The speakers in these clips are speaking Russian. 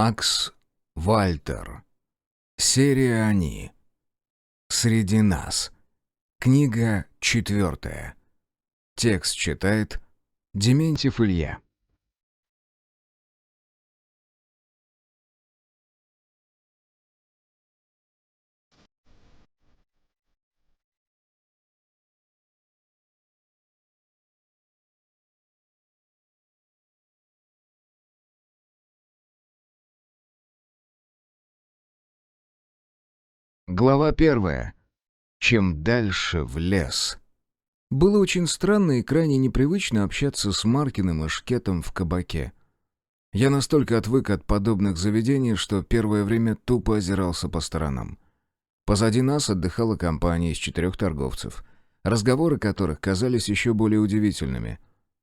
Макс Вальтер. Серия «Они». Среди нас. Книга 4. Текст читает Дементьев Илья. Глава 1. Чем дальше в лес. Было очень странно и крайне непривычно общаться с Маркиным и Шкетом в кабаке. Я настолько отвык от подобных заведений, что первое время тупо озирался по сторонам. Позади нас отдыхала компания из 4 торговцев, разговоры которых казались еще более удивительными.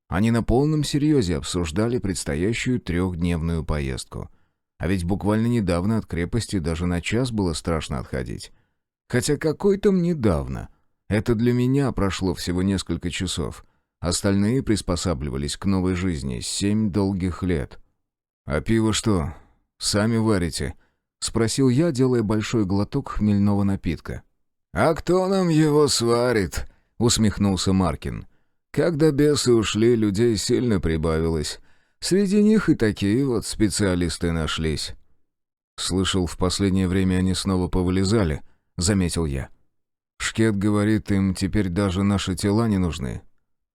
Они на полном серьезе обсуждали предстоящую 3-дневную поездку. А ведь буквально недавно от крепости даже на час было страшно отходить. Хотя какой там недавно. Это для меня прошло всего несколько часов. Остальные приспосабливались к новой жизни 7 долгих лет. «А пиво что, сами варите?» — спросил я, делая большой глоток хмельного напитка. «А кто нам его сварит?» — усмехнулся Маркин. «Когда бесы ушли, людей сильно прибавилось. Среди них и такие вот специалисты нашлись». «Слышал, в последнее время они снова повылезали», — заметил я. «Шкет говорит, им теперь даже наши тела не нужны».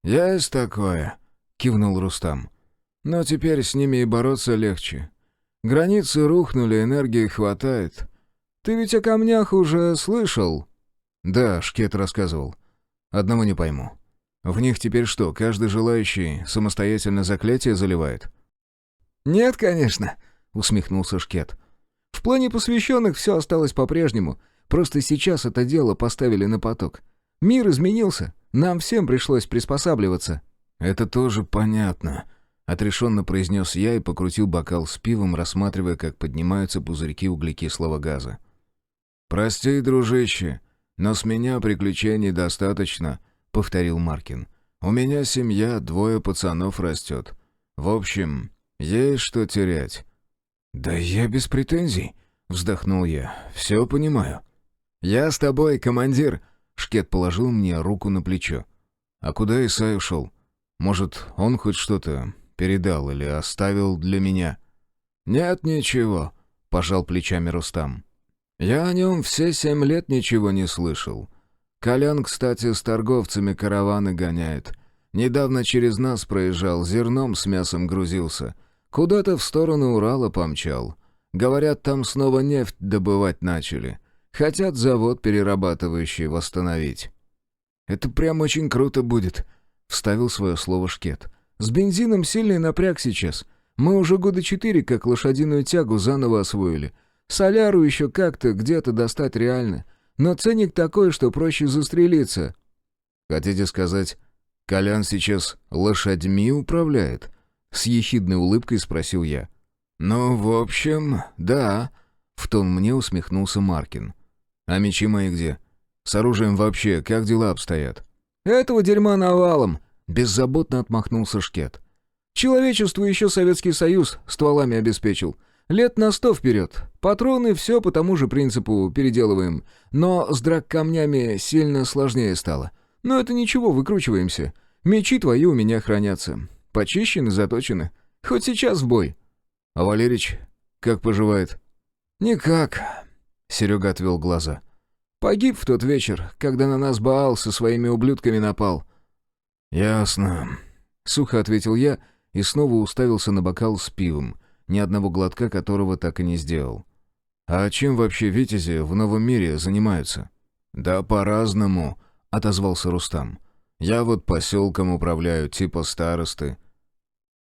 «Есть такое», — кивнул Рустам. «Но теперь с ними и бороться легче. Границы рухнули, энергии хватает. Ты ведь о камнях уже слышал?» «Да, Шкет рассказывал. Одного не пойму. В них теперь что, каждый желающий самостоятельно заклятие заливает?» «Нет, конечно», — усмехнулся Шкет. «В плане посвященных все осталось по-прежнему. Просто сейчас это дело поставили на поток. Мир изменился, нам всем пришлось приспосабливаться». «Это тоже понятно», — отрешенно произнес я и покрутил бокал с пивом, рассматривая, как поднимаются пузырьки углекислого газа. «Прости, дружище, но с меня приключений достаточно», — повторил Маркин. «У меня семья, 2 пацанов растет. В общем, есть что терять». «Да я без претензий», — вздохнул я. «Все понимаю». «Я с тобой, командир», — Шкет положил мне руку на плечо. «А куда Исай ушел? Может, он хоть что-то передал или оставил для меня?» «Нет ничего», — пожал плечами Рустам. «Я о нем все 7 лет ничего не слышал. Колян, кстати, с торговцами караваны гоняет. Недавно через нас проезжал, зерном с мясом грузился. Куда-то в сторону Урала помчал. Говорят, там снова нефть добывать начали. Хотят завод перерабатывающий восстановить». «Это прям очень круто будет», — вставил свое слово Шкет. «С бензином сильный напряг сейчас. Мы уже года 4 как лошадиную тягу заново освоили. Соляру еще как-то где-то достать реально. Но ценник такой, что проще застрелиться». «Хотите сказать, Колян сейчас лошадьми управляет?» — с ехидной улыбкой спросил я. «Ну, в общем, да», — в тон мне усмехнулся Маркин. «А мечи мои где? С оружием вообще как дела обстоят?» «Этого дерьма навалом», — беззаботно отмахнулся Шкет. «Человечеству еще Советский Союз стволами обеспечил. Лет на 100 вперед. Патроны все по тому же принципу переделываем. Но с драк-камнями сильно сложнее стало. Но это ничего, выкручиваемся. Мечи твои у меня хранятся. Почищены, заточены. Хоть сейчас в бой». «А Валерич как поживает?» «Никак», — Серега отвел глаза. «Погиб в тот вечер, когда на нас Баал со своими ублюдками напал». «Ясно», — сухо ответил я и снова уставился на бокал с пивом, ни одного глотка которого так и не сделал. «А чем вообще витязи в новом мире занимаются?» «Да по-разному», — отозвался Рустам. «Я вот поселком управляю, типа старосты.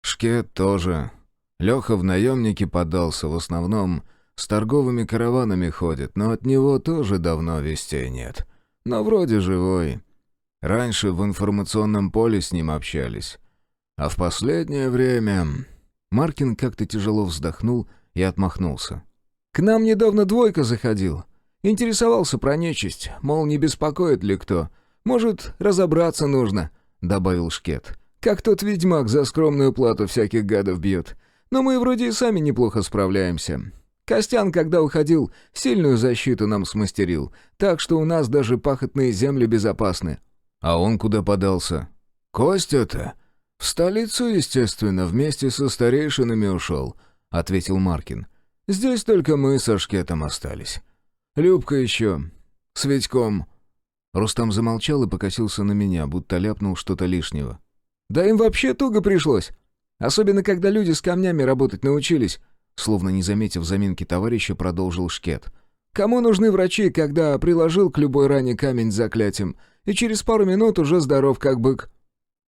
Шкет тоже. Леха в наемники подался, в основном с торговыми караванами ходит, но от него тоже давно вестей нет. Но вроде живой. Раньше в информационном поле с ним общались. А в последнее время...» Маркин как-то тяжело вздохнул и отмахнулся. «К нам недавно 2 заходил. Интересовался про нечисть, мол, не беспокоит ли кто. Может, разобраться нужно», — добавил Шкет. «Как тот ведьмак за скромную плату всяких гадов бьет. Но мы вроде и сами неплохо справляемся. Костян, когда уходил, сильную защиту нам смастерил, так что у нас даже пахотные земли безопасны». «А он куда подался?» «Костя-то? В столицу, естественно, вместе со старейшинами ушел», — ответил Маркин. «Здесь только мы со Шкетом остались. Любка еще. С Витьком». Рустам замолчал и покосился на меня, будто ляпнул что-то лишнего. «Да им вообще туго пришлось. Особенно, когда люди с камнями работать научились», словно не заметив заминки товарища, продолжил Шкет. «Кому нужны врачи, когда приложил к любой ране камень с заклятием, и через пару минут уже здоров, как бык?»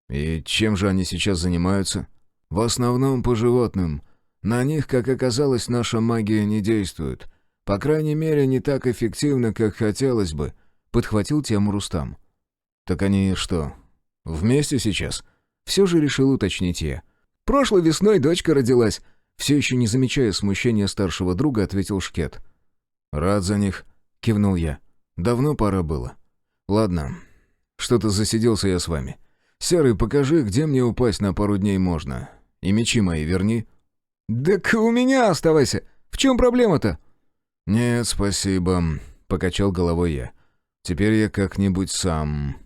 «И чем же они сейчас занимаются?» «В основном по животным. На них, как оказалось, наша магия не действует. По крайней мере, не так эффективно, как хотелось бы», — подхватил тему Рустам. «Так они что, вместе сейчас?» Все же решил уточнить я. «Прошлой весной дочка родилась», — все еще не замечая смущения старшего друга, ответил Шкет. «Рад за них», — кивнул я. «Давно пора было. Ладно, что-то засиделся я с вами. Серый, покажи, где мне упасть на пару дней можно. И мечи мои верни». «Так у меня оставайся. В чем проблема-то?» «Нет, спасибо», — покачал головой я. «Теперь я как-нибудь сам».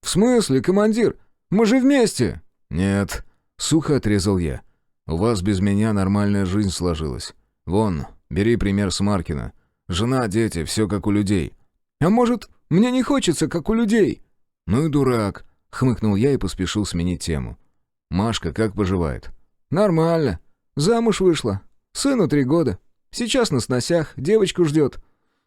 «В смысле, командир? Мы же вместе!» «Нет», — сухо отрезал я. «У вас без меня нормальная жизнь сложилась. Вон, бери пример с Маркина. Жена, дети, все как у людей». «А может, мне не хочется, как у людей?» «Ну и дурак», — хмыкнул я и поспешил сменить тему. «Машка как поживает?» «Нормально. Замуж вышла. Сыну 3 года. Сейчас на сносях, девочку ждет».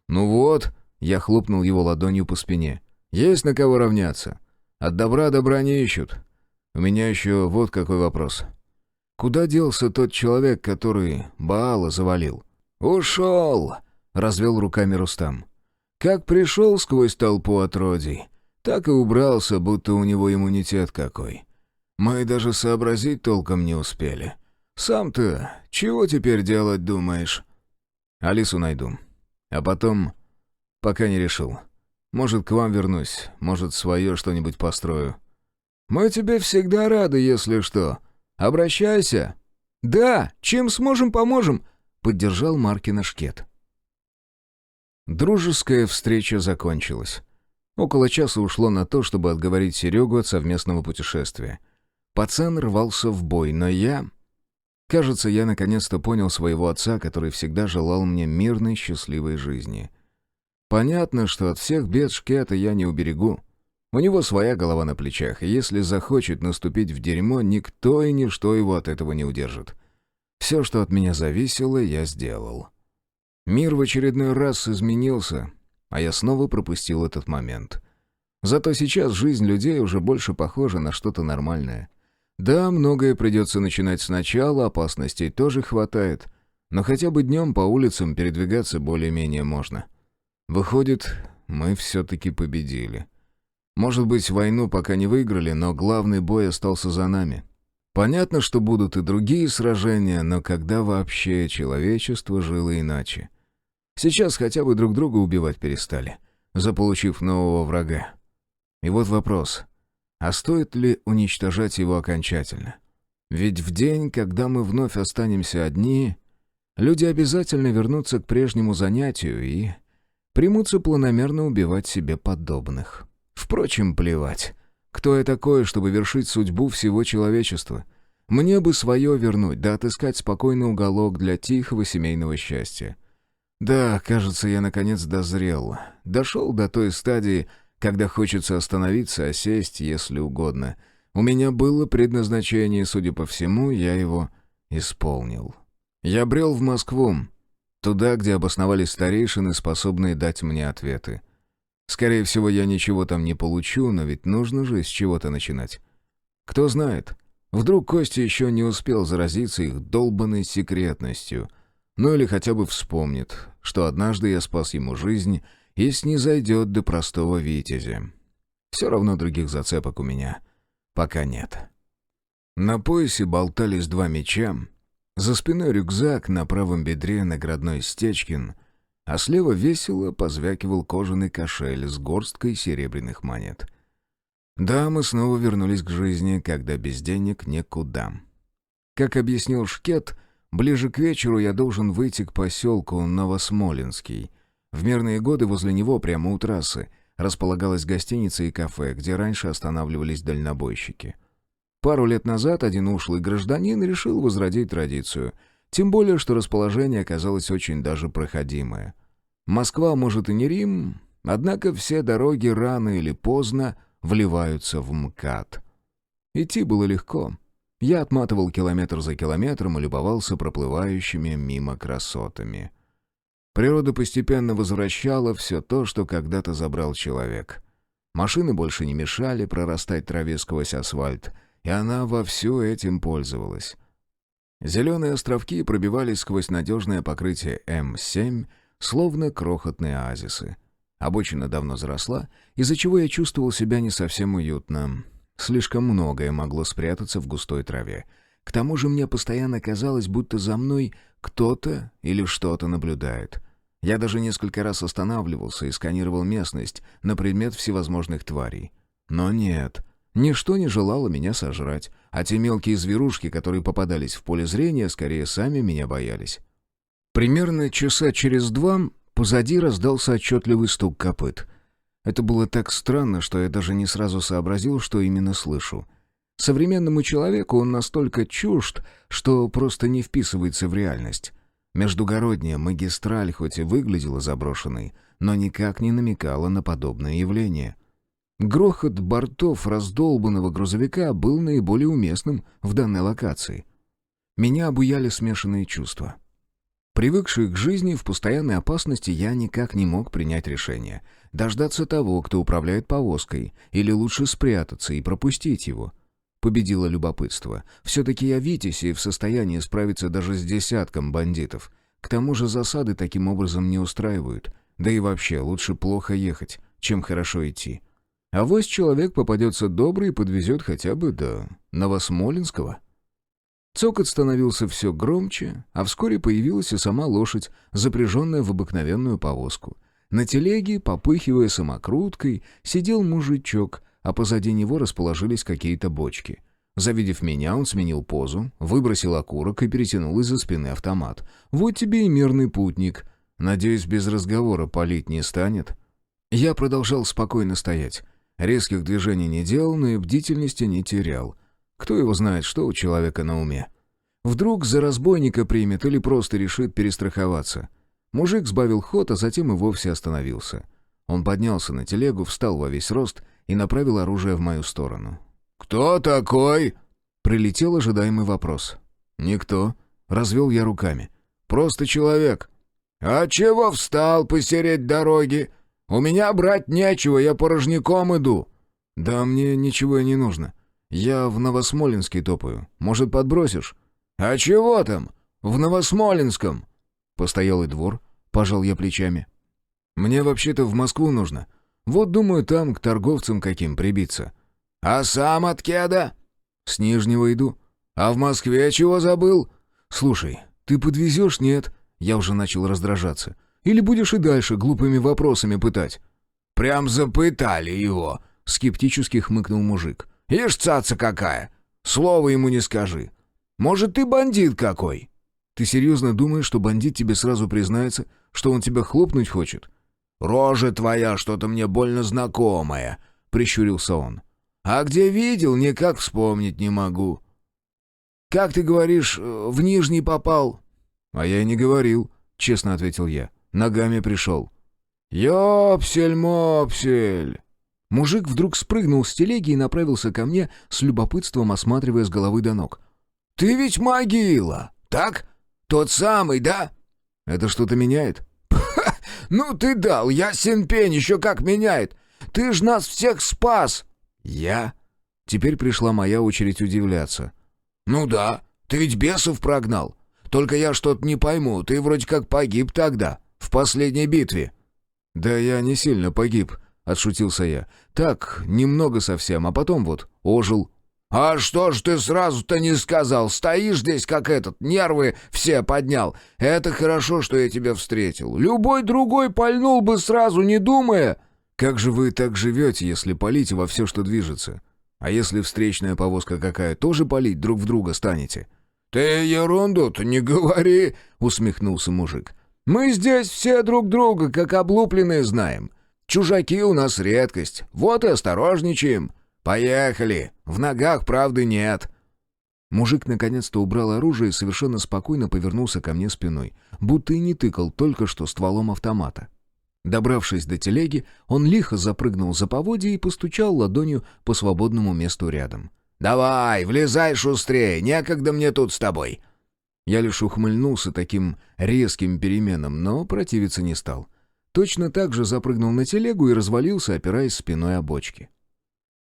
«Ну вот», — я хлопнул его ладонью по спине. «Есть на кого равняться. От добра добра не ищут. У меня еще вот какой вопрос. Куда делся тот человек, который Баала завалил?» «Ушел», — развел руками Рустам. «Как пришел сквозь толпу отродий, так и убрался, будто у него иммунитет какой. Мы даже сообразить толком не успели. Сам-то чего теперь делать думаешь?» «Алису найду. А потом, пока не решил. Может, к вам вернусь, может, свое что-нибудь построю». «Мы тебе всегда рады, если что. Обращайся». «Да, чем сможем, поможем», — поддержал Маркина Шкет. Дружеская встреча закончилась. Около часа ушло на то, чтобы отговорить Серегу от совместного путешествия. Пацан рвался в бой, но я... Кажется, я наконец-то понял своего отца, который всегда желал мне мирной, счастливой жизни. Понятно, что от всех бед Шкета я не уберегу. У него своя голова на плечах, и если захочет наступить в дерьмо, никто и ничто его от этого не удержит. Все, что от меня зависело, я сделал. Мир в очередной раз изменился, а я снова пропустил этот момент. Зато сейчас жизнь людей уже больше похожа на что-то нормальное. Да, многое придется начинать сначала, опасностей тоже хватает, но хотя бы днем по улицам передвигаться более-менее можно. Выходит, мы все-таки победили. Может быть, войну пока не выиграли, но главный бой остался за нами. Понятно, что будут и другие сражения, но когда вообще человечество жило иначе? Сейчас хотя бы друг друга убивать перестали, заполучив нового врага. И вот вопрос, а стоит ли уничтожать его окончательно? Ведь в день, когда мы вновь останемся одни, люди обязательно вернутся к прежнему занятию и примутся планомерно убивать себе подобных. Впрочем, плевать. Кто я такой, чтобы вершить судьбу всего человечества? Мне бы свое вернуть, да отыскать спокойный уголок для тихого семейного счастья. Да, кажется, я наконец дозрел. Дошел до той стадии, когда хочется остановиться, а сесть, если угодно. У меня было предназначение, судя по всему, я его исполнил. Я брел в Москву, туда, где обосновались старейшины, способные дать мне ответы. Скорее всего, я ничего там не получу, но ведь нужно же с чего-то начинать. Кто знает, вдруг Костя еще не успел заразиться их долбанной секретностью, ну или хотя бы вспомнит, что однажды я спас ему жизнь и снизойдет до простого витязя. Все равно других зацепок у меня пока нет. На поясе болтались 2 меча, за спиной рюкзак, на правом бедре наградной Стечкин, а слева весело позвякивал кожаный кошель с горсткой серебряных монет. Да, мы снова вернулись к жизни, когда без денег никуда. Как объяснил Шкет, Ближе к вечеру я должен выйти к поселку Новосмоленский. В мирные годы возле него, прямо у трассы, располагалась гостиница и кафе, где раньше останавливались дальнобойщики. Пару лет назад один ушлый гражданин решил возродить традицию, тем более, что расположение оказалось очень даже проходимое. Москва, может, и не Рим, однако все дороги рано или поздно вливаются в МКАД. Идти было легко. Я отматывал километр за километром и любовался проплывающими мимо красотами. Природа постепенно возвращала все то, что когда-то забрал человек. Машины больше не мешали прорастать траве сквозь асфальт, и она вовсю этим пользовалась. Зеленые островки пробивались сквозь надежное покрытие М7, словно крохотные оазисы. Обочина давно заросла, из-за чего я чувствовал себя не совсем уютно. Слишком многое могло спрятаться в густой траве. К тому же мне постоянно казалось, будто за мной кто-то или что-то наблюдает. Я даже несколько раз останавливался и сканировал местность на предмет всевозможных тварей. Но нет, ничто не желало меня сожрать, а те мелкие зверушки, которые попадались в поле зрения, скорее сами меня боялись. Примерно часа через 2 позади раздался отчетливый стук копыт. Это было так странно, что я даже не сразу сообразил, что именно слышу. Современному человеку он настолько чужд, что просто не вписывается в реальность. Междугородняя магистраль хоть и выглядела заброшенной, но никак не намекала на подобное явление. Грохот бортов раздолбанного грузовика был наиболее уместным в данной локации. Меня обуяли смешанные чувства. Привыкший к жизни в постоянной опасности, я никак не мог принять решение. Дождаться того, кто управляет повозкой, или лучше спрятаться и пропустить его. Победило любопытство. Все-таки я Витязь и в состоянии справиться даже с десятком бандитов. К тому же засады таким образом не устраивают. Да и вообще, лучше плохо ехать, чем хорошо идти. Авось человек попадется добрый и подвезет хотя бы до Новосмоленского. Цокот становился все громче, а вскоре появилась и сама лошадь, запряженная в обыкновенную повозку. На телеге, попыхивая самокруткой, сидел мужичок, а позади него расположились какие-то бочки. Завидев меня, он сменил позу, выбросил окурок и перетянул из-за спины автомат. «Вот тебе и мирный путник. Надеюсь, без разговора палить не станет?» Я продолжал спокойно стоять. Резких движений не делал, но и бдительности не терял. Кто его знает, что у человека на уме? Вдруг за разбойника примет или просто решит перестраховаться. Мужик сбавил ход, а затем и вовсе остановился. Он поднялся на телегу, встал во весь рост и направил оружие в мою сторону. «Кто такой?» Прилетел ожидаемый вопрос. «Никто», — развел я руками. «Просто человек». «А чего встал посередь дороги? У меня брать нечего, я порожняком иду». «Да мне ничего и не нужно. Я в Новосмоленский топаю. Может, подбросишь?» «А чего там? В Новосмоленском?» «Постоялый двор», — пожал я плечами. «Мне вообще-то в Москву нужно. Вот, думаю, там к торговцам каким прибиться». «А сам от кеда?» «С Нижнего иду». «А в Москве чего забыл?» «Слушай, ты подвезешь, нет?» Я уже начал раздражаться. «Или будешь и дальше глупыми вопросами пытать?» «Прям запытали его», — скептически хмыкнул мужик. «Ишь, цаца какая! Слова ему не скажи. Может, ты бандит какой?» «Ты серьезно думаешь, что бандит тебе сразу признается, что он тебя хлопнуть хочет?» «Рожа твоя что-то мне больно знакомая», — прищурился он. «А где видел, никак вспомнить не могу». «Как ты говоришь, в Нижний попал?» «А я и не говорил», — честно ответил я. «Ногами пришел». «Ёпсель-мопсель!» Мужик вдруг спрыгнул с телеги и направился ко мне, с любопытством осматривая с головы до ног. «Ты ведь могила, так? Тот самый, да?» «Это что-то меняет?» «Ха! Ну ты дал, ясен пень, еще как меняет! Ты ж нас всех спас!» «Я?» Теперь пришла моя очередь удивляться. «Ну да, ты ведь бесов прогнал. Только я что-то не пойму, ты вроде как погиб тогда, в последней битве». «Да я не сильно погиб», — отшутился я. «Так, немного совсем, а потом вот ожил». «А что ж ты сразу-то не сказал? Стоишь здесь как этот, нервы все поднял. Это хорошо, что я тебя встретил. Любой другой пальнул бы сразу, не думая». «Как же вы так живете, если палите во все, что движется? А если встречная повозка какая, тоже палить друг в друга станете?» «Ты ерунду-то не говори», — усмехнулся мужик. «Мы здесь все друг друга, как облупленные, знаем. Чужаки у нас редкость, вот и осторожничаем. Поехали, в ногах правды нет». Мужик наконец-то убрал оружие и совершенно спокойно повернулся ко мне спиной, будто и не тыкал только что стволом автомата. Добравшись до телеги, он лихо запрыгнул за поводья и постучал ладонью по свободному месту рядом. «Давай, влезай шустрее, некогда мне тут с тобой». Я лишь ухмыльнулся таким резким переменам, но противиться не стал. Точно так же запрыгнул на телегу и развалился, опираясь спиной о бочки.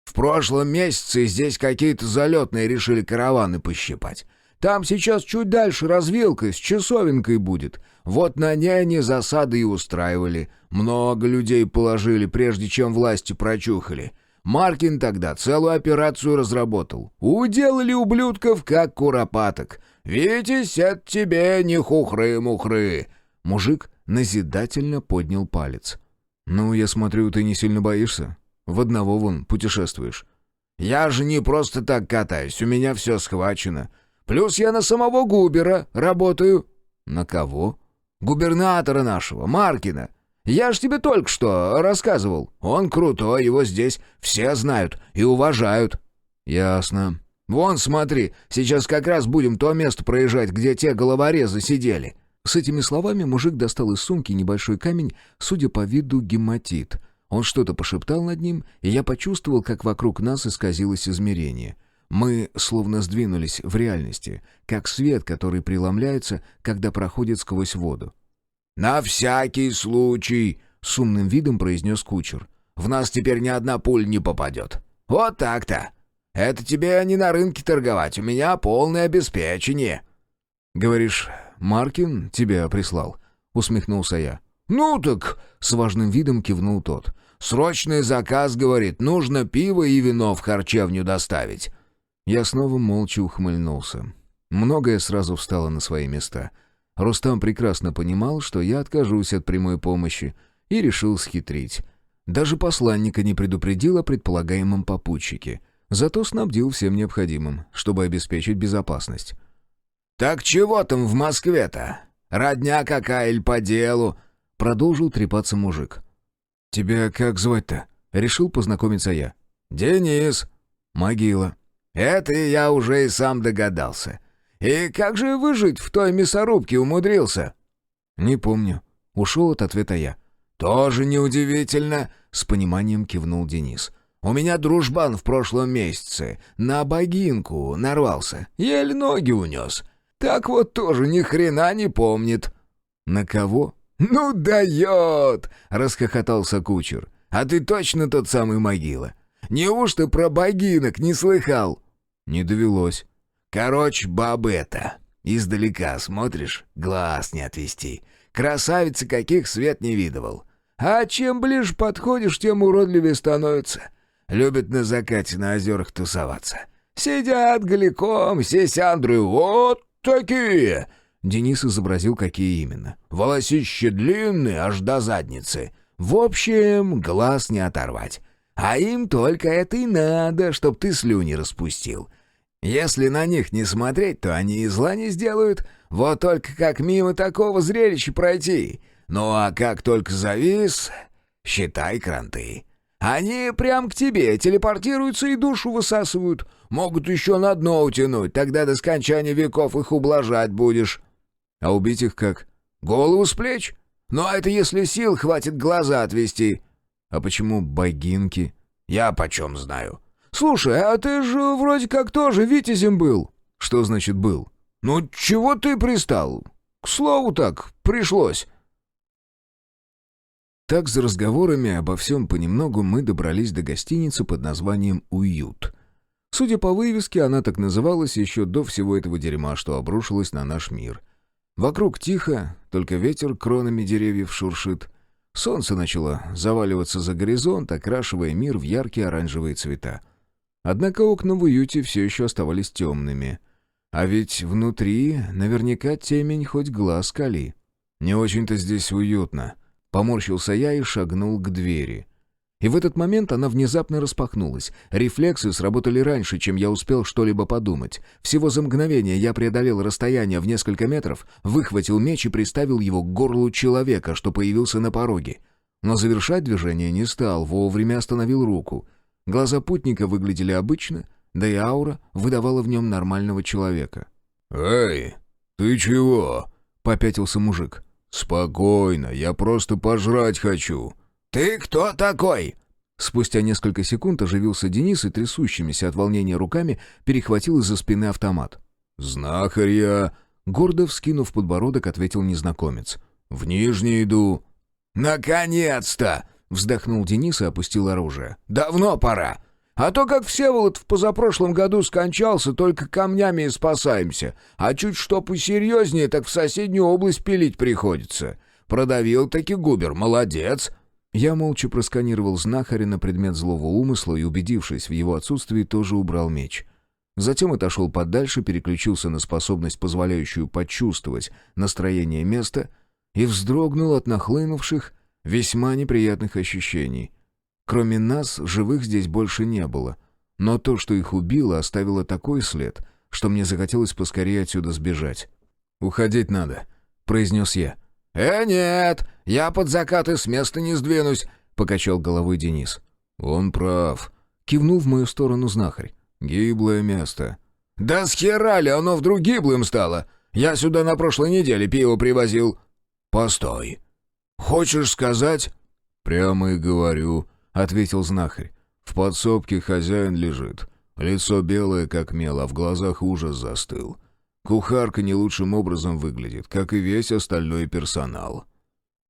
«В прошлом месяце здесь какие-то залетные решили караваны пощипать. Там сейчас чуть дальше развилка с часовенкой будет. Вот на ней они засады и устраивали. Много людей положили, прежде чем власти прочухали. Маркин тогда целую операцию разработал. Уделали ублюдков, как куропаток. Витязь, это тебе не хухры-мухры». Мужик назидательно поднял палец. «Ну, я смотрю, ты не сильно боишься. В одного вон путешествуешь». «Я же не просто так катаюсь, у меня все схвачено. Плюс я на самого Губера работаю». «На кого?» «Губернатора нашего, Маркина. Я ж тебе только что рассказывал. Он крутой, его здесь все знают и уважают». «Ясно». «Вон, смотри, сейчас как раз будем то место проезжать, где те головорезы сидели». С этими словами мужик достал из сумки небольшой камень, судя по виду гематит. Он что-то пошептал над ним, и я почувствовал, как вокруг нас исказилось измерение. Мы словно сдвинулись в реальности, как свет, который преломляется, когда проходит сквозь воду. «На всякий случай», — с умным видом произнес кучер. «В нас теперь ни одна пуль не попадет. Вот так-то. Это тебе не на рынке торговать, у меня полное обеспечение». «Говоришь, Маркин тебя прислал?» — усмехнулся я. «Ну так», — с важным видом кивнул тот. «Срочный заказ, говорит, нужно пиво и вино в харчевню доставить». Я снова молча ухмыльнулся. Многое сразу встало на свои места. Рустам прекрасно понимал, что я откажусь от прямой помощи, и решил схитрить. Даже посланника не предупредил о предполагаемом попутчике, зато снабдил всем необходимым, чтобы обеспечить безопасность. «Так чего там в Москве-то? Родня какая или по делу?» — продолжил трепаться мужик. «Тебя как звать-то?» — решил познакомиться я. «Денис». «Могила». «Это я уже и сам догадался. И как же выжить в той мясорубке умудрился?» «Не помню». Ушел от ответа я. «Тоже неудивительно», — с пониманием кивнул Денис. «У меня дружбан в прошлом месяце на богинку нарвался, еле ноги унес. Так вот тоже ни хрена не помнит». «На кого?» «Ну дает!» — расхохотался кучер. «А ты точно тот самый Могила? Неужто про богинок не слыхал?» «Не довелось». «Короче, баба эта. Издалека смотришь, глаз не отвести. Красавицы каких свет не видывал. А чем ближе подходишь, тем уродливее становится. Любят на закате на озерах тусоваться. Сидят голиком, сисяндры, вот такие!» Денис изобразил, какие именно. «Волосище длинные, аж до задницы. В общем, глаз не оторвать. А им только это и надо, чтоб ты слюни распустил. Если на них не смотреть, то они и зла не сделают. Вот только как мимо такого зрелища пройти. Ну а как только завис, считай кранты. Они прям к тебе телепортируются и душу высасывают. Могут еще на дно утянуть, тогда до скончания веков их ублажать будешь». «А убить их как?» «Голову с плеч. Ну а это если сил хватит глаза отвести». «А почему богинки?» «Я почем знаю». «Слушай, а ты же вроде как тоже витязем был». «Что значит «был»?» «Ну, чего ты пристал? К слову так, пришлось». Так, за разговорами обо всем понемногу мы добрались до гостиницы под названием «Уют». Судя по вывеске, она так называлась еще до всего этого дерьма, что обрушилось на наш мир. Вокруг тихо, только ветер кронами деревьев шуршит. Солнце начало заваливаться за горизонт, окрашивая мир в яркие оранжевые цвета. Однако окна в уюте все еще оставались темными. А ведь внутри наверняка темень хоть глаз кали. «Не очень-то здесь уютно», — поморщился я и шагнул к двери. И в этот момент она внезапно распахнулась. Рефлексы сработали раньше, чем я успел что-либо подумать. Всего за мгновение я преодолел расстояние в несколько метров, выхватил меч и приставил его к горлу человека, что появился на пороге. Но завершать движение не стал, вовремя остановил руку. Глаза путника выглядели обычно, да и аура выдавала в нем нормального человека. «Эй, ты чего?» — попятился мужик. «Спокойно, я просто пожрать хочу». «Ты кто такой?» Спустя несколько секунд оживился Денис и трясущимися от волнения руками перехватил из-за спины автомат. «Знахарь я», — гордо вскинув подбородок, ответил незнакомец. «В Нижний иду». «Наконец-то!» — вздохнул Денис и опустил оружие. «Давно пора. А то, как Всеволод в позапрошлом году скончался, только камнями и спасаемся. А чуть что посерьезнее, так в соседнюю область пилить приходится. Продавил-таки Губер, молодец!» Я молча просканировал знахаря на предмет злого умысла и, убедившись в его отсутствии, тоже убрал меч. Затем отошел подальше, переключился на способность, позволяющую почувствовать настроение места, и вздрогнул от нахлынувших, весьма неприятных ощущений. Кроме нас, живых здесь больше не было. Но то, что их убило, оставило такой след, что мне захотелось поскорее отсюда сбежать. «Уходить надо», — произнес я. «Нет, я под закаты с места не сдвинусь», — покачал головой Денис. «Он прав», — кивнул в мою сторону знахарь. «Гиблое место». «Да с хера ли оно вдруг гиблым стало? Я сюда на прошлой неделе пиво привозил». «Постой. Хочешь сказать?» «Прямо и говорю», — ответил знахарь. «В подсобке хозяин лежит. Лицо белое, как мел, а в глазах ужас застыл. Кухарка не лучшим образом выглядит, как и весь остальной персонал».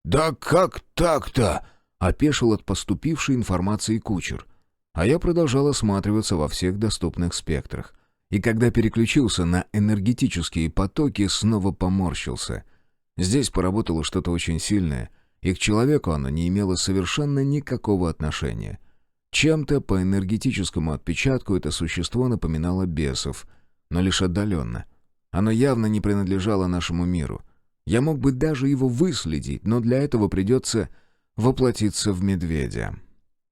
«Да как так-то?» — опешил от поступившей информации кучер. А я продолжал осматриваться во всех доступных спектрах. И когда переключился на энергетические потоки, снова поморщился. Здесь поработало что-то очень сильное, и к человеку оно не имело совершенно никакого отношения. Чем-то по энергетическому отпечатку это существо напоминало бесов, но лишь отдаленно. Оно явно не принадлежало нашему миру. Я мог бы даже его выследить, но для этого придется воплотиться в медведя.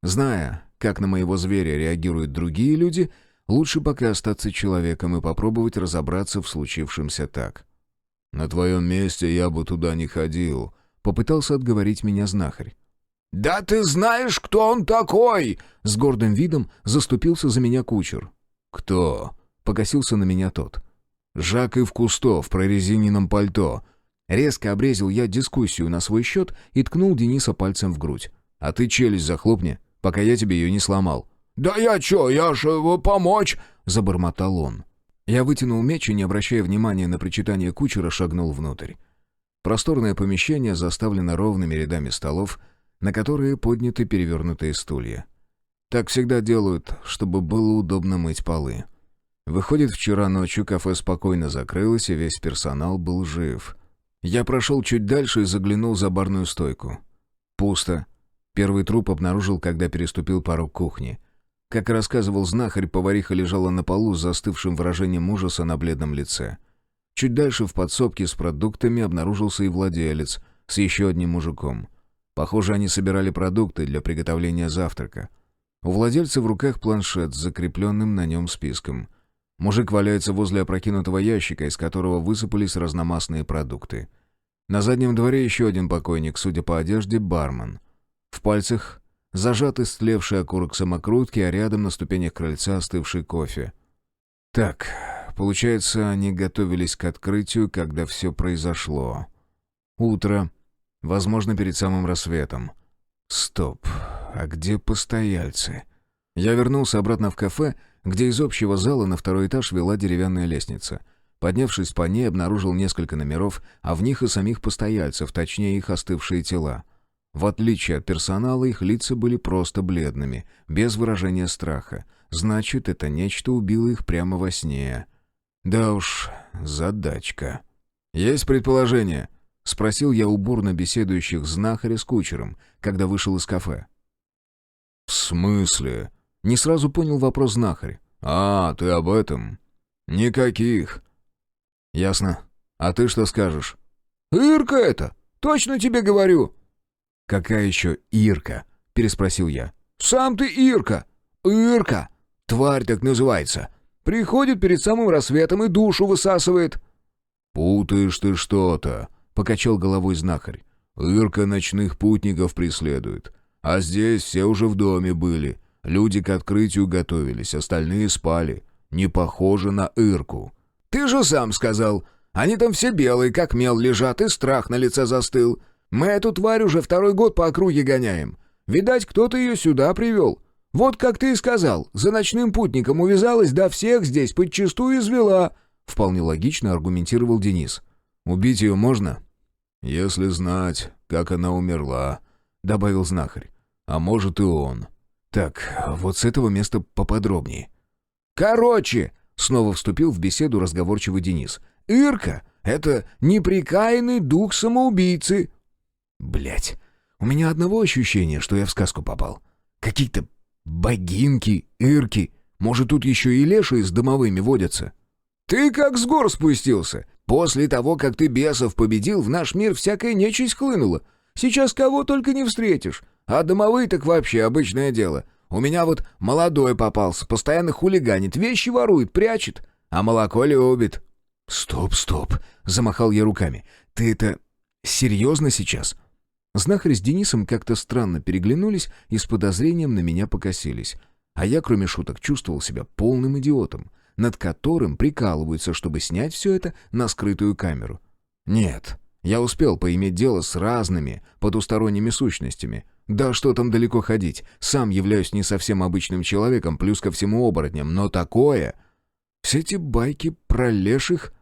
Зная, как на моего зверя реагируют другие люди, лучше пока остаться человеком и попробовать разобраться в случившемся так. «На твоем месте я бы туда не ходил», — попытался отговорить меня знахарь. «Да ты знаешь, кто он такой!» С гордым видом заступился за меня кучер. «Кто?» — покосился на меня тот. «Жак-Ив Кусто в прорезиненном пальто». Резко обрезал я дискуссию на свой счет и ткнул Дениса пальцем в грудь. «А ты челюсть захлопни, пока я тебе ее не сломал». «Да я чё, я ж его помочь!» — забормотал он. Я вытянул меч и, не обращая внимания на причитание кучера, шагнул внутрь. Просторное помещение заставлено ровными рядами столов, на которые подняты перевернутые стулья. Так всегда делают, чтобы было удобно мыть полы. Выходит, вчера ночью кафе спокойно закрылось, и весь персонал был жив. Я прошел чуть дальше и заглянул за барную стойку. Пусто. Первый труп обнаружил, когда переступил порог кухни. Как рассказывал знахарь, повариха лежала на полу с застывшим выражением ужаса на бледном лице. Чуть дальше в подсобке с продуктами обнаружился и владелец с еще одним мужиком. Похоже, они собирали продукты для приготовления завтрака. У владельца в руках планшет с закрепленным на нем списком. Мужик валяется возле опрокинутого ящика, из которого высыпались разномастные продукты. На заднем дворе еще один покойник, судя по одежде, бармен. В пальцах зажат истлевший окурок самокрутки, а рядом на ступенях крыльца остывший кофе. Так, получается, они готовились к открытию, когда все произошло. Утро. Возможно, перед самым рассветом. Стоп, а где постояльцы? Я вернулся обратно в кафе, где из общего зала на второй этаж вела деревянная лестница. Поднявшись по ней, обнаружил несколько номеров, а в них и самих постояльцев, точнее их остывшие тела. В отличие от персонала, их лица были просто бледными, без выражения страха. Значит, это нечто убило их прямо во сне. Да уж, задачка. «Есть предположение?» — спросил я у бурно беседующих знахаря с кучером, когда вышел из кафе. «В смысле?» — не сразу понял вопрос знахарь. «А, ты об этом?» «Никаких». «Ясно. А ты что скажешь?» «Ирка это! Точно тебе говорю!» «Какая еще Ирка?» — переспросил я. Сам ты Ирка. Ирка. Тварь так называется. Приходит перед самым рассветом и душу высасывает». «Путаешь ты что-то», — покачал головой знахарь. «Ирка ночных путников преследует. А здесь все уже в доме были. Люди к открытию готовились, остальные спали. Не похоже на Ирку». «Ты же сам сказал. Они там все белые, как мел лежат, и страх на лице застыл. Мы эту тварь уже второй год по округе гоняем. Видать, кто-то ее сюда привел. Вот как ты и сказал, за ночным путником увязалась, да всех здесь подчистую извела». Вполне логично аргументировал Денис. «Убить ее можно?» «Если знать, как она умерла», — добавил знахарь. «А может и он». «Так, вот с этого места поподробнее». «Короче», — снова вступил в беседу разговорчивый Денис, «Ирка — это непрекаянный дух самоубийцы». Блять, у меня одного ощущения, что я в сказку попал. Какие-то богинки, Ирки. Может, тут еще и лешие с домовыми водятся?» «Ты как с гор спустился. После того, как ты бесов победил, в наш мир всякая нечисть хлынула. Сейчас кого только не встретишь. А домовые так вообще обычное дело. У меня вот молодой попался, постоянно хулиганит, вещи ворует, прячет, а молоко любит». «Стоп», — замахал я руками. «Ты это серьезно сейчас?» Знахарь с Денисом как-то странно переглянулись и с подозрением на меня покосились. А я, кроме шуток, чувствовал себя полным идиотом, над которым прикалываются, чтобы снять все это на скрытую камеру. Нет, я успел поиметь дело с разными потусторонними сущностями. Да что там далеко ходить, сам являюсь не совсем обычным человеком, плюс ко всему оборотнем, но такое... Все эти байки про леших...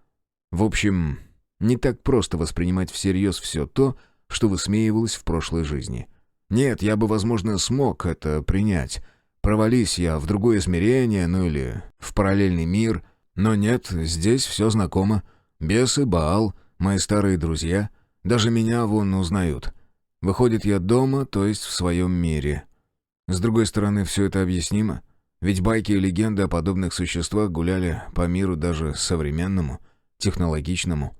В общем, не так просто воспринимать всерьез все то, что высмеивалось в прошлой жизни. Нет, я бы, возможно, смог это принять. Провались я в другое измерение, ну или в параллельный мир. Но нет, здесь все знакомо. Бесы, Баал, мои старые друзья. Даже меня вон узнают. Выходит, я дома, то есть в своем мире. С другой стороны, все это объяснимо. Ведь байки и легенды о подобных существах гуляли по миру даже современному, технологичному.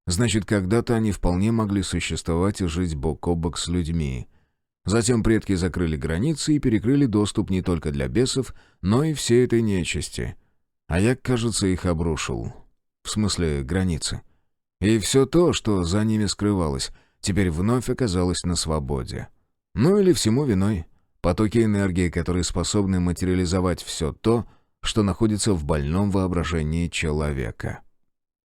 Значит, когда-то они вполне могли существовать и жить бок о бок с людьми. Затем предки закрыли границы и перекрыли доступ не только для бесов, но и всей этой нечисти. А я, кажется, их обрушил. В смысле, границы. И все то, что за ними скрывалось, теперь вновь оказалось на свободе. Ну или всему виной потоки энергии, которые способны материализовать все то, что находится в больном воображении человека.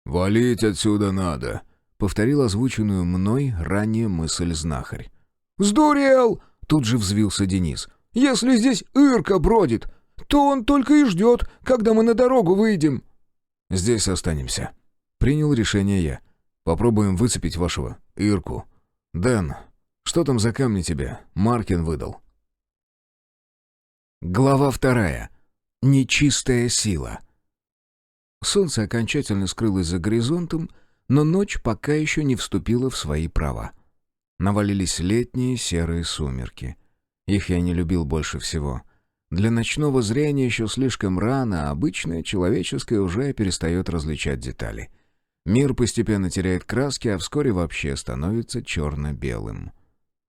«Валить отсюда надо», — повторил озвученную мной ранее мысль знахарь. «Сдурел!» — тут же взвился Денис. «Если здесь Ирка бродит, то он только и ждет, когда мы на дорогу выйдем». «Здесь останемся», — принял решение я. «Попробуем выцепить вашего Ирку. Дэн, что там за камни тебе Маркин выдал?» Глава 2. Нечистая сила. Солнце окончательно скрылось за горизонтом, но ночь пока еще не вступила в свои права. Навалились летние серые сумерки. Их я не любил больше всего. Для ночного зрения еще слишком рано, а обычное человеческое уже перестает различать детали. Мир постепенно теряет краски, а вскоре вообще становится черно-белым.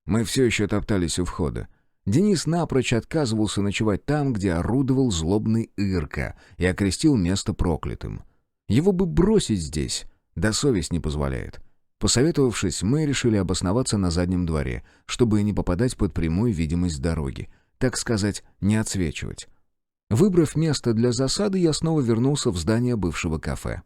Мы все еще топтались у входа. Денис напрочь отказывался ночевать там, где орудовал злобный Ирка, и окрестил место проклятым. Его бы бросить здесь, да совесть не позволяет. Посоветовавшись, мы решили обосноваться на заднем дворе, чтобы не попадать под прямую видимость дороги, так сказать, не отсвечивать. Выбрав место для засады, я снова вернулся в здание бывшего кафе.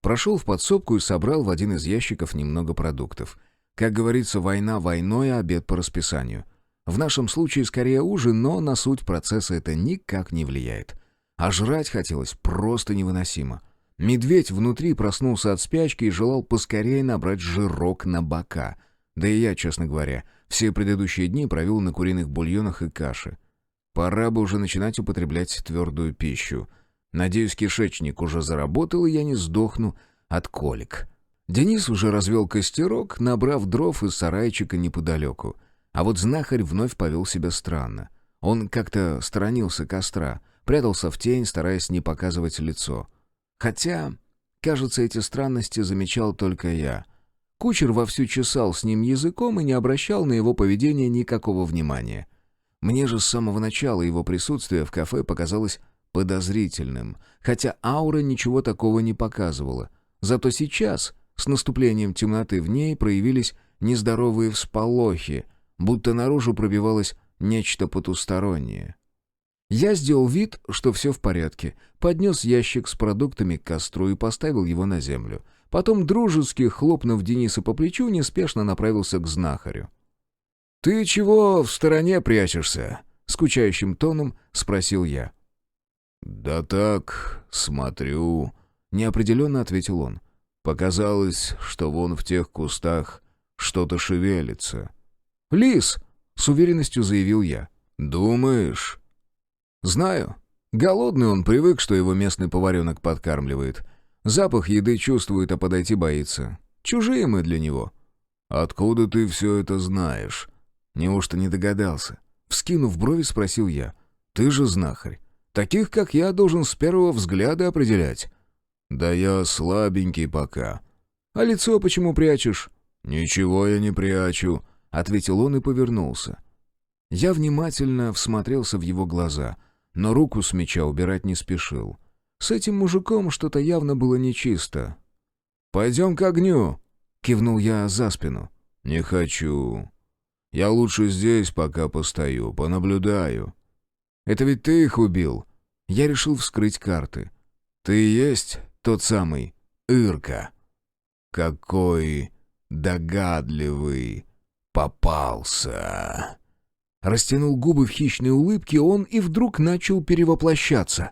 Прошел в подсобку и собрал в один из ящиков немного продуктов. Как говорится, война войной, а обед по расписанию. В нашем случае скорее ужин, но на суть процесса это никак не влияет. А жрать хотелось просто невыносимо. Медведь внутри проснулся от спячки и желал поскорее набрать жирок на бока. Да и я, честно говоря, все предыдущие дни провел на куриных бульонах и каше. Пора бы уже начинать употреблять твердую пищу. Надеюсь, кишечник уже заработал, и я не сдохну от колик. Денис уже развел костерок, набрав дров из сарайчика неподалеку. А вот знахарь вновь повел себя странно. Он как-то сторонился костра, прятался в тень, стараясь не показывать лицо. Хотя, кажется, эти странности замечал только я. Кучер вовсю чесал с ним языком и не обращал на его поведение никакого внимания. Мне же с самого начала его присутствие в кафе показалось подозрительным, хотя аура ничего такого не показывала. Зато сейчас, с наступлением темноты, в ней проявились нездоровые всполохи, будто наружу пробивалось нечто потустороннее. Я сделал вид, что все в порядке, поднес ящик с продуктами к костру и поставил его на землю. Потом, дружески хлопнув Дениса по плечу, неспешно направился к знахарю. «Ты чего в стороне прячешься?» — скучающим тоном спросил я. «Да так, смотрю», — неопределенно ответил он. «Показалось, что вон в тех кустах что-то шевелится». «Лис!» — с уверенностью заявил я. «Думаешь?» «Знаю. Голодный он, привык, что его местный поваренок подкармливает. Запах еды чувствует, а подойти боится. Чужие мы для него». «Откуда ты все это знаешь?» Неужто не догадался? Вскинув брови, спросил я. «Ты же знахарь. Таких, как я, должен с первого взгляда определять». «Да я слабенький пока». «А лицо почему прячешь?» «Ничего я не прячу», — ответил он и повернулся. Я внимательно всмотрелся в его глаза, но руку с меча убирать не спешил. С этим мужиком что-то явно было нечисто. «Пойдем к огню», — кивнул я за спину. «Не хочу. Я лучше здесь пока постою, понаблюдаю». «Это ведь ты их убил?» Я решил вскрыть карты. «Ты и есть тот самый Ирка?» «Какой догадливый попался!» Растянул губы в хищной улыбке он и вдруг начал перевоплощаться.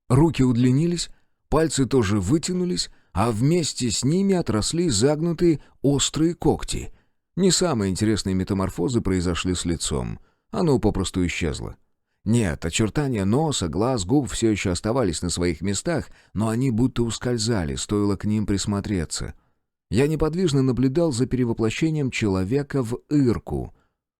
Руки удлинились, пальцы тоже вытянулись, а вместе с ними отросли загнутые острые когти. Не самые интересные метаморфозы произошли с лицом. Оно попросту исчезло. Нет, очертания носа, глаз, губ все еще оставались на своих местах, но они будто ускользали, стоило к ним присмотреться. Я неподвижно наблюдал за перевоплощением человека в Ирку.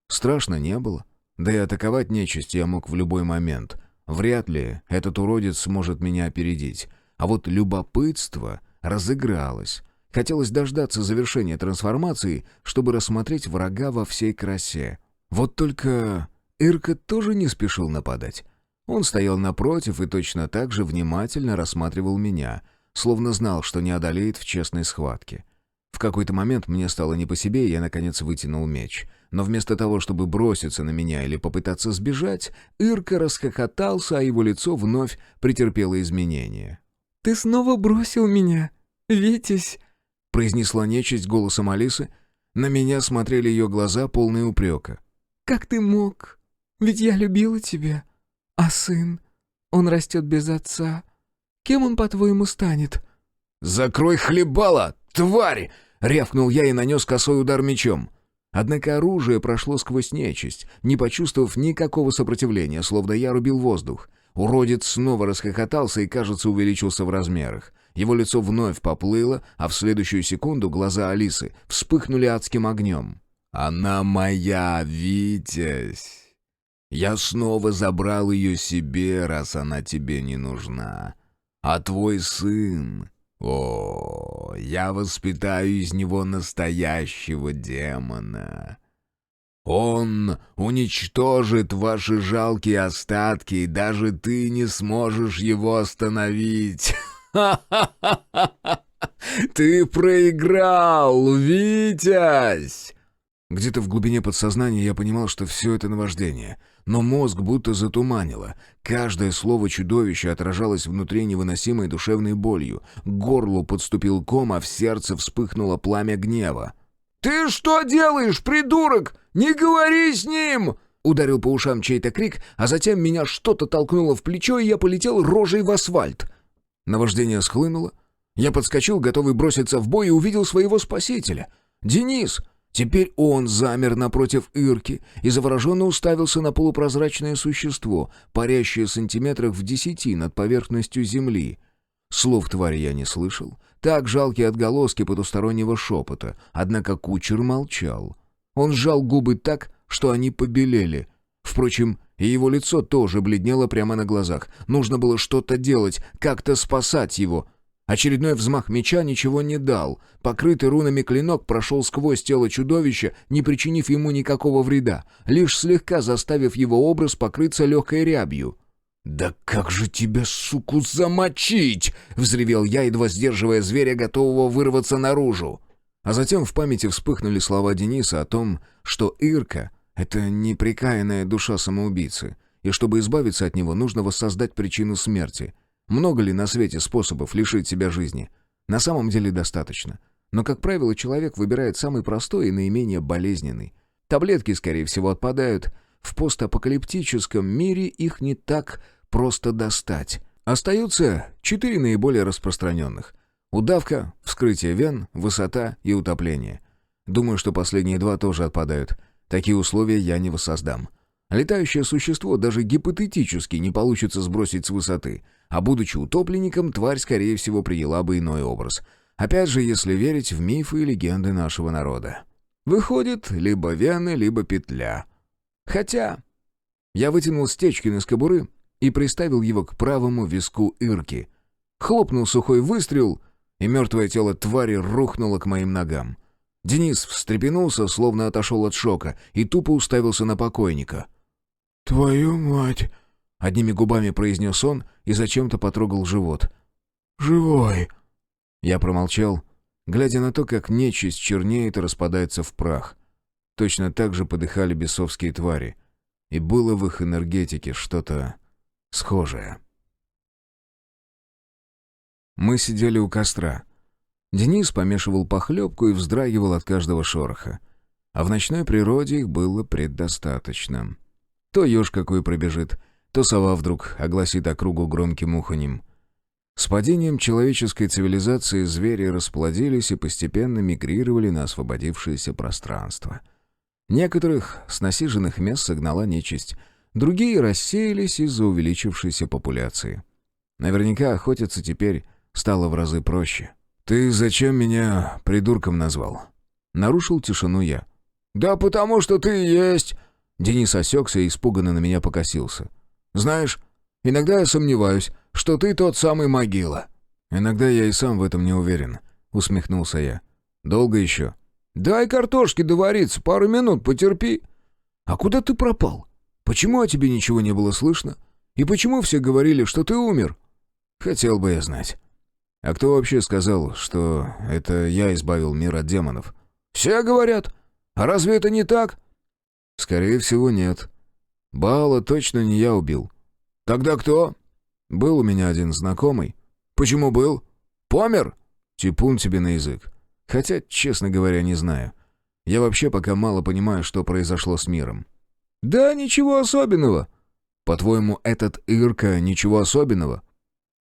Страшно не было. Да и атаковать нечисть я мог в любой момент. Вряд ли этот уродец сможет меня опередить. А вот любопытство разыгралось. Хотелось дождаться завершения трансформации, чтобы рассмотреть врага во всей красе. Вот только Ирка тоже не спешил нападать. Он стоял напротив и точно так же внимательно рассматривал меня, словно знал, что не одолеет в честной схватке. В какой-то момент мне стало не по себе, и я, наконец, вытянул меч. Но вместо того, чтобы броситься на меня или попытаться сбежать, Ирка расхохотался, а его лицо вновь претерпело изменения. «Ты снова бросил меня, Витязь!» — произнесла нечисть голосом Алисы. На меня смотрели ее глаза, полные упрека. «Как ты мог? Ведь я любила тебя. А сын? Он растет без отца. Кем он, по-твоему, станет?» «Закрой хлебало, тварь!» — рявкнул я и нанес косой удар мечом. Однако оружие прошло сквозь нечисть, не почувствовав никакого сопротивления, словно я рубил воздух. Уродец снова расхохотался и, кажется, увеличился в размерах. Его лицо вновь поплыло, а в следующую секунду глаза Алисы вспыхнули адским огнем. «Она моя, Витязь! Я снова забрал ее себе, раз она тебе не нужна. А твой сын... О, я воспитаю из него настоящего демона. Он уничтожит ваши жалкие остатки, и даже ты не сможешь его остановить. Ха-ха-ха-ха! Ты проиграл, Витязь!» Где-то в глубине подсознания я понимал, что все это наваждение, но мозг будто затуманило. Каждое слово чудовища отражалось внутри невыносимой душевной болью. К горлу подступил ком, а в сердце вспыхнуло пламя гнева. «Ты что делаешь, придурок? Не говори с ним!» Ударил по ушам чей-то крик, а затем меня что-то толкнуло в плечо, и я полетел рожей в асфальт. Наваждение схлынуло. Я подскочил, готовый броситься в бой, и увидел своего спасителя. «Денис!» Теперь он замер напротив Ирки и завороженно уставился на полупрозрачное существо, парящее сантиметрах в 10 над поверхностью земли. Слов твари я не слышал, так жалкие отголоски потустороннего шепота, однако кучер молчал. Он сжал губы так, что они побелели. Впрочем, и его лицо тоже бледнело прямо на глазах. Нужно было что-то делать, как-то спасать его. Очередной взмах меча ничего не дал. Покрытый рунами клинок прошел сквозь тело чудовища, не причинив ему никакого вреда, лишь слегка заставив его образ покрыться легкой рябью. «Да как же тебя, суку, замочить!» — взревел я, едва сдерживая зверя, готового вырваться наружу. А затем в памяти вспыхнули слова Дениса о том, что Ирка — это непрекаянная душа самоубийцы, и чтобы избавиться от него, нужно воссоздать причину смерти. Много ли на свете способов лишить себя жизни? На самом деле достаточно. Но, как правило, человек выбирает самый простой и наименее болезненный. Таблетки, скорее всего, отпадают. В постапокалиптическом мире их не так просто достать. Остаются 4 наиболее распространенных. Удавка, вскрытие вен, высота и утопление. Думаю, что последние 2 тоже отпадают. Такие условия я не воссоздам. Летающее существо даже гипотетически не получится сбросить с высоты, а будучи утопленником, тварь, скорее всего, приняла бы иной образ. Опять же, если верить в мифы и легенды нашего народа. Выходит, либо вены, либо петля. Хотя... Я вытянул стечкин из кобуры и приставил его к правому виску Ирки. Хлопнул сухой выстрел, и мертвое тело твари рухнуло к моим ногам. Денис встрепенулся, словно отошел от шока, и тупо уставился на покойника. «Твою мать!» — одними губами произнес он и зачем-то потрогал живот. «Живой!» Я промолчал, глядя на то, как нечисть чернеет и распадается в прах. Точно так же подыхали бесовские твари, и было в их энергетике что-то схожее. Мы сидели у костра. Денис помешивал похлебку и вздрагивал от каждого шороха. А в ночной природе их было предостаточно. То еж какой пробежит, то сова вдруг огласит округу громким уханьем. С падением человеческой цивилизации звери расплодились и постепенно мигрировали на освободившееся пространство. Некоторых с насиженных мест согнала нечисть, другие рассеялись из-за увеличившейся популяции. Наверняка охотиться теперь стало в разы проще. «Ты зачем меня придурком назвал?» Нарушил тишину я. «Да потому что ты и есть!» Денис осекся и испуганно на меня покосился. «Знаешь, иногда я сомневаюсь, что ты тот самый могила». «Иногда я и сам в этом не уверен», — усмехнулся я. «Долго еще?» «Дай картошки довариться, пару минут потерпи». «А куда ты пропал? Почему о тебе ничего не было слышно? И почему все говорили, что ты умер?» «Хотел бы я знать». «А кто вообще сказал, что это я избавил мир от демонов?» «Все говорят. А разве это не так?» «Скорее всего, нет. Баала точно не я убил». «Тогда кто?» «Был у меня один знакомый». «Почему был? Помер?» «Типун тебе на язык. Хотя, честно говоря, не знаю. Я вообще пока мало понимаю, что произошло с миром». «Да ничего особенного». «По-твоему, этот Ирка ничего особенного?»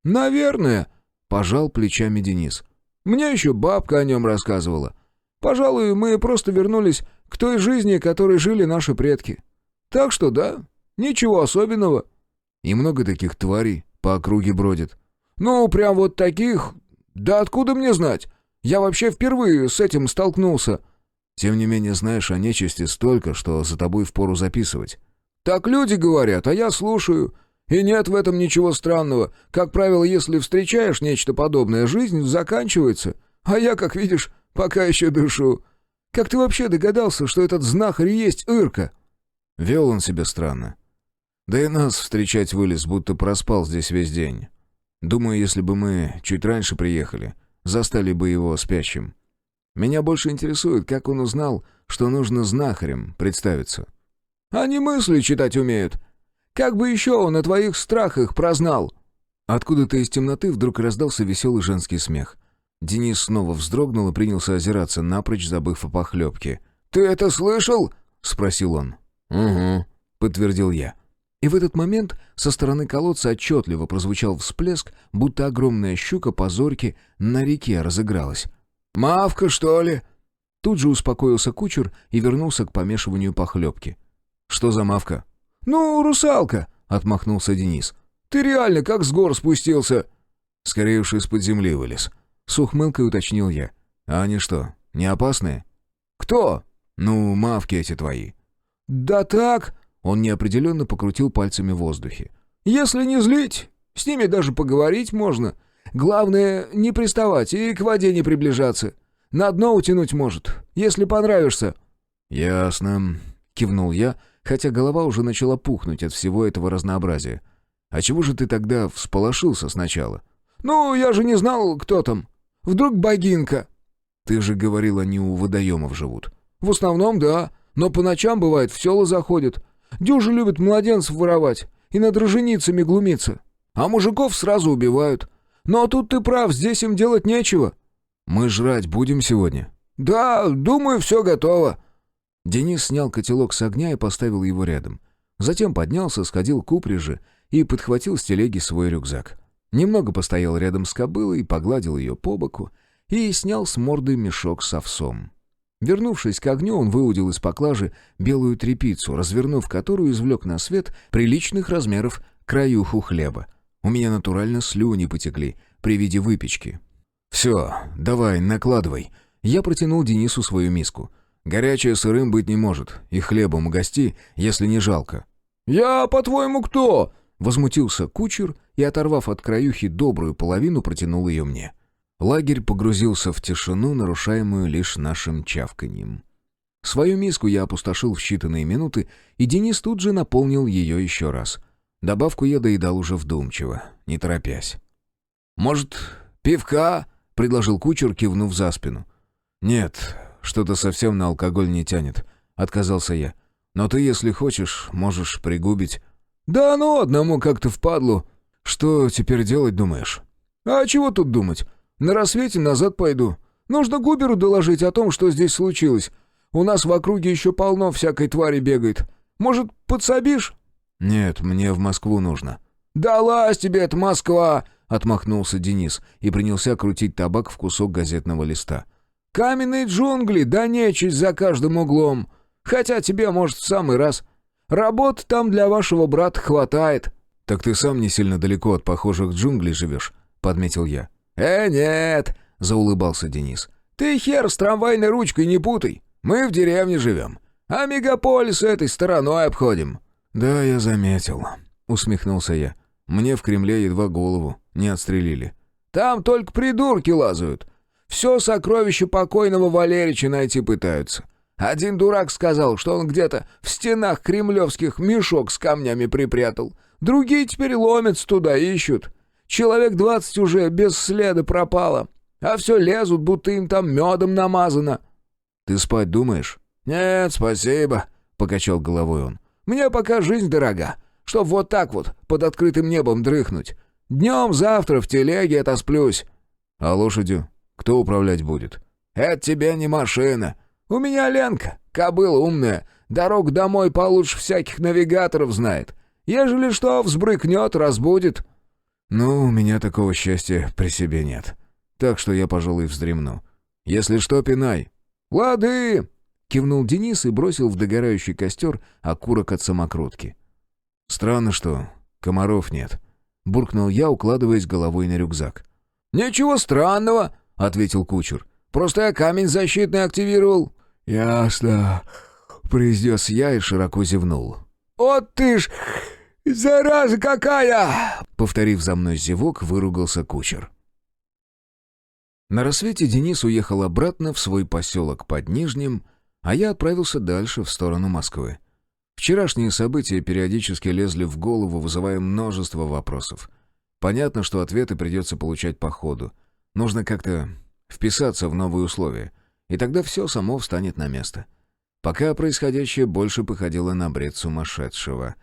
«Наверное», — пожал плечами Денис. «Мне еще бабка о нем рассказывала. Пожалуй, мы просто вернулись к той жизни, которой жили наши предки. Так что да, ничего особенного». «И много таких тварей по округе бродит?» «Ну, прям вот таких... Да откуда мне знать? Я вообще впервые с этим столкнулся». «Тем не менее, знаешь о нечисти столько, что за тобой впору записывать». «Так люди говорят, а я слушаю. И нет в этом ничего странного. Как правило, если встречаешь нечто подобное, жизнь заканчивается. А я, как видишь, пока еще дышу. Как ты вообще догадался, что этот знахарь и есть Ирка?» Вел он себя странно. Да и нас встречать вылез, будто проспал здесь весь день. Думаю, если бы мы чуть раньше приехали, застали бы его спящим. Меня больше интересует, как он узнал, что нужно знахарем представиться. «Они мысли читать умеют. Как бы еще он о твоих страхах прознал?» Откуда-то из темноты вдруг раздался веселый женский смех. Денис снова вздрогнул и принялся озираться, напрочь забыв о похлебке. «Ты это слышал?» — спросил он. «Угу», — подтвердил я. И в этот момент со стороны колодца отчетливо прозвучал всплеск, будто огромная щука по зорьке на реке разыгралась. «Мавка, что ли?» Тут же успокоился кучер и вернулся к помешиванию похлебки. «Что за мавка?» «Ну, русалка», — отмахнулся Денис. «Ты реально как с гор спустился?» «Скорее уж из-под земли вылез», — с ухмылкой уточнил я. «А они что, не опасные?» «Кто?» «Ну, мавки эти твои». «Да так...» — он неопределенно покрутил пальцами в воздухе. «Если не злить, с ними даже поговорить можно. Главное, не приставать и к воде не приближаться. На дно утянуть может, если понравишься». «Ясно», — кивнул я, хотя голова уже начала пухнуть от всего этого разнообразия. «А чего же ты тогда всполошился сначала?» «Ну, я же не знал, кто там. Вдруг богинка». «Ты же говорил, они у водоемов живут». «В основном, да. Но по ночам, бывает, в села заходят. Дюжи любят младенцев воровать и над роженицами глумиться. А мужиков сразу убивают. Но тут ты прав, здесь им делать нечего». «Мы жрать будем сегодня?» «Да, думаю, все готово». Денис снял котелок с огня и поставил его рядом. Затем поднялся, сходил к упряжи и подхватил с телеги свой рюкзак. Немного постоял рядом с кобылой, погладил ее по боку и снял с морды мешок с овсом. Вернувшись к огню, он выудил из поклажи белую тряпицу, развернув которую, извлек на свет приличных размеров краюху хлеба. У меня натурально слюни потекли при виде выпечки. «Все, давай, накладывай». Я протянул Денису свою миску. «Горячее сырым быть не может, и хлебом угости, если не жалко». «Я, по-твоему, кто?» — возмутился кучер и, оторвав от краюхи добрую половину, протянул ее мне. Лагерь погрузился в тишину, нарушаемую лишь нашим чавканьем. Свою миску я опустошил в считанные минуты, и Денис тут же наполнил ее еще раз. Добавку я доедал уже вдумчиво, не торопясь. «Может, пивка?» — предложил кучер, кивнув за спину. «Нет, что-то совсем на алкоголь не тянет», — отказался я. «Но ты, если хочешь, можешь пригубить». «Да ну, одному как-то впадлу». «Что теперь делать, думаешь?» «А чего тут думать? На рассвете назад пойду. Нужно Губеру доложить о том, что здесь случилось. У нас в округе еще полно всякой твари бегает. Может, подсобишь?» «Нет, мне в Москву нужно». «Далась тебе эта Москва!» — отмахнулся Денис и принялся крутить табак в кусок газетного листа. «Каменные джунгли, да нечисть за каждым углом. Хотя тебе, может, в самый раз. Работы там для вашего брата хватает». «Так ты сам не сильно далеко от похожих джунглей живешь», — подметил я. Нет», — заулыбался Денис. «Ты хер с трамвайной ручкой не путай. Мы в деревне живем, а мегаполис этой стороной обходим». «Да, я заметил», — усмехнулся я. «Мне в Кремле едва голову не отстрелили». «Там только придурки лазают. Все сокровище покойного Валерича найти пытаются. Один дурак сказал, что он где-то в стенах кремлевских мешок с камнями припрятал. Другие теперь ломятся туда и ищут. Человек 20 уже без следа пропало. А все лезут, будто им там медом намазано». «Ты спать думаешь?» «Нет, спасибо», — покачал головой он. «Мне пока жизнь дорога, чтоб вот так вот под открытым небом дрыхнуть. Днем завтра в телеге отосплюсь». «А лошадью кто управлять будет?» «Это тебе не машина. У меня Ленка, кобыла умная, дорогу домой получше всяких навигаторов знает. Ежели что, взбрыкнет, разбудит». «Ну, у меня такого счастья при себе нет. Так что я, пожалуй, вздремну. Если что, пинай». «Лады!» — кивнул Денис и бросил в догорающий костер окурок от самокрутки. «Странно, что комаров нет», — буркнул я, укладываясь головой на рюкзак. «Ничего странного», — ответил кучер. «Просто я камень защитный активировал». «Ясно», — произнес я и широко зевнул. «Вот ты ж, зараза какая!» Повторив за мной зевок, выругался кучер. На рассвете Денис уехал обратно в свой поселок под Нижним, а я отправился дальше, в сторону Москвы. Вчерашние события периодически лезли в голову, вызывая множество вопросов. Понятно, что ответы придется получать по ходу. Нужно как-то вписаться в новые условия, и тогда все само встанет на место. Пока происходящее больше походило на бред сумасшедшего.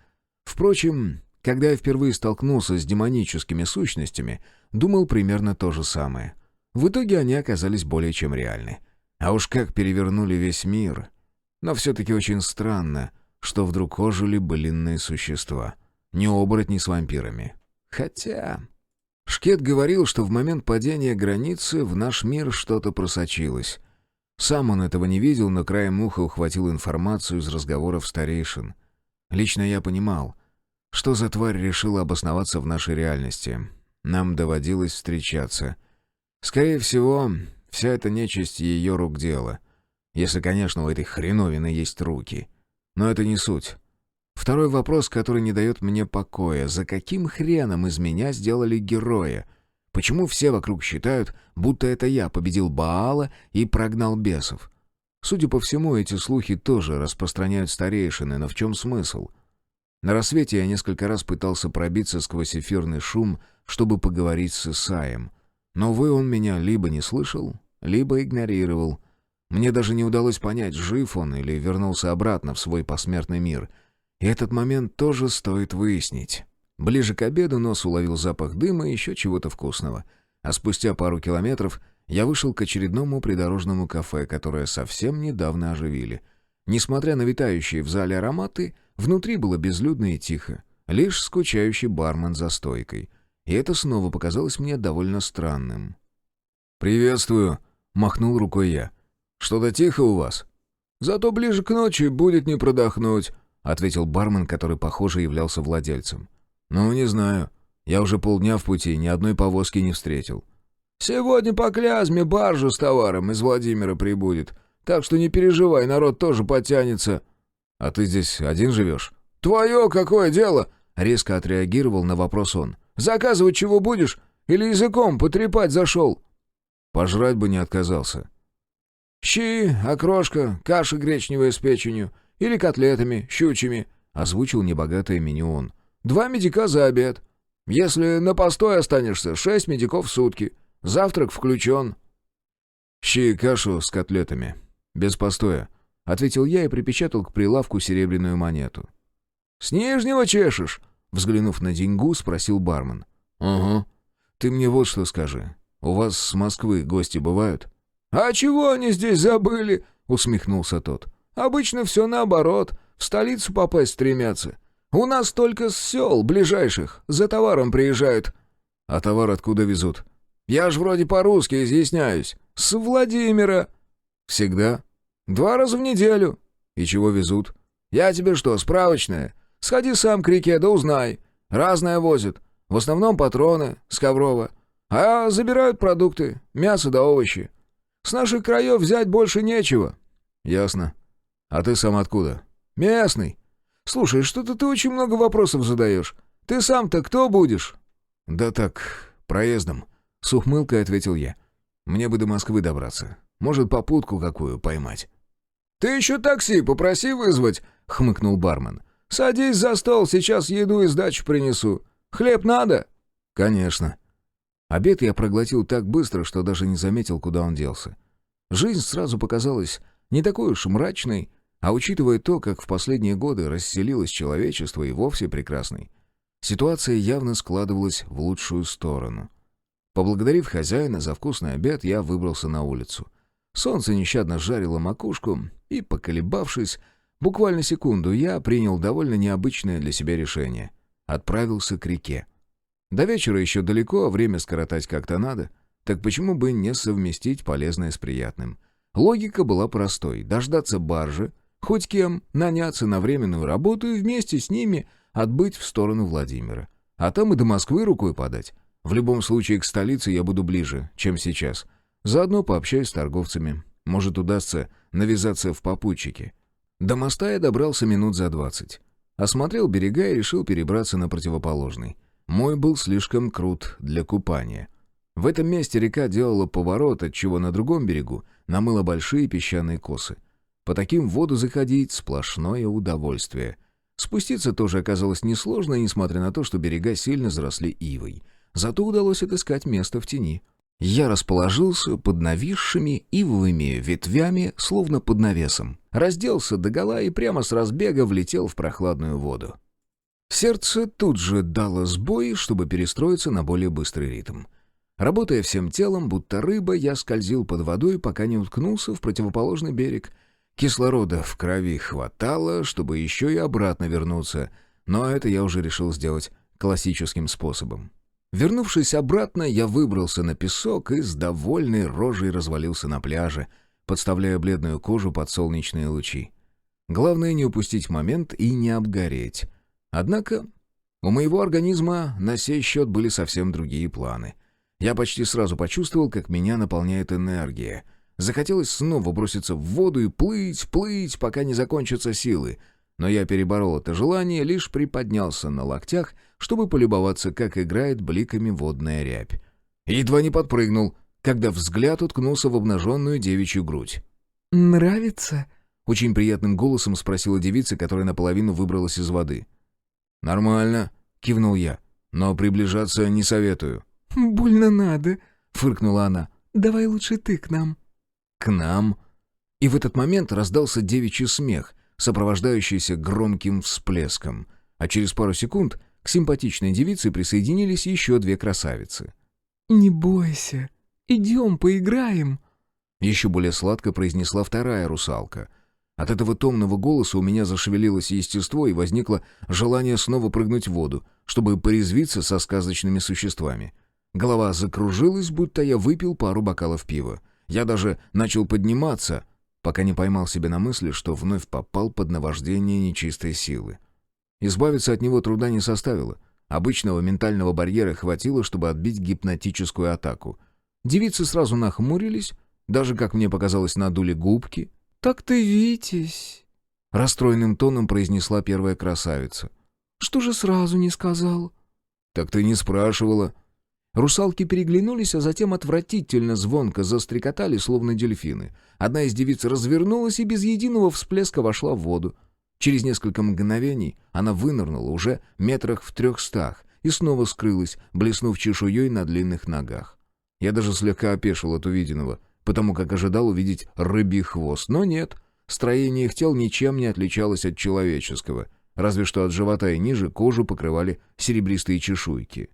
Впрочем, когда я впервые столкнулся с демоническими сущностями, думал примерно то же самое. В итоге они оказались более чем реальны. А уж как перевернули весь мир. Но все-таки очень странно, что вдруг ожили былинные существа. Не оборотни с вампирами. Хотя... Шкет говорил, что в момент падения границы в наш мир что-то просочилось. Сам он этого не видел, но краем уха ухватил информацию из разговоров старейшин. Лично я понимал, что за тварь решила обосноваться в нашей реальности. Нам доводилось встречаться. Скорее всего, вся эта нечисть ее рук дело. Если, конечно, у этой хреновины есть руки. Но это не суть. Второй вопрос, который не дает мне покоя. За каким хреном из меня сделали героя? Почему все вокруг считают, будто это я победил Баала и прогнал бесов? Судя по всему, эти слухи тоже распространяют старейшины, но в чем смысл? На рассвете я несколько раз пытался пробиться сквозь эфирный шум, чтобы поговорить с Исаием. Но, увы, он меня либо не слышал, либо игнорировал. Мне даже не удалось понять, жив он или вернулся обратно в свой посмертный мир. И этот момент тоже стоит выяснить. Ближе к обеду нос уловил запах дыма и еще чего-то вкусного. А спустя пару километров я вышел к очередному придорожному кафе, которое совсем недавно оживили. Несмотря на витающие в зале ароматы, внутри было безлюдно и тихо. Лишь скучающий бармен за стойкой. И это снова показалось мне довольно странным. «Приветствую», — махнул рукой я. «Что-то тихо у вас?» «Зато ближе к ночи будет не продохнуть», — ответил бармен, который, похоже, являлся владельцем. «Ну, не знаю. Я уже полдня в пути, ни одной повозки не встретил». «Сегодня по Клязьме баржа с товаром из Владимира прибудет. Так что не переживай, народ тоже потянется». «А ты здесь один живешь?» «Твое какое дело?» — резко отреагировал на вопрос он. «Заказывать чего будешь? Или языком потрепать зашел?» «Пожрать бы не отказался». «Щи, окрошка, каша гречневая с печенью. Или котлетами, щучьими», — озвучил небогатое меню он. «2 медика за обед. Если на постой останешься, 6 медиков в сутки. Завтрак включен». «Щи и кашу с котлетами. Без постоя», — ответил я и припечатал к прилавку серебряную монету. «С нижнего чешешь?» — взглянув на деньгу, спросил бармен. «Угу. Ты мне вот что скажи. У вас с Москвы гости бывают?» «А чего они здесь забыли?» — усмехнулся тот. «Обычно все наоборот. В столицу попасть стремятся. У нас только с сел ближайших за товаром приезжают». «А товар откуда везут?» «Я ж вроде по-русски изъясняюсь. С Владимира». «Всегда?» 2 раза в неделю». «И чего везут?» «Я тебе что, справочная? Сходи сам к реке, да узнай. Разное возят. В основном патроны с Коврова. А забирают продукты, мясо да овощи. С наших краев взять больше нечего». «Ясно. А ты сам откуда?» «Местный. Слушай, что-то ты очень много вопросов задаешь. Ты сам-то кто будешь?» «Да так, проездом», — с ухмылкой ответил я. «Мне бы до Москвы добраться. Может, попутку какую поймать». «Ты еще такси попроси вызвать», — хмыкнул бармен. «Садись за стол, сейчас еду и сдачу принесу. Хлеб надо?» «Конечно». Обед я проглотил так быстро, что даже не заметил, куда он делся. Жизнь сразу показалась не такой уж мрачной, а учитывая то, как в последние годы расселилось человечество, и вовсе прекрасной. Ситуация явно складывалась в лучшую сторону. Поблагодарив хозяина за вкусный обед, я выбрался на улицу. Солнце нещадно жарило макушку, и, поколебавшись, буквально секунду, я принял довольно необычное для себя решение. Отправился к реке. До вечера еще далеко, а время скоротать как-то надо. Так почему бы не совместить полезное с приятным? Логика была простой. Дождаться баржи, хоть кем, наняться на временную работу и вместе с ними отбыть в сторону Владимира. А там и до Москвы рукой подать. В любом случае к столице я буду ближе, чем сейчас. Заодно пообщаюсь с торговцами. Может, удастся навязаться в попутчики. До моста я добрался минут за 20. Осмотрел берега и решил перебраться на противоположный. Мой был слишком крут для купания. В этом месте река делала поворот, отчего на другом берегу намыла большие песчаные косы. По таким в воду заходить — сплошное удовольствие. Спуститься тоже оказалось несложно, несмотря на то, что берега сильно заросли ивой. Зато удалось отыскать место в тени. Я расположился под нависшими ивовыми ветвями, словно под навесом. Разделся догола и прямо с разбега влетел в прохладную воду. Сердце тут же дало сбой, чтобы перестроиться на более быстрый ритм. Работая всем телом, будто рыба, я скользил под водой, пока не уткнулся в противоположный берег. Кислорода в крови хватало, чтобы еще и обратно вернуться, но это я уже решил сделать классическим способом. Вернувшись обратно, я выбрался на песок и с довольной рожей развалился на пляже, подставляя бледную кожу под солнечные лучи. Главное не упустить момент и не обгореть. Однако у моего организма на сей счет были совсем другие планы. Я почти сразу почувствовал, как меня наполняет энергия. Захотелось снова броситься в воду и плыть, пока не закончатся силы. Но я переборол это желание, лишь приподнялся на локтях, чтобы полюбоваться, как играет бликами водная рябь. и едва не подпрыгнул, когда взгляд уткнулся в обнаженную девичью грудь. «Нравится?» — очень приятным голосом спросила девица, которая наполовину выбралась из воды. «Нормально», — кивнул я, — «но приближаться не советую». «Больно надо», — Фыркнула она. «Давай лучше ты к нам». «К нам?» И в этот момент раздался девичий смех, сопровождающийся громким всплеском, а через пару секунд к симпатичной девице присоединились еще две красавицы. «Не бойся, идем поиграем», — еще более сладко произнесла вторая русалка. От этого томного голоса у меня зашевелилось естество и возникло желание снова прыгнуть в воду, чтобы порезвиться со сказочными существами. Голова закружилась, будто я выпил пару бокалов пива. Я даже начал подниматься, пока не поймал себя на мысли, что вновь попал под наваждение нечистой силы. Избавиться от него труда не составило. Обычного ментального барьера хватило, чтобы отбить гипнотическую атаку. Девицы сразу нахмурились, даже, как мне показалось, надули губки. «Так ты Витязь», — расстроенным тоном произнесла первая красавица. «Что же сразу не сказал?» «Так ты не спрашивала». Русалки переглянулись, а затем отвратительно звонко застрекотали, словно дельфины. Одна из девиц развернулась и без единого всплеска вошла в воду. Через несколько мгновений она вынырнула уже метрах в 300 и снова скрылась, блеснув чешуей на длинных ногах. Я даже слегка опешил от увиденного, потому как ожидал увидеть рыбий хвост. Но нет, строение их тел ничем не отличалось от человеческого, разве что от живота и ниже кожу покрывали серебристые чешуйки.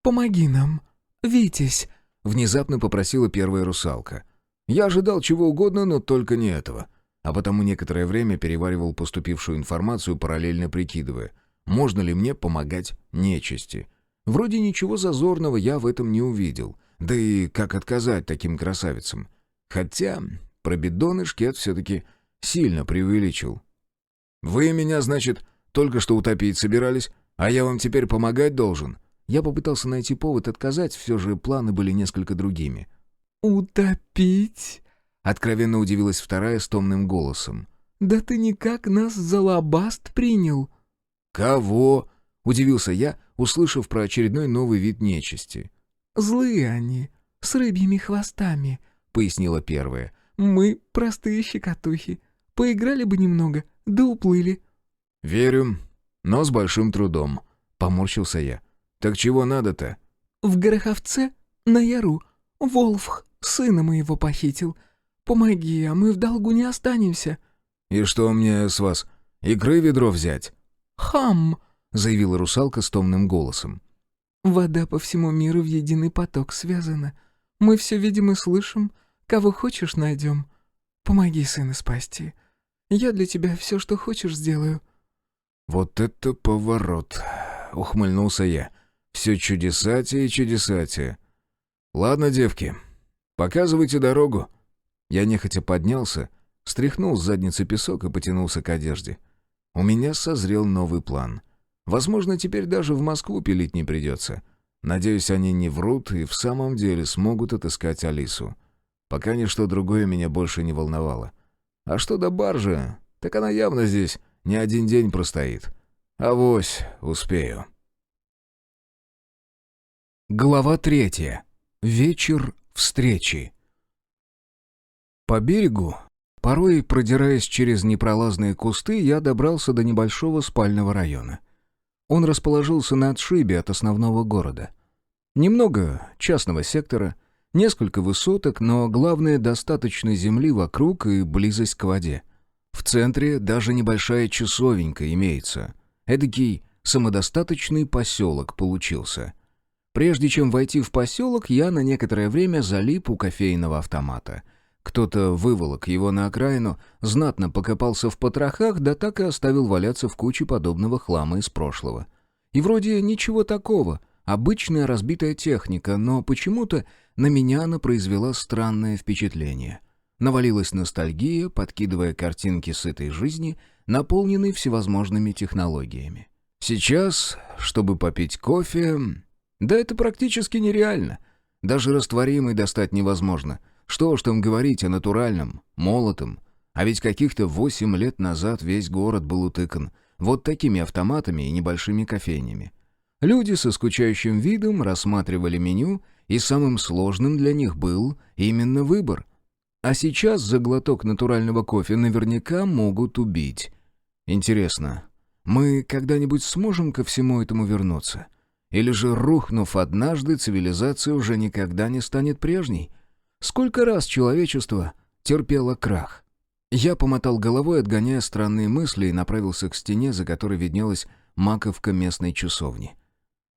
«Помоги нам, Витязь», — внезапно попросила первая русалка. Я ожидал чего угодно, но только не этого. А потому некоторое время переваривал поступившую информацию, параллельно прикидывая, можно ли мне помогать нечисти. Вроде ничего зазорного я в этом не увидел. Да и как отказать таким красавицам? Хотя про бидоны шкет все-таки сильно преувеличил. «Вы меня, значит, только что утопить собирались, а я вам теперь помогать должен?» Я попытался найти повод отказать, все же планы были несколько другими. «Утопить?» — откровенно удивилась вторая с томным голосом. «Да ты никак нас за лобаст принял». «Кого?» — удивился я, услышав про очередной новый вид нечисти. «Злые они, с рыбьими хвостами», — пояснила первая. «Мы простые щекотухи. Поиграли бы немного, да уплыли». «Верю, но с большим трудом», — поморщился я. «Так чего надо-то?» «В Гороховце, на Яру, Волфх сына моего похитил. Помоги, а мы в долгу не останемся». «И что мне с вас, икры ведро взять?» «Хам!» — заявила русалка с томным голосом. «Вода по всему миру в единый поток связана. Мы все видим и слышим. Кого хочешь, найдем. Помоги сына спасти. Я для тебя все, что хочешь, сделаю». «Вот это поворот!» — ухмыльнулся я. «Все чудесатие и чудесатие. Ладно, девки, показывайте дорогу». Я нехотя поднялся, стряхнул с задницы песок и потянулся к одежде. У меня созрел новый план. Возможно, теперь даже в Москву пилить не придется. Надеюсь, они не врут и в самом деле смогут отыскать Алису. Пока ничто другое меня больше не волновало. А что до баржи, так она явно здесь не один день простоит. Авось успею. Глава 3. Вечер встречи. По берегу, порой продираясь через непролазные кусты, я добрался до небольшого спального района. Он расположился на отшибе от основного города. Немного частного сектора, несколько высоток, но главное — достаточно земли вокруг и близость к воде. В центре даже небольшая часовенька имеется. Эдакий самодостаточный поселок получился. Прежде чем войти в поселок, я на некоторое время залип у кофейного автомата. Кто-то выволок его на окраину, знатно покопался в потрохах, да так и оставил валяться в куче подобного хлама из прошлого. И вроде ничего такого, обычная разбитая техника, но почему-то на меня она произвела странное впечатление. Навалилась ностальгия, подкидывая картинки сытой жизни, наполненной всевозможными технологиями. Сейчас, чтобы попить кофе... Да это практически нереально. Даже растворимый достать невозможно. Что уж там говорить о натуральном, молотом. А ведь каких-то 8 лет назад весь город был утыкан вот такими автоматами и небольшими кофейнями. Люди со скучающим видом рассматривали меню, и самым сложным для них был именно выбор. А сейчас за глоток натурального кофе наверняка могут убить. Интересно, мы когда-нибудь сможем ко всему этому вернуться? Или же, рухнув однажды, цивилизация уже никогда не станет прежней? Сколько раз человечество терпело крах? Я помотал головой, отгоняя странные мысли, и направился к стене, за которой виднелась маковка местной часовни.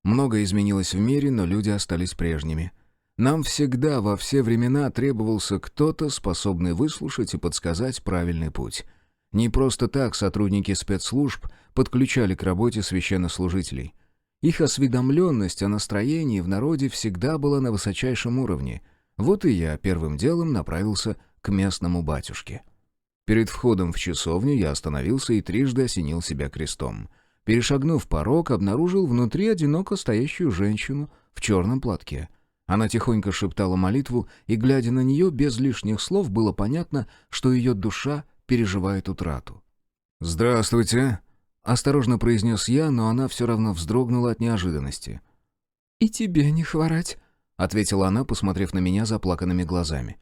Многое изменилось в мире, но люди остались прежними. Нам всегда, во все времена, требовался кто-то, способный выслушать и подсказать правильный путь. Не просто так сотрудники спецслужб подключали к работе священнослужителей. Их осведомленность о настроении в народе всегда была на высочайшем уровне. Вот и я первым делом направился к местному батюшке. Перед входом в часовню я остановился и трижды осенил себя крестом. Перешагнув порог, обнаружил внутри одиноко стоящую женщину в черном платке. Она тихонько шептала молитву, и, глядя на нее, без лишних слов было понятно, что ее душа переживает утрату. «Здравствуйте», — осторожно произнес я, но она все равно вздрогнула от неожиданности. «И тебе не хворать», — ответила она, посмотрев на меня заплаканными глазами.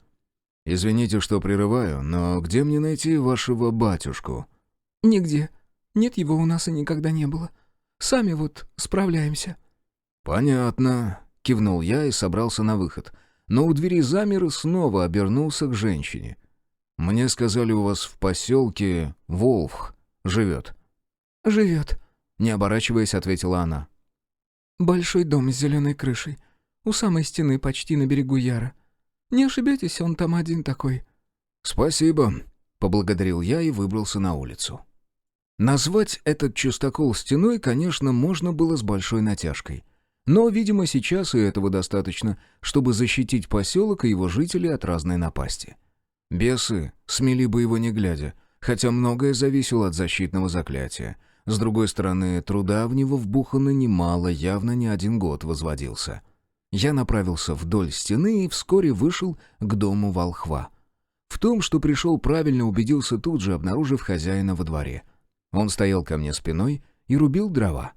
«Извините, что прерываю, но где мне найти вашего батюшку?» «Нигде. Нет его у нас и никогда не было. Сами вот справляемся». «Понятно», — кивнул я и собрался на выход, но у двери замер и снова обернулся к женщине. «Мне сказали, у вас в поселке Волф живет». «Живет», — не оборачиваясь, ответила она. «Большой дом с зеленой крышей. У самой стены, почти на берегу Яра. Не ошибетесь, он там один такой». «Спасибо», — поблагодарил я и выбрался на улицу. Назвать этот чистокол стеной, конечно, можно было с большой натяжкой. Но, видимо, сейчас и этого достаточно, чтобы защитить поселок и его жителей от разной напасти. Бесы смели бы его не глядя, хотя многое зависело от защитного заклятия. С другой стороны, труда в него вбухано немало, явно не один год возводился. Я направился вдоль стены и вскоре вышел к дому волхва. В том, что пришел правильно, убедился тут же, обнаружив хозяина во дворе. Он стоял ко мне спиной и рубил дрова.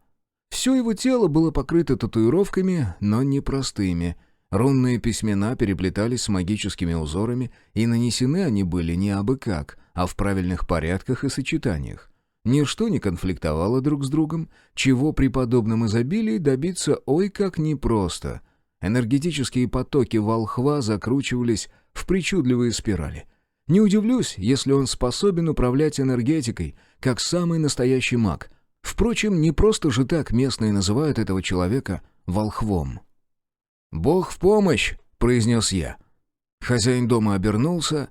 Все его тело было покрыто татуировками, но не простыми. Рунные письмена переплетались с магическими узорами, и нанесены они были не абы как, а в правильных порядках и сочетаниях. Ничто не конфликтовало друг с другом, чего при подобном изобилии добиться ой как непросто. Энергетические потоки волхва закручивались в причудливые спирали. Не удивлюсь, если он способен управлять энергетикой, как самый настоящий маг. Впрочем, не просто же так местные называют этого человека волхвом. «Бог в помощь!» — произнес я. Хозяин дома обернулся,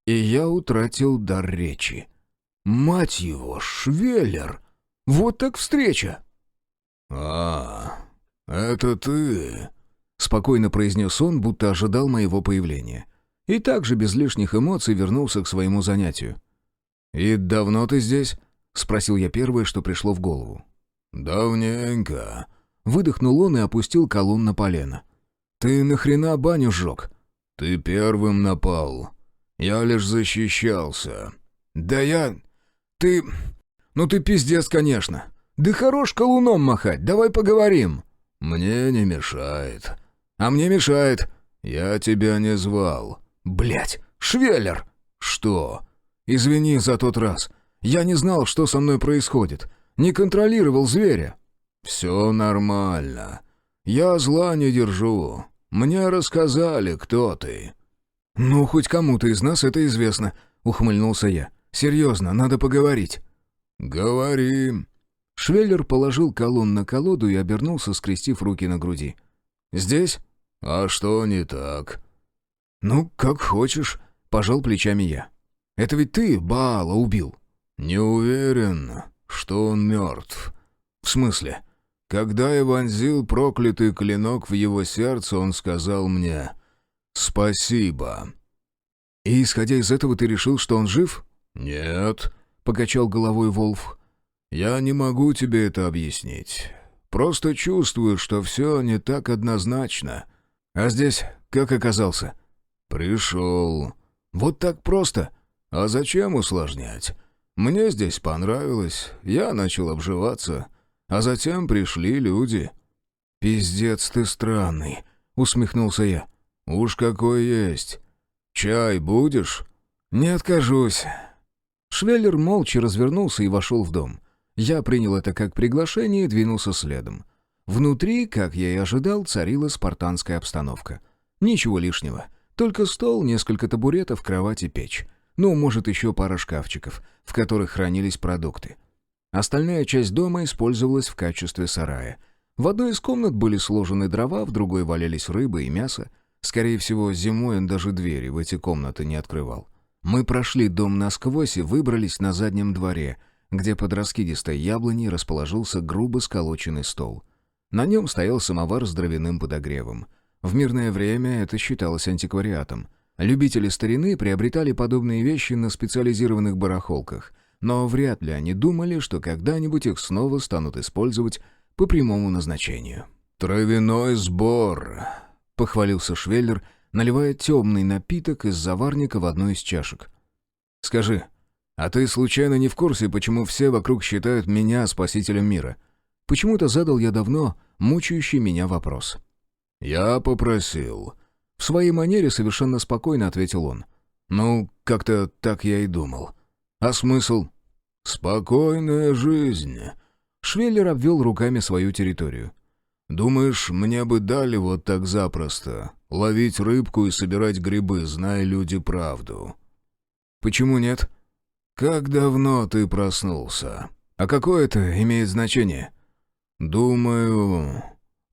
и я утратил дар речи. «Мать его, Швеллер! Вот так встреча!» Это ты?» — спокойно произнес он, будто ожидал моего появления. И также без лишних эмоций вернулся к своему занятию. «И давно ты здесь?» — спросил я первое, что пришло в голову. «Давненько», — выдохнул он и опустил колун на полено. «Ты нахрена баню сжег?» «Ты первым напал. Я лишь защищался». «Да я... Ты... Ну ты пиздец, конечно. Да хорош колуном махать, давай поговорим». «Мне не мешает». «А мне мешает». «Я тебя не звал». «Блядь, Швеллер!» «Что?» «Извини за тот раз. Я не знал, что со мной происходит. Не контролировал зверя». «Все нормально. Я зла не держу. Мне рассказали, кто ты». «Ну, хоть кому-то из нас это известно», — ухмыльнулся я. «Серьезно, надо поговорить». «Говори». Швеллер положил колун на колоду и обернулся, скрестив руки на груди. «Здесь?» «А что не так?» «Ну, как хочешь», — пожал плечами я. «Это ведь ты Баала убил?» «Не уверен, что он мертв». «В смысле?» «Когда я вонзил проклятый клинок в его сердце, он сказал мне «спасибо». «И, исходя из этого, ты решил, что он жив?» «Нет», — покачал головой Волф. «Я не могу тебе это объяснить. Просто чувствую, что все не так однозначно». «А здесь как оказался?» «Пришел». «Вот так просто? А зачем усложнять? Мне здесь понравилось, я начал обживаться. А затем пришли люди». «Пиздец ты странный», — усмехнулся я. «Уж какой есть. Чай будешь?» «Не откажусь». Швеллер молча развернулся и вошел в дом. Я принял это как приглашение и двинулся следом. Внутри, как я и ожидал, царила спартанская обстановка. Ничего лишнего. Только стол, несколько табуретов, кровать и печь. Ну, может, еще пара шкафчиков, в которых хранились продукты. Остальная часть дома использовалась в качестве сарая. В одной из комнат были сложены дрова, в другой валялись рыба и мясо. Скорее всего, зимой он даже двери в эти комнаты не открывал. Мы прошли дом насквозь и выбрались на заднем дворе, где под раскидистой яблоней расположился грубо сколоченный стол. На нем стоял самовар с дровяным подогревом. В мирное время это считалось антиквариатом. Любители старины приобретали подобные вещи на специализированных барахолках, но вряд ли они думали, что когда-нибудь их снова станут использовать по прямому назначению. «Травяной сбор», — похвалился Швеллер, наливая темный напиток из заварника в одну из чашек. «Скажи, а ты случайно не в курсе, почему все вокруг считают меня спасителем мира?» Почему-то задал я давно мучающий меня вопрос. «Я попросил». В своей манере совершенно спокойно ответил он. «Ну, как-то так я и думал. А смысл?» «Спокойная жизнь». Швеллер обвел руками свою территорию. «Думаешь, мне бы дали вот так запросто ловить рыбку и собирать грибы, зная люди правду?» «Почему нет?» «Как давно ты проснулся?» «А какое это имеет значение?» «Думаю...»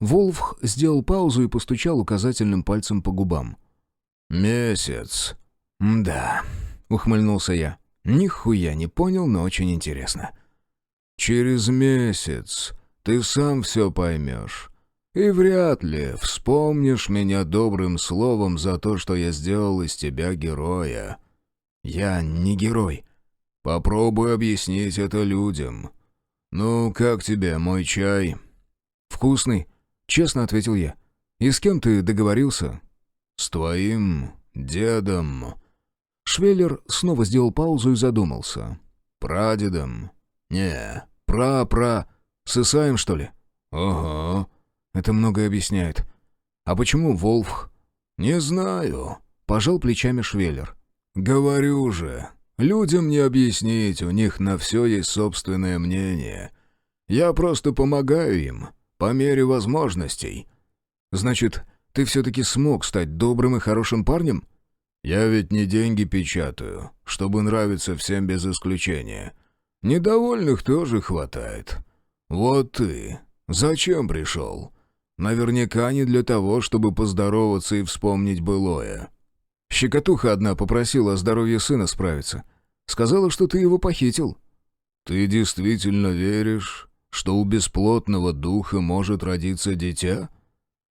Волф сделал паузу и постучал указательным пальцем по губам. «Месяц». «Да», — ухмыльнулся я. «Нихуя не понял, но очень интересно». «Через месяц ты сам все поймешь. И вряд ли вспомнишь меня добрым словом за то, что я сделал из тебя героя». «Я не герой». «Попробуй объяснить это людям. Ну, как тебе мой чай?» «Вкусный», — честно ответил я. «И с кем ты договорился?» «С твоим дедом». Швеллер снова сделал паузу и задумался. «Прадедом?» «Не, Сысаем, что ли?» «Ага». «Это многое объясняет. А почему Волф?» «Не знаю», — пожал плечами Швеллер. «Говорю же, людям не объяснить, у них на все есть собственное мнение. Я просто помогаю им, по мере возможностей». «Значит, ты все-таки смог стать добрым и хорошим парнем?» «Я ведь не деньги печатаю, чтобы нравиться всем без исключения. Недовольных тоже хватает. Вот ты зачем пришел? Наверняка не для того, чтобы поздороваться и вспомнить былое». «Щекотуха одна попросила о здоровье сына справиться. Сказала, что ты его похитил». «Ты действительно веришь, что у бесплотного духа может родиться дитя?»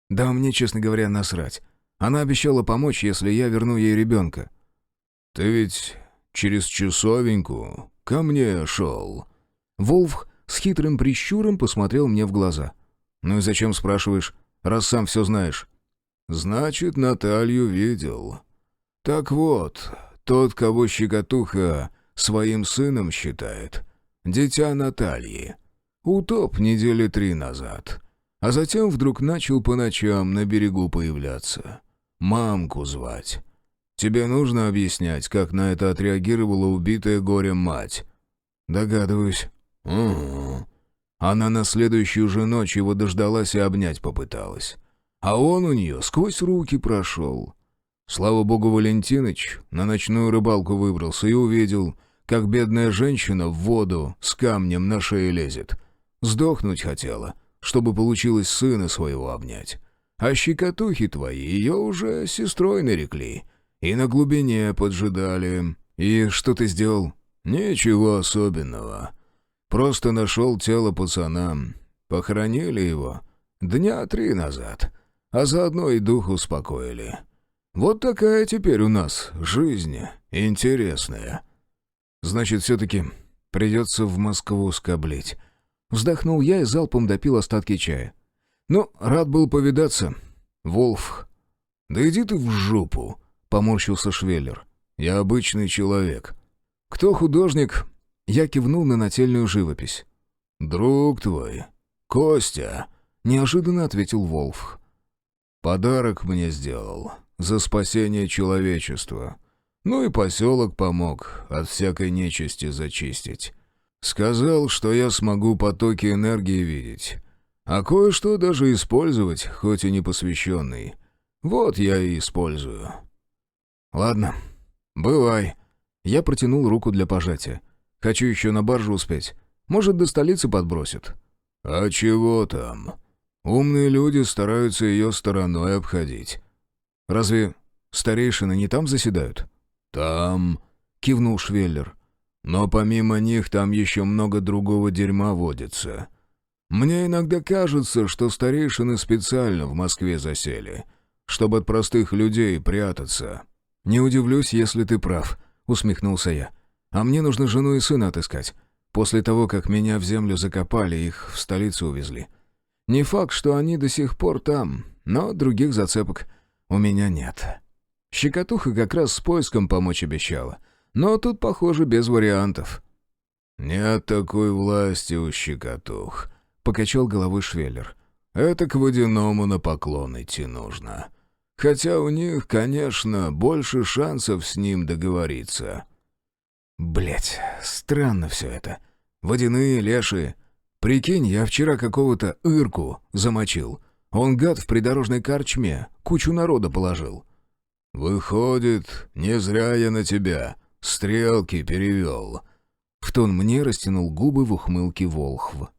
«Да мне, честно говоря, насрать. Она обещала помочь, если я верну ей ребенка». «Ты ведь через часовеньку ко мне шел». Волф с хитрым прищуром посмотрел мне в глаза. «Ну и зачем спрашиваешь, раз сам все знаешь?» «Значит, Наталью видел. Так вот, тот, кого Щекотуха своим сыном считает, дитя Натальи, утоп недели 3 назад, а затем вдруг начал по ночам на берегу появляться, мамку звать. Тебе нужно объяснять, как на это отреагировала убитая горем мать?» «Догадываюсь». «Угу. Она на следующую же ночь его дождалась и обнять попыталась. А он у нее сквозь руки прошел. Слава богу, Валентиныч на ночную рыбалку выбрался и увидел, как бедная женщина в воду с камнем на шее лезет. Сдохнуть хотела, чтобы получилось сына своего обнять. А щекотухи твои ее уже сестрой нарекли и на глубине поджидали». «И что ты сделал?» «Ничего особенного. Просто нашел тело пацана. Похоронили его 3 дня назад, а заодно и дух успокоили. Вот такая теперь у нас жизнь интересная». «Значит, все-таки придется в Москву скоблить». Вздохнул я и залпом допил остатки чая. «Ну, рад был повидаться, Волф». «Да иди ты в жопу», — поморщился Швеллер. «Я обычный человек». «Кто художник?» Я кивнул на нательную живопись. «Друг твой, «Костя», — неожиданно ответил Волф. «Подарок мне сделал за спасение человечества. Ну и поселок помог от всякой нечисти зачистить. Сказал, что я смогу потоки энергии видеть, а кое-что даже использовать, хоть и не посвященный. Вот я и использую». «Ладно, бывай». Я протянул руку для пожатия. «Хочу еще на баржу успеть. Может, до столицы подбросит». «А чего там? Умные люди стараются ее стороной обходить». «Разве старейшины не там заседают?» «Там», — кивнул Швеллер. «Но помимо них там еще много другого дерьма водится. Мне иногда кажется, что старейшины специально в Москве засели, чтобы от простых людей прятаться». «Не удивлюсь, если ты прав», — усмехнулся я. «А мне нужно жену и сына отыскать. После того, как меня в землю закопали, их в столицу увезли. Не факт, что они до сих пор там, но других зацепок у меня нет». Щекотуха как раз с поиском помочь обещала. Но тут, похоже, без вариантов. «Нет такой власти у щекотух», — покачал головой Швеллер. «Это к водяному на поклон идти нужно. Хотя у них, конечно, больше шансов с ним договориться». Блять, странно все это. Водяные, лешие. Прикинь, я вчера какого-то Ирку замочил. Он, гад, в придорожной корчме кучу народа положил. «Выходит, не зря я на тебя стрелки перевел». В тон мне растянул губы в ухмылке Волхв.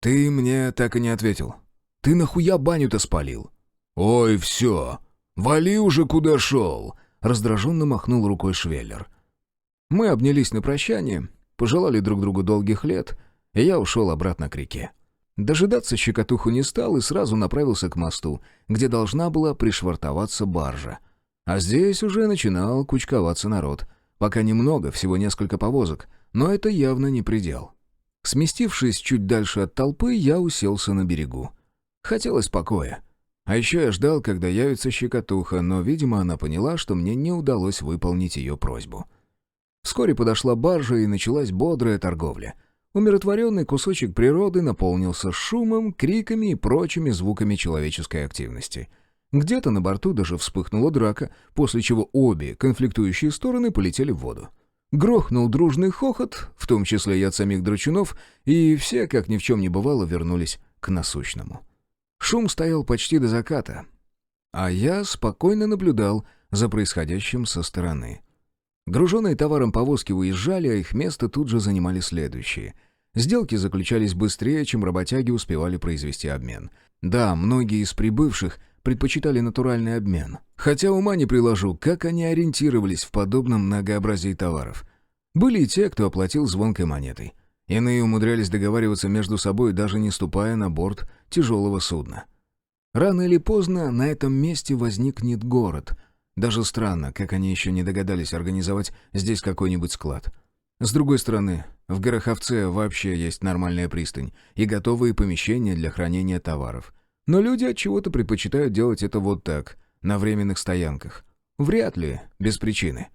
«Ты мне так и не ответил. Ты нахуя баню-то спалил?» «Ой, все, вали уже куда шел», — раздраженно махнул рукой Швеллер. Мы обнялись на прощание, пожелали друг другу долгих лет, и я ушел обратно к реке. Дожидаться щекотуху не стал и сразу направился к мосту, где должна была пришвартоваться баржа. А здесь уже начинал кучковаться народ. Пока немного, всего несколько повозок, но это явно не предел. Сместившись чуть дальше от толпы, я уселся на берегу. Хотелось покоя. А еще я ждал, когда явится щекотуха, но, видимо, она поняла, что мне не удалось выполнить ее просьбу. Вскоре подошла баржа, и началась бодрая торговля. Умиротворенный кусочек природы наполнился шумом, криками и прочими звуками человеческой активности. Где-то на борту даже вспыхнула драка, после чего обе конфликтующие стороны полетели в воду. Грохнул дружный хохот, в том числе и от самих драчунов, и все, как ни в чем не бывало, вернулись к насущному. Шум стоял почти до заката, а я спокойно наблюдал за происходящим со стороны. Груженные товаром повозки уезжали, а их место тут же занимали следующие. Сделки заключались быстрее, чем работяги успевали произвести обмен. Да, многие из прибывших предпочитали натуральный обмен. Хотя ума не приложу, как они ориентировались в подобном многообразии товаров. Были и те, кто оплатил звонкой монетой. Иные умудрялись договариваться между собой, даже не ступая на борт тяжелого судна. Рано или поздно на этом месте возникнет город. Даже странно, как они еще не догадались организовать здесь какой-нибудь склад. С другой стороны, в Гороховце вообще есть нормальная пристань и готовые помещения для хранения товаров. Но люди от чего-то предпочитают делать это вот так, на временных стоянках. Вряд ли без причины.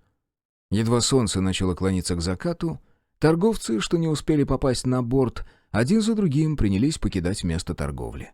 Едва солнце начало клониться к закату, торговцы, что не успели попасть на борт, один за другим принялись покидать место торговли.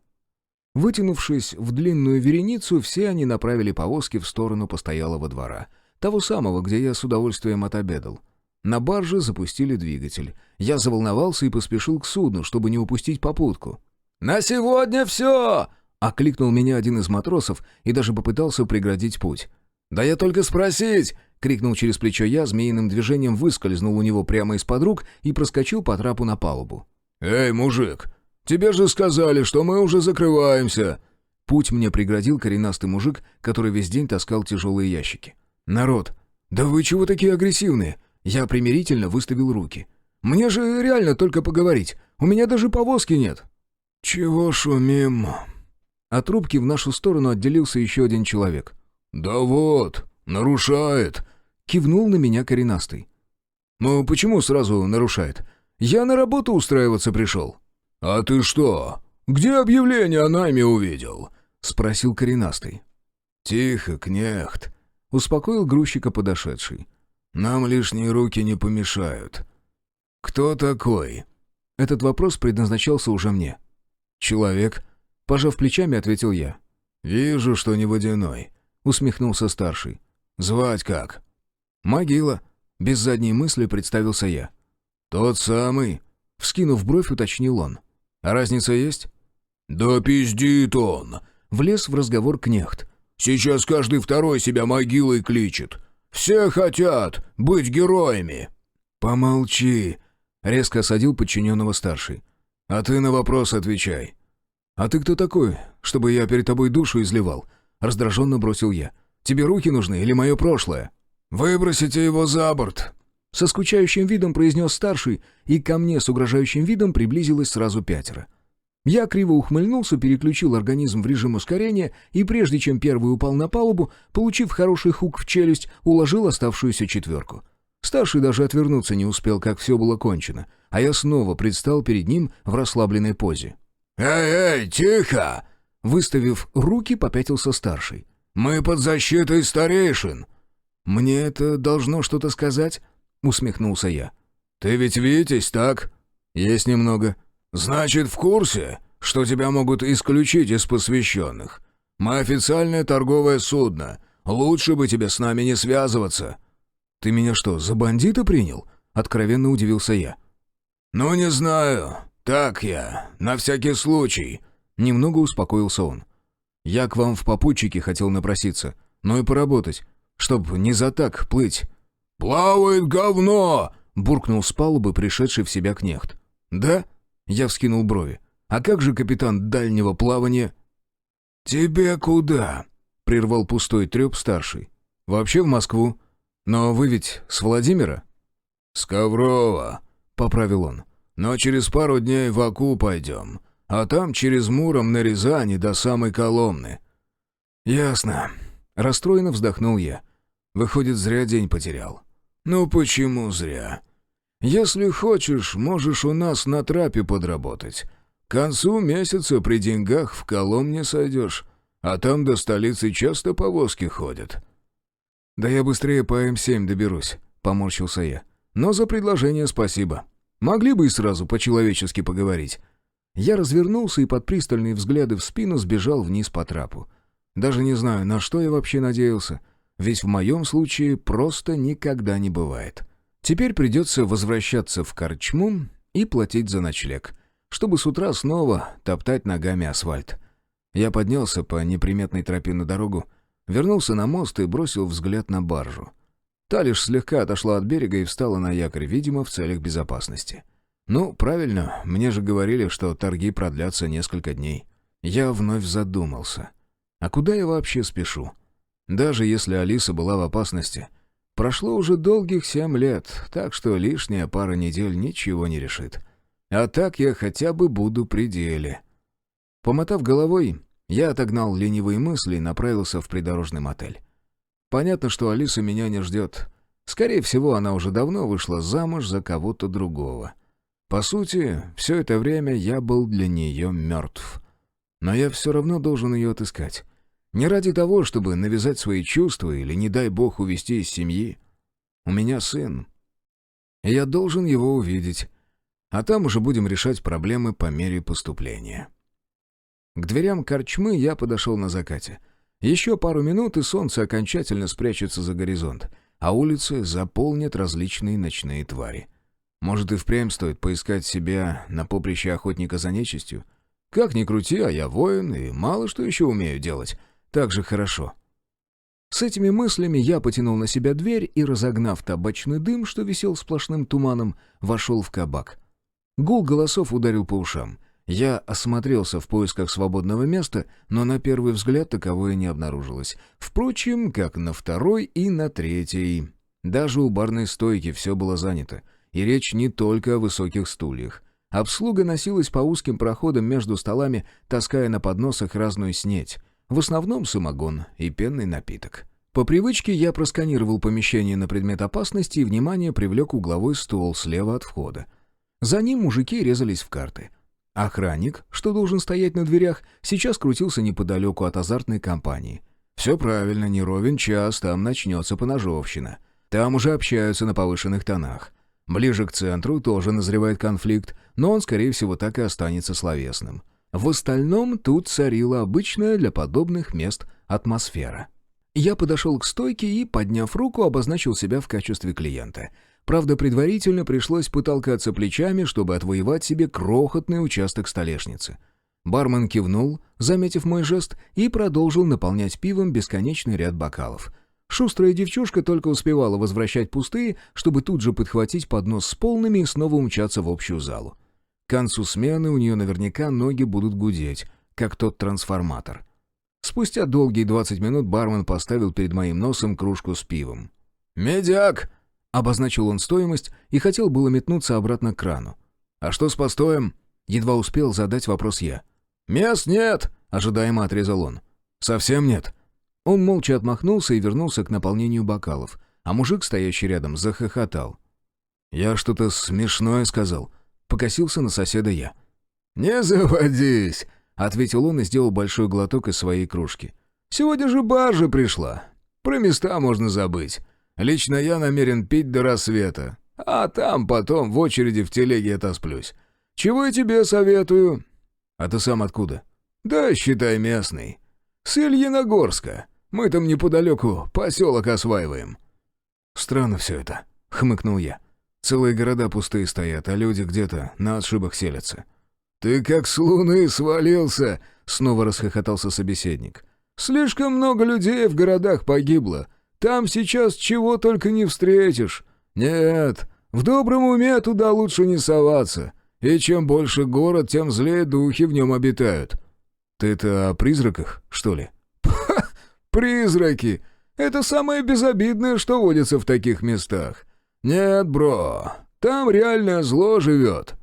Вытянувшись в длинную вереницу, все они направили повозки в сторону постоялого двора, того самого, где я с удовольствием отобедал. На барже запустили двигатель. Я заволновался и поспешил к судну, чтобы не упустить попутку. «На сегодня все!» — окликнул меня один из матросов и даже попытался преградить путь. «Да я только спросить!» — крикнул через плечо я, змеиным движением выскользнул у него прямо из-под рук и проскочил по трапу на палубу. «Эй, мужик, тебе же сказали, что мы уже закрываемся!» Путь мне преградил коренастый мужик, который весь день таскал тяжелые ящики. «Народ, да вы чего такие агрессивные?» Я примирительно выставил руки. «Мне же реально только поговорить. У меня даже повозки нет». «Чего шумим?» От рубки в нашу сторону отделился еще один человек. «Да вот, нарушает!» Кивнул на меня коренастый. «Ну почему сразу нарушает? Я на работу устраиваться пришел». «А ты что, где объявление о найме увидел?» — спросил коренастый. «Тихо, кнехт», — успокоил грузчика подошедший. «Нам лишние руки не помешают». «Кто такой?» Этот вопрос предназначался уже мне. «Человек», — пожав плечами, ответил я. «Вижу, что не водяной», — усмехнулся старший. «Звать как?» «Могила», — без задней мысли представился я. «Тот самый?» — вскинув бровь, уточнил он. «А разница есть?» «Да пиздит он!» — влез в разговор кнехт. «Сейчас каждый второй себя могилой кличет. Все хотят быть героями». «Помолчи», — резко осадил подчиненного старший. «А ты на вопрос отвечай». «А ты кто такой, чтобы я перед тобой душу изливал?» — раздраженно бросил я. «Тебе руки нужны или мое прошлое?» «Выбросите его за борт!» Со скучающим видом произнес старший, и ко мне с угрожающим видом приблизилось сразу 5. Я криво ухмыльнулся, переключил организм в режим ускорения, и прежде чем первый упал на палубу, получив хороший хук в челюсть, уложил оставшуюся 4. Старший даже отвернуться не успел, как все было кончено, а я снова предстал перед ним в расслабленной позе. «Эй, тихо!» Выставив руки, попятился старший. «Мы под защитой старейшин!» «Мне это должно что-то сказать?» — усмехнулся я. «Ты ведь Витязь, так?» «Есть немного». «Значит, в курсе, что тебя могут исключить из посвященных? Мы официальное торговое судно. Лучше бы тебе с нами не связываться». «Ты меня что, за бандита принял?» — откровенно удивился я. «Ну, не знаю. Так я, на всякий случай». Немного успокоился он. «Я к вам в попутчики хотел напроситься, но и поработать, чтоб не за так плыть». «Плавает говно!» — буркнул с палубы пришедший в себя кнехт. «Да?» — я вскинул брови. «А как же капитан дальнего плавания?» «Тебе куда?» — прервал пустой треп старший. «Вообще в Москву. Но вы ведь с Владимира?» «С Коврова», — поправил он. «Но через пару дней в Аку пойдем, а там через Муром на Рязани до самой Коломны». «Ясно». Расстроенно вздохнул я. «Выходит, зря день потерял». «Ну почему зря? Если хочешь, можешь у нас на трапе подработать. К концу месяца при деньгах в Коломне сойдешь, а там до столицы часто повозки ходят». «Да я быстрее по М7 доберусь», — поморщился я. «Но за предложение спасибо. Могли бы и сразу по-человечески поговорить». Я развернулся и под пристальные взгляды в спину сбежал вниз по трапу. Даже не знаю, на что я вообще надеялся, ведь в моем случае просто никогда не бывает. Теперь придется возвращаться в корчму и платить за ночлег, чтобы с утра снова топтать ногами асфальт. Я поднялся по неприметной тропе на дорогу, вернулся на мост и бросил взгляд на баржу. Та лишь слегка отошла от берега и встала на якорь, видимо, в целях безопасности. Ну, правильно, мне же говорили, что торги продлятся несколько дней. Я вновь задумался. А куда я вообще спешу? Даже если Алиса была в опасности, прошло уже долгих 7 лет, так что лишняя пара недель ничего не решит. А так я хотя бы буду при деле. Помотав головой, я отогнал ленивые мысли и направился в придорожный мотель. Понятно, что Алиса меня не ждет. Скорее всего, она уже давно вышла замуж за кого-то другого. По сути, все это время я был для нее мертв. Но я все равно должен ее отыскать. Не ради того, чтобы навязать свои чувства или, не дай бог, увести из семьи. У меня сын. И я должен его увидеть. А там уже будем решать проблемы по мере поступления. К дверям корчмы я подошел на закате. Еще пару минут, и солнце окончательно спрячется за горизонт, а улицы заполнят различные ночные твари. Может, и впрямь стоит поискать себя на поприще охотника за нечистью? Как ни крути, а я воин, и мало что еще умею делать. Так же хорошо. С этими мыслями я потянул на себя дверь и, разогнав табачный дым, что висел сплошным туманом, вошел в кабак. Гул голосов ударил по ушам. Я осмотрелся в поисках свободного места, но на первый взгляд таковое не обнаружилось. Впрочем, как на второй и на третий. Даже у барной стойки все было занято. И речь не только о высоких стульях. Обслуга носилась по узким проходам между столами, таская на подносах разную снеть. В основном самогон и пенный напиток. По привычке я просканировал помещение на предмет опасности и внимание привлек угловой стол слева от входа. За ним мужики резались в карты. Охранник, что должен стоять на дверях, сейчас крутился неподалеку от азартной компании. Все правильно, не ровен час, там начнется поножовщина. Там уже общаются на повышенных тонах. Ближе к центру тоже назревает конфликт, но он, скорее всего, так и останется словесным. В остальном тут царила обычная для подобных мест атмосфера. Я подошел к стойке и, подняв руку, обозначил себя в качестве клиента. Правда, предварительно пришлось потолкаться плечами, чтобы отвоевать себе крохотный участок столешницы. Бармен кивнул, заметив мой жест, и продолжил наполнять пивом бесконечный ряд бокалов. Шустрая девчушка только успевала возвращать пустые, чтобы тут же подхватить поднос с полными и снова умчаться в общую залу. К концу смены у нее наверняка ноги будут гудеть, как тот трансформатор. Спустя долгие 20 минут бармен поставил перед моим носом кружку с пивом. «Медяк!» — обозначил он стоимость и хотел было метнуться обратно к крану. «А что с постоем?» — едва успел задать вопрос я. «Мест нет!» — ожидаемо отрезал он. «Совсем нет?» Он молча отмахнулся и вернулся к наполнению бокалов, а мужик, стоящий рядом, захохотал. «Я что-то смешное сказал». Покосился на соседа я. «Не заводись!» — ответил он и сделал большой глоток из своей кружки. «Сегодня же баржа пришла. Про места можно забыть. Лично я намерен пить до рассвета, а там потом в очереди в телеге отосплюсь. Чего я тебе советую?» «А ты сам откуда?» «Да, считай, местный. С Ильиногорска. Мы там неподалеку поселок осваиваем». «Странно все это», — хмыкнул я. «Целые города пустые стоят, а люди где-то на отшибах селятся». «Ты как с луны свалился!» — снова расхохотался собеседник. «Слишком много людей в городах погибло. Там сейчас чего только не встретишь. Нет, в добром уме туда лучше не соваться. И чем больше город, тем злее духи в нем обитают». «Ты это о призраках, что ли?» «Ха! Призраки! Это самое безобидное, что водится в таких местах. Нет, бро, там реальное зло живет».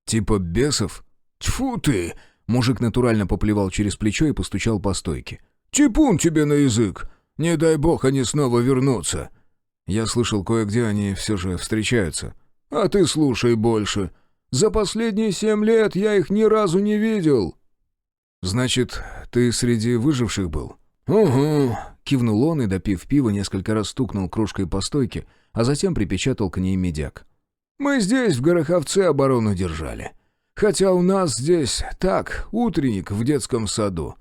«Типа бесов?» «Тьфу ты!» — мужик натурально поплевал через плечо и постучал по стойке. «Типун тебе на язык! Не дай бог они снова вернутся!» Я слышал, кое-где они все же встречаются. «А ты слушай больше. За последние 7 лет я их ни разу не видел». «Значит, ты среди выживших был?» «Угу», — кивнул он и, допив пива, несколько раз стукнул кружкой по стойке, а затем припечатал к ней медяк. «Мы здесь, в Гороховце, оборону держали. Хотя у нас здесь так, утренник в детском саду.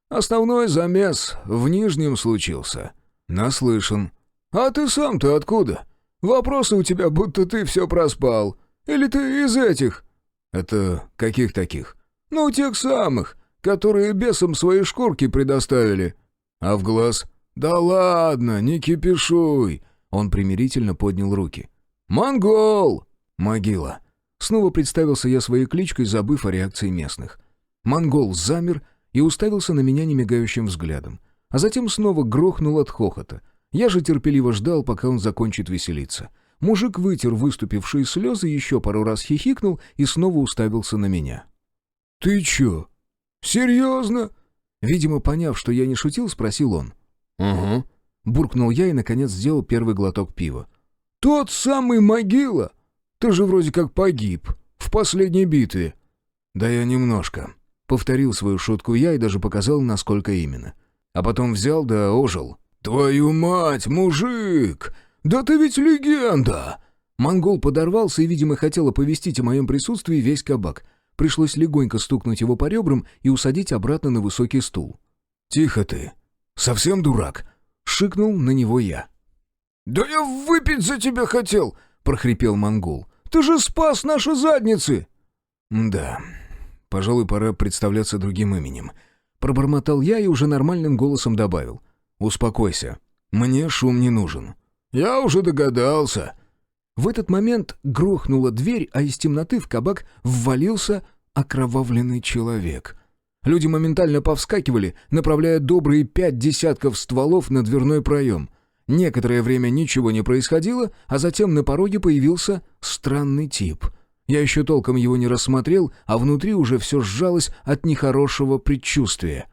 Основной замес в Нижнем случился». «Наслышан». «А ты сам-то откуда? Вопросы у тебя, будто ты все проспал. Или ты из этих?» «Это каких таких?» «Ну, тех самых, которые бесам свои шкурки предоставили». «А в глаз?» «Да ладно, не кипишуй!» Он примирительно поднял руки. «Монгол!» «Могила!» Снова представился я своей кличкой, забыв о реакции местных. Монгол замер и уставился на меня немигающим взглядом, а затем снова грохнул от хохота. Я же терпеливо ждал, пока он закончит веселиться. Мужик вытер выступившие слезы, еще пару раз хихикнул и снова уставился на меня. «Ты чё? Серьезно?» Видимо, поняв, что я не шутил, спросил он. «Угу», — буркнул я и, наконец, сделал первый глоток пива. «Тот самый могила! Ты же вроде как погиб в последней битве». «Да я немножко», — повторил свою шутку я и даже показал, насколько именно. А потом взял да ожил. «Твою мать, мужик! Да ты ведь легенда!» Монгол подорвался и, видимо, хотел оповестить о моем присутствии весь кабак. Пришлось легонько стукнуть его по ребрам и усадить обратно на высокий стул. «Тихо ты! Совсем дурак!» — шикнул на него я. «Да я выпить за тебя хотел!» — прохрипел монгол. «Ты же спас наши задницы!» «Да, пожалуй, пора представляться другим именем». Пробормотал я и уже нормальным голосом добавил. «Успокойся, мне шум не нужен». «Я уже догадался». В этот момент грохнула дверь, а из темноты в кабак ввалился окровавленный человек. Люди моментально повскакивали, направляя добрые 5 десятков стволов на дверной проем. Некоторое время ничего не происходило, а затем на пороге появился странный тип. Я еще толком его не рассмотрел, а внутри уже все сжалось от нехорошего предчувствия.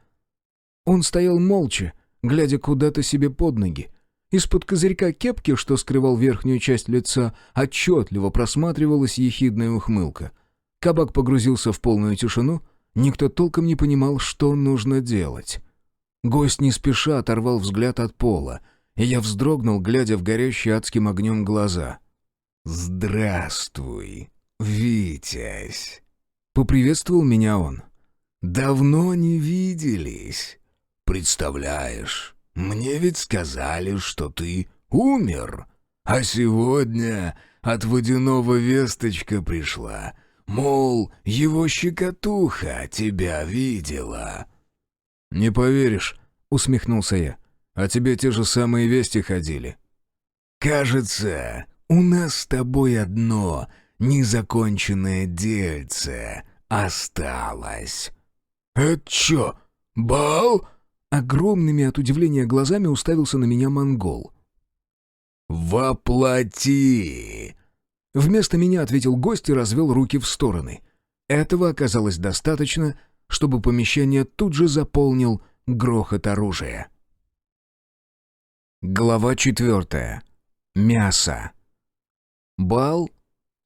Он стоял молча, глядя куда-то себе под ноги. Из-под козырька кепки, что скрывал верхнюю часть лица, отчетливо просматривалась ехидная ухмылка. Кабак погрузился в полную тишину, никто толком не понимал, что нужно делать. Гость не спеша оторвал взгляд от пола, и я вздрогнул, глядя в горящие адским огнем глаза. «Здравствуй, Витязь!» — поприветствовал меня он. «Давно не виделись. Представляешь, мне ведь сказали, что ты умер, а сегодня от водяного весточка пришла, мол, его щекотуха тебя видела». «Не поверишь», — усмехнулся я, — «а тебе те же самые вести ходили». «Кажется, у нас с тобой одно незаконченное дельце осталось». «Это чё, бал?» Огромными от удивления глазами уставился на меня монгол. «Воплоти!» Вместо меня ответил гость и развел руки в стороны. Этого оказалось достаточно, чтобы помещение тут же заполнил грохот оружия. Глава 4. Мясо. Баал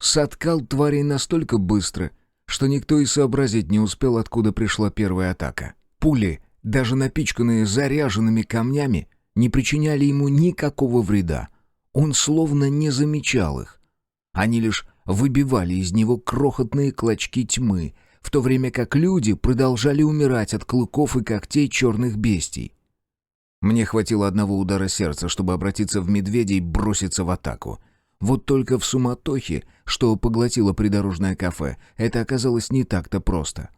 соткал тварей настолько быстро, что никто и сообразить не успел, откуда пришла первая атака. Пули, даже напичканные заряженными камнями, не причиняли ему никакого вреда. Он словно не замечал их. Они лишь выбивали из него крохотные клочки тьмы, в то время как люди продолжали умирать от клыков и когтей черных бестий. Мне хватило одного удара сердца, чтобы обратиться в медведя и броситься в атаку. Вот только в суматохе, что поглотило придорожное кафе, это оказалось не так-то просто.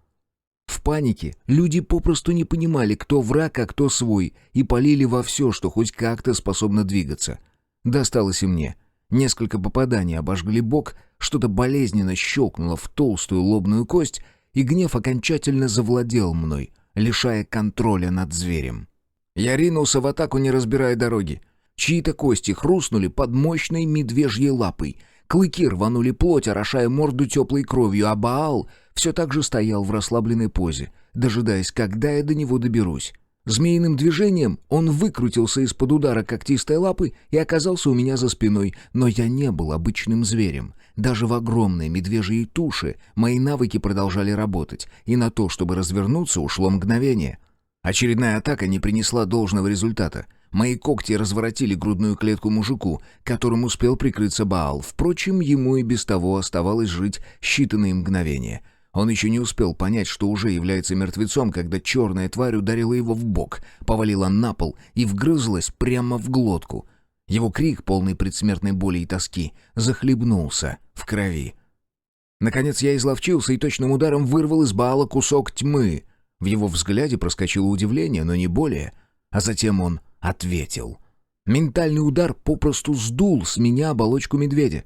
В панике люди попросту не понимали, кто враг, а кто свой, и палили во все, что хоть как-то способно двигаться. Досталось и мне. Несколько попаданий обожгли бок, что-то болезненно щелкнуло в толстую лобную кость, и гнев окончательно завладел мной, лишая контроля над зверем. Я ринулся в атаку, не разбирая дороги. Чьи-то кости хрустнули под мощной медвежьей лапой. Клыки рванули плоть, орошая морду теплой кровью, а Баал все так же стоял в расслабленной позе, дожидаясь, когда я до него доберусь. Змеиным движением он выкрутился из-под удара когтистой лапы и оказался у меня за спиной, но я не был обычным зверем. Даже в огромной медвежьей туше мои навыки продолжали работать, и на то, чтобы развернуться, ушло мгновение. Очередная атака не принесла должного результата. Мои когти разворотили грудную клетку мужику, которым успел прикрыться Баал. Впрочем, ему и без того оставалось жить считанные мгновения. Он еще не успел понять, что уже является мертвецом, когда черная тварь ударила его в бок, повалила на пол и вгрызлась прямо в глотку. Его крик, полный предсмертной боли и тоски, захлебнулся в крови. Наконец я изловчился и точным ударом вырвал из Баала кусок тьмы. В его взгляде проскочило удивление, но не более. А затем он ответил. Ментальный удар попросту сдул с меня оболочку медведя.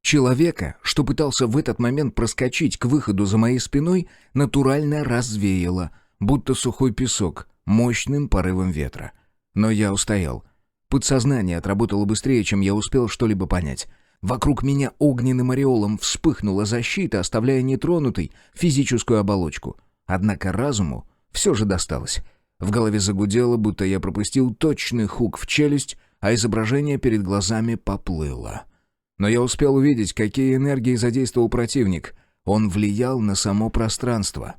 Человека, что пытался в этот момент проскочить к выходу за моей спиной, натурально развеяло, будто сухой песок, мощным порывом ветра. Но я устоял. Подсознание отработало быстрее, чем я успел что-либо понять. Вокруг меня огненным ореолом вспыхнула защита, оставляя нетронутой физическую оболочку. Однако разуму все же досталось. В голове загудело, будто я пропустил точный хук в челюсть, а изображение перед глазами поплыло. Но я успел увидеть, какие энергии задействовал противник. Он влиял на само пространство.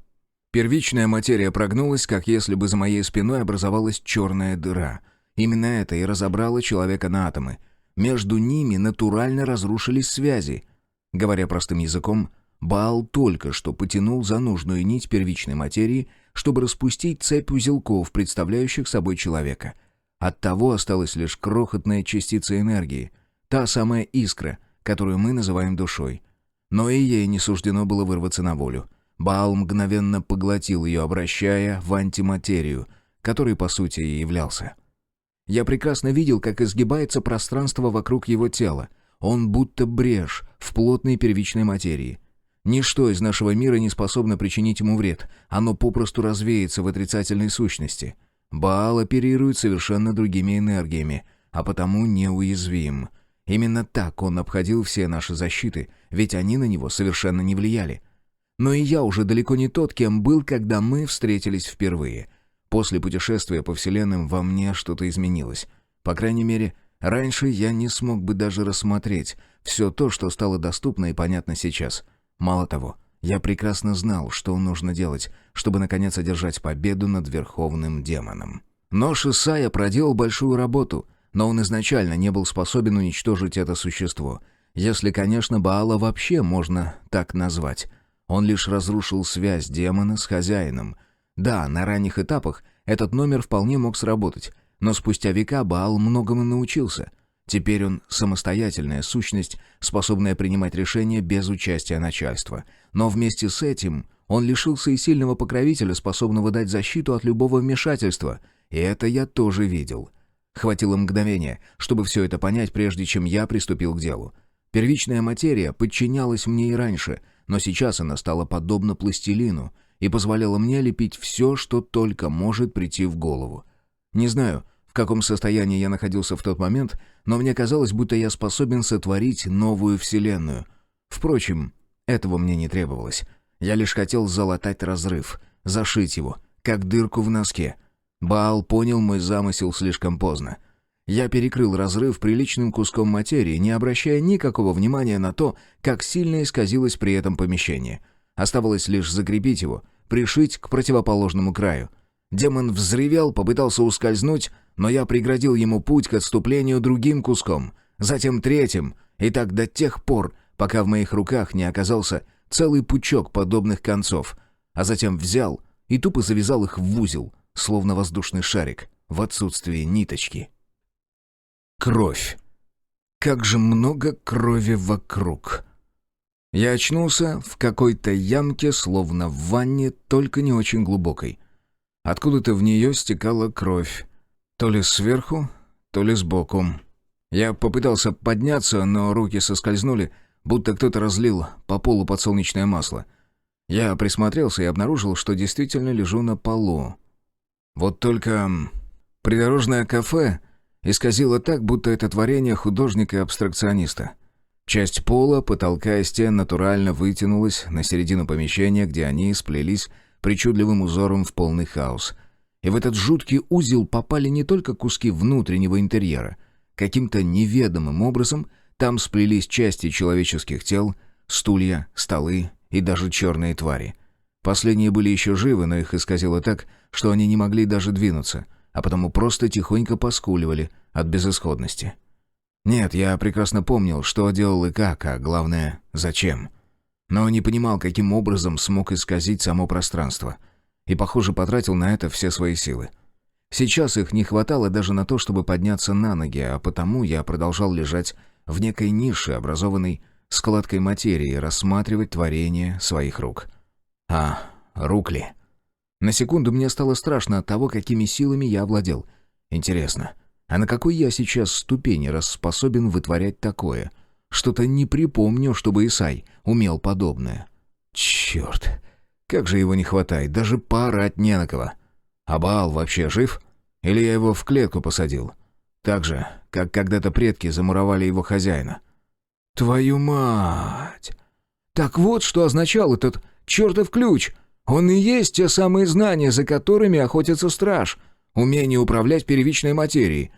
Первичная материя прогнулась, как если бы за моей спиной образовалась черная дыра. Именно это и разобрало человека на атомы. Между ними натурально разрушились связи. Говоря простым языком, Баал только что потянул за нужную нить первичной материи, чтобы распустить цепь узелков, представляющих собой человека. Оттого осталась лишь крохотная частица энергии, та самая искра, которую мы называем душой. Но и ей не суждено было вырваться на волю. Баал мгновенно поглотил ее, обращая в антиматерию, которой по сути и являлся. Я прекрасно видел, как изгибается пространство вокруг его тела. Он будто брешь в плотной первичной материи. Ничто из нашего мира не способно причинить ему вред. Оно попросту развеется в отрицательной сущности. Баал оперирует совершенно другими энергиями, а потому неуязвим. Именно так он обходил все наши защиты, ведь они на него совершенно не влияли. Но и я уже далеко не тот, кем был, когда мы встретились впервые. После путешествия по вселенным во мне что-то изменилось. По крайней мере, раньше я не смог бы даже рассмотреть все то, что стало доступно и понятно сейчас. Мало того, я прекрасно знал, что нужно делать, чтобы наконец одержать победу над Верховным Демоном. Нож Исайя проделал большую работу, но он изначально не был способен уничтожить это существо. Если, конечно, Баала вообще можно так назвать. Он лишь разрушил связь демона с хозяином. Да, на ранних этапах этот номер вполне мог сработать, но спустя века Баал многому научился. Теперь он самостоятельная сущность, способная принимать решения без участия начальства. Но вместе с этим он лишился и сильного покровителя, способного дать защиту от любого вмешательства. И это я тоже видел. Хватило мгновения, чтобы все это понять, прежде чем я приступил к делу. Первичная материя подчинялась мне и раньше, но сейчас она стала подобна пластилину и позволяла мне лепить все, что только может прийти в голову. Не знаю, в каком состоянии я находился в тот момент, но мне казалось, будто я способен сотворить новую вселенную. Впрочем, этого мне не требовалось. Я лишь хотел залатать разрыв, зашить его, как дырку в носке. Баал понял мой замысел слишком поздно. Я перекрыл разрыв приличным куском материи, не обращая никакого внимания на то, как сильно исказилось при этом помещение. Оставалось лишь закрепить его, пришить к противоположному краю. Демон взревел, попытался ускользнуть, но я преградил ему путь к отступлению другим куском, затем третьим, и так до тех пор, пока в моих руках не оказался целый пучок подобных концов, а затем взял и тупо завязал их в узел, словно воздушный шарик, в отсутствии ниточки. Кровь. Как же много крови вокруг. Я очнулся в какой-то ямке, словно в ванне, только не очень глубокой. Откуда-то в нее стекала кровь. То ли сверху, то ли сбоку. Я попытался подняться, но руки соскользнули, будто кто-то разлил по полу подсолнечное масло. Я присмотрелся и обнаружил, что действительно лежу на полу. Вот только придорожное кафе исказило так, будто это творение художника-абстракциониста. Часть пола, потолка и стен натурально вытянулась на середину помещения, где они сплелись причудливым узором в полный хаос. И в этот жуткий узел попали не только куски внутреннего интерьера. Каким-то неведомым образом там сплелись части человеческих тел, стулья, столы и даже черные твари. Последние были еще живы, но их исказило так, что они не могли даже двинуться, а потому просто тихонько поскуливали от безысходности. Нет, я прекрасно помнил, что делал и как, а главное, зачем. Но не понимал, каким образом смог исказить само пространство. И, похоже, потратил на это все свои силы. Сейчас их не хватало даже на то, чтобы подняться на ноги, а потому я продолжал лежать в некой нише, образованной складкой материи, и рассматривать творение своих рук. Рук ли? На секунду мне стало страшно от того, какими силами я овладел. Интересно, а на какой я сейчас ступени, раз способен вытворять такое? Что-то не припомню, чтобы Исай умел подобное. Черт, как же его не хватает, даже поорать не на кого. А Баал вообще жив? Или я его в клетку посадил? Так же, как когда-то предки замуровали его хозяина. Твою мать! Так вот, что означал этот чертов ключ. Он и есть те самые знания, за которыми охотится страж. Умение управлять первичной материей.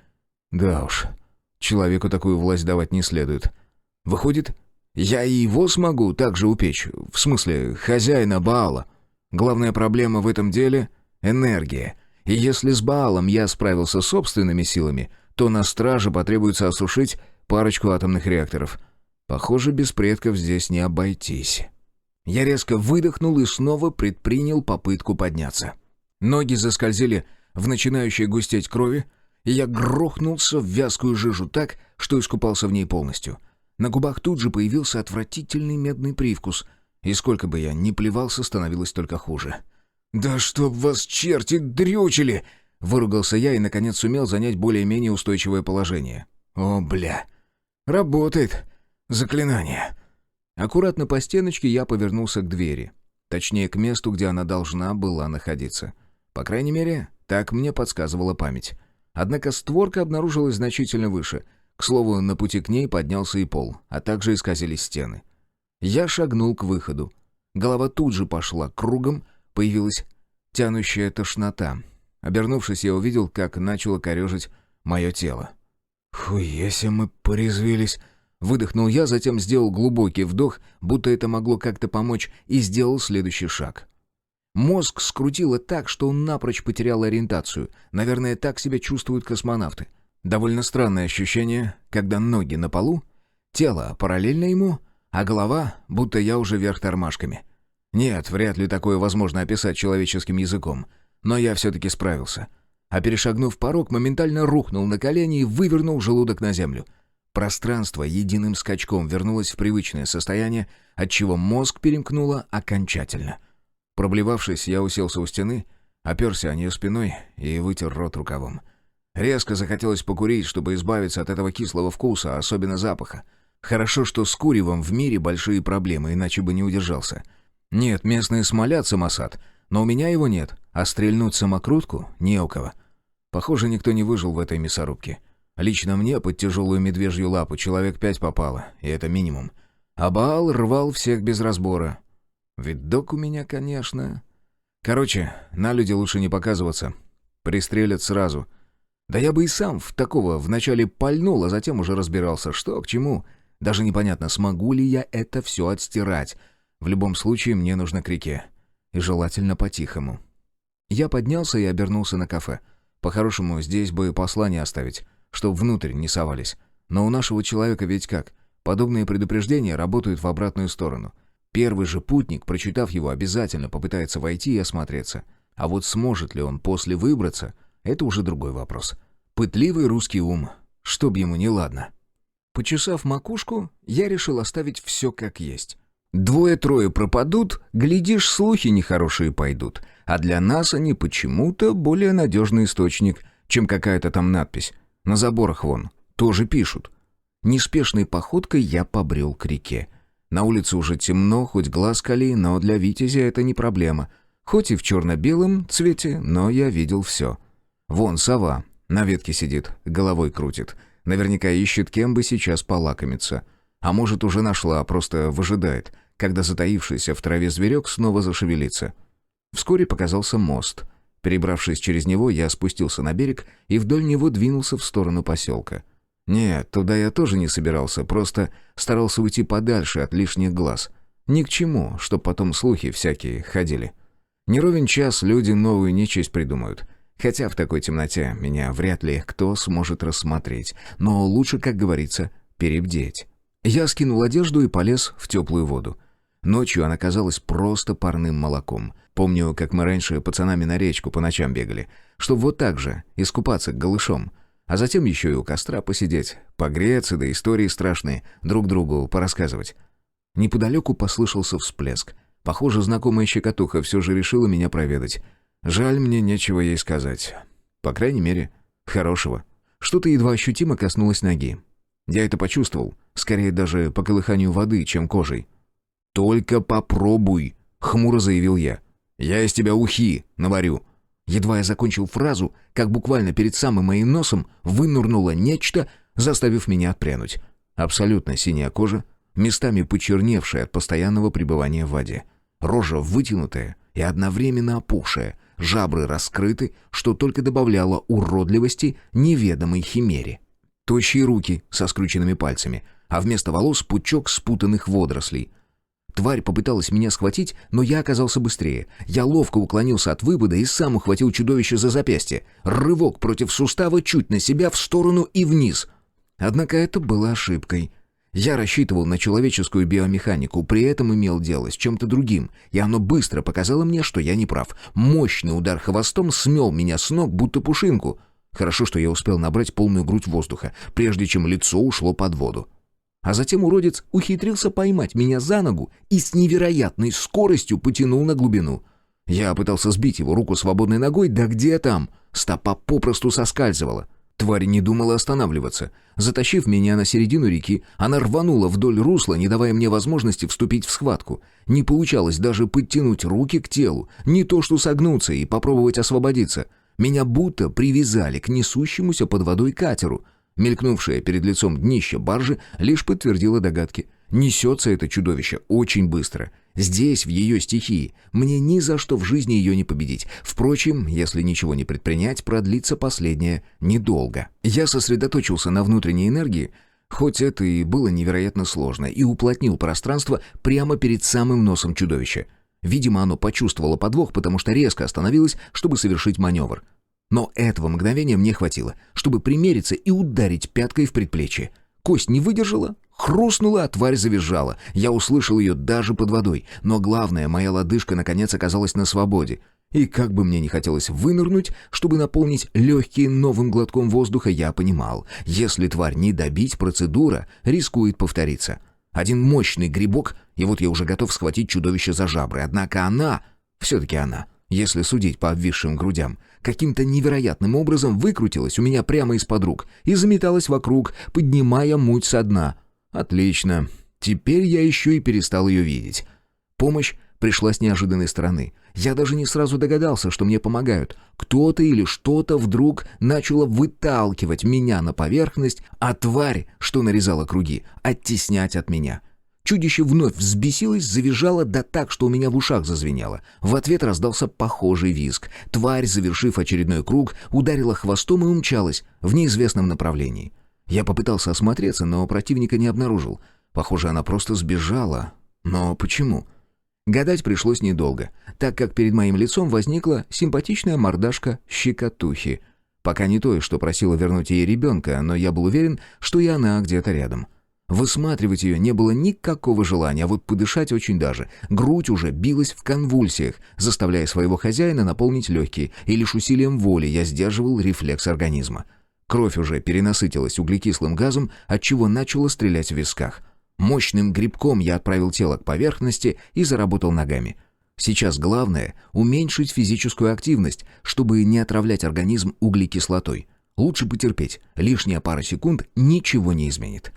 Да уж, человеку такую власть давать не следует. Выходит, я и его смогу так же упечь. В смысле, хозяина Баала. Главная проблема в этом деле — энергия. И если с Баалом я справился собственными силами, то на страже потребуется осушить парочку атомных реакторов. Похоже, без предков здесь не обойтись. Я резко выдохнул и снова предпринял попытку подняться. Ноги заскользили в начинающей густеть крови, и я грохнулся в вязкую жижу так, что искупался в ней полностью. На губах тут же появился отвратительный медный привкус, и сколько бы я ни плевался, становилось только хуже. «Да чтоб вас черти дрючили!» — выругался я и, наконец, сумел занять более-менее устойчивое положение. «О, бля! Работает! Заклинание!» Аккуратно по стеночке я повернулся к двери. Точнее, к месту, где она должна была находиться. По крайней мере, так мне подсказывала память. Однако створка обнаружилась значительно выше. К слову, на пути к ней поднялся и пол, а также исказились стены. Я шагнул к выходу. Голова тут же пошла кругом, появилась тянущая тошнота. Обернувшись, я увидел, как начало корежить мое тело. «Хуеся мы порезвились!» Выдохнул я, затем сделал глубокий вдох, будто это могло как-то помочь, и сделал следующий шаг. Мозг скрутило так, что он напрочь потерял ориентацию. Наверное, так себя чувствуют космонавты. Довольно странное ощущение, когда ноги на полу, Тело параллельно ему, а голова, будто я уже вверх тормашками. Нет, вряд ли такое возможно описать человеческим языком. Но я все-таки справился. А перешагнув порог, моментально рухнул на колени и вывернул желудок на землю. Пространство единым скачком вернулось в привычное состояние, отчего мозг перемкнуло окончательно. Проблевавшись, я уселся у стены, оперся о нее спиной и вытер рот рукавом. Резко захотелось покурить, чтобы избавиться от этого кислого вкуса, особенно запаха. Хорошо, что с куревом в мире большие проблемы, иначе бы не удержался. Нет, местные смолят самосад, но у меня его нет, а стрельнуть самокрутку не у кого. Похоже, никто не выжил в этой мясорубке. Лично мне под тяжелую медвежью лапу человек 5 попало, и это минимум. А Баал рвал всех без разбора. Видок у меня, конечно. Короче, на люди лучше не показываться. Пристрелят сразу. Да я бы и сам в такого вначале пальнул, а затем уже разбирался, что к чему. Даже непонятно, смогу ли я это все отстирать. В любом случае, мне нужно к реке. И желательно по-тихому. Я поднялся и обернулся на кафе. По-хорошему, здесь бы послание оставить, чтоб внутрь не совались. Но у нашего человека ведь как? Подобные предупреждения работают в обратную сторону. Первый же путник, прочитав его, обязательно попытается войти и осмотреться. А вот сможет ли он после выбраться, это уже другой вопрос. Пытливый русский ум, чтоб ему неладно. Почесав макушку, я решил оставить все как есть. 2-3 пропадут, глядишь, слухи нехорошие пойдут. А для нас они почему-то более надежный источник, чем какая-то там надпись. На заборах вон, тоже пишут. Неспешной походкой я побрел к реке. На улице уже темно, хоть глаз кали, но для Витязя это не проблема. Хоть и в черно-белом цвете, но я видел все. Вон сова на ветке сидит, головой крутит. Наверняка ищет, кем бы сейчас полакомиться. А может, уже нашла, просто выжидает, когда затаившийся в траве зверек снова зашевелится. Вскоре показался мост. Перебравшись через него, я спустился на берег и вдоль него двинулся в сторону поселка. Нет, туда я тоже не собирался, просто старался уйти подальше от лишних глаз. Ни к чему, чтоб потом слухи всякие ходили. Не ровен час люди новую нечисть придумают. Хотя в такой темноте меня вряд ли кто сможет рассмотреть. Но лучше, как говорится, перебдеть. Я скинул одежду и полез в теплую воду. Ночью она казалась просто парным молоком. Помню, как мы раньше пацанами на речку по ночам бегали, чтобы вот так же искупаться голышом. А затем еще и у костра посидеть, погреться, да истории страшные друг другу порассказывать. Неподалеку послышался всплеск. Похоже, знакомая щекотуха все же решила меня проведать. Жаль, мне нечего ей сказать. По крайней мере, хорошего. Что-то едва ощутимо коснулось ноги. Я это почувствовал, скорее даже по колыханию воды, чем кожей. «Только попробуй», — хмуро заявил я. «Я из тебя ухи наварю». Едва я закончил фразу, как буквально перед самым моим носом вынырнуло нечто, заставив меня отпрянуть. Абсолютно синяя кожа, местами почерневшая от постоянного пребывания в воде. Рожа вытянутая и одновременно опухшая, жабры раскрыты, что только добавляло уродливости неведомой химере. Тощие руки со скрюченными пальцами, а вместо волос пучок спутанных водорослей. Тварь попыталась меня схватить, но я оказался быстрее. Я ловко уклонился от выпада и сам ухватил чудовище за запястье. Рывок против сустава чуть на себя, в сторону и вниз. Однако это было ошибкой. Я рассчитывал на человеческую биомеханику, при этом имел дело с чем-то другим, и оно быстро показало мне, что я не прав. Мощный удар хвостом смел меня с ног, будто пушинку. Хорошо, что я успел набрать полную грудь воздуха, прежде чем лицо ушло под воду. А затем уродец ухитрился поймать меня за ногу и с невероятной скоростью потянул на глубину. Я пытался сбить его руку свободной ногой, да где там? Стопа попросту соскальзывала. Тварь не думала останавливаться. Затащив меня на середину реки, она рванула вдоль русла, не давая мне возможности вступить в схватку. Не получалось даже подтянуть руки к телу, не то что согнуться и попробовать освободиться. Меня будто привязали к несущемуся под водой катеру. Мелькнувшее перед лицом днище баржи лишь подтвердило догадки. Несется это чудовище очень быстро. Здесь, в ее стихии, мне ни за что в жизни ее не победить. Впрочем, если ничего не предпринять, продлится последнее недолго. Я сосредоточился на внутренней энергии, хоть это и было невероятно сложно, и уплотнил пространство прямо перед самым носом чудовища. Видимо, оно почувствовало подвох, потому что резко остановилось, чтобы совершить маневр. Но этого мгновения мне хватило, чтобы примериться и ударить пяткой в предплечье. Кость не выдержала, Хрустнула, а тварь завизжала. Я услышал ее даже под водой. Но главное, моя лодыжка наконец оказалась на свободе. И как бы мне не хотелось вынырнуть, чтобы наполнить легкие новым глотком воздуха, я понимал, если тварь не добить, процедура рискует повториться. Один мощный грибок, и вот я уже готов схватить чудовище за жабры. Однако она, все-таки она, если судить по обвисшим грудям, каким-то невероятным образом выкрутилась у меня прямо из-под рук и заметалась вокруг, поднимая муть со дна. Отлично. Теперь я еще и перестал ее видеть. Помощь пришла с неожиданной стороны. Я даже не сразу догадался, что мне помогают. Кто-то или что-то вдруг начало выталкивать меня на поверхность, а тварь, что нарезала круги, оттеснять от меня. Чудище вновь взбесилось, завизжало, да так, что у меня в ушах зазвенело. В ответ раздался похожий визг. Тварь, завершив очередной круг, ударила хвостом и умчалась в неизвестном направлении. Я попытался осмотреться, но противника не обнаружил. Похоже, она просто сбежала. Но почему? Гадать пришлось недолго, так как перед моим лицом возникла симпатичная мордашка щекотухи. Пока не той, что просила вернуть ей ребенка, но я был уверен, что и она где-то рядом. Высматривать ее не было никакого желания, а вот подышать очень даже. Грудь уже билась в конвульсиях, заставляя своего хозяина наполнить легкие, и лишь усилием воли я сдерживал рефлекс организма. Кровь уже перенасытилась углекислым газом, отчего начала стрелять в висках. Мощным грибком я отправил тело к поверхности и заработал ногами. Сейчас главное — уменьшить физическую активность, чтобы не отравлять организм углекислотой. Лучше потерпеть, лишняя пара секунд ничего не изменит.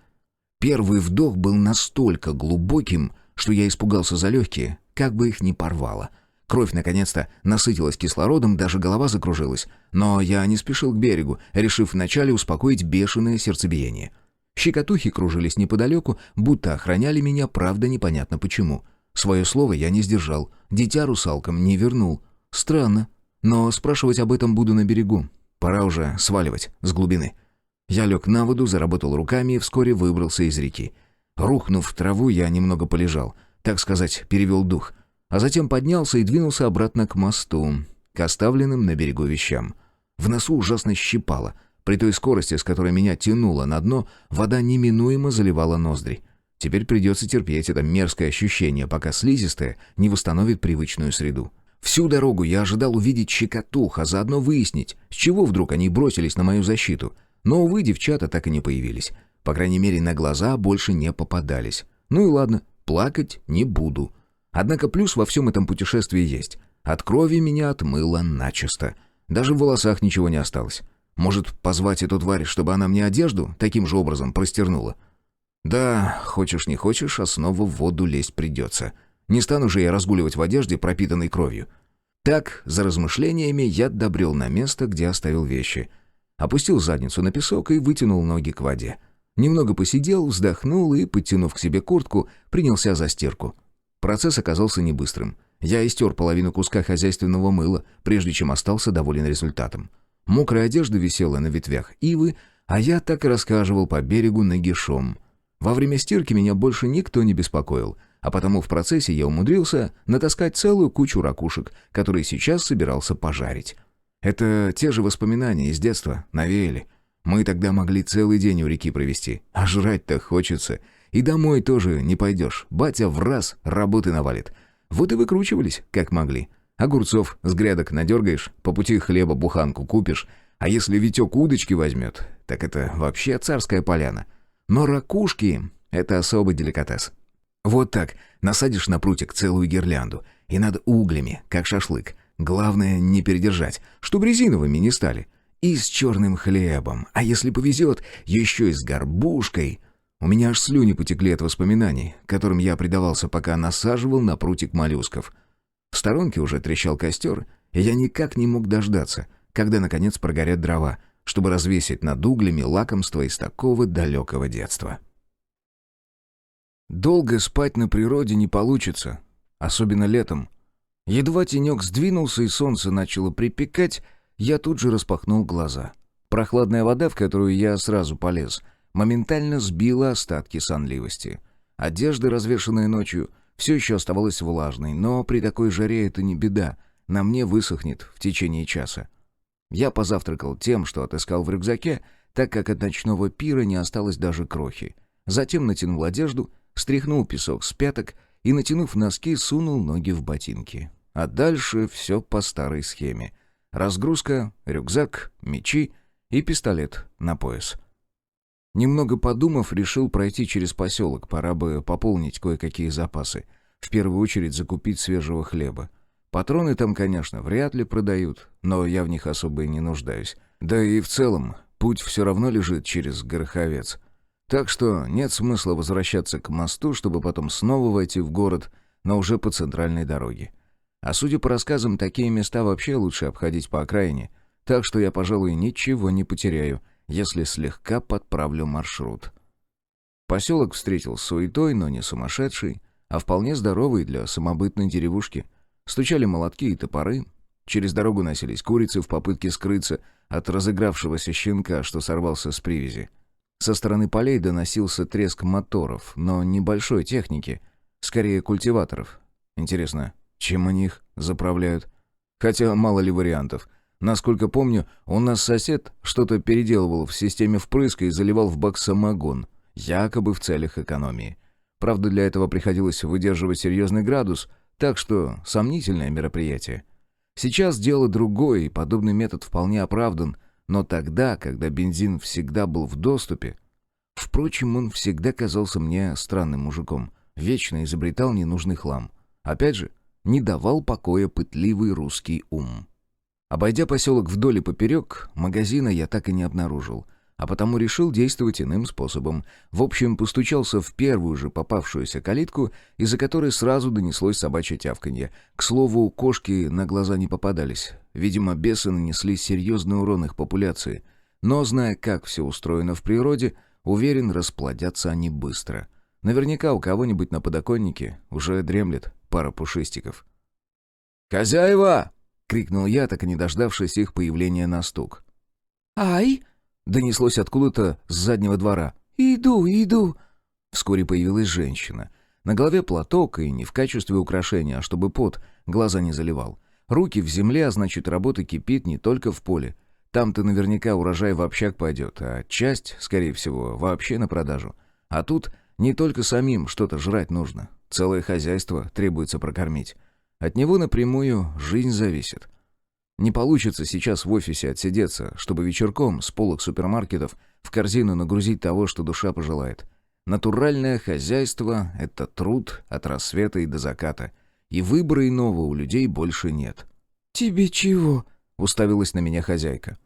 Первый вдох был настолько глубоким, что я испугался за легкие, как бы их ни порвало. Кровь наконец-то насытилась кислородом, даже голова закружилась. Но я не спешил к берегу, решив вначале успокоить бешеное сердцебиение. Щекотухи кружились неподалеку, будто охраняли меня, правда непонятно почему. Свое слово я не сдержал, дитя русалкам не вернул. Странно, но спрашивать об этом буду на берегу. Пора уже сваливать с глубины. Я лег на воду, заработал руками и вскоре выбрался из реки. Рухнув в траву, я немного полежал, так сказать, перевел дух. А затем поднялся и двинулся обратно к мосту, к оставленным на берегу вещам. В носу ужасно щипало. При той скорости, с которой меня тянуло на дно, вода неминуемо заливала ноздри. Теперь придется терпеть это мерзкое ощущение, пока слизистая не восстановит привычную среду. Всю дорогу я ожидал увидеть щекотух, а заодно выяснить, с чего вдруг они бросились на мою защиту. Но, увы, девчата так и не появились. По крайней мере, на глаза больше не попадались. Ну и ладно, плакать не буду. Однако плюс во всем этом путешествии есть. От крови меня отмыло начисто. Даже в волосах ничего не осталось. Может, позвать эту тварь, чтобы она мне одежду таким же образом простернула? Да, хочешь не хочешь, а снова в воду лезть придется. Не стану же я разгуливать в одежде, пропитанной кровью. Так, за размышлениями, я добрел на место, где оставил вещи. Опустил задницу на песок и вытянул ноги к воде. Немного посидел, вздохнул и, подтянув к себе куртку, принялся за стирку. Процесс оказался небыстрым. Я истер половину куска хозяйственного мыла, прежде чем остался доволен результатом. Мокрая одежда висела на ветвях ивы, а я так и рассказывал по берегу нагишом. Во время стирки меня больше никто не беспокоил, а потому в процессе я умудрился натаскать целую кучу ракушек, которые сейчас собирался пожарить. Это те же воспоминания из детства навеяли. Мы тогда могли целый день у реки провести, а жрать-то хочется. И домой тоже не пойдешь, батя в раз работы навалит. Вот и выкручивались, как могли. Огурцов с грядок надергаешь, по пути хлеба буханку купишь, а если Витек удочки возьмет, так это вообще царская поляна. Но ракушки — это особый деликатес. Вот так насадишь на прутик целую гирлянду, и над углями, как шашлык. Главное не передержать, чтобы резиновыми не стали. И с черным хлебом, а если повезет, еще и с горбушкой. У меня аж слюни потекли от воспоминаний, которым я предавался, пока насаживал на прутик моллюсков. В сторонке уже трещал костер, и я никак не мог дождаться, когда, наконец, прогорят дрова, чтобы развесить над углями лакомство из такого далекого детства. Долго спать на природе не получится, особенно летом. Едва тенек сдвинулся и солнце начало припекать, я тут же распахнул глаза. Прохладная вода, в которую я сразу полез, моментально сбила остатки сонливости. Одежда, развешанная ночью, все еще оставалась влажной, но при такой жаре это не беда, на мне высохнет в течение часа. Я позавтракал тем, что отыскал в рюкзаке, так как от ночного пира не осталось даже крохи. Затем натянул одежду, стряхнул песок с пяток и, натянув носки, сунул ноги в ботинки. А дальше все по старой схеме. Разгрузка, рюкзак, мечи и пистолет на пояс. Немного подумав, решил пройти через поселок, пора бы пополнить кое-какие запасы. В первую очередь закупить свежего хлеба. Патроны там, конечно, вряд ли продают, но я в них особо и не нуждаюсь. Да и в целом, путь все равно лежит через Гороховец. Так что нет смысла возвращаться к мосту, чтобы потом снова войти в город, но уже по центральной дороге. А судя по рассказам, такие места вообще лучше обходить по окраине, так что я, пожалуй, ничего не потеряю, если слегка подправлю маршрут. Поселок встретил суетой, но не сумасшедший, а вполне здоровый для самобытной деревушки. Стучали молотки и топоры, через дорогу носились курицы в попытке скрыться от разыгравшегося щенка, что сорвался с привязи. Со стороны полей доносился треск моторов, но небольшой техники, скорее культиваторов. Интересно, чем они их заправляют? Хотя мало ли вариантов. Насколько помню, у нас сосед что-то переделывал в системе впрыска и заливал в бак самогон, якобы в целях экономии. Правда, для этого приходилось выдерживать серьезный градус, так что сомнительное мероприятие. Сейчас дело другое, и подобный метод вполне оправдан, но тогда, когда бензин всегда был в доступе... Впрочем, он всегда казался мне странным мужиком, вечно изобретал ненужный хлам. Опять же, не давал покоя пытливый русский ум. Обойдя поселок вдоль и поперек, магазина я так и не обнаружил, а потому решил действовать иным способом. В общем, постучался в первую же попавшуюся калитку, из-за которой сразу донеслось собачье тявканье. К слову, кошки на глаза не попадались. Видимо, бесы нанесли серьезный урон их популяции. Но, зная, как все устроено в природе, уверен, расплодятся они быстро. Наверняка у кого-нибудь на подоконнике уже дремлет пара пушистиков. «Хозяева!» — крикнул я, так и не дождавшись их появления на стук. «Ай!» — донеслось откуда-то с заднего двора. «Иду!» Вскоре появилась женщина. На голове платок, и не в качестве украшения, а чтобы пот глаза не заливал. Руки в земле, а значит, работа кипит не только в поле. Там-то наверняка урожай в общак пойдет, а часть, скорее всего, вообще на продажу. А тут не только самим что-то жрать нужно. Целое хозяйство требуется прокормить. От него напрямую жизнь зависит. Не получится сейчас в офисе отсидеться, чтобы вечерком с полок супермаркетов в корзину нагрузить того, что душа пожелает. Натуральное хозяйство — это труд от рассвета и до заката. И выбора иного у людей больше нет. «Тебе чего?» — уставилась на меня хозяйка.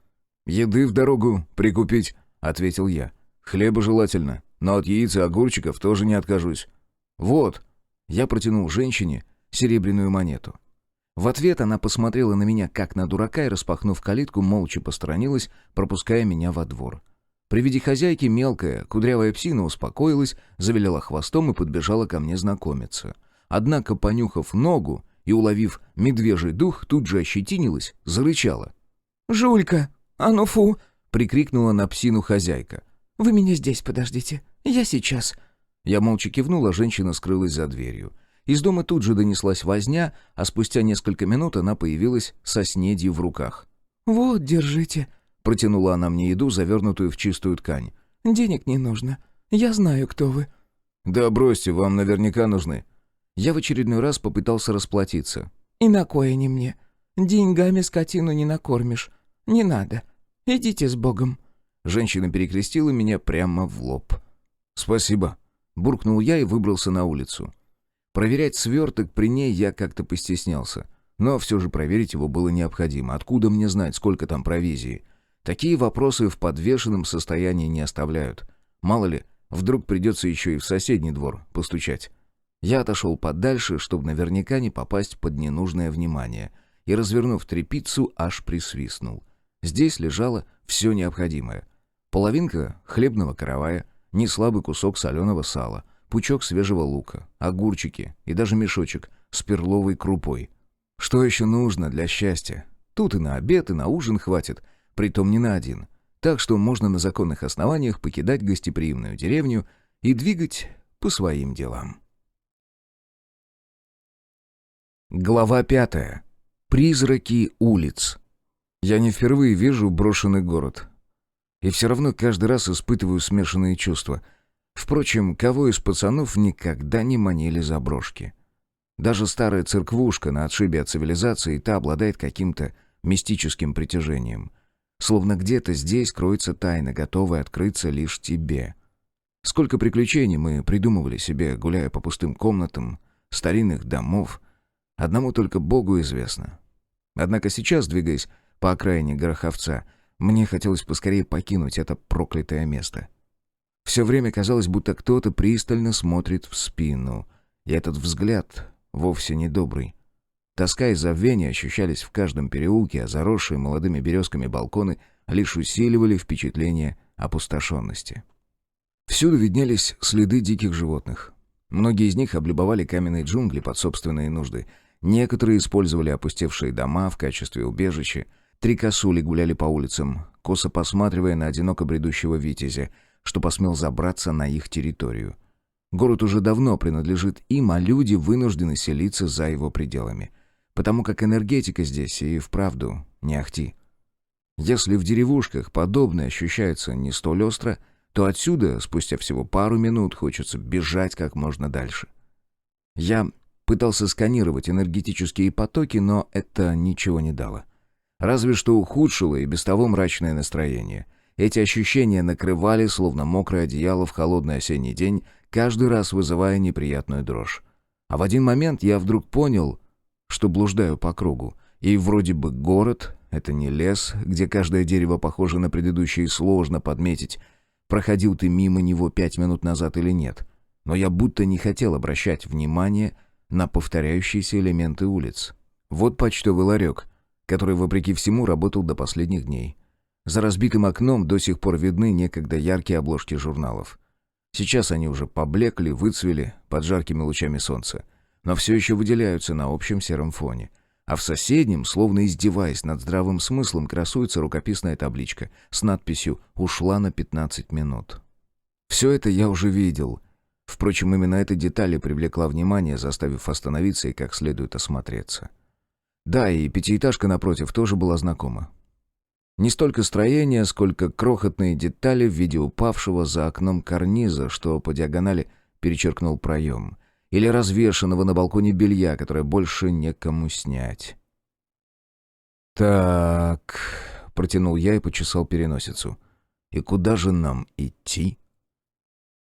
«Еды в дорогу прикупить», — ответил я. «Хлеба желательно, но от яиц и огурчиков тоже не откажусь». «Вот». Я протянул женщине серебряную монету. В ответ она посмотрела на меня как на дурака и, распахнув калитку, молча посторонилась, пропуская меня во двор. При виде хозяйки мелкая, кудрявая псина успокоилась, завиляла хвостом и подбежала ко мне знакомиться. Однако, понюхав ногу и уловив медвежий дух, тут же ощетинилась, зарычала. «Жулька! А ну фу!» — прикрикнула на псину хозяйка. «Вы меня здесь подождите. Я сейчас». Я молча кивнул, а женщина скрылась за дверью. Из дома тут же донеслась возня, а спустя несколько минут она появилась со снедью в руках. «Вот, держите», — протянула она мне еду, завернутую в чистую ткань. «Денег не нужно. Я знаю, кто вы». «Да бросьте, вам наверняка нужны». Я в очередной раз попытался расплатиться. «И на кой они мне? Деньгами скотину не накормишь. Не надо. Идите с Богом». Женщина перекрестила меня прямо в лоб. «Спасибо», — буркнул я и выбрался на улицу. Проверять сверток при ней я как-то постеснялся. Но все же проверить его было необходимо. Откуда мне знать, сколько там провизии? Такие вопросы в подвешенном состоянии не оставляют. Мало ли, вдруг придется еще и в соседний двор постучать. Я отошел подальше, чтобы наверняка не попасть под ненужное внимание, и, развернув тряпицу, аж присвистнул. Здесь лежало все необходимое. Половинка хлебного каравая, неслабый кусок соленого сала, пучок свежего лука, огурчики и даже мешочек с перловой крупой. Что еще нужно для счастья? Тут и на обед, и на ужин хватит, притом не на один. Так что можно на законных основаниях покидать гостеприимную деревню и двигать по своим делам. Глава 5. Призраки улиц. Я не впервые вижу брошенный город. И все равно каждый раз испытываю смешанные чувства. Впрочем, кого из пацанов никогда не манили заброшки? Даже старая церквушка на отшибе от цивилизации, та обладает каким-то мистическим притяжением. Словно где-то здесь кроется тайна, готовая открыться лишь тебе. Сколько приключений мы придумывали себе, гуляя по пустым комнатам старинных домов, одному только Богу известно. Однако сейчас, двигаясь по окраине Гороховца, мне хотелось поскорее покинуть это проклятое место. Все время казалось, будто кто-то пристально смотрит в спину, и этот взгляд вовсе не добрый. Тоска и забвение ощущались в каждом переулке, а заросшие молодыми березками балконы лишь усиливали впечатление опустошенности. Всюду виднелись следы диких животных. Многие из них облюбовали каменные джунгли под собственные нужды. Некоторые использовали опустевшие дома в качестве убежища. 3 косули гуляли по улицам, косо посматривая на одиноко бредущего витязя, что посмел забраться на их территорию. Город уже давно принадлежит им, а люди вынуждены селиться за его пределами. Потому как энергетика здесь и вправду не ахти. Если в деревушках подобное ощущается не столь остро, то отсюда, спустя всего пару минут, хочется бежать как можно дальше. Я пытался сканировать энергетические потоки, но это ничего не дало. Разве что ухудшило и без того мрачное настроение. Эти ощущения накрывали, словно мокрое одеяло в холодный осенний день, каждый раз вызывая неприятную дрожь. А в один момент я вдруг понял, что блуждаю по кругу. И вроде бы город — это не лес, где каждое дерево похоже на предыдущее и сложно подметить, проходил ты мимо него 5 минут назад или нет. Но я будто не хотел обращать внимание на повторяющиеся элементы улиц. Вот почтовый ларек, который, вопреки всему, работал до последних дней. За разбитым окном до сих пор видны некогда яркие обложки журналов. Сейчас они уже поблекли, выцвели под жаркими лучами солнца, но все еще выделяются на общем сером фоне. А в соседнем, словно издеваясь над здравым смыслом, красуется рукописная табличка с надписью «Ушла на 15 минут». Все это я уже видел. Впрочем, именно эта деталь привлекла внимание, заставив остановиться и как следует осмотреться. Да, и 5-этажка напротив тоже была знакома. Не столько строение, сколько крохотные детали в виде упавшего за окном карниза, что по диагонали перечеркнул проем, или развешанного на балконе белья, которое больше некому снять. «Так», — протянул я и почесал переносицу. «И куда же нам идти?»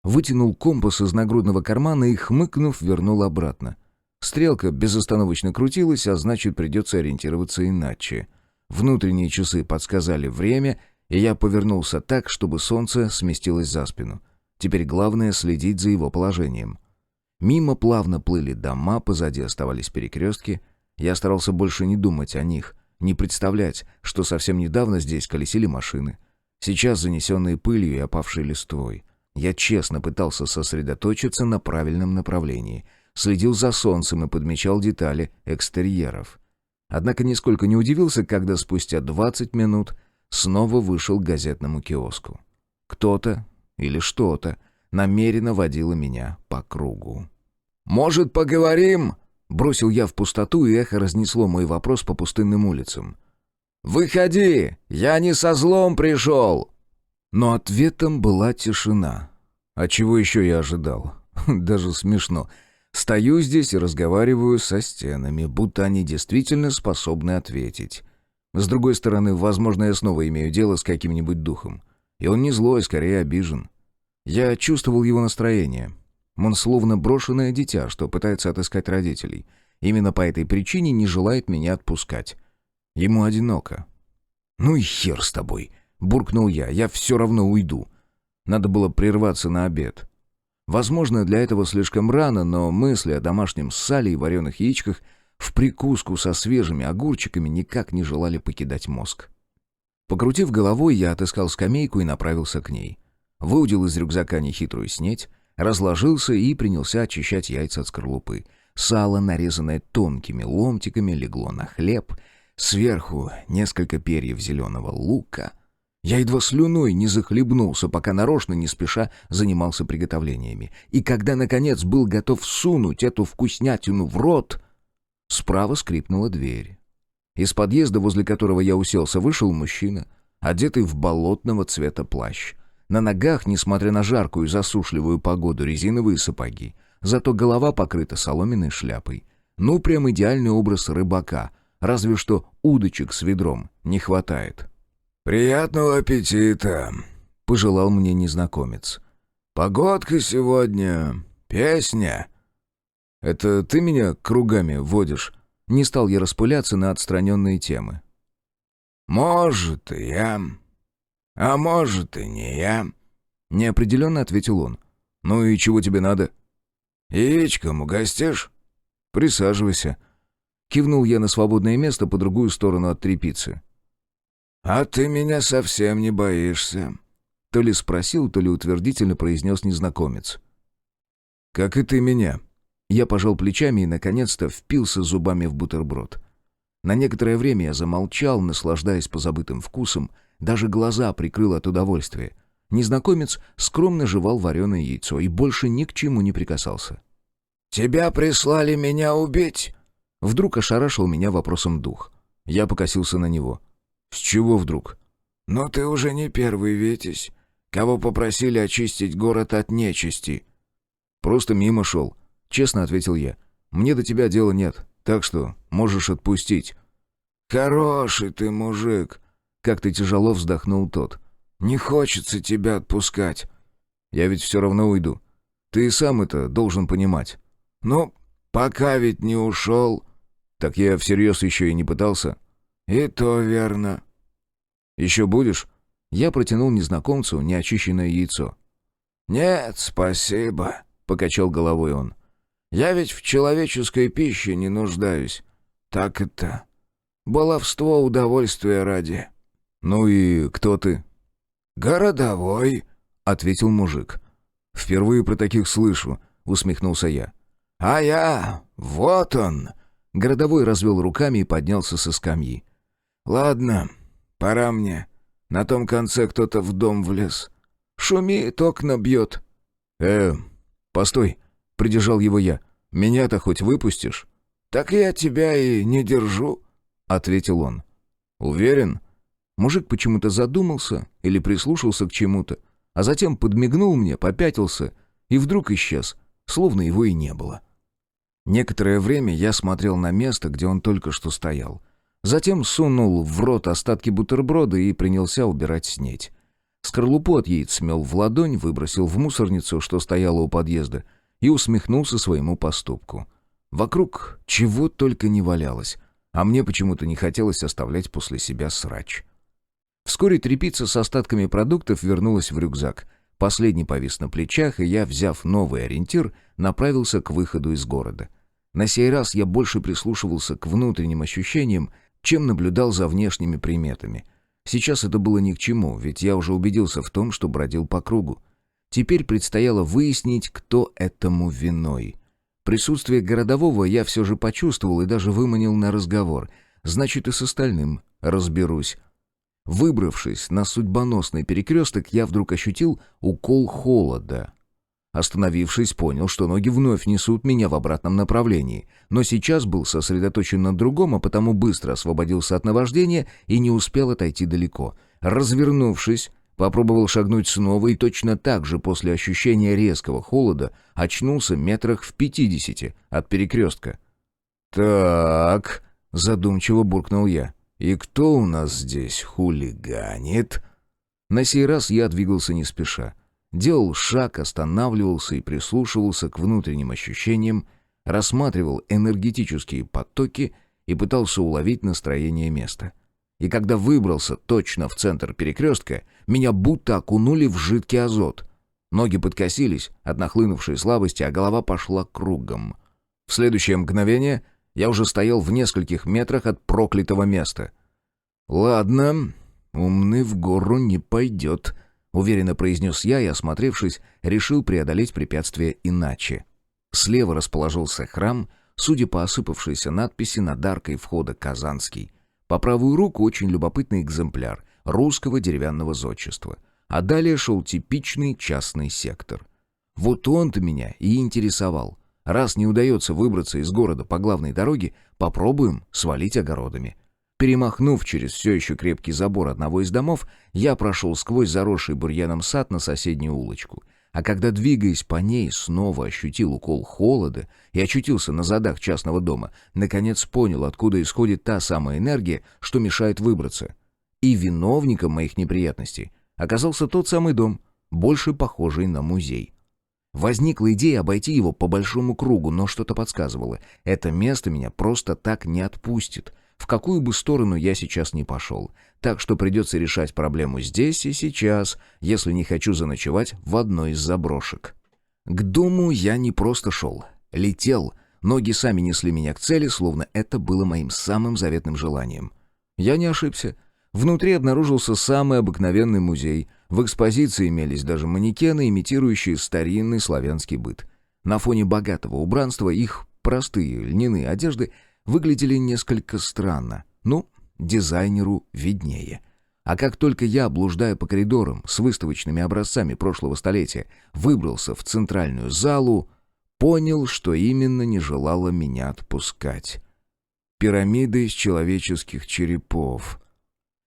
Вытянул компас из нагрудного кармана и, хмыкнув, вернул обратно. Стрелка безостановочно крутилась, а значит, придется ориентироваться иначе. Внутренние часы подсказали время, и я повернулся так, чтобы солнце сместилось за спину. Теперь главное — следить за его положением. Мимо плавно плыли дома, позади оставались перекрестки. Я старался больше не думать о них, не представлять, что совсем недавно здесь колесили машины. Сейчас занесенные пылью и опавшей листвой. Я честно пытался сосредоточиться на правильном направлении. Следил за солнцем и подмечал детали экстерьеров. Однако нисколько не удивился, когда спустя 20 минут снова вышел к газетному киоску. Кто-то или что-то намеренно водило меня по кругу. «Может, поговорим?» — бросил я в пустоту, и эхо разнесло мой вопрос по пустынным улицам. «Выходи! Я не со злом пришел!» Но ответом была тишина. А чего еще я ожидал? Даже смешно. Стою здесь и разговариваю со стенами, будто они действительно способны ответить. С другой стороны, возможно, я снова имею дело с каким-нибудь духом. И он не злой, скорее обижен. Я чувствовал его настроение. Он словно брошенное дитя, что пытается отыскать родителей. Именно по этой причине не желает меня отпускать. Ему одиноко. «Ну и хер с тобой!» — буркнул я. «Я все равно уйду». Надо было прерваться на обед. Возможно, для этого слишком рано, но мысли о домашнем сале и вареных яичках в прикуску со свежими огурчиками никак не желали покидать мозг. Покрутив головой, я отыскал скамейку и направился к ней. Выудил из рюкзака нехитрую снеть, разложился и принялся очищать яйца от скорлупы. Сало, нарезанное тонкими ломтиками, легло на хлеб. Сверху несколько перьев зеленого лука. Я едва слюной не захлебнулся, пока нарочно, не спеша, занимался приготовлениями. И когда, наконец, был готов сунуть эту вкуснятину в рот, справа скрипнула дверь. Из подъезда, возле которого я уселся, вышел мужчина, одетый в болотного цвета плащ. На ногах, несмотря на жаркую и засушливую погоду, резиновые сапоги. Зато голова покрыта соломенной шляпой. Ну, прям идеальный образ рыбака. Разве что удочек с ведром не хватает. «Приятного аппетита!» — пожелал мне незнакомец. «Погодка сегодня... песня!» «Это ты меня кругами водишь?» Не стал я распыляться на отстраненные темы. «Может, и я. А может, и не я», — неопределенно ответил он. «Ну и чего тебе надо?» «Яичком угостишь?» «Присаживайся». Кивнул я на свободное место по другую сторону от тряпицы. «А ты меня совсем не боишься», — то ли спросил, то ли утвердительно произнес незнакомец. «Как и ты меня». Я пожал плечами и, наконец-то, впился зубами в бутерброд. На некоторое время я замолчал, наслаждаясь позабытым вкусом, даже глаза прикрыл от удовольствия. Незнакомец скромно жевал вареное яйцо и больше ни к чему не прикасался. «Тебя прислали меня убить?» Вдруг ошарашил меня вопросом дух. Я покосился на него. «С чего вдруг?» «Но ты уже не первый, Витязь, кого попросили очистить город от нечисти». «Просто мимо шел», — честно ответил я. «Мне до тебя дела нет, так что можешь отпустить». «Хороший ты мужик», — как-то тяжело вздохнул тот. «Не хочется тебя отпускать». «Я ведь все равно уйду. Ты и сам это должен понимать». «Ну, пока ведь не ушел». «Так я всерьез еще и не пытался». «И то верно». «Еще будешь?» Я протянул незнакомцу неочищенное яйцо. «Нет, спасибо», — покачал головой он. «Я ведь в человеческой пище не нуждаюсь. Так это... баловство удовольствия ради». «Ну и кто ты?» «Городовой», — ответил мужик. «Впервые про таких слышу», — усмехнулся я. «А я... вот он!» Городовой развел руками и поднялся со скамьи. «Ладно, пора мне. На том конце кто-то в дом влез. Шумит, окна бьет». Постой», — придержал его я. «Меня-то хоть выпустишь?» «Так я тебя и не держу», — ответил он. «Уверен?» Мужик почему-то задумался или прислушался к чему-то, а затем подмигнул мне, попятился и вдруг исчез, словно его и не было. Некоторое время я смотрел на место, где он только что стоял. Затем сунул в рот остатки бутерброда и принялся убирать снеть. Скорлупу от яиц смел в ладонь, выбросил в мусорницу, что стояла у подъезда, и усмехнулся своему поступку. Вокруг чего только не валялось, а мне почему-то не хотелось оставлять после себя срач. Вскоре тряпица с остатками продуктов вернулась в рюкзак. Последний повис на плечах, и я, взяв новый ориентир, направился к выходу из города. На сей раз я больше прислушивался к внутренним ощущениям, чем наблюдал за внешними приметами. Сейчас это было ни к чему, ведь я уже убедился в том, что бродил по кругу. Теперь предстояло выяснить, кто этому виной. Присутствие городового я все же почувствовал и даже выманил на разговор. Значит, и с остальным разберусь. Выбравшись на судьбоносный перекресток, я вдруг ощутил укол холода. Остановившись, понял, что ноги вновь несут меня в обратном направлении, но сейчас был сосредоточен на другом, а потому быстро освободился от наваждения и не успел отойти далеко. Развернувшись, попробовал шагнуть снова и точно так же после ощущения резкого холода очнулся метрах в 50 от перекрестка. «Так», — задумчиво буркнул я. «И кто у нас здесь хулиганит?» На сей раз я двигался не спеша. Делал шаг, останавливался и прислушивался к внутренним ощущениям, рассматривал энергетические потоки и пытался уловить настроение места. И когда выбрался точно в центр перекрестка, меня будто окунули в жидкий азот. Ноги подкосились от нахлынувшей слабости, а голова пошла кругом. В следующее мгновение я уже стоял в нескольких метрах от проклятого места. «Ладно, умный в гору не пойдет», — уверенно произнес я и, осмотревшись, решил преодолеть препятствие иначе. Слева расположился храм, судя по осыпавшейся надписи над аркой входа «Казанский». По правую руку очень любопытный экземпляр русского деревянного зодчества. А далее шел типичный частный сектор. Вот он-то меня и интересовал. Раз не удается выбраться из города по главной дороге, попробуем свалить огородами. Перемахнув через все еще крепкий забор одного из домов, я прошел сквозь заросший бурьяном сад на соседнюю улочку. А когда, двигаясь по ней, снова ощутил укол холода и очутился на задах частного дома, наконец понял, откуда исходит та самая энергия, что мешает выбраться. И виновником моих неприятностей оказался тот самый дом, больше похожий на музей. Возникла идея обойти его по большому кругу, но что-то подсказывало. Это место меня просто так не отпустит, в какую бы сторону я сейчас ни пошел. Так что придется решать проблему здесь и сейчас, если не хочу заночевать в одной из заброшек. К дому я не просто шел, летел. Ноги сами несли меня к цели, словно это было моим самым заветным желанием. Я не ошибся. Внутри обнаружился самый обыкновенный музей. В экспозиции имелись даже манекены, имитирующие старинный славянский быт. На фоне богатого убранства их простые льняные одежды выглядели несколько странно. Ну, дизайнеру виднее. А как только я, блуждая по коридорам с выставочными образцами прошлого столетия, выбрался в центральную залу, понял, что именно не желало меня отпускать. Пирамида из человеческих черепов.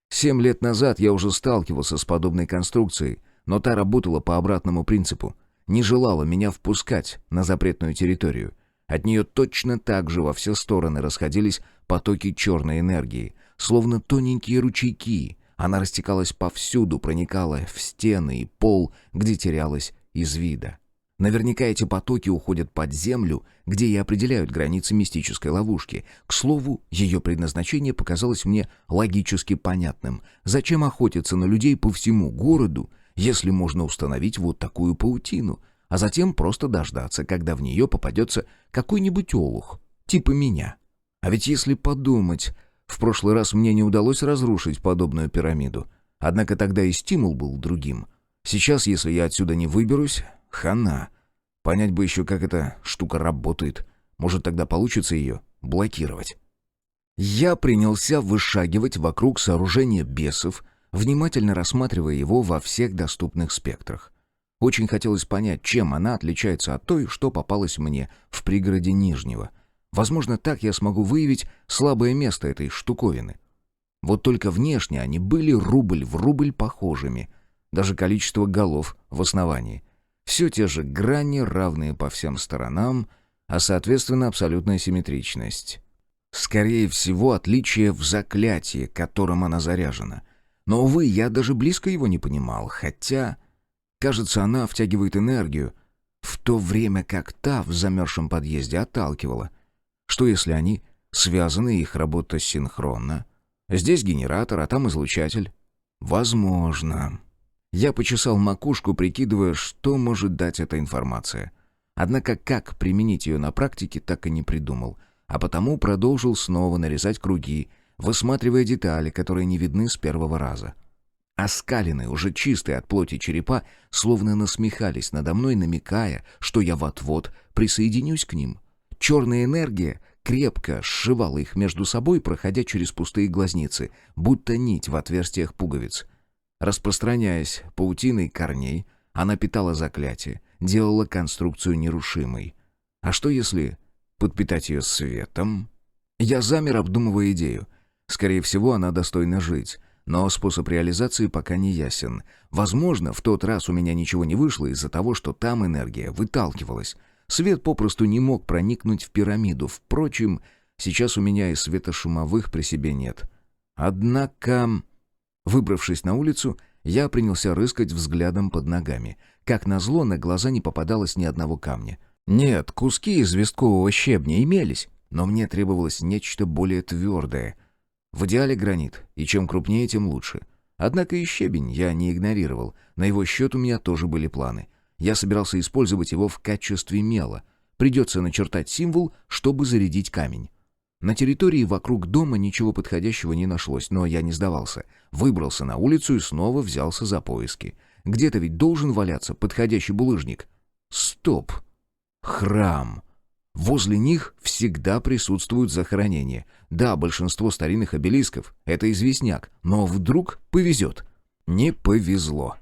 7 лет назад я уже сталкивался с подобной конструкцией, но та работала по обратному принципу. Не желала меня впускать на запретную территорию. От нее точно так же во все стороны расходились потоки черной энергии, словно тоненькие ручейки. Она растекалась повсюду, проникала в стены и пол, где терялась из вида. Наверняка эти потоки уходят под землю, где и определяют границы мистической ловушки. К слову, ее предназначение показалось мне логически понятным. Зачем охотиться на людей по всему городу, если можно установить вот такую паутину, а затем просто дождаться, когда в нее попадется какой-нибудь олух, типа меня? А ведь если подумать, в прошлый раз мне не удалось разрушить подобную пирамиду. Однако тогда и стимул был другим. Сейчас, если я отсюда не выберусь, хана. Понять бы еще, как эта штука работает. Может, тогда получится ее блокировать. Я принялся вышагивать вокруг сооружения бесов, внимательно рассматривая его во всех доступных спектрах. Очень хотелось понять, чем она отличается от той, что попалась мне в пригороде Нижнего. Возможно, так я смогу выявить слабое место этой штуковины. Вот только внешне они были рубль в рубль похожими. Даже количество голов в основании. Все те же грани, равные по всем сторонам, а соответственно абсолютная симметричность. Скорее всего, отличие в заклятии, которым она заряжена. Но, увы, я даже близко его не понимал, хотя... Кажется, она втягивает энергию, в то время как та в замерзшем подъезде отталкивала. Что если они связаны, их работа синхронна? Здесь генератор, а там излучатель. Возможно. Я почесал макушку, прикидывая, что может дать эта информация. Однако как применить ее на практике, так и не придумал. А потому продолжил снова нарезать круги, высматривая детали, которые не видны с первого раза. Оскаленные, уже чистые от плоти черепа, словно насмехались надо мной, намекая, что я вот-вот присоединюсь к ним. Черная энергия крепко сшивала их между собой, проходя через пустые глазницы, будто нить в отверстиях пуговиц. Распространяясь паутиной корней, она питала заклятие, делала конструкцию нерушимой. А что если подпитать ее светом? Я замер, обдумывая идею. Скорее всего, она достойна жить. Но способ реализации пока не ясен. Возможно, в тот раз у меня ничего не вышло из-за того, что там энергия выталкивалась. Свет попросту не мог проникнуть в пирамиду. Впрочем, сейчас у меня и светошумовых при себе нет. Однако, выбравшись на улицу, я принялся рыскать взглядом под ногами. Как назло, на глаза не попадалось ни одного камня. Нет, куски известкового щебня имелись, но мне требовалось нечто более твердое. В идеале гранит, и чем крупнее, тем лучше. Однако и щебень я не игнорировал, на его счет у меня тоже были планы. Я собирался использовать его в качестве мела. Придется начертать символ, чтобы зарядить камень. На территории вокруг дома ничего подходящего не нашлось, но я не сдавался. Выбрался на улицу и снова взялся за поиски. Где-то ведь должен валяться подходящий булыжник. Стоп! Храм! Возле них всегда присутствуют захоронения. Да, большинство старинных обелисков — это известняк, но вдруг повезет. Не повезло.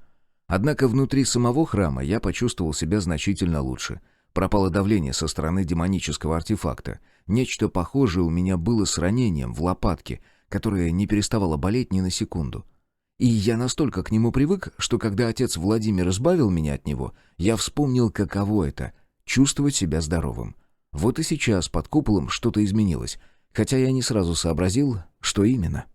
Однако внутри самого храма я почувствовал себя значительно лучше. Пропало давление со стороны демонического артефакта. Нечто похожее у меня было с ранением в лопатке. которое не переставало болеть ни на секунду. И я настолько к нему привык, что когда отец Владимир избавил меня от него, я вспомнил, каково это — чувствовать себя здоровым. Вот и сейчас под куполом что-то изменилось, хотя я не сразу сообразил, что именно.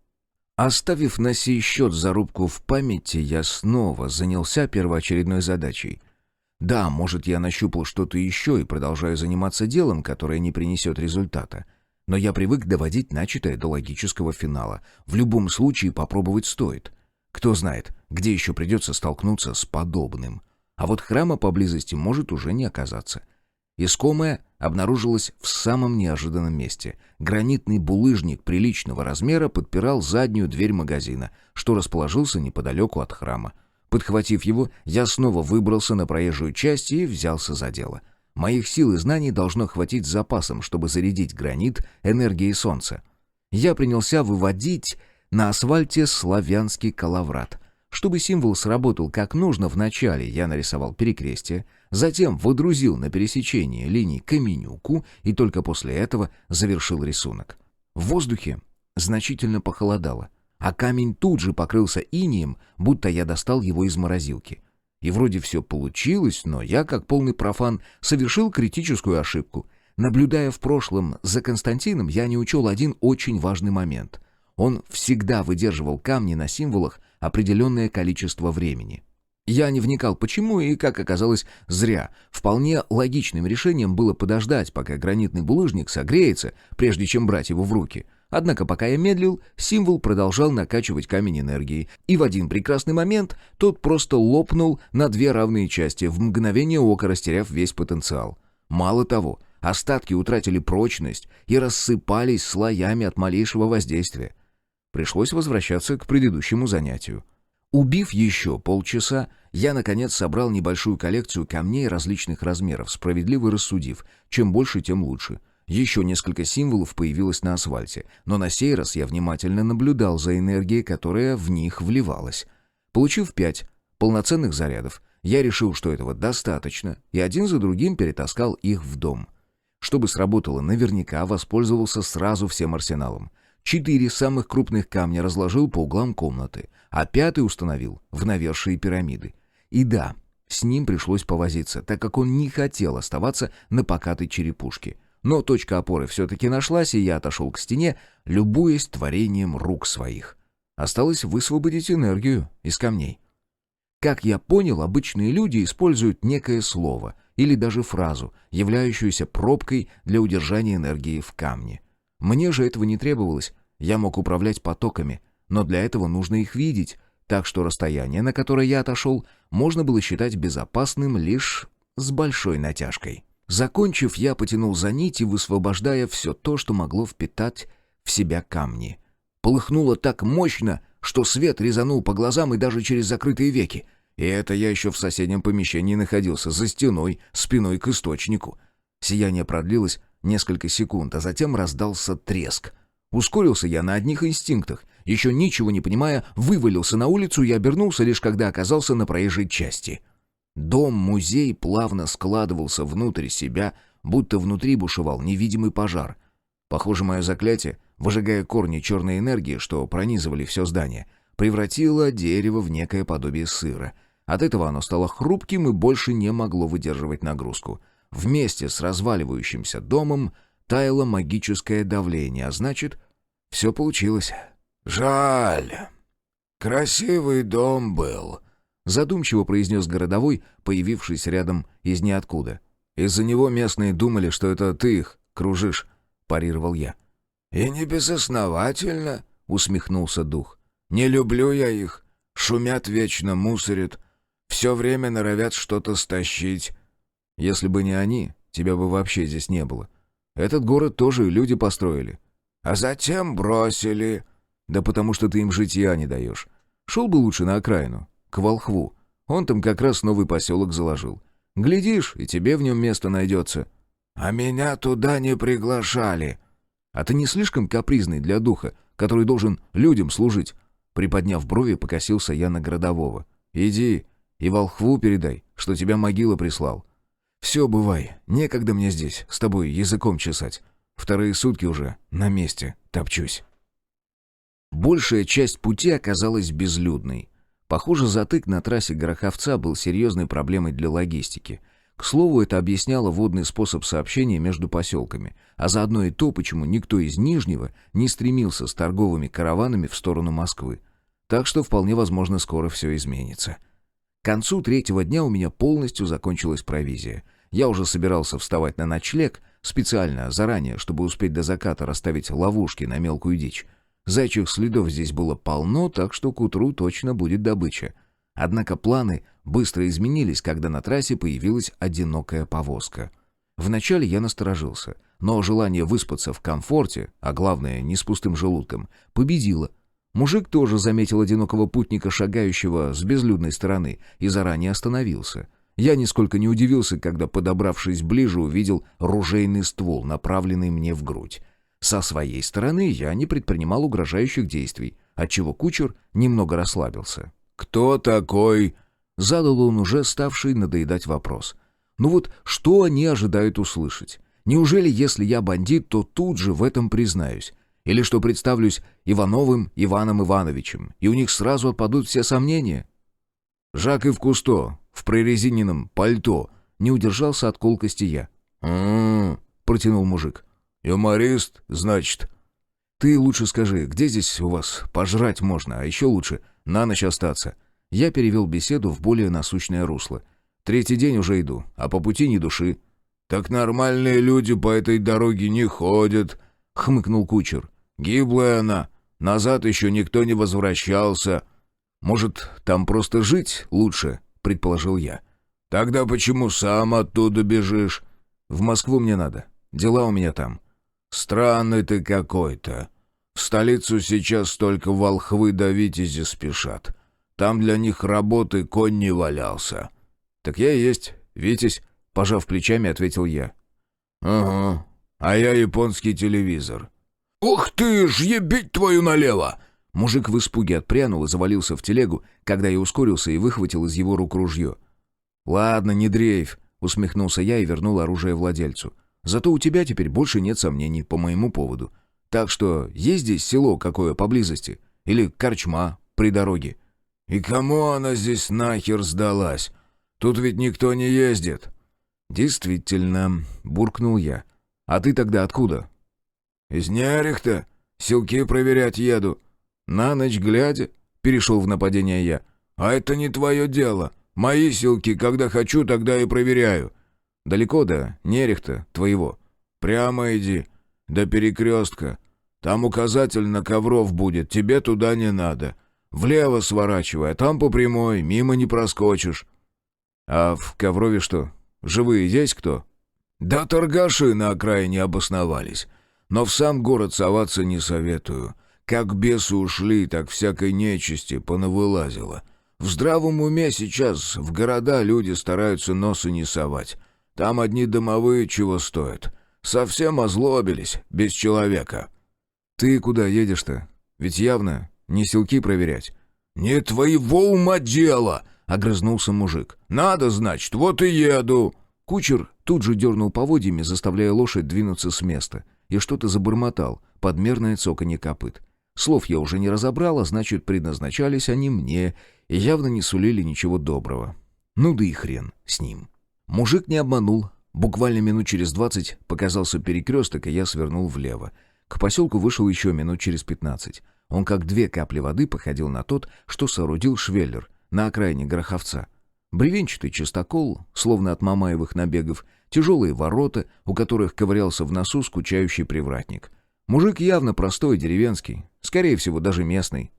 Оставив на сей счет зарубку в памяти, я снова занялся первоочередной задачей. Да, может, я нащупал что-то еще и продолжаю заниматься делом, которое не принесет результата. Но я привык доводить начатое до логического финала. В любом случае попробовать стоит. Кто знает, где еще придется столкнуться с подобным. А вот храма поблизости может уже не оказаться. Искомое обнаружилось в самом неожиданном месте. Гранитный булыжник приличного размера подпирал заднюю дверь магазина, что расположился неподалеку от храма. Подхватив его, я снова выбрался на проезжую часть и взялся за дело. Моих сил и знаний должно хватить с запасом, чтобы зарядить гранит энергией солнца. Я принялся выводить на асфальте славянский коловрат. Чтобы символ сработал как нужно, вначале я нарисовал перекрестие, затем водрузил на пересечении линий каменюку и только после этого завершил рисунок. В воздухе значительно похолодало, а камень тут же покрылся инеем, будто я достал его из морозилки. И вроде все получилось, но я, как полный профан, совершил критическую ошибку. Наблюдая в прошлом за Константином, я не учел один очень важный момент. Он всегда выдерживал камни на символах определенное количество времени. Я не вникал почему и, как оказалось, зря. Вполне логичным решением было подождать, пока гранитный булыжник согреется, прежде чем брать его в руки. Однако, пока я медлил, символ продолжал накачивать камень энергией, и в один прекрасный момент тот просто лопнул на две равные части, в мгновение ока растеряв весь потенциал. Мало того, остатки утратили прочность и рассыпались слоями от малейшего воздействия. Пришлось возвращаться к предыдущему занятию. Убив еще полчаса, я, наконец, собрал небольшую коллекцию камней различных размеров, справедливо рассудив, чем больше, тем лучше. Еще несколько символов появилось на асфальте, но на сей раз я внимательно наблюдал за энергией, которая в них вливалась. Получив 5 полноценных зарядов, я решил, что этого достаточно, и один за другим перетаскал их в дом. Чтобы сработало наверняка, воспользовался сразу всем арсеналом. 4 самых крупных камня разложил по углам комнаты, а 5 установил в навершие пирамиды. И да, с ним пришлось повозиться, так как он не хотел оставаться на покатой черепушке. Но точка опоры все-таки нашлась, и я отошел к стене, любуясь творением рук своих. Осталось высвободить энергию из камней. Как я понял, обычные люди используют некое слово или даже фразу, являющуюся пробкой для удержания энергии в камне. Мне же этого не требовалось, я мог управлять потоками, но для этого нужно их видеть, так что расстояние, на которое я отошел, можно было считать безопасным лишь с большой натяжкой. Закончив, я потянул за нить, высвобождая все то, что могло впитать в себя камни. Полыхнуло так мощно, что свет резанул по глазам и даже через закрытые веки. И это я еще в соседнем помещении находился, за стеной, спиной к источнику. Сияние продлилось несколько секунд, а затем раздался треск. Ускорился я на одних инстинктах. Еще ничего не понимая, вывалился на улицу и обернулся, лишь когда оказался на проезжей части. Дом-музей плавно складывался внутрь себя, будто внутри бушевал невидимый пожар. Похоже, мое заклятие, выжигая корни черной энергии, что пронизывали все здание, превратило дерево в некое подобие сыра. От этого оно стало хрупким и больше не могло выдерживать нагрузку. Вместе с разваливающимся домом таяло магическое давление, а значит, все получилось. «Жаль. Красивый дом был», — задумчиво произнес городовой, появившийся рядом из ниоткуда. «Из-за него местные думали, что это ты их кружишь», — парировал я. «И не безосновательно», — усмехнулся дух. «Не люблю я их. Шумят вечно, мусорят. Все время норовят что-то стащить. Если бы не они, тебя бы вообще здесь не было. Этот город тоже люди построили. А затем бросили. Да потому что ты им житья не даешь. Шел бы лучше на окраину, к Волхву. Он там как раз новый поселок заложил. Глядишь, и тебе в нем место найдется». «А меня туда не приглашали». «А ты не слишком капризный для духа, который должен людям служить?» Приподняв брови, покосился я на городового. «Иди и Волхву передай, что тебя могила прислал. Все, бывай, некогда мне здесь с тобой языком чесать. Вторые сутки уже на месте топчусь». Большая часть пути оказалась безлюдной. Похоже, затык на трассе Гороховца был серьезной проблемой для логистики. К слову, это объясняло водный способ сообщения между поселками, а заодно и то, почему никто из Нижнего не стремился с торговыми караванами в сторону Москвы. Так что вполне возможно, скоро все изменится. К концу третьего дня у меня полностью закончилась провизия. Я уже собирался вставать на ночлег, специально, заранее, чтобы успеть до заката расставить ловушки на мелкую дичь. Заячьих следов здесь было полно, так что к утру точно будет добыча. Однако планы быстро изменились, когда на трассе появилась одинокая повозка. Вначале я насторожился, но желание выспаться в комфорте, а главное, не с пустым желудком, победило. Мужик тоже заметил одинокого путника, шагающего с безлюдной стороны, и заранее остановился. Я нисколько не удивился, когда, подобравшись ближе, увидел ружейный ствол, направленный мне в грудь. Со своей стороны я не предпринимал угрожающих действий, отчего кучер немного расслабился. «Кто такой?» — задал он уже ставший надоедать вопрос. «Ну вот что они ожидают услышать? Неужели, если я бандит, то тут же в этом признаюсь? Или что представлюсь Ивановым Иваном Ивановичем, и у них сразу отпадут все сомнения?» «Жак-Ив Кусто, в прорезиненном пальто», — не удержался от колкости я. Протянул мужик. «Юморист, значит?» «Ты лучше скажи, где здесь у вас пожрать можно, а еще лучше на ночь остаться?» Я перевел беседу в более насущное русло. «Третий день уже иду, а по пути ни души». «Так нормальные люди по этой дороге не ходят», — хмыкнул кучер. «Гиблая она, назад еще никто не возвращался». «Может, там просто жить лучше?» — предположил я. «Тогда почему сам оттуда бежишь?» «В Москву мне надо, дела у меня там». «Странный ты какой-то. В столицу сейчас только волхвы да витязи спешат. Там для них работы конь не валялся». «Так я и есть витязь», — пожав плечами, ответил я. «Ага, а я японский телевизор». «Ух ты ж, ебить твою налево!» Мужик в испуге отпрянул и завалился в телегу, когда я ускорился и выхватил из его рук ружье. «Ладно, не дрейфь», — усмехнулся я и вернул оружие владельцу. «Зато у тебя теперь больше нет сомнений по моему поводу. Так что есть здесь село какое поблизости? Или корчма при дороге?» «И кому она здесь нахер сдалась? Тут ведь никто не ездит». «Действительно», — буркнул я. «А ты тогда откуда?» «Из Нерехта. Селки проверять еду». «На ночь глядя», — перешел в нападение я. «А это не твое дело. Мои селки, когда хочу, тогда и проверяю». «Далеко до Нерехта твоего?» «Прямо иди. До перекрестка. Там указатель на Ковров будет, тебе туда не надо. Влево сворачивай, а там по прямой, мимо не проскочишь». «А в Коврове что, живые есть кто?» «Да торгаши на окраине обосновались. Но в сам город соваться не советую. Как бесы ушли, так всякой нечисти понавылазило. В здравом уме сейчас в города люди стараются носа не совать. Там одни домовые чего стоят. Совсем озлобились, без человека». «Ты куда едешь-то? Ведь явно не селки проверять». «Не твоего ума дело!» — огрызнулся мужик. «Надо, значит, вот и еду». Кучер тут же дернул поводьями, заставляя лошадь двинуться с места, и что-то забормотал, подмерное цоканье копыт. Слов я уже не разобрал, а значит, предназначались они мне и явно не сулили ничего доброго. Ну да и хрен с ним. Мужик не обманул. Буквально минут через 20 показался перекресток, и я свернул влево. К поселку вышел еще минут через 15. Он как две капли воды походил на тот, что соорудил Швеллер на окраине Гороховца. Бревенчатый частокол, словно от Мамаевых набегов, тяжелые ворота, у которых ковырялся в носу скучающий привратник. Мужик явно простой, деревенский, скорее всего, даже местный.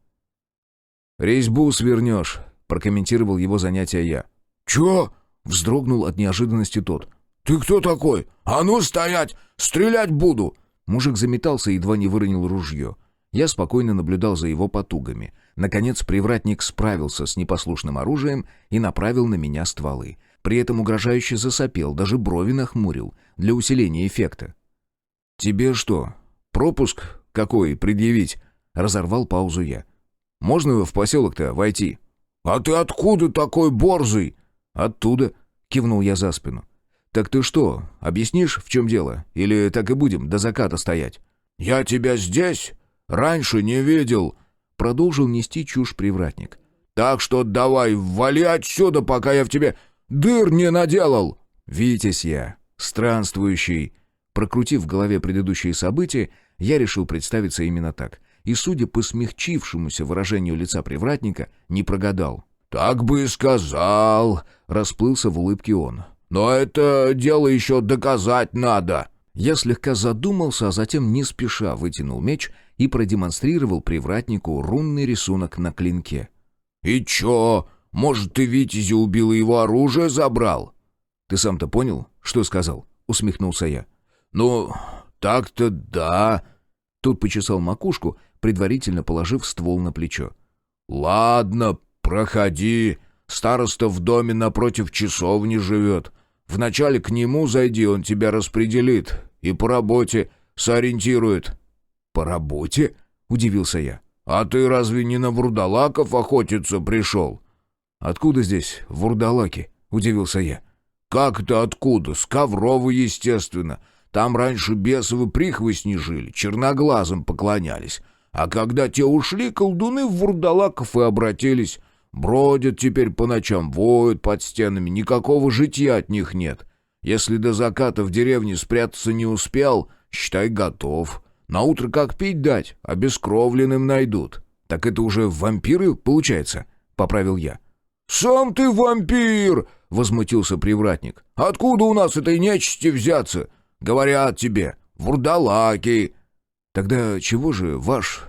«Резьбу свернешь», — прокомментировал его занятие я. «Чё?» — вздрогнул от неожиданности тот. «Ты кто такой? А ну стоять! Стрелять буду!» Мужик заметался и едва не выронил ружье. Я спокойно наблюдал за его потугами. Наконец привратник справился с непослушным оружием и направил на меня стволы. При этом угрожающе засопел, даже брови нахмурил, для усиления эффекта. «Тебе что, пропуск какой предъявить?» — разорвал паузу я. «Можно в поселок-то войти?» «А ты откуда такой борзый?» «Оттуда», — кивнул я за спину. «Так ты что, объяснишь, в чем дело? Или так и будем до заката стоять?» «Я тебя здесь раньше не видел», продолжил нести чушь привратник. «Так что давай, вали отсюда, пока я в тебе дыр не наделал!» «Витязь я, странствующий!» Прокрутив в голове предыдущие события, я решил представиться именно так. И, судя по смягчившемуся выражению лица привратника, не прогадал. «Так бы и сказал!» — расплылся в улыбке он. «Но это дело еще доказать надо!» Я слегка задумался, а затем не спеша вытянул меч и продемонстрировал привратнику рунный рисунок на клинке. «И чё? Может, ты Витязя убил и его оружие забрал?» «Ты сам-то понял, что сказал?» — усмехнулся я. «Ну, так-то да». Тот почесал макушку, предварительно положив ствол на плечо. «Ладно, проходи. Староста в доме напротив часовни живет. Вначале к нему зайди, он тебя распределит и по работе сориентирует». «По работе?» — удивился я. «А ты разве не на вурдалаков охотиться пришел?» «Откуда здесь вурдалаки?» — удивился я. «Как это откуда? С Коврова, естественно. Там раньше бесовы прихвостни жили, черноглазым поклонялись. А когда те ушли, колдуны в вурдалаков и обратились. Бродят теперь по ночам, воют под стенами, никакого житья от них нет. Если до заката в деревне спрятаться не успел, считай, готов. Наутро как пить дать, обескровленным найдут». «Так это уже вампиры, получается?» — поправил я. «Сам ты вампир!» — возмутился привратник. «Откуда у нас этой нечисти взяться? Говорят тебе, вурдалаки». «Тогда чего же ваш,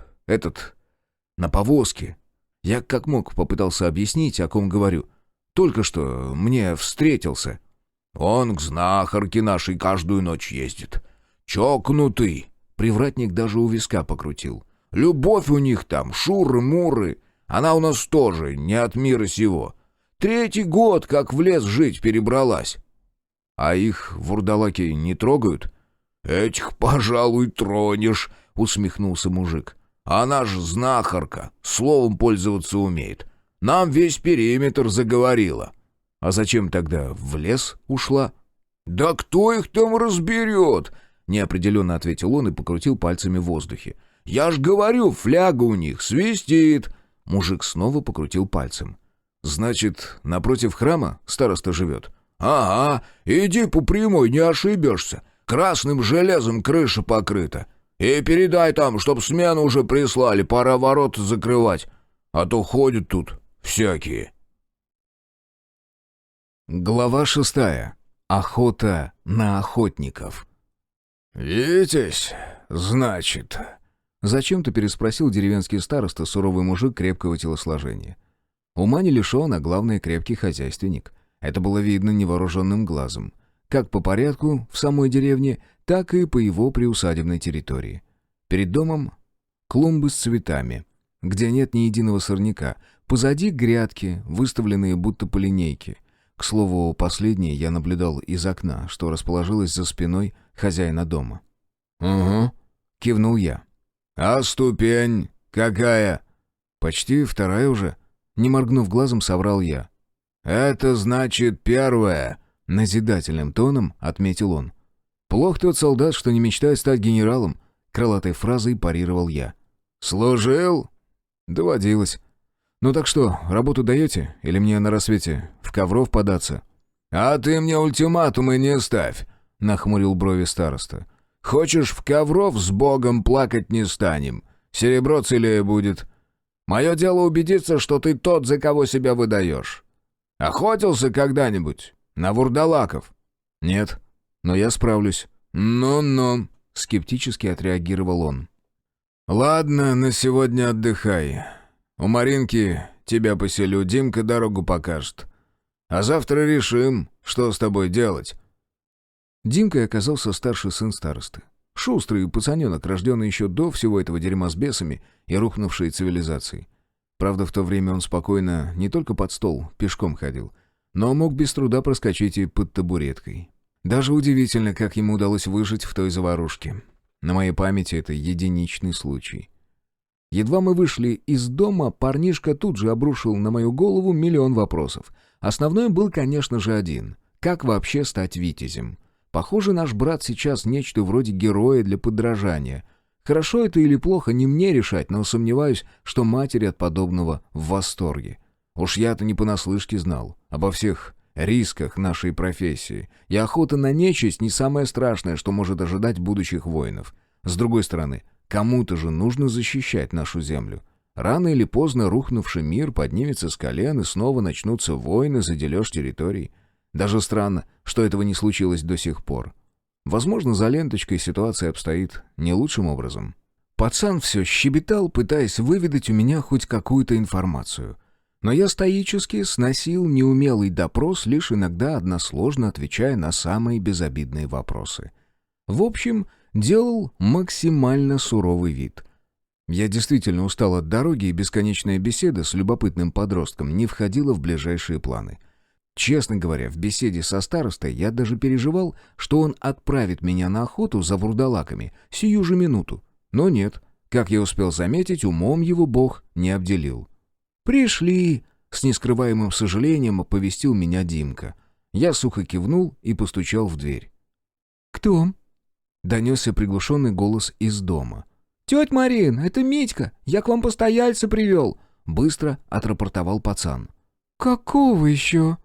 на повозке?» Я как мог попытался объяснить, о ком говорю. «Только что мне встретился». «Он к знахарке нашей каждую ночь ездит. Чокнутый!» Привратник даже у виска покрутил. «Любовь у них там, шуры-муры. Она у нас тоже не от мира сего. 3-й год, как в лес жить перебралась». «А их вурдалаки не трогают?» «Этих, пожалуй, тронешь», — усмехнулся мужик. «Она ж знахарка, словом пользоваться умеет. Нам весь периметр заговорила». «А зачем тогда в лес ушла?» «Да кто их там разберет?» — неопределенно ответил он и покрутил пальцами в воздухе. «Я ж говорю, фляга у них свистит». Мужик снова покрутил пальцем. «Значит, напротив храма староста живет?» «Ага, иди по прямой, не ошибешься. Красным железом крыша покрыта. И передай там, чтоб смену уже прислали, пора ворота закрывать. А то ходят тут всякие». Глава 6. Охота на охотников. «Витязь, значит...» Зачем-то переспросил деревенский староста, суровый мужик крепкого телосложения. Ума не лишен, а главное, крепкий хозяйственник. Это было видно невооруженным глазом. Как по порядку в самой деревне, так и по его приусадебной территории. Перед домом клумбы с цветами, где нет ни единого сорняка. Позади грядки, выставленные будто по линейке. К слову, последнее я наблюдал из окна, что расположилось за спиной хозяина дома. «Угу», — кивнул я. «А ступень какая?» «Почти 2-я уже», — не моргнув глазом, соврал я. «Это значит 1-я», — назидательным тоном отметил он. «Плох тот солдат, что не мечтает стать генералом», — крылатой фразой парировал я. «Служил?» «Доводилось. Ну так что, работу даете? Или мне на рассвете в Ковров податься?» «А ты мне ультиматумы не ставь», — нахмурил брови староста. «Хочешь в Ковров, с Богом плакать не станем. Серебро целее будет. Мое дело убедиться, что ты тот, за кого себя выдаешь. Охотился когда-нибудь на вурдалаков?» «Нет, но я справлюсь». «Ну-ну», — скептически отреагировал он. «Ладно, на сегодня отдыхай. У Маринки тебя поселю, Димка дорогу покажет. А завтра решим, что с тобой делать». Димкой оказался старший сын старосты. Шустрый пацаненок, рожденный еще до всего этого дерьма с бесами и рухнувшей цивилизацией. Правда, в то время он спокойно не только под стол пешком ходил, но мог без труда проскочить и под табуреткой. Даже удивительно, как ему удалось выжить в той заварушке. На моей памяти это единичный случай. Едва мы вышли из дома, парнишка тут же обрушил на мою голову миллион вопросов. Основной был, конечно же, один. Как вообще стать витязем? Похоже, наш брат сейчас нечто вроде героя для подражания. Хорошо это или плохо, не мне решать, но сомневаюсь, что матери от подобного в восторге. Уж я-то не понаслышке знал обо всех рисках нашей профессии, и охота на нечисть не самое страшное, что может ожидать будущих воинов. С другой стороны, кому-то же нужно защищать нашу землю. Рано или поздно рухнувший мир поднимется с колен, и снова начнутся войны за дележ территорий. Даже странно, что этого не случилось до сих пор. Возможно, за ленточкой ситуация обстоит не лучшим образом. Пацан все щебетал, пытаясь выведать у меня хоть какую-то информацию. Но я стоически сносил неумелый допрос, лишь иногда односложно отвечая на самые безобидные вопросы. В общем, делал максимально суровый вид. Я действительно устал от дороги, и бесконечная беседа с любопытным подростком не входила в ближайшие планы. Честно говоря, в беседе со старостой я даже переживал, что он отправит меня на охоту за вурдалаками сию же минуту. Но нет, как я успел заметить, умом его Бог не обделил. «Пришли!» — с нескрываемым сожалением оповестил меня Димка. Я сухо кивнул и постучал в дверь. «Кто?» — донесся приглушенный голос из дома. «Тетя Марин, это Митька, я к вам постояльца привел!» — быстро отрапортовал пацан. «Какого еще?»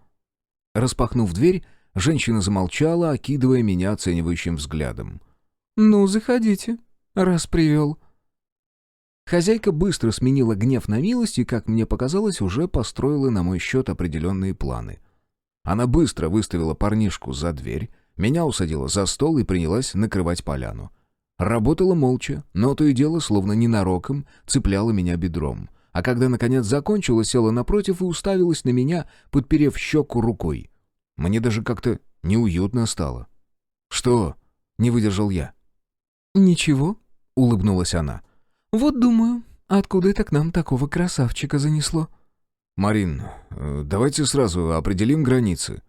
Распахнув дверь, женщина замолчала, окидывая меня оценивающим взглядом. «Ну, заходите, раз привел». Хозяйка быстро сменила гнев на милость и, как мне показалось, уже построила на мой счет определенные планы. Она быстро выставила парнишку за дверь, меня усадила за стол и принялась накрывать поляну. Работала молча, но то и дело, словно ненароком, цепляла меня бедром. А когда, наконец, закончила, села напротив и уставилась на меня, подперев щеку рукой. Мне даже как-то неуютно стало. «Что?» — не выдержал я. «Ничего», — улыбнулась она. «Вот думаю, откуда это к нам такого красавчика занесло?» «Марин, давайте сразу определим границы».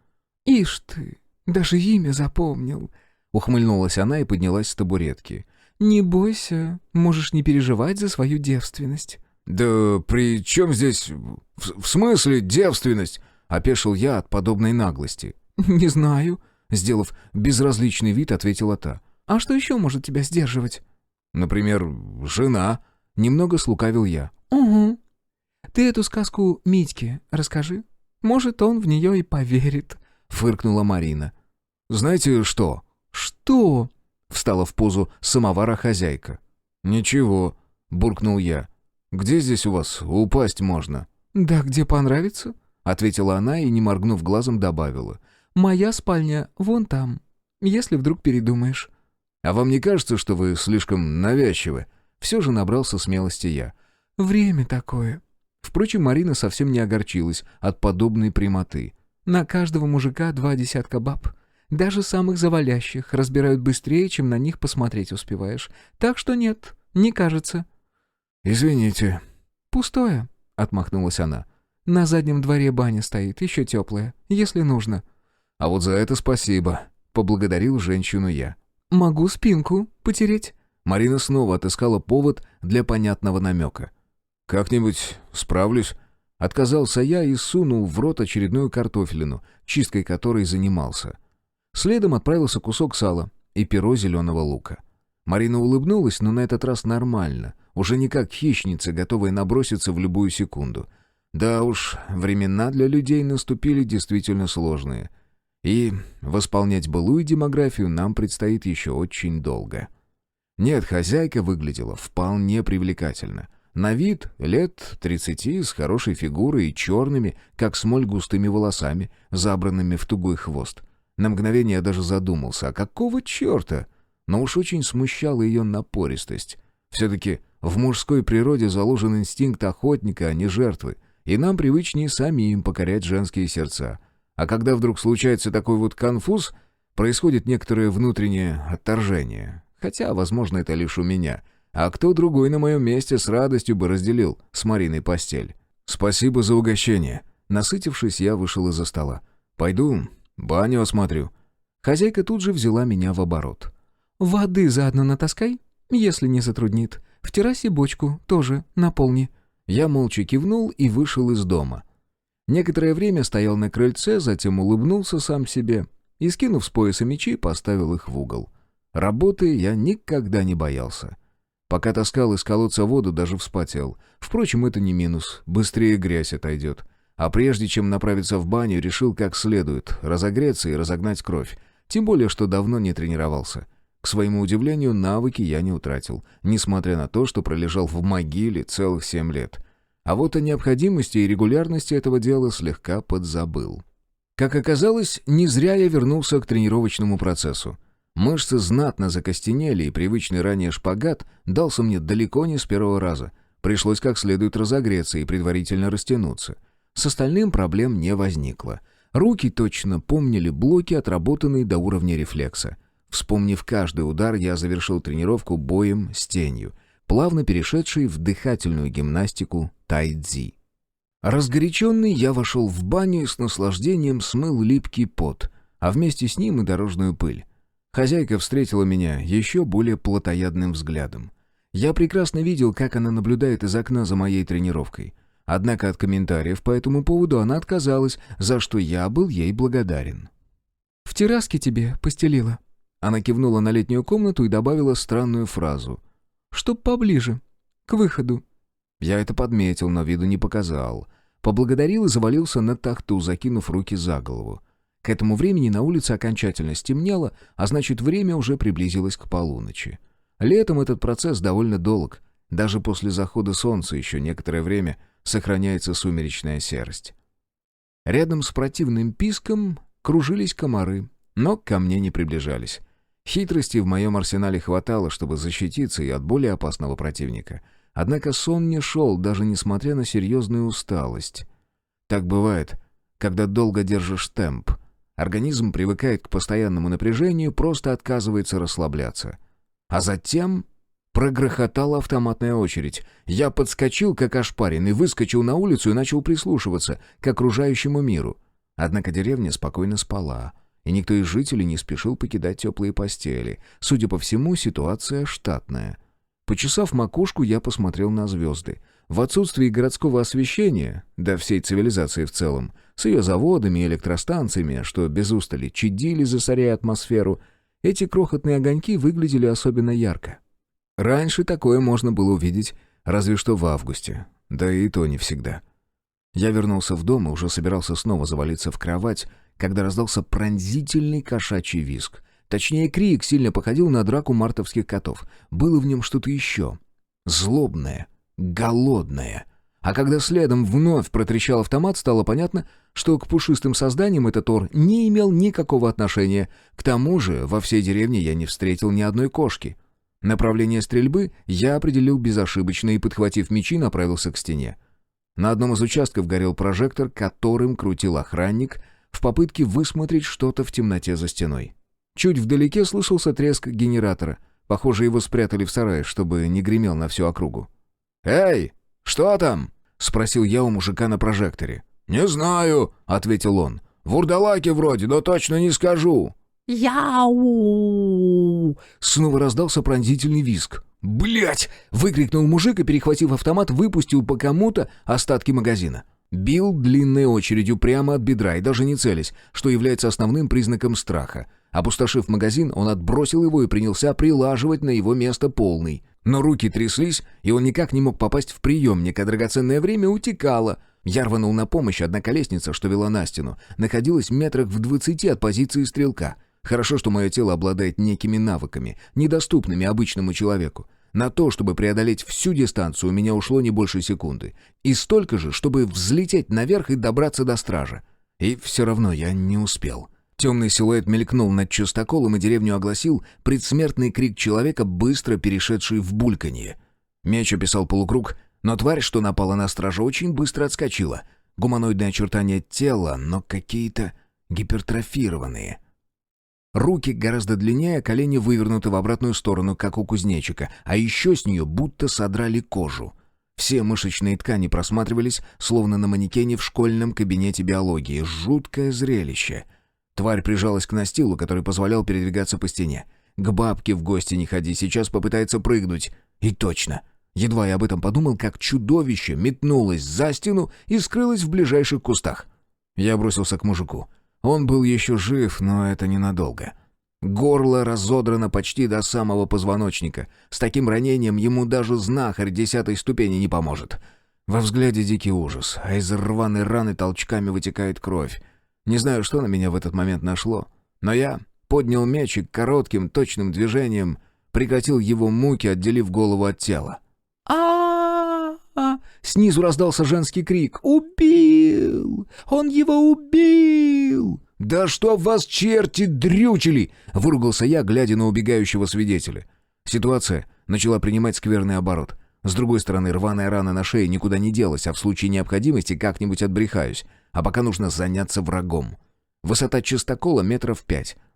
«Ишь ты, даже имя запомнил», — ухмыльнулась она и поднялась с табуретки. «Не бойся, можешь не переживать за свою девственность». «Да при чем здесь... В смысле девственность?» — опешил я от подобной наглости. «Не знаю», — сделав безразличный вид, ответила та. «А что еще может тебя сдерживать?» «Например, жена», — немного слукавил я. «Угу. Ты эту сказку Митьке расскажи. Может, он в нее и поверит», — фыркнула Марина. «Знаете что?» «Что?» — встала в позу самовара хозяйка. «Ничего», — буркнул я. «Где здесь у вас упасть можно?» «Да где понравится», — ответила она и, не моргнув глазом, добавила. «Моя спальня вон там, если вдруг передумаешь». «А вам не кажется, что вы слишком навязчивы?» Все же набрался смелости я. «Время такое». Впрочем, Марина совсем не огорчилась от подобной прямоты. «На каждого мужика 2 десятка баб. Даже самых завалящих разбирают быстрее, чем на них посмотреть успеваешь. Так что нет, не кажется». «Извините». «Пустое», — отмахнулась она. «На заднем дворе баня стоит, еще теплая, если нужно». «А вот за это спасибо», — поблагодарил женщину я. «Могу спинку потереть». Марина снова отыскала повод для понятного намека. «Как-нибудь справлюсь». Отказался я и сунул в рот очередную картофелину, чисткой которой занимался. Следом отправился кусок сала и перо зеленого лука. Марина улыбнулась, но на этот раз нормально, уже не как хищница, готовая наброситься в любую секунду. Да уж, времена для людей наступили действительно сложные. И восполнять былую демографию нам предстоит еще очень долго. Нет, хозяйка выглядела вполне привлекательно. На вид лет 30, с хорошей фигурой и черными, как смоль, густыми волосами, забранными в тугой хвост. На мгновение я даже задумался, а какого черта? Но уж очень смущала ее напористость. Все-таки в мужской природе заложен инстинкт охотника, а не жертвы, и нам привычнее самим покорять женские сердца. А когда вдруг случается такой вот конфуз, происходит некоторое внутреннее отторжение. Хотя, возможно, это лишь у меня. А кто другой на моем месте с радостью бы разделил с Мариной постель? «Спасибо за угощение». Насытившись, я вышел из-за стола. «Пойду баню осмотрю». Хозяйка тут же взяла меня в оборот. «Воды заодно натаскай, если не затруднит. В террасе бочку тоже наполни». Я молча кивнул и вышел из дома. Некоторое время стоял на крыльце, затем улыбнулся сам себе и, скинув с пояса мечи, поставил их в угол. Работы я никогда не боялся. Пока таскал из колодца воду, даже вспотел. Впрочем, это не минус, быстрее грязь отойдет. А прежде чем направиться в баню, решил как следует разогреться и разогнать кровь. Тем более, что давно не тренировался. К своему удивлению, навыки я не утратил, несмотря на то, что пролежал в могиле целых 7 лет. А вот о необходимости и регулярности этого дела слегка подзабыл. Как оказалось, не зря я вернулся к тренировочному процессу. Мышцы знатно закостенели, и привычный ранее шпагат дался мне далеко не с первого раза. Пришлось как следует разогреться и предварительно растянуться. С остальным проблем не возникло. Руки точно помнили блоки, отработанные до уровня рефлекса. Вспомнив каждый удар, я завершил тренировку боем с тенью, плавно перешедшей в дыхательную гимнастику тайцзи. Разгоряченный я вошел в баню и с наслаждением смыл липкий пот, а вместе с ним и дорожную пыль. Хозяйка встретила меня еще более плотоядным взглядом. Я прекрасно видел, как она наблюдает из окна за моей тренировкой. Однако от комментариев по этому поводу она отказалась, за что я был ей благодарен. «В терраске тебе постелила». Она кивнула на летнюю комнату и добавила странную фразу. «Чтоб поближе, к выходу». Я это подметил, но виду не показал. Поблагодарил и завалился на тахту, закинув руки за голову. К этому времени на улице окончательно стемнело, а значит, время уже приблизилось к полуночи. Летом этот процесс довольно долг. Даже после захода солнца еще некоторое время сохраняется сумеречная серость. Рядом с противным писком кружились комары, но ко мне не приближались. Хитрости в моем арсенале хватало, чтобы защититься и от более опасного противника. Однако сон не шел, даже несмотря на серьезную усталость. Так бывает, когда долго держишь темп. Организм привыкает к постоянному напряжению, просто отказывается расслабляться. А затем прогрохотала автоматная очередь. Я подскочил, как ошпаренный, выскочил на улицу и начал прислушиваться к окружающему миру. Однако деревня спокойно спала, и никто из жителей не спешил покидать теплые постели. Судя по всему, ситуация штатная. Почесав макушку, я посмотрел на звезды. В отсутствии городского освещения, да всей цивилизации в целом, с ее заводами и электростанциями, что без устали чадили, засоряя атмосферу, эти крохотные огоньки выглядели особенно ярко. Раньше такое можно было увидеть разве что в августе, да и то не всегда. Я вернулся в дом и уже собирался снова завалиться в кровать, когда раздался пронзительный кошачий визг. Точнее, крик сильно походил на драку мартовских котов. Было в нем что-то еще. Злобное, голодное. А когда следом вновь протрещал автомат, стало понятно, что к пушистым созданиям этот ор не имел никакого отношения. К тому же во всей деревне я не встретил ни одной кошки. Направление стрельбы я определил безошибочно и, подхватив мечи, направился к стене. На одном из участков горел прожектор, которым крутил охранник в попытке высмотреть что-то в темноте за стеной. Чуть вдалеке слышался треск генератора. Похоже, его спрятали в сарае, чтобы не гремел на всю округу. «Эй, что там?» — спросил я у мужика на прожекторе. «Не знаю», — ответил он. «Вурдалаки вроде, но точно не скажу». «Яу!» Снова раздался пронзительный визг. «Блядь!» — выкрикнул мужик и, перехватив автомат, выпустил по кому-то остатки магазина. Бил длинной очередью прямо от бедра и даже не целясь, что является основным признаком страха. Опустошив магазин, он отбросил его и принялся прилаживать на его место полный. Но руки тряслись, и он никак не мог попасть в приемник, а драгоценное время утекало. Я рванул на помощь, однако лестница, что вела на стену, находилась метрах в 20 от позиции стрелка. Хорошо, что мое тело обладает некими навыками, недоступными обычному человеку. На то, чтобы преодолеть всю дистанцию, у меня ушло не больше секунды. И столько же, чтобы взлететь наверх и добраться до стража. И все равно я не успел. Темный силуэт мелькнул над частоколом, и деревню огласил предсмертный крик человека, быстро перешедший в бульканье. Меч описал полукруг, но тварь, что напала на стража, очень быстро отскочила. Гуманоидные очертания тела, но какие-то гипертрофированные. Руки гораздо длиннее, колени вывернуты в обратную сторону, как у кузнечика, а еще с нее будто содрали кожу. Все мышечные ткани просматривались, словно на манекене в школьном кабинете биологии. Жуткое зрелище. Тварь прижалась к настилу, который позволял передвигаться по стене. «К бабке в гости не ходи, сейчас попытается прыгнуть». И точно. Едва я об этом подумал, как чудовище метнулось за стену и скрылось в ближайших кустах. Я бросился к мужику. Он был еще жив, но это ненадолго. Горло разодрано почти до самого позвоночника. С таким ранением ему даже знахарь 10-й ступени не поможет. Во взгляде дикий ужас, а из рваной раны толчками вытекает кровь. Не знаю, что на меня в этот момент нашло, но я поднял меч и коротким, точным движением прекратил его муки, отделив голову от тела. Снизу раздался женский крик. «Убил! Он его убил!» «Да что вас черти дрючили!» — выругался я, глядя на убегающего свидетеля. Ситуация начала принимать скверный оборот. С другой стороны, рваная рана на шее никуда не делась, а в случае необходимости как-нибудь отбрехаюсь. А пока нужно заняться врагом. Высота чистокола 5 метров.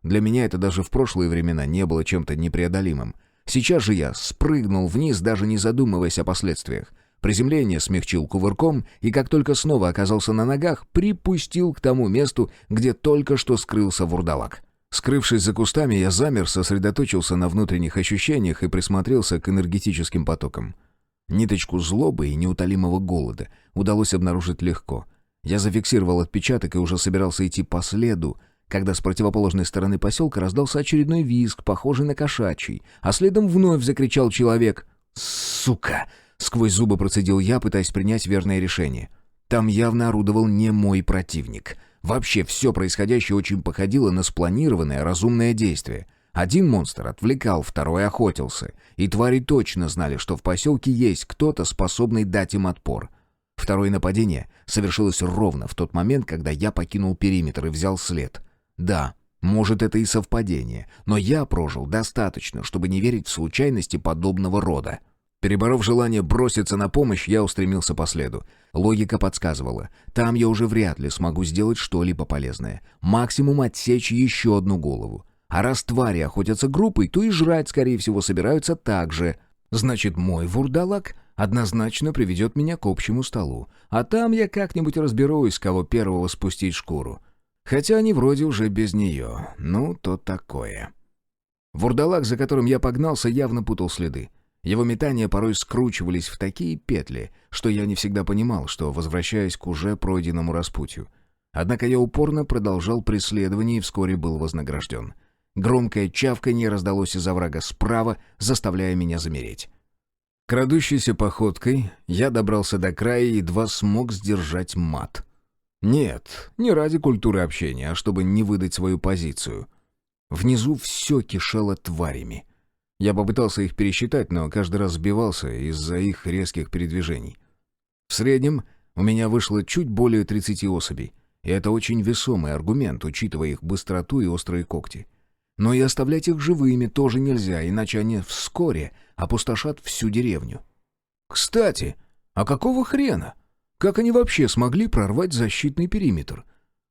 Для меня это даже в прошлые времена не было чем-то непреодолимым. Сейчас же я спрыгнул вниз, даже не задумываясь о последствиях. Приземление смягчил кувырком, и как только снова оказался на ногах, припустил к тому месту, где только что скрылся вурдалак. Скрывшись за кустами, я замер, сосредоточился на внутренних ощущениях и присмотрелся к энергетическим потокам. Ниточку злобы и неутолимого голода удалось обнаружить легко. Я зафиксировал отпечаток и уже собирался идти по следу, когда с противоположной стороны поселка раздался очередной визг, похожий на кошачий, а следом вновь закричал человек. «Сука!» — сквозь зубы процедил я, пытаясь принять верное решение. Там явно орудовал не мой противник. Вообще все происходящее очень походило на спланированное разумное действие. Один монстр отвлекал, второй охотился. И твари точно знали, что в поселке есть кто-то, способный дать им отпор. Второе нападение совершилось ровно в тот момент, когда я покинул периметр и взял след. Да, может, это и совпадение, но я прожил достаточно, чтобы не верить в случайности подобного рода. Переборов желание броситься на помощь, я устремился по следу. Логика подсказывала. Там я уже вряд ли смогу сделать что-либо полезное. Максимум отсечь еще одну голову. А раз твари охотятся группой, то и жрать, скорее всего, собираются так же. Значит, мой вурдалак однозначно приведет меня к общему столу. А там я как-нибудь разберусь, кого первого спустить шкуру. Хотя они вроде уже без нее. Ну, то такое. Вурдалак, за которым я погнался, явно путал следы. Его метания порой скручивались в такие петли, что я не всегда понимал, что возвращаюсь к уже пройденному распутью. Однако я упорно продолжал преследование и вскоре был вознагражден. Громкое чавканье раздалось из оврага справа, заставляя меня замереть. Крадущейся походкой я добрался до края и едва смог сдержать мат. Нет, не ради культуры общения, а чтобы не выдать свою позицию. Внизу все кишело тварями. Я попытался их пересчитать, но каждый раз сбивался из-за их резких передвижений. В среднем у меня вышло чуть более 30 особей, и это очень весомый аргумент, учитывая их быстроту и острые когти. Но и оставлять их живыми тоже нельзя, иначе они вскоре опустошат всю деревню. Кстати, а какого хрена? Как они вообще смогли прорвать защитный периметр?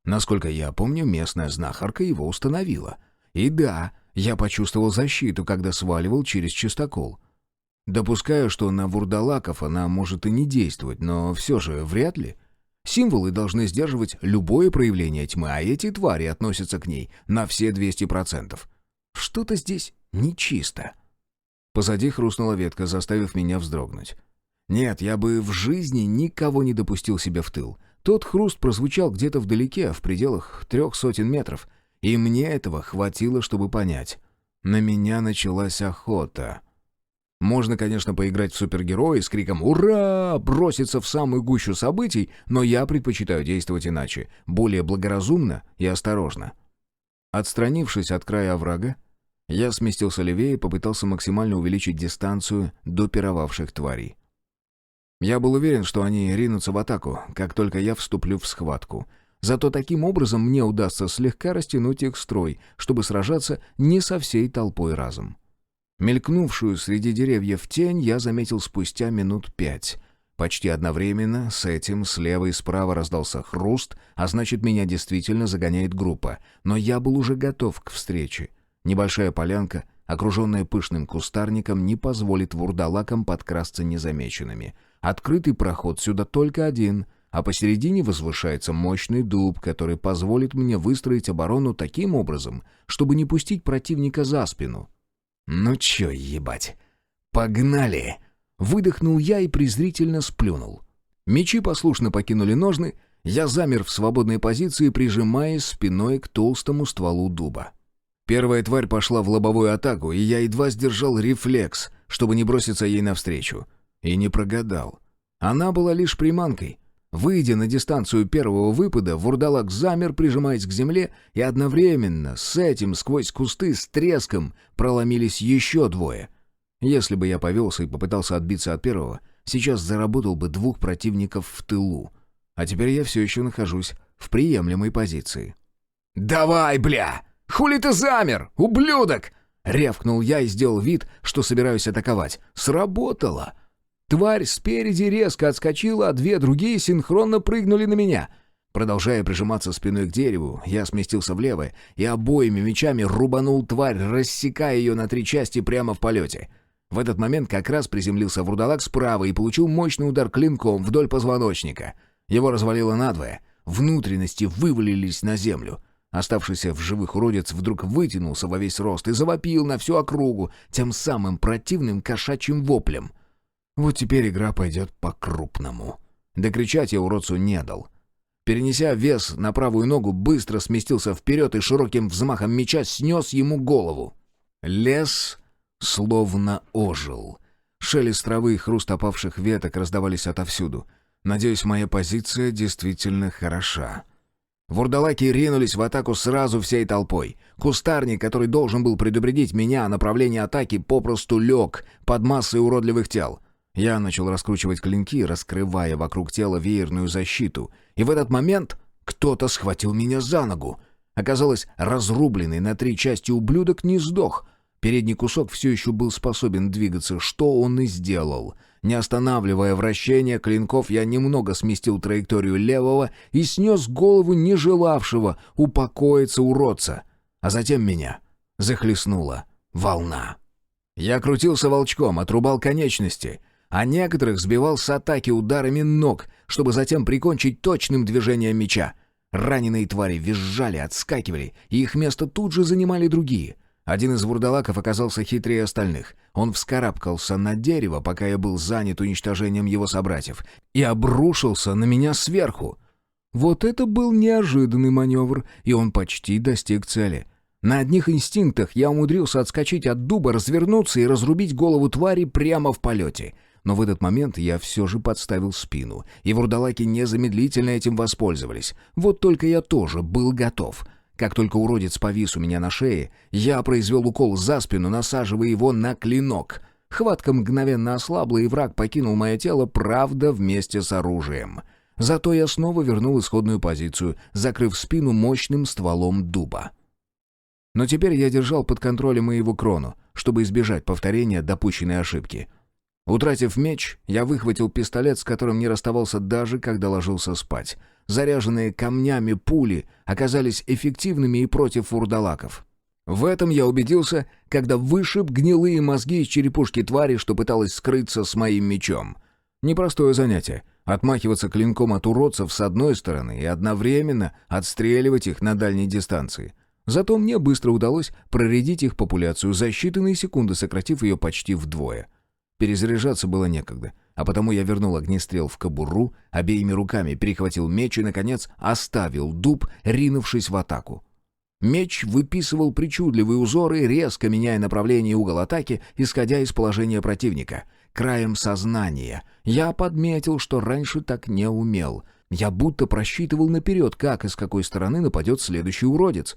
Насколько я помню, местная знахарка его установила. И да, я почувствовал защиту, когда сваливал через чистокол. Допускаю, что на вурдалаков она может и не действовать, но все же вряд ли. Символы должны сдерживать любое проявление тьмы, а эти твари относятся к ней на все 200%. Что-то здесь нечисто. Позади хрустнула ветка, заставив меня вздрогнуть. Нет, я бы в жизни никого не допустил себе в тыл. Тот хруст прозвучал где-то вдалеке, в пределах 300 метров, и мне этого хватило, чтобы понять. На меня началась охота. Можно, конечно, поиграть в супергероя с криком «Ура!», броситься в самую гущу событий, но я предпочитаю действовать иначе, более благоразумно и осторожно. Отстранившись от края оврага, я сместился левее и попытался максимально увеличить дистанцию до пировавших тварей. Я был уверен, что они ринутся в атаку, как только я вступлю в схватку. Зато таким образом мне удастся слегка растянуть их строй, чтобы сражаться не со всей толпой разом. Мелькнувшую среди деревьев тень я заметил спустя минут 5. Почти одновременно с этим слева и справа раздался хруст, а значит, меня действительно загоняет группа. Но я был уже готов к встрече. Небольшая полянка, окруженная пышным кустарником, не позволит вурдалакам подкрасться незамеченными. Открытый проход сюда только один, а посередине возвышается мощный дуб, который позволит мне выстроить оборону таким образом, чтобы не пустить противника за спину. «Ну чё, ебать, погнали!» Выдохнул я и презрительно сплюнул. Мечи послушно покинули ножны, я замер в свободной позиции, прижимаясь спиной к толстому стволу дуба. Первая тварь пошла в лобовую атаку, и я едва сдержал рефлекс, чтобы не броситься ей навстречу. И не прогадал. Она была лишь приманкой. Выйдя на дистанцию первого выпада, вурдалак замер, прижимаясь к земле, и одновременно с этим сквозь кусты с треском проломились еще двое. Если бы я повелся и попытался отбиться от первого, сейчас заработал бы двух противников в тылу. А теперь я все еще нахожусь в приемлемой позиции. «Давай, бля! Хули ты замер, ублюдок!» — рявкнул я и сделал вид, что собираюсь атаковать. Сработало! Тварь спереди резко отскочила, а две другие синхронно прыгнули на меня. Продолжая прижиматься спиной к дереву, я сместился влево и обоими мечами рубанул тварь, рассекая ее на 3 части прямо в полете. В этот момент как раз приземлился вурдалак справа и получил мощный удар клинком вдоль позвоночника. Его развалило надвое, внутренности вывалились на землю. Оставшийся в живых уродец вдруг вытянулся во весь рост и завопил на всю округу тем самым противным кошачьим воплем. Вот теперь игра пойдет по-крупному. Докричать я уродцу не дал. Перенеся вес на правую ногу, быстро сместился вперед и широким взмахом меча снес ему голову. Лес словно ожил. Шелест травы и хруст опавших веток раздавались отовсюду. Надеюсь, моя позиция действительно хороша. Вурдалаки ринулись в атаку сразу всей толпой. Кустарник, который должен был предупредить меня о направлении атаки, попросту лег под массой уродливых тел. Я начал раскручивать клинки, раскрывая вокруг тела веерную защиту. И в этот момент кто-то схватил меня за ногу. Оказалось, разрубленный на 3 части ублюдок не сдох. Передний кусок все еще был способен двигаться, что он и сделал. Не останавливая вращение клинков, я немного сместил траекторию левого и снес голову не желавшего упокоиться уродца. А затем меня захлестнула волна. Я крутился волчком, отрубал конечности, а некоторых сбивал с атаки ударами ног, чтобы затем прикончить точным движением меча. Раненые твари визжали, отскакивали, и их место тут же занимали другие. Один из вурдалаков оказался хитрее остальных. Он вскарабкался на дерево, пока я был занят уничтожением его собратьев, и обрушился на меня сверху. Вот это был неожиданный маневр, и он почти достиг цели. На одних инстинктах я умудрился отскочить от дуба, развернуться и разрубить голову твари прямо в полете. Но в этот момент я все же подставил спину, и вурдалаки незамедлительно этим воспользовались. Вот только я тоже был готов. Как только уродец повис у меня на шее, я произвел укол за спину, насаживая его на клинок. Хватка мгновенно ослабла, и враг покинул мое тело, правда, вместе с оружием. Зато я снова вернул исходную позицию, закрыв спину мощным стволом дуба. Но теперь я держал под контролем моего крону, чтобы избежать повторения допущенной ошибки. Утратив меч, я выхватил пистолет, с которым не расставался даже, когда ложился спать. Заряженные камнями пули оказались эффективными и против вурдалаков. В этом я убедился, когда вышиб гнилые мозги из черепушки твари, что пыталась скрыться с моим мечом. Непростое занятие — отмахиваться клинком от уродцев с одной стороны и одновременно отстреливать их на дальней дистанции. Зато мне быстро удалось проредить их популяцию, за считанные секунды сократив ее почти вдвое. Перезаряжаться было некогда, а потому я вернул огнестрел в кобуру, обеими руками перехватил меч и, наконец, оставил дуб, ринувшись в атаку. Меч выписывал причудливые узоры, резко меняя направление и угол атаки, исходя из положения противника. Краем сознания я подметил, что раньше так не умел. Я будто просчитывал наперед, как и с какой стороны нападет следующий уродец.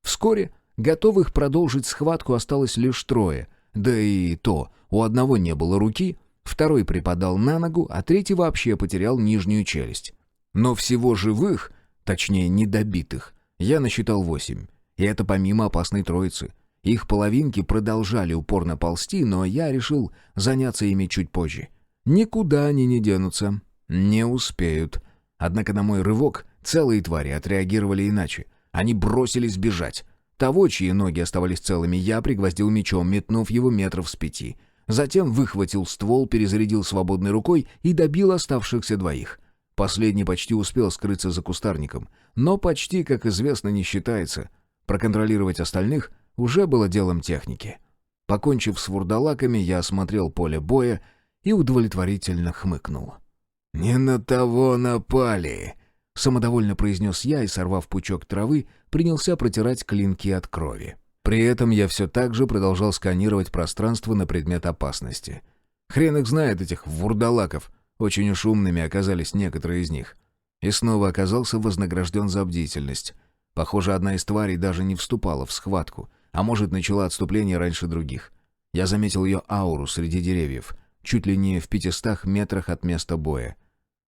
Вскоре готовых продолжить схватку осталось лишь 3, да и то у одного не было руки, второй припадал на ногу, а третий вообще потерял нижнюю челюсть. Но всего живых, точнее недобитых, я насчитал 8, и это помимо опасной троицы. Их половинки продолжали упорно ползти, но я решил заняться ими чуть позже. Никуда они не денутся, не успеют. Однако на мой рывок целые твари отреагировали иначе. Они бросились бежать. Того, чьи ноги оставались целыми, я пригвоздил мечом, метнув его метров с 5. Затем выхватил ствол, перезарядил свободной рукой и добил оставшихся 2. Последний почти успел скрыться за кустарником, но почти, как известно, не считается. Проконтролировать остальных уже было делом техники. Покончив с вурдалаками, я осмотрел поле боя и удовлетворительно хмыкнул. «Не на того напали!» — самодовольно произнес я и, сорвав пучок травы, принялся протирать клинки от крови. При этом я все так же продолжал сканировать пространство на предмет опасности. Хрен их знает, этих вурдалаков. Очень уж умными оказались некоторые из них. И снова оказался вознагражден за бдительность. Похоже, одна из тварей даже не вступала в схватку, а может, начала отступление раньше других. Я заметил ее ауру среди деревьев, чуть ли не в 500 метрах от места боя.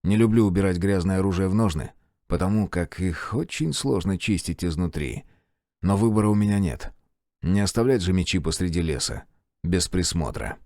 Не люблю убирать грязное оружие в ножны, потому как их очень сложно чистить изнутри. Но выбора у меня нет. Не оставлять же мечи посреди леса, без присмотра.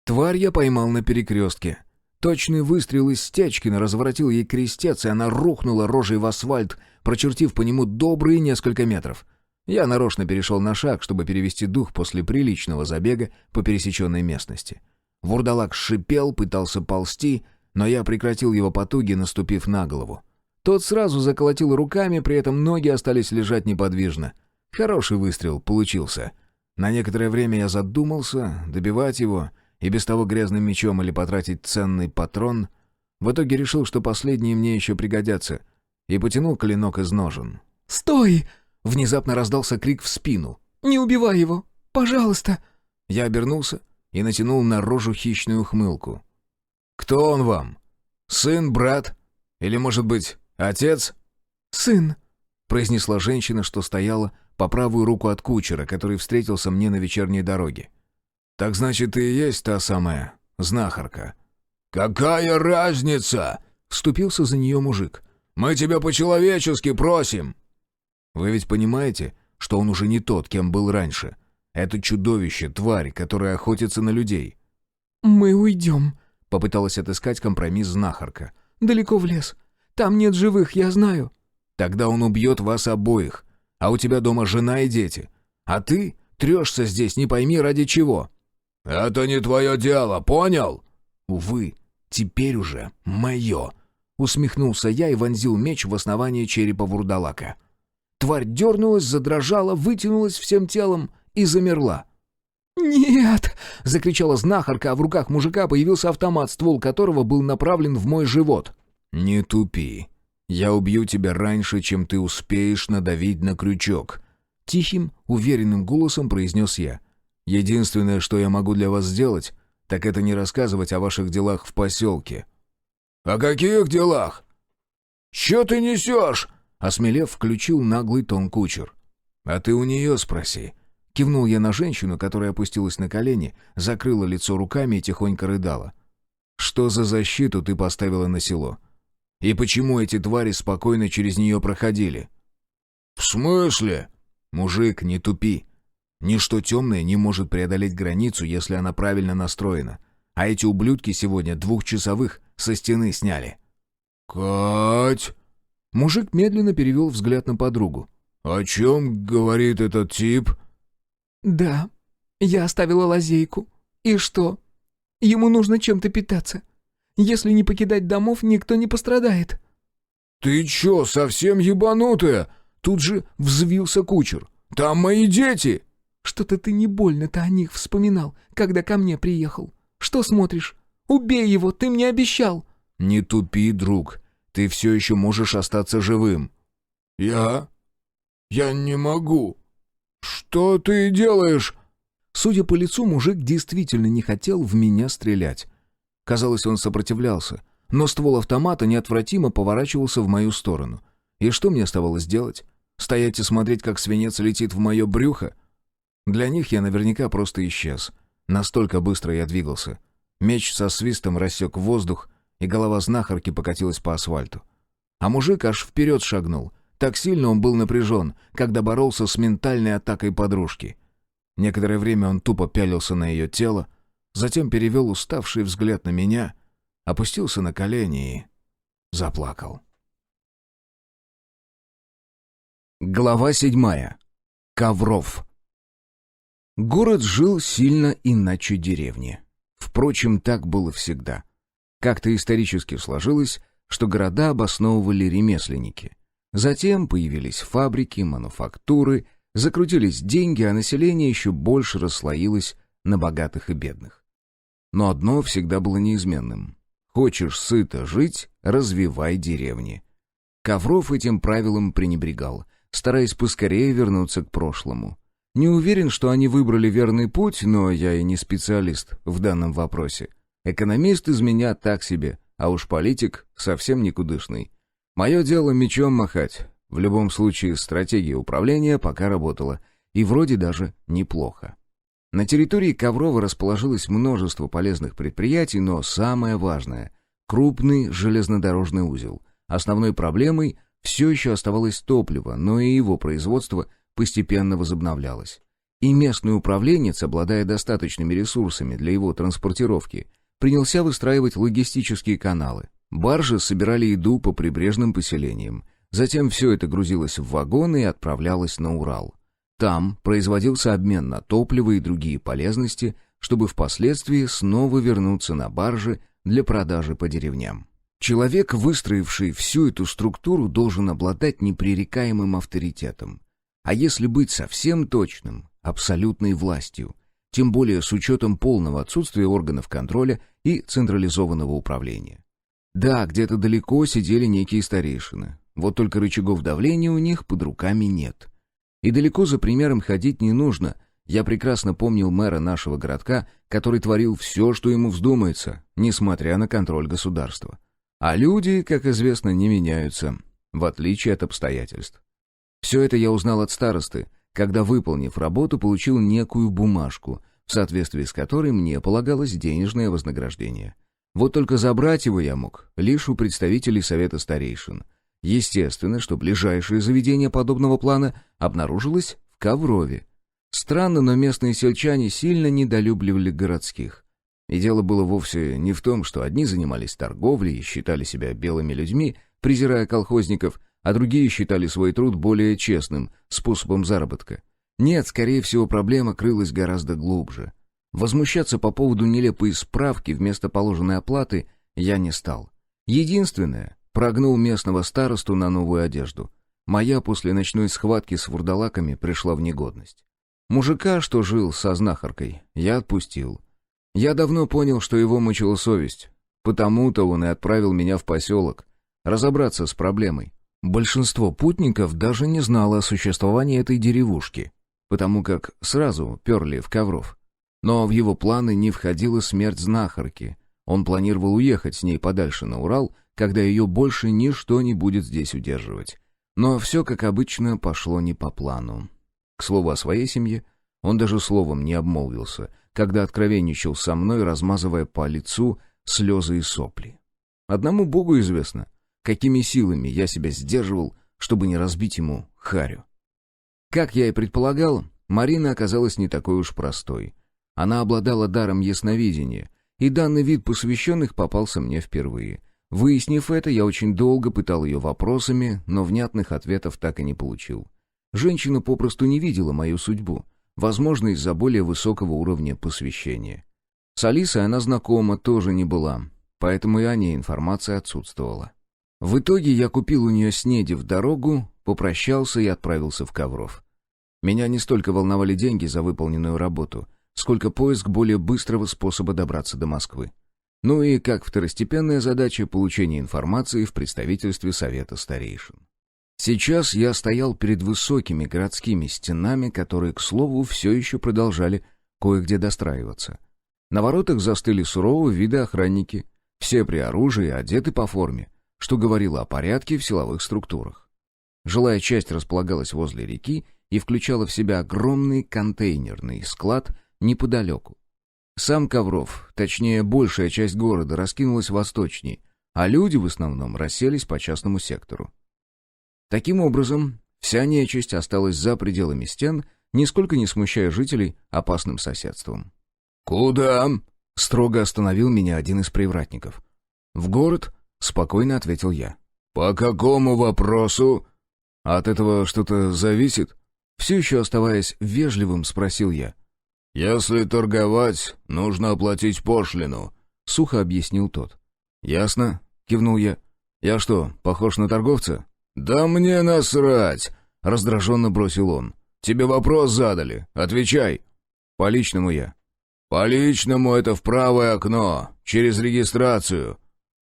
Тварь я поймал на перекрестке. Точный выстрел из Стечкина разворотил ей крестец, и она рухнула рожей в асфальт, прочертив по нему добрые несколько метров. Я нарочно перешел на шаг, чтобы перевести дух после приличного забега по пересеченной местности. Вурдалак шипел, пытался ползти, но я прекратил его потуги, наступив на голову. Тот сразу заколотил руками, при этом ноги остались лежать неподвижно. Хороший выстрел получился. На некоторое время я задумался, добивать его и без того грязным мечом или потратить ценный патрон. В итоге решил, что последние мне еще пригодятся, и потянул клинок из ножен. «Стой!» — Внезапно раздался крик в спину. «Не убивай его! Пожалуйста!» Я обернулся и натянул на рожу хищную ухмылку. «Кто он вам? Сын, брат? Или, может быть, отец?» «Сын!» — произнесла женщина, что стояла по правую руку от кучера, который встретился мне на вечерней дороге. «Так значит, ты и есть та самая знахарка?» «Какая разница?» — вступился за нее мужик. «Мы тебя по-человечески просим!» «Вы ведь понимаете, что он уже не тот, кем был раньше? Это чудовище, тварь, которая охотится на людей». «Мы уйдем», — попыталась отыскать компромисс знахарка. «Далеко в лес. Там нет живых, я знаю». «Тогда он убьет вас обоих. А у тебя дома жена и дети. А ты трешься здесь не пойми ради чего». «Это не твое дело, понял?» «Увы, теперь уже мое», — усмехнулся я и вонзил меч в основание черепа вурдалака. Тварь дернулась, задрожала, вытянулась всем телом и замерла. «Нет!» — закричала знахарка, а в руках мужика появился автомат, ствол которого был направлен в мой живот. «Не тупи. Я убью тебя раньше, чем ты успеешь надавить на крючок», — тихим, уверенным голосом произнес я. «Единственное, что я могу для вас сделать, так это не рассказывать о ваших делах в поселке». «О каких делах? Че ты несешь?» — осмелев, включил наглый тон кучер. «А ты у нее спроси». Кивнул я на женщину, которая опустилась на колени, закрыла лицо руками и тихонько рыдала. «Что за защиту ты поставила на село? И почему эти твари спокойно через нее проходили?» «В смысле?» «Мужик, не тупи. Ничто темное не может преодолеть границу, если она правильно настроена. А эти ублюдки сегодня 2-часовых со стены сняли». «Кать!» Мужик медленно перевел взгляд на подругу. «О чем говорит этот тип?» «Да, я оставила лазейку. И что? Ему нужно чем-то питаться. Если не покидать домов, никто не пострадает». «Ты чё, совсем ебанутая?» Тут же взвился кучер. «Там мои дети!» «Что-то ты не больно-то о них вспоминал, когда ко мне приехал. Что смотришь? Убей его, ты мне обещал!» «Не тупи, друг. Ты все еще можешь остаться живым». «Я не могу. Что ты делаешь?» Судя по лицу, мужик действительно не хотел в меня стрелять. Казалось, он сопротивлялся, но ствол автомата неотвратимо поворачивался в мою сторону. И что мне оставалось делать? Стоять и смотреть, как свинец летит в мое брюхо? Для них я наверняка просто исчез. Настолько быстро я двигался. Меч со свистом рассек воздух, и голова знахарки покатилась по асфальту. А мужик аж вперед шагнул. Так сильно он был напряжен, когда боролся с ментальной атакой подружки. Некоторое время он тупо пялился на ее тело, затем перевел уставший взгляд на меня, опустился на колени и заплакал. Глава 7. Ковров. Город жил сильно иначе деревни. Впрочем, так было всегда. Как-то исторически сложилось, что города обосновывали ремесленники. Затем появились фабрики, мануфактуры, закрутились деньги, а население еще больше расслоилось на богатых и бедных. Но одно всегда было неизменным. Хочешь сыто жить — развивай деревни. Ковров этим правилом пренебрегал. стараясь поскорее вернуться к прошлому. Не уверен, что они выбрали верный путь, но я и не специалист в данном вопросе. Экономист из меня так себе, а уж политик совсем никудышный. Мое дело мечом махать. В любом случае, стратегия управления пока работала, и вроде даже неплохо. На территории Коврова расположилось множество полезных предприятий, но самое важное — крупный железнодорожный узел. Основной проблемой все еще оставалось топливо, но и его производство постепенно возобновлялось. И местный управленец, обладая достаточными ресурсами для его транспортировки, принялся выстраивать логистические каналы. Баржи собирали еду по прибрежным поселениям. Затем все это грузилось в вагоны и отправлялось на Урал. Там производился обмен на топливо и другие полезности, чтобы впоследствии снова вернуться на баржи для продажи по деревням. Человек, выстроивший всю эту структуру, должен обладать непререкаемым авторитетом. А если быть совсем точным, абсолютной властью, тем более с учетом полного отсутствия органов контроля и централизованного управления. Да, где-то далеко сидели некие старейшины, вот только рычагов давления у них под руками нет. И далеко за примером ходить не нужно. Я прекрасно помнил мэра нашего городка, который творил все, что ему вздумается, несмотря на контроль государства. А люди, как известно, не меняются, в отличие от обстоятельств. Все это я узнал от старосты, когда, выполнив работу, получил некую бумажку, в соответствии с которой мне полагалось денежное вознаграждение. Вот только забрать его я мог лишь у представителей совета старейшин. Естественно, что ближайшее заведение подобного плана обнаружилось в Коврове. Странно, но местные сельчане сильно недолюбливали городских. И дело было вовсе не в том, что одни занимались торговлей и считали себя белыми людьми, презирая колхозников, а другие считали свой труд более честным способом заработка. Нет, скорее всего, проблема крылась гораздо глубже. Возмущаться по поводу нелепой справки вместо положенной оплаты я не стал. Единственное, прогнул местного старосту на новую одежду. Моя после ночной схватки с вурдалаками пришла в негодность. Мужика, что жил со знахаркой, я отпустил. Я давно понял, что его мучила совесть. Потому-то он и отправил меня в поселок разобраться с проблемой. Большинство путников даже не знало о существовании этой деревушки, потому как сразу перли в Ковров. Но в его планы не входила смерть знахарки. Он планировал уехать с ней подальше на Урал, когда ее больше ничто не будет здесь удерживать. Но все, как обычно, пошло не по плану. К слову о своей семье, он даже словом не обмолвился, когда откровенничал со мной, размазывая по лицу слезы и сопли. Одному Богу известно, какими силами я себя сдерживал, чтобы не разбить ему харю. Как я и предполагал, Марина оказалась не такой уж простой. Она обладала даром ясновидения, и данный вид посвященных попался мне впервые. Выяснив это, я очень долго пытал ее вопросами, но внятных ответов так и не получил. Женщина попросту не видела мою судьбу, возможно, из-за более высокого уровня посвящения. С Алисой она знакома тоже не была, поэтому и о ней информация отсутствовала. В итоге я купил у нее снеди в дорогу, попрощался и отправился в Ковров. Меня не столько волновали деньги за выполненную работу, сколько поиск более быстрого способа добраться до Москвы. Ну и, как второстепенная задача, получение информации в представительстве Совета Старейшин. Сейчас я стоял перед высокими городскими стенами, которые, к слову, все еще продолжали кое-где достраиваться. На воротах застыли сурового вида охранники, все при оружии, одеты по форме, что говорило о порядке в силовых структурах. Жилая часть располагалась возле реки и включала в себя огромный контейнерный склад неподалеку. Сам Ковров, точнее большая часть города, раскинулась восточнее, а люди в основном расселись по частному сектору. Таким образом, вся нечисть осталась за пределами стен, нисколько не смущая жителей опасным соседством. «Куда?» — строго остановил меня один из привратников. «В город», — спокойно ответил я. «По какому вопросу?» «От этого что-то зависит?» Все еще оставаясь вежливым, спросил я. «Если торговать, нужно оплатить пошлину», — сухо объяснил тот. «Ясно», — кивнул я. «Я что, похож на торговца?» «Да мне насрать!» — раздраженно бросил он. «Тебе вопрос задали. Отвечай!» «По личному я». «По личному это в правое окно, через регистрацию».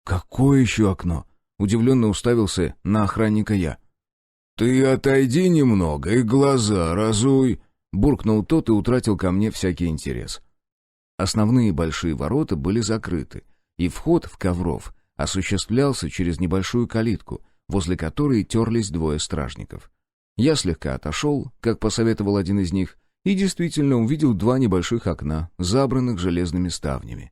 «Какое еще окно?» — удивленно уставился на охранника я. «Ты отойди немного и глаза разуй», — буркнул тот и утратил ко мне всякий интерес. Основные большие ворота были закрыты, и вход в Ковров осуществлялся через небольшую калитку, возле которой терлись двое стражников. Я слегка отошел, как посоветовал один из них, и действительно увидел два небольших окна, забранных железными ставнями.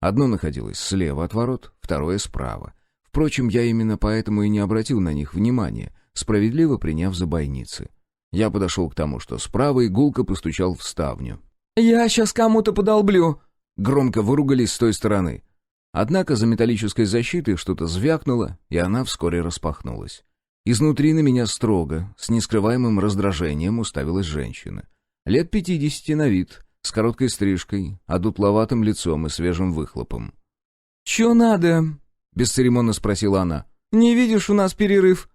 Одно находилось слева от ворот, второе справа. Впрочем, я именно поэтому и не обратил на них внимания, справедливо приняв за бойницы. Я подошел к тому, что справа, и гулко постучал в ставню. «Я сейчас кому-то подолблю!» Громко выругались с той стороны. Однако за металлической защитой что-то звякнуло, и она вскоре распахнулась. Изнутри на меня строго, с нескрываемым раздражением уставилась женщина. Лет 50 на вид, с короткой стрижкой, одутловатым лицом и свежим выхлопом. «Чё надо?» — бесцеремонно спросила она. «Не видишь, у нас перерыв».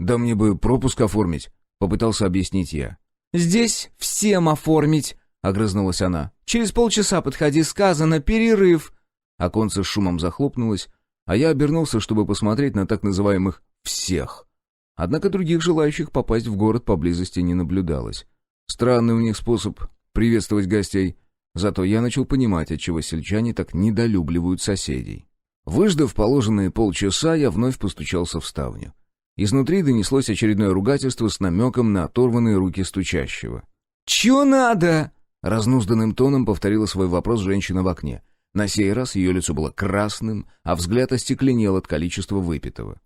«Да мне бы пропуск оформить», — попытался объяснить я. «Здесь всем оформить», — огрызнулась она. «Через полчаса подходи, сказано, перерыв». Оконце с шумом захлопнулось, а я обернулся, чтобы посмотреть на так называемых «всех». Однако других желающих попасть в город поблизости не наблюдалось. Странный у них способ приветствовать гостей, зато я начал понимать, отчего сельчане так недолюбливают соседей. Выждав положенные полчаса, я вновь постучался в ставню. Изнутри донеслось очередное ругательство с намеком на оторванные руки стучащего. «Чё надо?» — разнузданным тоном повторила свой вопрос женщина в окне. На сей раз ее лицо было красным, а взгляд остекленел от количества выпитого.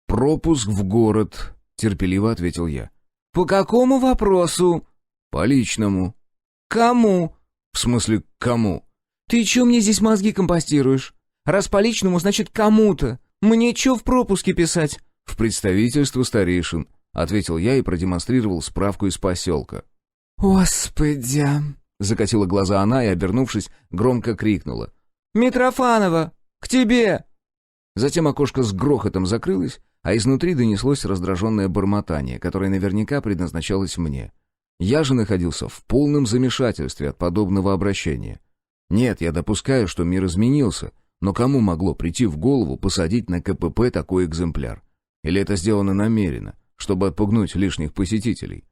«Пропуск в город», — терпеливо ответил я. «По какому вопросу?» «По личному». «Кому?» «В смысле, кому?» «Ты чё мне здесь мозги компостируешь? Раз по личному, значит кому-то. Мне чё в пропуске писать?» «В представительство старейшин», — ответил я и продемонстрировал справку из поселка. «Господи!» — закатила глаза она и, обернувшись, громко крикнула. «Митрофанова! К тебе!» Затем окошко с грохотом закрылось, а изнутри донеслось раздраженное бормотание, которое наверняка предназначалось мне. Я же находился в полном замешательстве от подобного обращения. Нет, я допускаю, что мир изменился, но кому могло прийти в голову посадить на КПП такой экземпляр? Или это сделано намеренно, чтобы отпугнуть лишних посетителей?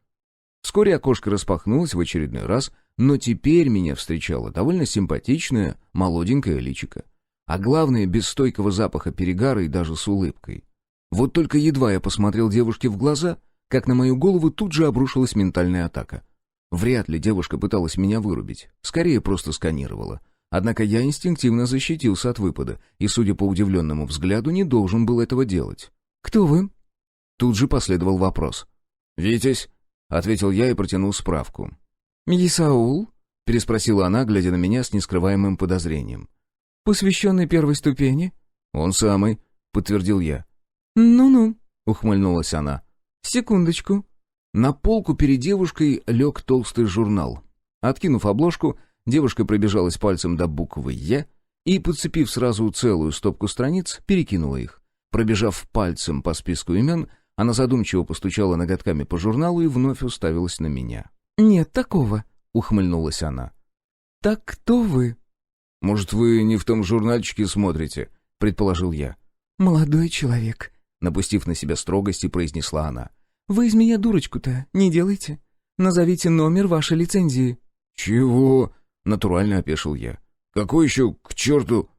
Вскоре окошко распахнулось в очередной раз, но теперь меня встречало довольно симпатичное, молоденькое личико. А главное, без стойкого запаха перегара и даже с улыбкой. Вот только едва я посмотрел девушке в глаза, как на мою голову тут же обрушилась ментальная атака. Вряд ли девушка пыталась меня вырубить, скорее просто сканировала. Однако я инстинктивно защитился от выпада, и, судя по удивленному взгляду, не должен был этого делать. «Кто вы?» Тут же последовал вопрос. «Витязь», — ответил я и протянул справку. «Исаул?» — переспросила она, глядя на меня с нескрываемым подозрением. «Посвященный первой ступени?» «Он самый», — подтвердил я. «Ну-ну», — ухмыльнулась она. «Секундочку». На полку перед девушкой лег толстый журнал. Откинув обложку, девушка пробежалась пальцем до буквы «Е» и, подцепив сразу целую стопку страниц, перекинула их. Пробежав пальцем по списку имен, она задумчиво постучала ноготками по журналу и вновь уставилась на меня. «Нет такого», — ухмыльнулась она. «Так кто вы?» «Может, вы не в том журнальчике смотрите?» — предположил я. «Молодой человек», — напустив на себя строгости, произнесла она. «Вы из меня дурочку-то не делайте. Назовите номер вашей лицензии». «Чего?» — натурально опешил я. «Какой еще к черту?»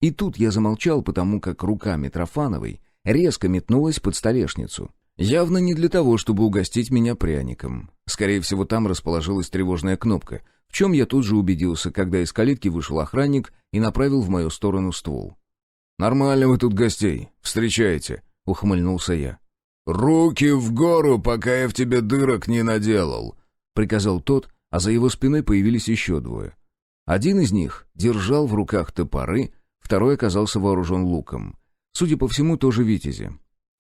И тут я замолчал, потому как рука Митрофановой резко метнулась под столешницу. Явно не для того, чтобы угостить меня пряником. Скорее всего, там расположилась тревожная кнопка, в чем я тут же убедился, когда из калитки вышел охранник и направил в мою сторону ствол. «Нормально вы тут гостей встречаете», — ухмыльнулся я. «Руки в гору, пока я в тебе дырок не наделал», — приказал тот, а за его спиной появились еще двое. Один из них держал в руках топоры, второй оказался вооружен луком. Судя по всему, тоже витязи.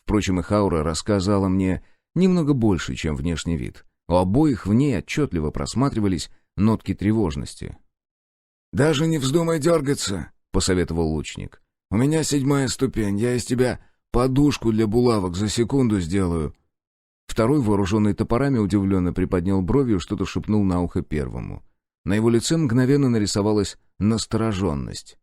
Впрочем, их аура рассказала мне немного больше, чем внешний вид. У обоих в ней отчетливо просматривались нотки тревожности. «Даже не вздумай дергаться», — посоветовал лучник. «У меня 7-я ступень, я из тебя подушку для булавок за секунду сделаю». Второй, вооруженный топорами, удивленно приподнял брови и что-то шепнул на ухо первому. На его лице мгновенно нарисовалась настороженность.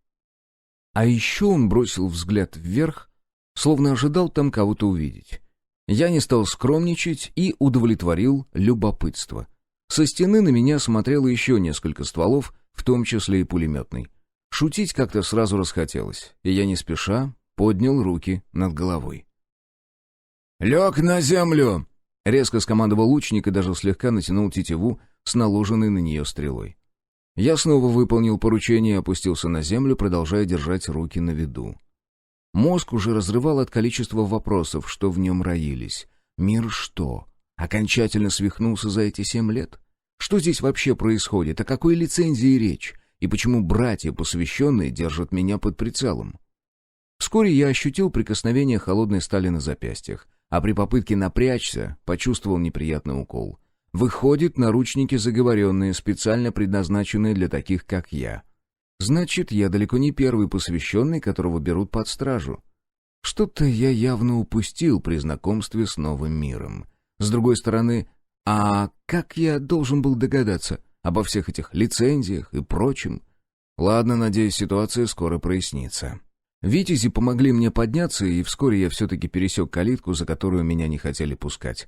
А еще он бросил взгляд вверх, словно ожидал там кого-то увидеть. Я не стал скромничать и удовлетворил любопытство. Со стены на меня смотрело еще несколько стволов, в том числе и пулеметный. Шутить как-то сразу расхотелось, и я не спеша поднял руки над головой. «Лег на землю!» — резко скомандовал лучник и даже слегка натянул тетиву с наложенной на нее стрелой. Я снова выполнил поручение и опустился на землю, продолжая держать руки на виду. Мозг уже разрывал от количества вопросов, что в нем роились. Мир что? Окончательно свихнулся за эти 7 лет? Что здесь вообще происходит? О какой лицензии речь? И почему братья посвященные держат меня под прицелом? Вскоре я ощутил прикосновение холодной стали на запястьях, а при попытке напрячься почувствовал неприятный укол. Выходит, наручники заговоренные, специально предназначенные для таких, как я. Значит, я далеко не первый посвященный, которого берут под стражу. Что-то я явно упустил при знакомстве с новым миром. С другой стороны, а как я должен был догадаться обо всех этих лицензиях и прочем? Ладно, надеюсь, ситуация скоро прояснится. Витязи помогли мне подняться, и вскоре я все-таки пересек калитку, за которую меня не хотели пускать.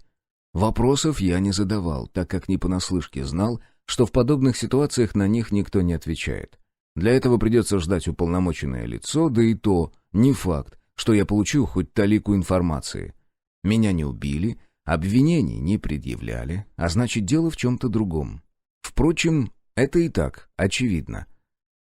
Вопросов я не задавал, так как не понаслышке знал, что в подобных ситуациях на них никто не отвечает. Для этого придется ждать уполномоченное лицо, да и то не факт, что я получу хоть талику информации. Меня не убили, обвинений не предъявляли, а значит, дело в чем-то другом. Впрочем, это и так очевидно.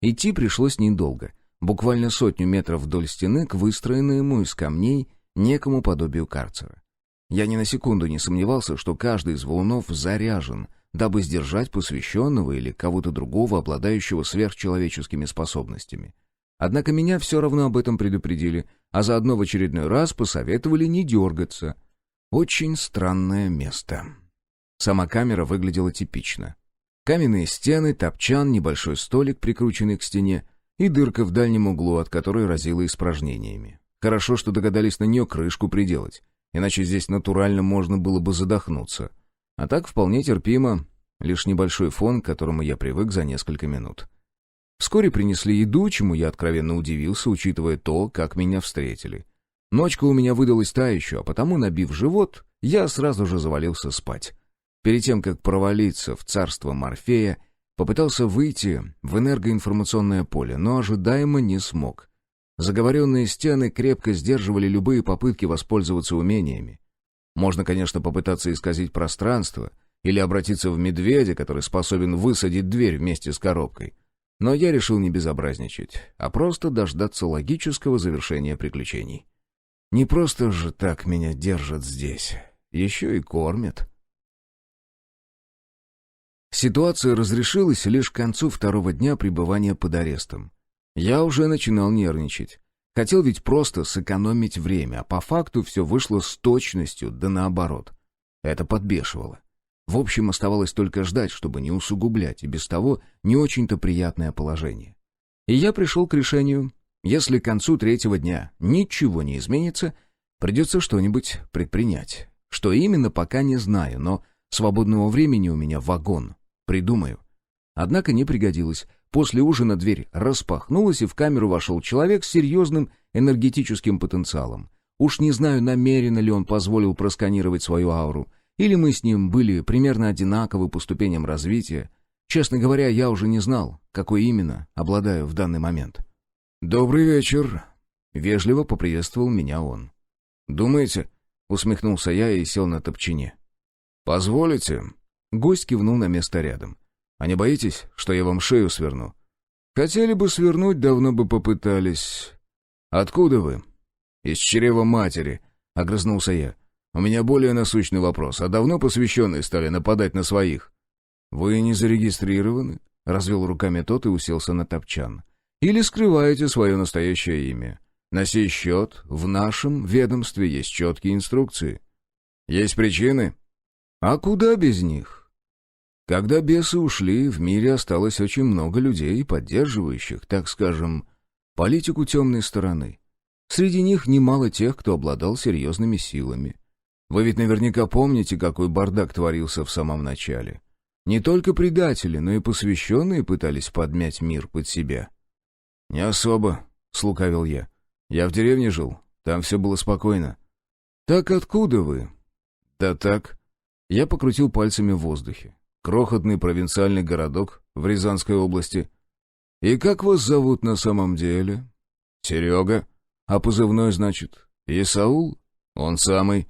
Идти пришлось недолго, буквально 100 метров вдоль стены к выстроенному из камней некому подобию карцера. Я ни на секунду не сомневался, что каждый из валунов заряжен, дабы сдержать посвященного или кого-то другого, обладающего сверхчеловеческими способностями. Однако меня все равно об этом предупредили, а заодно в очередной раз посоветовали не дергаться. Очень странное место. Сама камера выглядела типично. Каменные стены, топчан, небольшой столик, прикрученный к стене, и дырка в дальнем углу, от которой разило испражнениями. Хорошо, что догадались на нее крышку приделать, иначе здесь натурально можно было бы задохнуться. А так вполне терпимо, лишь небольшой фон, к которому я привык за несколько минут. Вскоре принесли еду, чему я откровенно удивился, учитывая то, как меня встретили. Ночка у меня выдалась та еще, а потому, набив живот, я сразу же завалился спать. Перед тем, как провалиться в царство Морфея, попытался выйти в энергоинформационное поле, но ожидаемо не смог. Заговоренные стены крепко сдерживали любые попытки воспользоваться умениями. Можно, конечно, попытаться исказить пространство или обратиться в медведя, который способен высадить дверь вместе с коробкой. Но я решил не безобразничать, а просто дождаться логического завершения приключений. Не просто же так меня держат здесь, еще и кормят. Ситуация разрешилась лишь к концу 2-го дня пребывания под арестом. Я уже начинал нервничать. Хотел ведь просто сэкономить время, а по факту все вышло с точностью, да наоборот. Это подбешивало. В общем, оставалось только ждать, чтобы не усугублять и без того не очень-то приятное положение. И я пришел к решению, если к концу 3-го дня ничего не изменится, придется что-нибудь предпринять. Что именно, пока не знаю, но свободного времени у меня вагон. Придумаю. Однако не пригодилось. После ужина дверь распахнулась, и в камеру вошел человек с серьезным энергетическим потенциалом. Уж не знаю, намеренно ли он позволил просканировать свою ауру, или мы с ним были примерно одинаковы по ступеням развития. Честно говоря, я уже не знал, какой именно обладаю в данный момент. «Добрый вечер», — вежливо поприветствовал меня он. «Думаете?» — усмехнулся я и сел на топчине. «Позволите?» — гость кивнул на место рядом. «А не боитесь, что я вам шею сверну?» «Хотели бы свернуть, давно бы попытались». «Откуда вы?» «Из чрева матери», — огрызнулся я. «У меня более насущный вопрос. А давно посвященные стали нападать на своих?» «Вы не зарегистрированы?» — развел руками тот и уселся на топчан. «Или скрываете свое настоящее имя? На сей счет в нашем ведомстве есть четкие инструкции». «Есть причины?» «А куда без них?» Когда бесы ушли, в мире осталось очень много людей, поддерживающих, так скажем, политику темной стороны. Среди них немало тех, кто обладал серьезными силами. Вы ведь наверняка помните, какой бардак творился в самом начале. Не только предатели, но и посвященные пытались подмять мир под себя. «Не особо», — слукавил я. «Я в деревне жил, там все было спокойно». «Так откуда вы?» «Да так». Я покрутил пальцами в воздухе. «Крохотный провинциальный городок в Рязанской области». «И как вас зовут на самом деле?» «Серега». «А позывной, значит?» «Исаул?» «Он самый».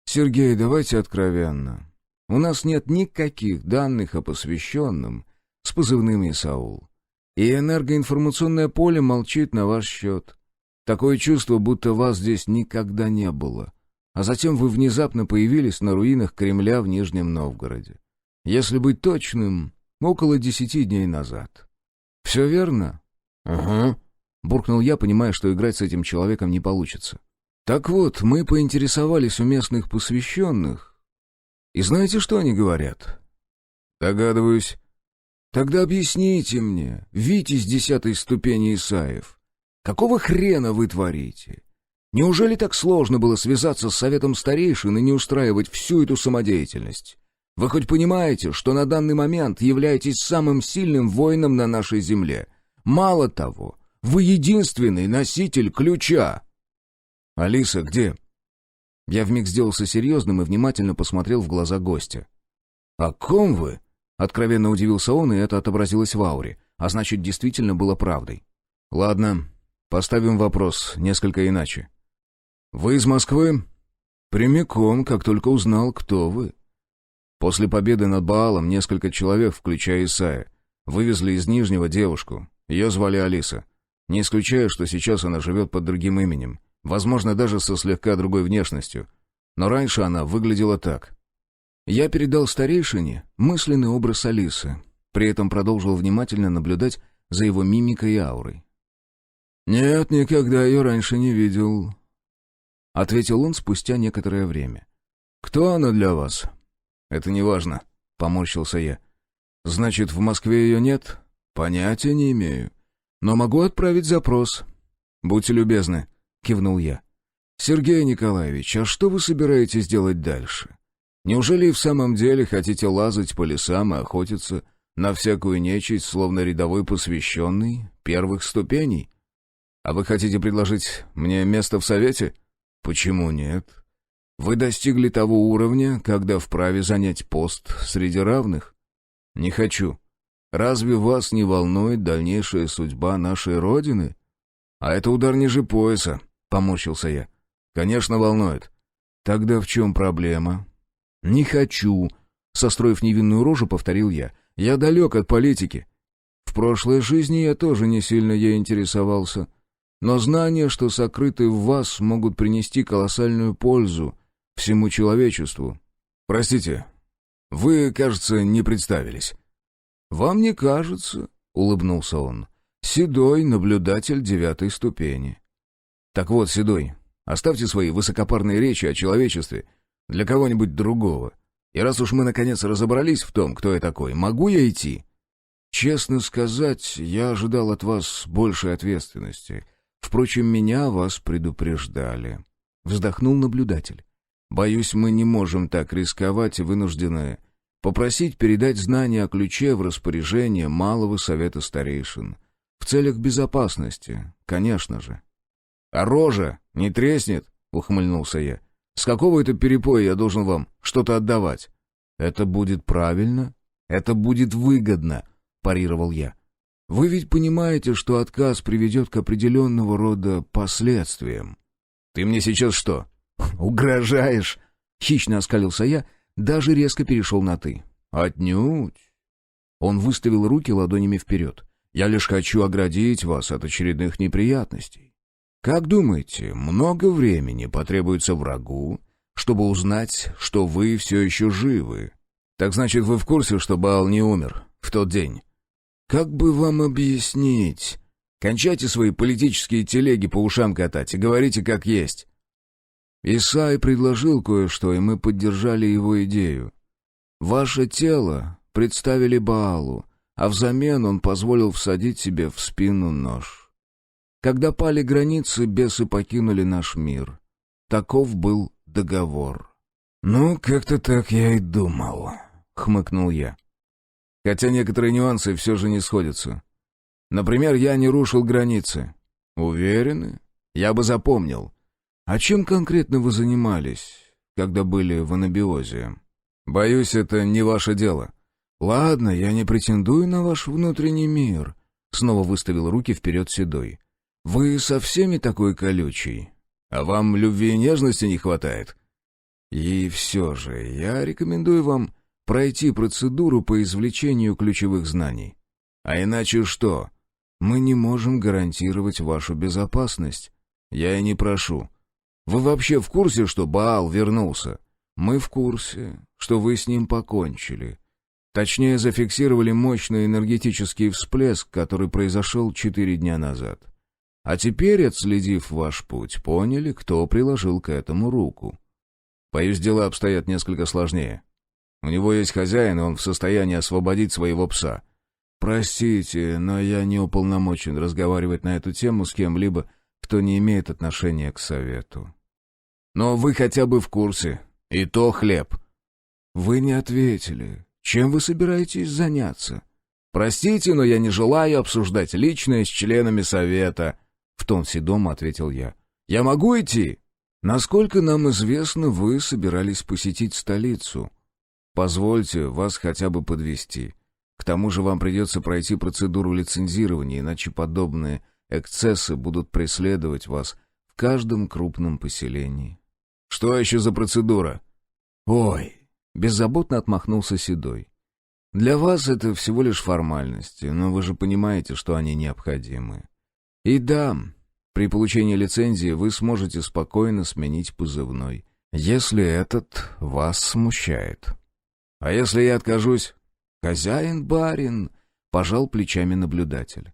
«Сергей, давайте откровенно. У нас нет никаких данных о посвященном с позывным Исаул. И энергоинформационное поле молчит на ваш счет. Такое чувство, будто вас здесь никогда не было. А затем вы внезапно появились на руинах Кремля в Нижнем Новгороде. Если быть точным, около 10 дней назад. Все верно?» «Ага», — буркнул я, понимая, что играть с этим человеком не получится. «Так вот, мы поинтересовались у местных посвященных. И знаете, что они говорят?» «Догадываюсь». «Тогда объясните мне, Витязь 10-й ступени Исаев, какого хрена вы творите? Неужели так сложно было связаться с Советом Старейшин и не устраивать всю эту самодеятельность? Вы хоть понимаете, что на данный момент являетесь самым сильным воином на нашей земле? Мало того, вы единственный носитель ключа!» «Алиса где?» Я вмиг сделался серьезным и внимательно посмотрел в глаза гостя. «О ком вы?» Откровенно удивился он, и это отобразилось в ауре, а значит, действительно было правдой. «Ладно, поставим вопрос несколько иначе. Вы из Москвы?» «Прямиком, как только узнал, кто вы». После победы над Баалом несколько человек, включая Исая, вывезли из Нижнего девушку. Ее звали Алиса. Не исключаю, что сейчас она живет под другим именем. Возможно, даже со слегка другой внешностью. Но раньше она выглядела так. Я передал старейшине мысленный образ Алисы, при этом продолжил внимательно наблюдать за его мимикой и аурой. «Нет, никогда ее раньше не видел», — ответил он спустя некоторое время. «Кто она для вас?» «Это не важно», — поморщился я. «Значит, в Москве ее нет?» «Понятия не имею. Но могу отправить запрос». «Будьте любезны», — кивнул я. «Сергей Николаевич, а что вы собираетесь делать дальше? Неужели и в самом деле хотите лазать по лесам и охотиться на всякую нечисть, словно рядовой посвященный первых ступеней? А вы хотите предложить мне место в совете? Почему нет? Вы достигли того уровня, когда вправе занять пост среди равных? Не хочу. Разве вас не волнует дальнейшая судьба нашей Родины? А это удар ниже пояса, поморщился я. Конечно, волнует. Тогда в чем проблема? «Не хочу», — состроив невинную рожу, повторил я. «Я далек от политики. В прошлой жизни я тоже не сильно ей интересовался. Но знания, что сокрыты в вас, могут принести колоссальную пользу всему человечеству. Простите, вы, кажется, не представились». «Вам не кажется», — улыбнулся он. «Седой наблюдатель 9-й ступени». «Так вот, Седой, оставьте свои высокопарные речи о человечестве для кого-нибудь другого. И раз уж мы наконец разобрались в том, кто я такой, могу я идти?» «Честно сказать, я ожидал от вас большей ответственности. Впрочем, меня вас предупреждали». Вздохнул наблюдатель. «Боюсь, мы не можем так рисковать и вынуждены попросить передать знания о ключе в распоряжение Малого Совета Старейшин. В целях безопасности, конечно же». «А рожа не треснет?» — ухмыльнулся я. «С какого это перепоя я должен вам что-то отдавать?» «Это будет правильно, это будет выгодно», — парировал я. «Вы ведь понимаете, что отказ приведет к определенного рода последствиям». «Ты мне сейчас что, угрожаешь?» — хищно оскалился я, даже резко перешел на «ты». «Отнюдь». Он выставил руки ладонями вперед. «Я лишь хочу оградить вас от очередных неприятностей. Как думаете, много времени потребуется врагу, чтобы узнать, что вы все еще живы? Так значит, вы в курсе, что Баал не умер в тот день? Как бы вам объяснить? Кончайте свои политические телеги по ушам катать и говорите как есть». Исай предложил кое-что, и мы поддержали его идею. Ваше тело представили Баалу, а взамен он позволил всадить себе в спину нож. Когда пали границы, бесы покинули наш мир. Таков был договор. «Ну, как-то так я и думал», — хмыкнул я. «Хотя некоторые нюансы все же не сходятся. Например, я не рушил границы». «Уверены? Я бы запомнил. «А чем конкретно вы занимались, когда были в анабиозе?» «Боюсь, это не ваше дело». «Ладно, я не претендую на ваш внутренний мир», — снова выставил руки вперед Седой. «Вы со всеми такой колючий. А вам любви и нежности не хватает?» «И все же, я рекомендую вам пройти процедуру по извлечению ключевых знаний. А иначе что? Мы не можем гарантировать вашу безопасность. Я и не прошу. Вы вообще в курсе, что Баал вернулся? Мы в курсе, что вы с ним покончили. Точнее, зафиксировали мощный энергетический всплеск, который произошел 4 дня назад. А теперь, отследив ваш путь, поняли, кто приложил к этому руку. Боюсь, дела обстоят несколько сложнее. У него есть хозяин, и он в состоянии освободить своего пса. Простите, но я не уполномочен разговаривать на эту тему с кем-либо, кто не имеет отношения к совету. Но вы хотя бы в курсе. И то хлеб. Вы не ответили. Чем вы собираетесь заняться? Простите, но я не желаю обсуждать личное с членами совета, в тон Седому ответил я. Я могу идти? Насколько нам известно, вы собирались посетить столицу. Позвольте вас хотя бы подвести. К тому же вам придется пройти процедуру лицензирования, иначе подобные эксцессы будут преследовать вас в каждом крупном поселении. Что еще за процедура? Ой, беззаботно отмахнулся Седой. Для вас это всего лишь формальности, но вы же понимаете, что они необходимы. И да, при получении лицензии вы сможете спокойно сменить позывной, если этот вас смущает. А если я откажусь? Хозяин-барин, пожал плечами наблюдатель.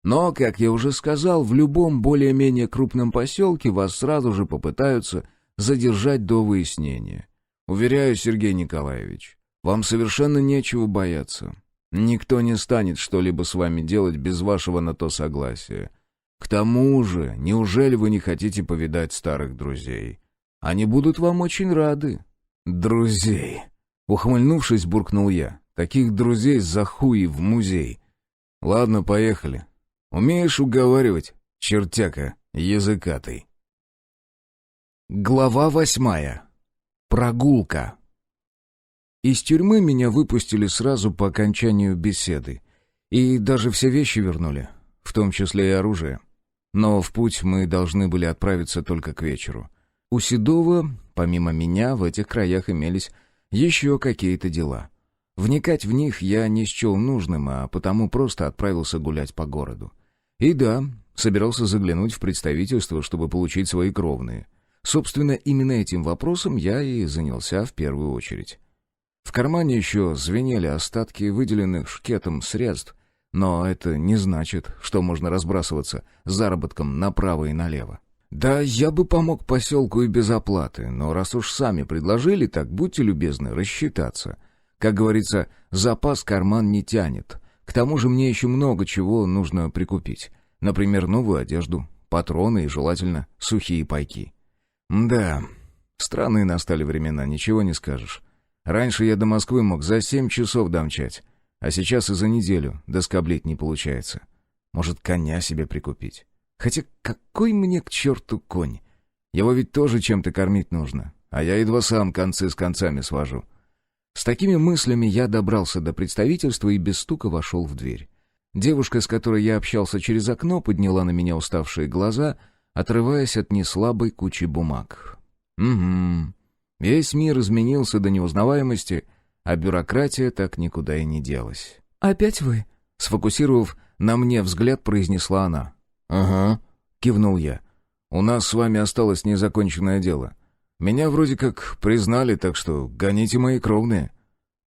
Но, как я уже сказал, в любом более-менее крупном поселке вас сразу же попытаются задержать до выяснения. Уверяю, Сергей Николаевич, вам совершенно нечего бояться. Никто не станет что-либо с вами делать без вашего на то согласия. К тому же, неужели вы не хотите повидать старых друзей? Они будут вам очень рады. Друзей. Ухмыльнувшись, буркнул я. Таких друзей за хуи в музей. Ладно, поехали. Умеешь уговаривать, чертяка языкатый. Глава 8. Прогулка. Из тюрьмы меня выпустили сразу по окончанию беседы. И даже все вещи вернули, в том числе и оружие. Но в путь мы должны были отправиться только к вечеру. У Седова, помимо меня, в этих краях имелись еще какие-то дела. Вникать в них я не счел нужным, а потому просто отправился гулять по городу. И да, собирался заглянуть в представительство, чтобы получить свои кровные. Собственно, именно этим вопросом я и занялся в первую очередь. В кармане еще звенели остатки выделенных шкетом средств, но это не значит, что можно разбрасываться заработком направо и налево. Да, я бы помог поселку и без оплаты, но раз уж сами предложили, так будьте любезны рассчитаться. Как говорится, запас карман не тянет. К тому же мне еще много чего нужно прикупить. Например, новую одежду, патроны и, желательно, сухие пайки. Да, странные настали времена, ничего не скажешь. Раньше я до Москвы мог за 7 часов домчать, а сейчас и за неделю доскоблить не получается. Может, коня себе прикупить? Хотя какой мне к черту конь? Его ведь тоже чем-то кормить нужно, а я едва сам концы с концами свожу. С такими мыслями я добрался до представительства и без стука вошел в дверь. Девушка, с которой я общался через окно, подняла на меня уставшие глаза, отрываясь от неслабой кучи бумаг. Угу. Весь мир изменился до неузнаваемости, а бюрократия так никуда и не делась. «Опять вы?» — сфокусировав на мне взгляд, произнесла она. «Ага», — кивнул я. «У нас с вами осталось незаконченное дело. Меня вроде как признали, так что гоните мои кровные».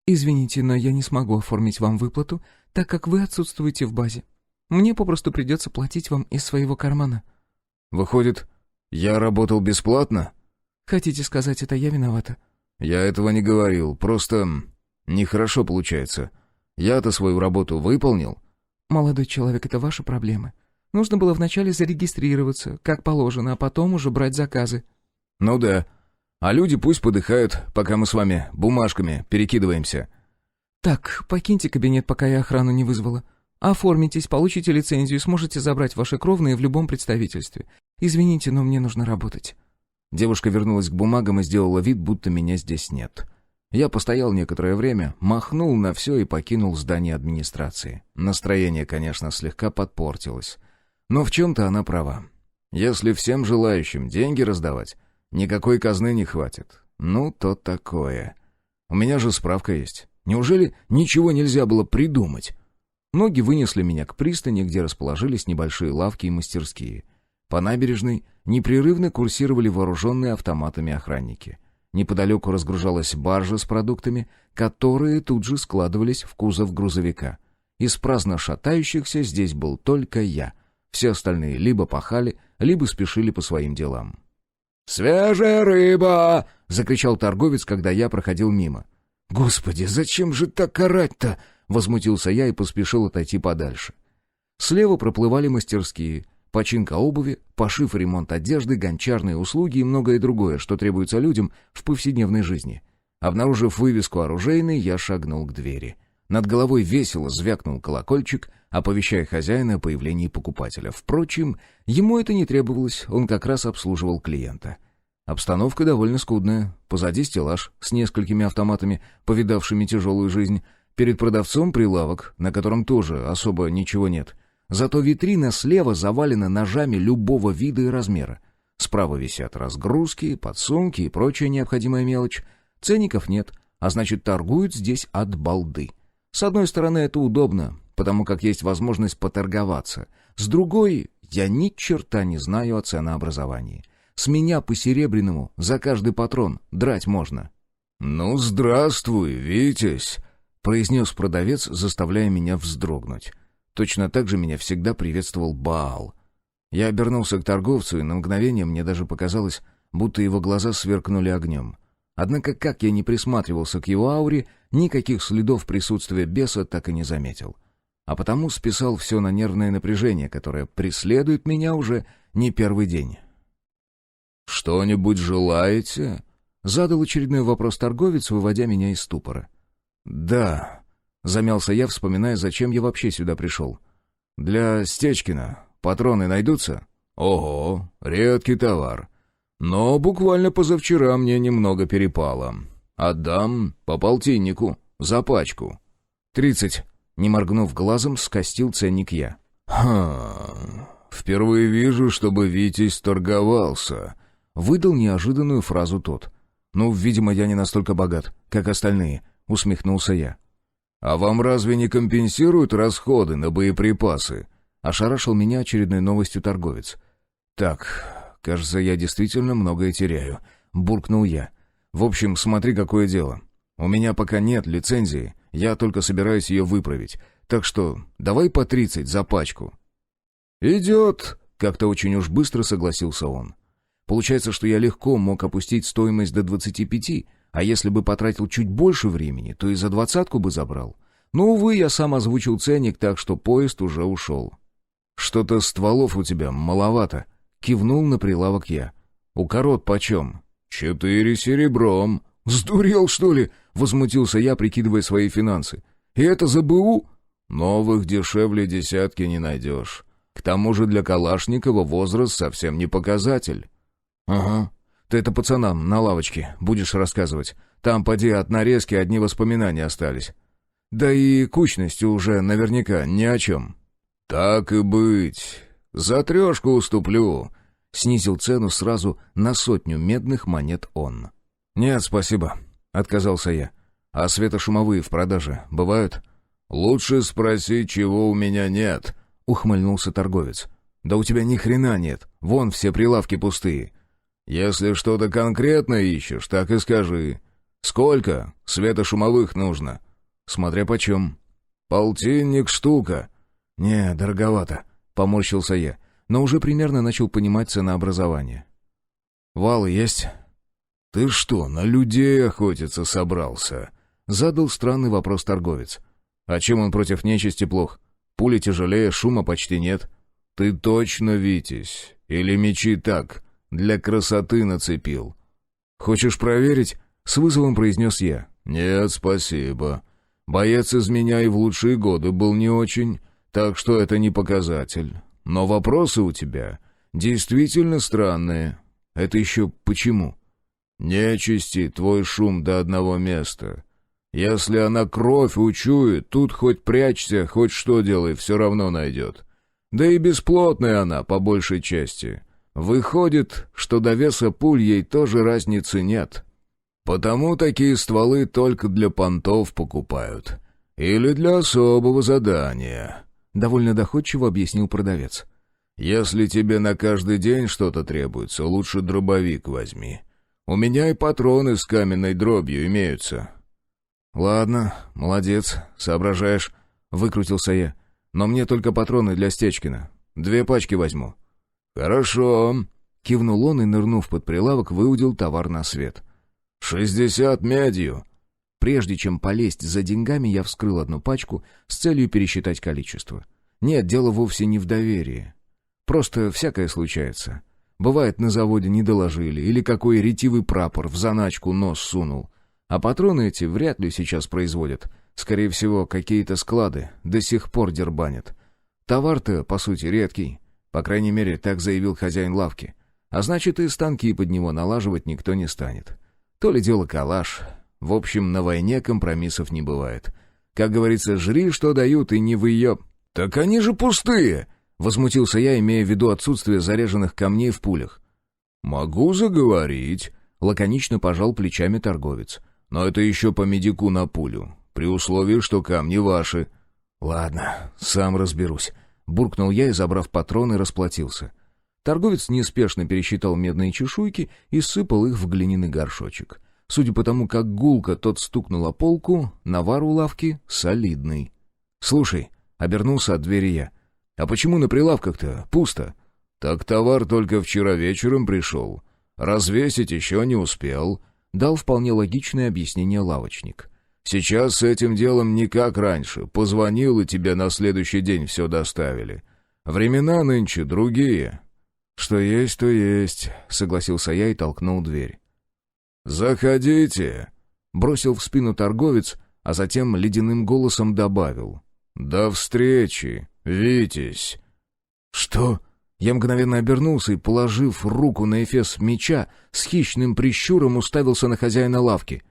«Извините, но я не смогу оформить вам выплату, так как вы отсутствуете в базе. Мне попросту придется платить вам из своего кармана». «Выходит, я работал бесплатно?» «Хотите сказать, это я виновата?» «Я этого не говорил, просто нехорошо получается. Я-то свою работу выполнил». «Молодой человек, это ваши проблемы. Нужно было вначале зарегистрироваться, как положено, а потом уже брать заказы». «Ну да. А люди пусть подыхают, пока мы с вами бумажками перекидываемся». «Так, покиньте кабинет, пока я охрану не вызвала. Оформитесь, получите лицензию и сможете забрать ваши кровные в любом представительстве. Извините, но мне нужно работать». Девушка вернулась к бумагам и сделала вид, будто меня здесь нет. Я постоял некоторое время, махнул на все и покинул здание администрации. Настроение, конечно, слегка подпортилось. Но в чем-то она права. Если всем желающим деньги раздавать, никакой казны не хватит. Ну, то такое. У меня же справка есть. Неужели ничего нельзя было придумать? Ноги вынесли меня к пристани, где расположились небольшие лавки и мастерские. По набережной непрерывно курсировали вооруженные автоматами охранники. Неподалеку разгружалась баржа с продуктами, которые тут же складывались в кузов грузовика. Из праздно шатающихся здесь был только я. Все остальные либо пахали, либо спешили по своим делам. «Свежая рыба!» — закричал торговец, когда я проходил мимо. «Господи, зачем же так орать-то?» — возмутился я и поспешил отойти подальше. Слева проплывали мастерские, починка обуви, пошив и ремонт одежды, гончарные услуги и многое другое, что требуется людям в повседневной жизни. Обнаружив вывеску оружейной, я шагнул к двери. Над головой весело звякнул колокольчик, оповещая хозяина о появлении покупателя. Впрочем, ему это не требовалось, он как раз обслуживал клиента. Обстановка довольно скудная. Позади стеллаж с несколькими автоматами, повидавшими тяжелую жизнь. Перед продавцом прилавок, на котором тоже особо ничего нет. Зато витрина слева завалена ножами любого вида и размера. Справа висят разгрузки, подсумки и прочая необходимая мелочь. Ценников нет, а значит, торгуют здесь от балды. С одной стороны, это удобно, потому как есть возможность поторговаться. С другой, я ни черта не знаю о ценообразовании. С меня по серебряному за каждый патрон драть можно. «Ну, здравствуй, Витязь!» — произнес продавец, заставляя меня вздрогнуть. Точно так же меня всегда приветствовал Баал. Я обернулся к торговцу, и на мгновение мне даже показалось, будто его глаза сверкнули огнем. Однако, как я не присматривался к его ауре, никаких следов присутствия беса так и не заметил. А потому списал все на нервное напряжение, которое преследует меня уже не первый день. «Что-нибудь желаете?» — задал очередной вопрос торговец, выводя меня из ступора. «Да», — замялся я, вспоминая, зачем я вообще сюда пришел. «Для Стечкина патроны найдутся?» «Ого, редкий товар. Но буквально позавчера мне немного перепало. Отдам по полтиннику за пачку». 30, не моргнув глазом, скостил ценник я. Впервые вижу, чтобы Витязь торговался», — выдал неожиданную фразу тот. «Ну, видимо, я не настолько богат, как остальные», — усмехнулся я. «А вам разве не компенсируют расходы на боеприпасы?» — ошарашил меня очередной новостью торговец. «Так, кажется, я действительно многое теряю», — буркнул я. «В общем, смотри, какое дело. У меня пока нет лицензии, я только собираюсь ее выправить. Так что давай по 30 за пачку». «Идет», — как-то очень уж быстро согласился он. Получается, что я легко мог опустить стоимость до 25, а если бы потратил чуть больше времени, то и за 20 бы забрал. Но, увы, я сам озвучил ценник, так что поезд уже ушел. «Что-то стволов у тебя маловато», — кивнул на прилавок я. «У корот почем?» 4 серебром». «Сдурел, что ли?» — возмутился я, прикидывая свои финансы. «И это за БУ?» «Новых дешевле десятки не найдешь. К тому же для Калашникова возраст совсем не показатель». «Ага. Ты это пацанам на лавочке будешь рассказывать. Там, поди, от нарезки одни воспоминания остались. Да и кучность уже наверняка ни о чем». «Так и быть. За 3 уступлю», — снизил цену сразу на 100 медных монет он. «Нет, спасибо», — отказался я. «А светошумовые в продаже бывают?» «Лучше спроси, чего у меня нет», — ухмыльнулся торговец. «Да у тебя ни хрена нет. Вон все прилавки пустые». «Если что-то конкретное ищешь, так и скажи. Сколько светошумовых нужно?» «Смотря почем». «Полтинник штука». «Не, дороговато», — поморщился я, но уже примерно начал понимать ценообразование. «Валы есть?» «Ты что, на людей охотиться собрался?» — задал странный вопрос торговец. «А чем он против нечисти плох? Пули тяжелее, шума почти нет». «Ты точно Витязь? Или мечи так, для красоты нацепил?» «Хочешь проверить?» — с вызовом произнес я. «Нет, спасибо. Боец из меня и в лучшие годы был не очень, так что это не показатель. Но вопросы у тебя действительно странные. Это еще почему? Нечисти твой шум до одного места. Если она кровь учует, тут хоть прячься, хоть что делай, все равно найдет. Да и бесплотная она, по большей части. Выходит, что до веса пуль ей тоже разницы нет. Потому такие стволы только для понтов покупают. Или для особого задания. Довольно доходчиво объяснил продавец. Если тебе на каждый день что-то требуется, лучше дробовик возьми. У меня и патроны с каменной дробью имеются. «Ладно, молодец, соображаешь», — выкрутился я. «Но мне только патроны для Стечкина. 2 пачки возьму». «Хорошо», — кивнул он и, нырнув под прилавок, выудил товар на свет. 60 медью». Прежде чем полезть за деньгами, я вскрыл одну пачку с целью пересчитать количество. Нет, дело вовсе не в доверии. Просто всякое случается. Бывает, на заводе не доложили, или какой ретивый прапор в заначку нос сунул. А патроны эти вряд ли сейчас производят. Скорее всего, какие-то склады до сих пор дербанят. Товар-то, по сути, редкий. По крайней мере, так заявил хозяин лавки. А значит, и станки под него налаживать никто не станет. То ли дело калаш. В общем, на войне компромиссов не бывает. Как говорится, жри, что дают, и не выеб. «Так они же пустые!» — возмутился я, имея в виду отсутствие заряженных камней в пулях. «Могу заговорить», — лаконично пожал плечами торговец. «Но это еще по медику на пулю, при условии, что камни ваши». «Ладно, сам разберусь», — буркнул я и, забрав патроны, расплатился. Торговец неспешно пересчитал медные чешуйки и сыпал их в глиняный горшочек. Судя по тому, как гулко тот стукнул о полку, навар у лавки солидный. «Слушай», — обернулся от двери я, — «а почему на прилавках-то пусто?» «Так товар только вчера вечером пришел. Развесить еще не успел», — дал вполне логичное объяснение лавочник. «Сейчас с этим делом не как раньше. Позвонил, и тебе на следующий день все доставили. Времена нынче другие». «Что есть, то есть», — согласился я и толкнул дверь. «Заходите», — бросил в спину торговец, а затем ледяным голосом добавил. «До встречи, Витязь». «Что?» Я мгновенно обернулся и, положив руку на эфес меча, с хищным прищуром уставился на хозяина лавки.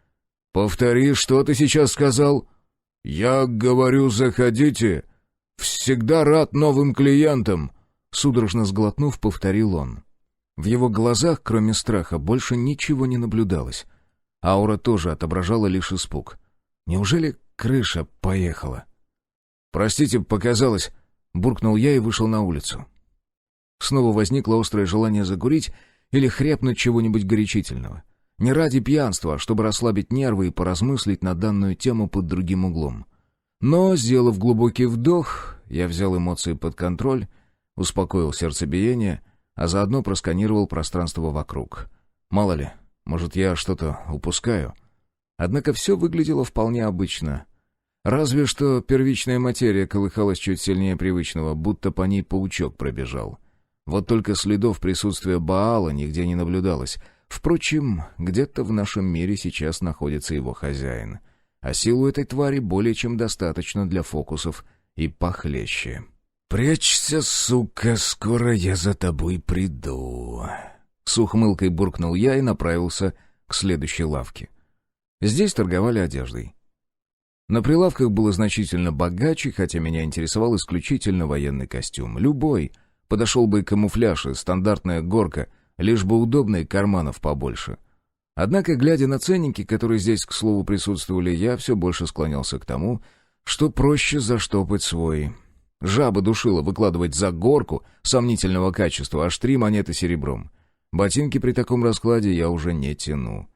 «Повтори, что ты сейчас сказал?» «Я говорю, заходите. Всегда рад новым клиентам», — судорожно сглотнув, повторил он. В его глазах, кроме страха, больше ничего не наблюдалось. Аура тоже отображала лишь испуг. Неужели крыша поехала? «Простите, показалось», — буркнул я и вышел на улицу. Снова возникло острое желание закурить или хряпнуть чего-нибудь горячительного. Не ради пьянства, а чтобы расслабить нервы и поразмыслить на данную тему под другим углом. Но, сделав глубокий вдох, я взял эмоции под контроль, успокоил сердцебиение, а заодно просканировал пространство вокруг. Мало ли, может, я что-то упускаю. Однако все выглядело вполне обычно. Разве что первичная материя колыхалась чуть сильнее привычного, будто по ней паучок пробежал. Вот только следов присутствия Баала нигде не наблюдалось. Впрочем, где-то в нашем мире сейчас находится его хозяин. А силу этой твари более чем достаточно для фокусов и похлеще. «Прячься, сука, скоро я за тобой приду», — с ухмылкой буркнул я и направился к следующей лавке. Здесь торговали одеждой. На прилавках было значительно богаче, хотя меня интересовал исключительно военный костюм. Любой. Подошел бы и камуфляж, и стандартная горка, лишь бы удобно и карманов побольше. Однако, глядя на ценники, которые здесь, к слову, присутствовали, я все больше склонялся к тому, что проще заштопать свой. Жаба душила выкладывать за горку сомнительного качества аж 3 монеты серебром. Ботинки при таком раскладе я уже не тяну.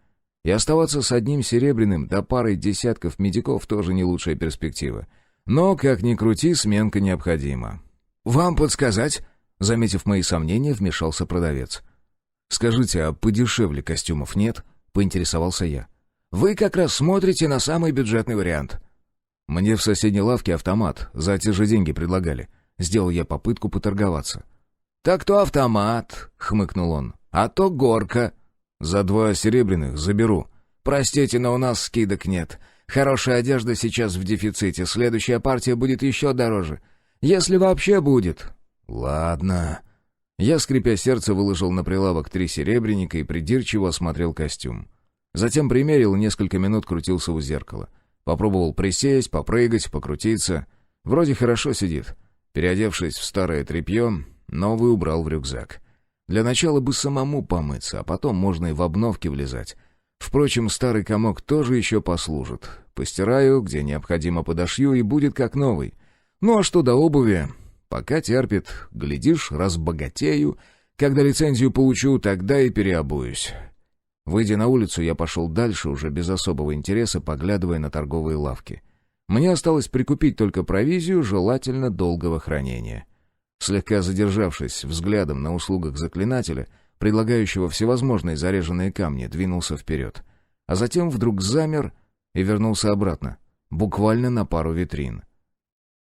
И оставаться с одним серебряным да парой десятков медиков тоже не лучшая перспектива. Но, как ни крути, сменка необходима. «Вам подсказать?» Заметив мои сомнения, вмешался продавец. «Скажите, а подешевле костюмов нет?» — поинтересовался я. «Вы как раз смотрите на самый бюджетный вариант». «Мне в соседней лавке автомат, за те же деньги предлагали». Сделал я попытку поторговаться. «Так то автомат», — хмыкнул он, — «а то горка». «За 2 серебряных заберу». «Простите, но у нас скидок нет. Хорошая одежда сейчас в дефиците, следующая партия будет еще дороже. Если вообще будет». «Ладно». Я, скрипя сердце, выложил на прилавок 3 серебряника и придирчиво осмотрел костюм. Затем примерил и несколько минут крутился у зеркала. Попробовал присесть, попрыгать, покрутиться. Вроде хорошо сидит. Переодевшись в старое тряпье, новый убрал в рюкзак. Для начала бы самому помыться, а потом можно и в обновки влезать. Впрочем, старый комок тоже еще послужит. Постираю, где необходимо подошью, и будет как новый. Ну а что до обуви? Пока терпит, глядишь, разбогатею. Когда лицензию получу, тогда и переобуюсь. Выйдя на улицу, я пошел дальше, уже без особого интереса, поглядывая на торговые лавки. Мне осталось прикупить только провизию, желательно долгого хранения. Слегка задержавшись взглядом на услугах заклинателя, предлагающего всевозможные заряженные камни, двинулся вперед. А затем вдруг замер и вернулся обратно, буквально на пару витрин.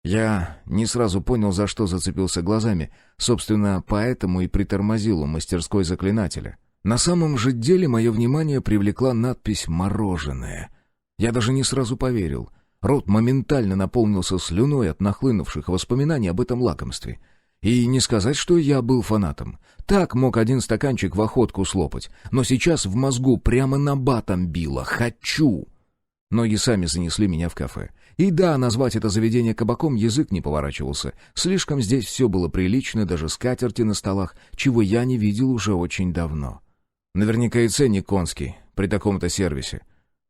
Я не сразу понял, за что зацепился глазами, собственно, поэтому и притормозил у мастерской заклинателя. На самом же деле мое внимание привлекла надпись «Мороженое». Я даже не сразу поверил. Рот моментально наполнился слюной от нахлынувших воспоминаний об этом лакомстве. И не сказать, что я был фанатом. Так мог один стаканчик в охотку слопать, но сейчас в мозгу прямо набатом било «хочу». Ноги сами занесли меня в кафе. И да, назвать это заведение кабаком язык не поворачивался. Слишком здесь все было прилично, даже скатерти на столах, чего я не видел уже очень давно. Наверняка и ценник конский при таком-то сервисе.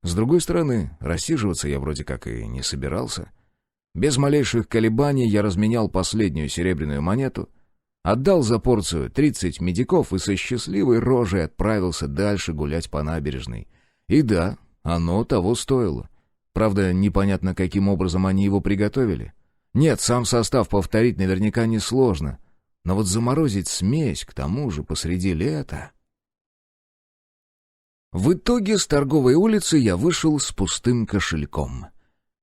С другой стороны, рассиживаться я вроде как и не собирался. Без малейших колебаний я разменял последнюю серебряную монету, отдал за порцию 30 медиков и со счастливой рожей отправился дальше гулять по набережной. И да, оно того стоило. Правда, непонятно, каким образом они его приготовили. Нет, сам состав повторить наверняка несложно. Но вот заморозить смесь, к тому же посреди лета... В итоге с торговой улицы я вышел с пустым кошельком.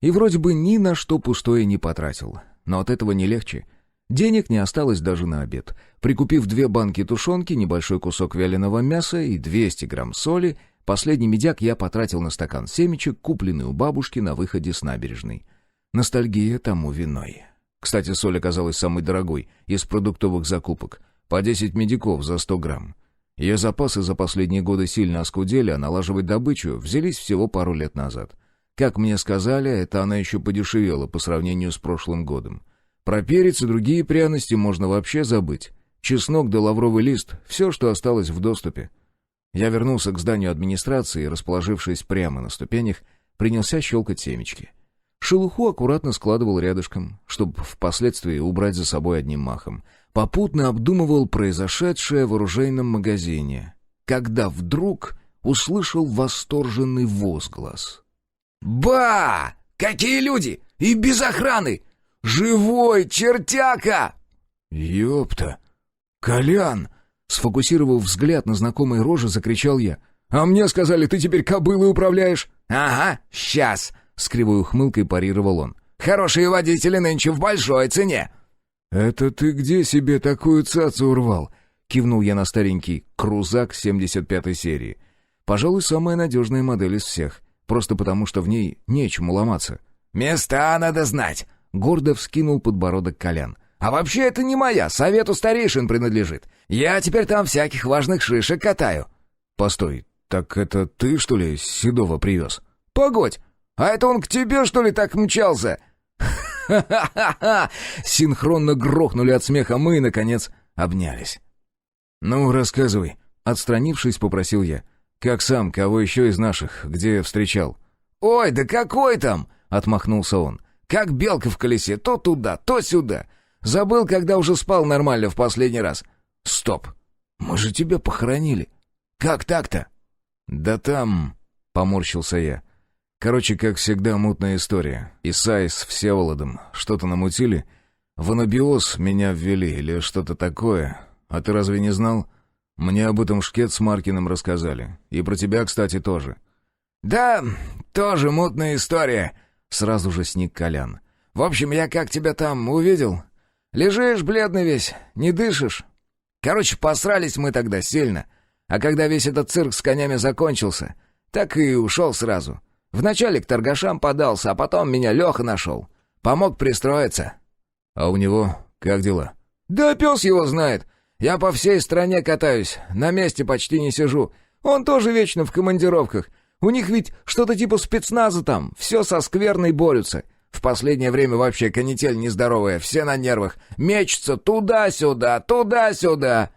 И вроде бы ни на что пустое не потратил. Но от этого не легче. Денег не осталось даже на обед. Прикупив 2 банки тушенки, небольшой кусок вяленого мяса и 200 грамм соли, последний медяк я потратил на стакан семечек, купленный у бабушки на выходе с набережной. Ностальгия тому виной. Кстати, соль оказалась самой дорогой из продуктовых закупок. По 10 медиков за 100 грамм. Ее запасы за последние годы сильно оскудели, а налаживать добычу взялись всего пару лет назад. Как мне сказали, это она еще подешевела по сравнению с прошлым годом. Про перец и другие пряности можно вообще забыть. Чеснок да лавровый лист — все, что осталось в доступе. Я вернулся к зданию администрации и, расположившись прямо на ступенях, принялся щелкать семечки. Шелуху аккуратно складывал рядышком, чтобы впоследствии убрать за собой одним махом. Попутно обдумывал произошедшее в оружейном магазине, когда вдруг услышал восторженный возглас. «Ба! Какие люди! И без охраны! Живой чертяка!» «Ёпта! Колян!» Сфокусировав взгляд на знакомой роже, закричал я. «А мне сказали, ты теперь кобылой управляешь!» «Ага, сейчас!» — с кривой ухмылкой парировал он. «Хорошие водители нынче в большой цене!» «Это ты где себе такую цацу урвал?» — кивнул я на старенький крузак 75-й серии. «Пожалуй, самая надежная модель из всех, просто потому что в ней нечему ломаться». «Места надо знать!» — гордо вскинул подбородок Колян. «А вообще это не моя, совету старейшин принадлежит. Я теперь там всяких важных шишек катаю». «Постой, так это ты, что ли, Седова привез?» «Погодь, а это он к тебе, что ли, так мчался?» «Ха-ха-ха-ха!» Синхронно грохнули от смеха мы и, наконец, обнялись. «Ну, рассказывай», — отстранившись, попросил я. «Как сам, кого еще из наших, где встречал?» «Ой, да какой там!» — отмахнулся он. «Как белка в колесе, то туда, то сюда. Забыл, когда уже спал нормально в последний раз. Стоп, мы же тебя похоронили. Как так-то?» «Да там...» — поморщился я. «Короче, как всегда, мутная история. Исай с Всеволодом что-то намутили. В анабиоз меня ввели или что-то такое. А ты разве не знал? Мне об этом Шкет с Маркиным рассказали. И про тебя, кстати, тоже». «Да, тоже мутная история», — сразу же сник Колян. «В общем, я как тебя там увидел. Лежишь бледный весь, не дышишь. Короче, посрались мы тогда сильно. А когда весь этот цирк с конями закончился, так и ушел сразу. Вначале к торгашам подался, а потом меня Леха нашел. Помог пристроиться». «А у него как дела?» «Да пес его знает. Я по всей стране катаюсь, на месте почти не сижу. Он тоже вечно в командировках. У них ведь что-то типа спецназа там, все со скверной борются. В последнее время вообще канитель нездоровая, все на нервах. Мечутся туда-сюда, туда-сюда».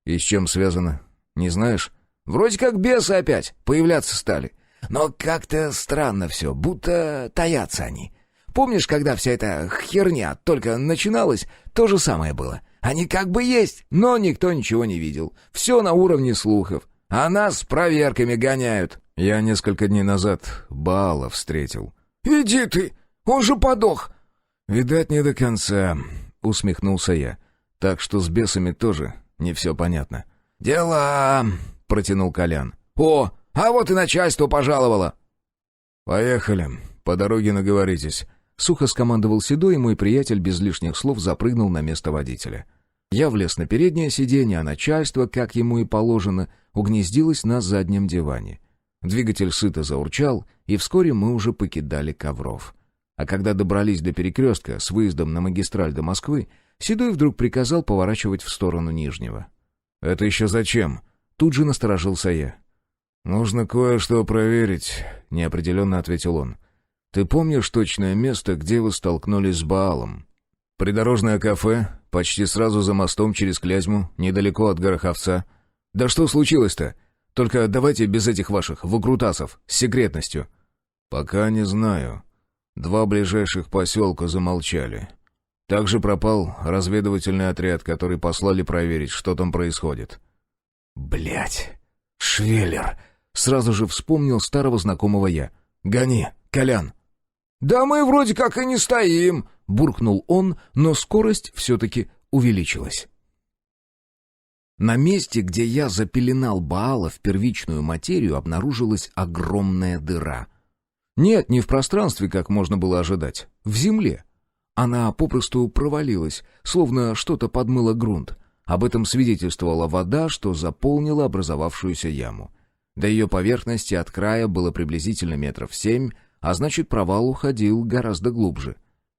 «И с чем связано? Не знаешь?» «Вроде как бесы опять появляться стали. Но как-то странно все, будто таятся они. Помнишь, когда вся эта херня только начиналась, то же самое было. Они как бы есть, но никто ничего не видел. Все на уровне слухов. А нас с проверками гоняют». «Я несколько дней назад Баала встретил». «Иди ты! Он же подох!» «Видать, не до конца», — усмехнулся я. «Так что с бесами тоже не все понятно». «Дела!» — протянул Колян. «О, а вот и начальство пожаловало!» «Поехали, по дороге наговоритесь», — сухо скомандовал Седой, и мой приятель без лишних слов запрыгнул на место водителя. Я влез на переднее сиденье, а начальство, как ему и положено, угнездилось на заднем диване. Двигатель сыто заурчал, и вскоре мы уже покидали Ковров. А когда добрались до перекрестка с выездом на магистраль до Москвы, Седой вдруг приказал поворачивать в сторону Нижнего. «Это еще зачем?» Тут же насторожился я. «Нужно кое-что проверить», — неопределенно ответил он. «Ты помнишь точное место, где вы столкнулись с Баалом?» «Придорожное кафе, почти сразу за мостом через Клязьму, недалеко от Гороховца». «Да что случилось-то? Только давайте без этих ваших выкрутасов, с секретностью». «Пока не знаю. 2 ближайших поселка замолчали. Также пропал разведывательный отряд, который послали проверить, что там происходит». «Блядь, Швеллер!» Сразу же вспомнил старого знакомого я. «Гони, Колян!» «Да мы вроде как и не стоим!» — буркнул он, но скорость все-таки увеличилась. На месте, где я запеленал Баала в первичную материю, обнаружилась огромная дыра. Нет, не в пространстве, как можно было ожидать, в земле. Она попросту провалилась, словно что-то подмыло грунт. Об этом свидетельствовала вода, что заполнила образовавшуюся яму. До ее поверхности от края было приблизительно 7 метров, а значит, провал уходил гораздо глубже.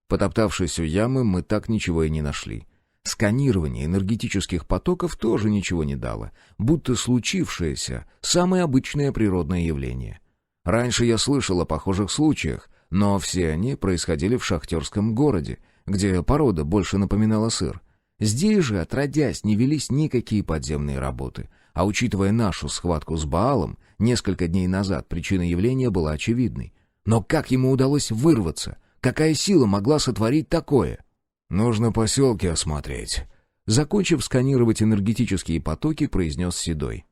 Потоптавшись у ямы, мы так ничего и не нашли. Сканирование энергетических потоков тоже ничего не дало, будто случившееся — самое обычное природное явление. Раньше я слышал о похожих случаях, но все они происходили в шахтерском городе, где порода больше напоминала сыр. Здесь же, отродясь, не велись никакие подземные работы, а учитывая нашу схватку с Баалом, несколько дней назад причина явления была очевидной. Но как ему удалось вырваться? Какая сила могла сотворить такое? «Нужно поселки осмотреть», — закончив сканировать энергетические потоки, произнес Седой.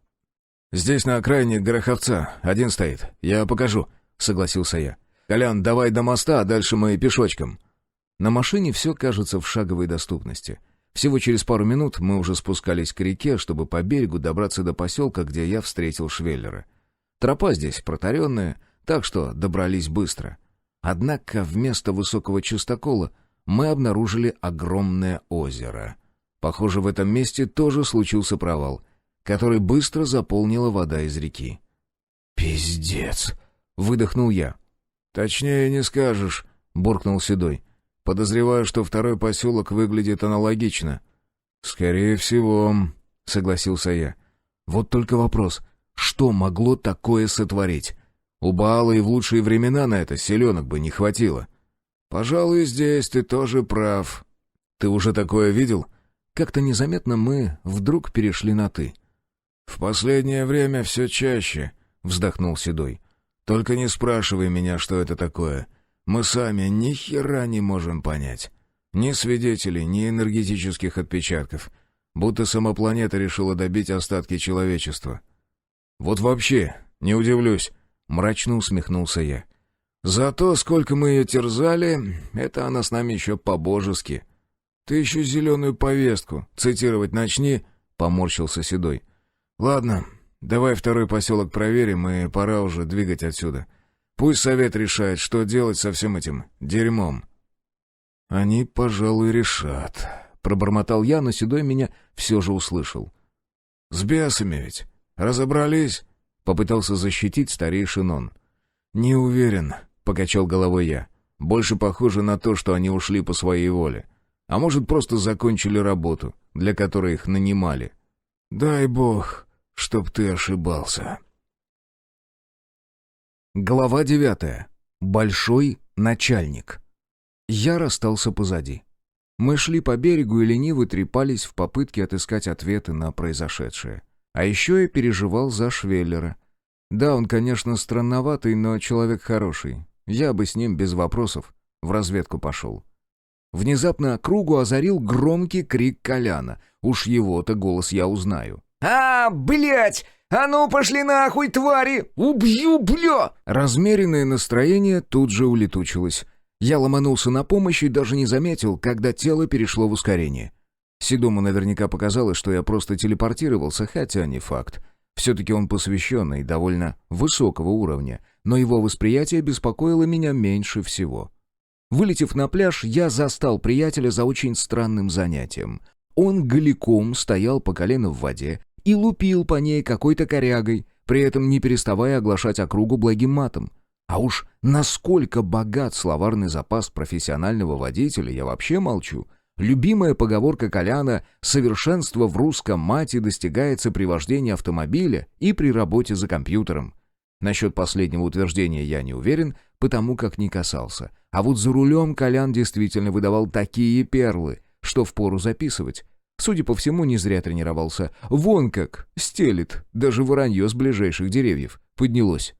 «Здесь на окраине Гороховца один стоит. Я покажу», — согласился я. «Колян, давай до моста, а дальше мы пешочком». На машине все кажется в шаговой доступности. Всего через пару минут мы уже спускались к реке, чтобы по берегу добраться до поселка, где я встретил Швеллера. Тропа здесь протаренная, так что добрались быстро. Однако вместо высокого чистокола мы обнаружили огромное озеро. Похоже, в этом месте тоже случился провал, который быстро заполнила вода из реки. «Пиздец!» — выдохнул я. «Точнее не скажешь», — буркнул Седой. «Подозреваю, что второй поселок выглядит аналогично». «Скорее всего», — согласился я. «Вот только вопрос, что могло такое сотворить? У Баала и в лучшие времена на это селенок бы не хватило». «Пожалуй, здесь ты тоже прав». «Ты уже такое видел?» Как-то незаметно мы вдруг перешли на «ты». «В последнее время все чаще», — вздохнул Седой. «Только не спрашивай меня, что это такое. Мы сами ни хера не можем понять. Ни свидетелей, ни энергетических отпечатков. Будто сама планета решила добить остатки человечества». «Вот вообще, не удивлюсь», — мрачно усмехнулся я. «Зато сколько мы ее терзали, это она с нами еще по-божески». «Ты еще зеленую повестку цитировать начни», — поморщился Седой. «Ладно, давай второй поселок проверим, и пора уже двигать отсюда. Пусть совет решает, что делать со всем этим дерьмом». «Они, пожалуй, решат», — пробормотал я, но Седой меня все же услышал. «С бесами ведь разобрались?» — попытался защитить старейшин он. «Не уверен», — покачал головой я. «Больше похоже на то, что они ушли по своей воле. А может, просто закончили работу, для которой их нанимали. Дай бог, чтоб ты ошибался. Глава 9. Большой начальник. Я расстался позади. Мы шли по берегу и лениво трепались в попытке отыскать ответы на произошедшее. А еще я переживал за Швеллера. Да, он, конечно, странноватый, но человек хороший. Я бы с ним без вопросов в разведку пошел. Внезапно округу озарил громкий крик Коляна. Уж его-то голос я узнаю. Блядь! А ну пошли нахуй, твари! Убью, бля!» Размеренное настроение тут же улетучилось. Я ломанулся на помощь и даже не заметил, когда тело перешло в ускорение. Седому наверняка показалось, что я просто телепортировался, хотя не факт. Все-таки он посвященный, довольно высокого уровня, но его восприятие беспокоило меня меньше всего. Вылетев на пляж, я застал приятеля за очень странным занятием. Он голиком стоял по колено в воде и лупил по ней какой-то корягой, при этом не переставая оглашать округу благим матом. А уж насколько богат словарный запас профессионального водителя, я вообще молчу. Любимая поговорка Коляна «совершенство в русском мате достигается при вождении автомобиля и при работе за компьютером». Насчет последнего утверждения я не уверен, потому как не касался. А вот за рулем Колян действительно выдавал такие перлы, что впору записывать. Судя по всему, не зря тренировался. Вон как стелит, даже воронье с ближайших деревьев поднялось.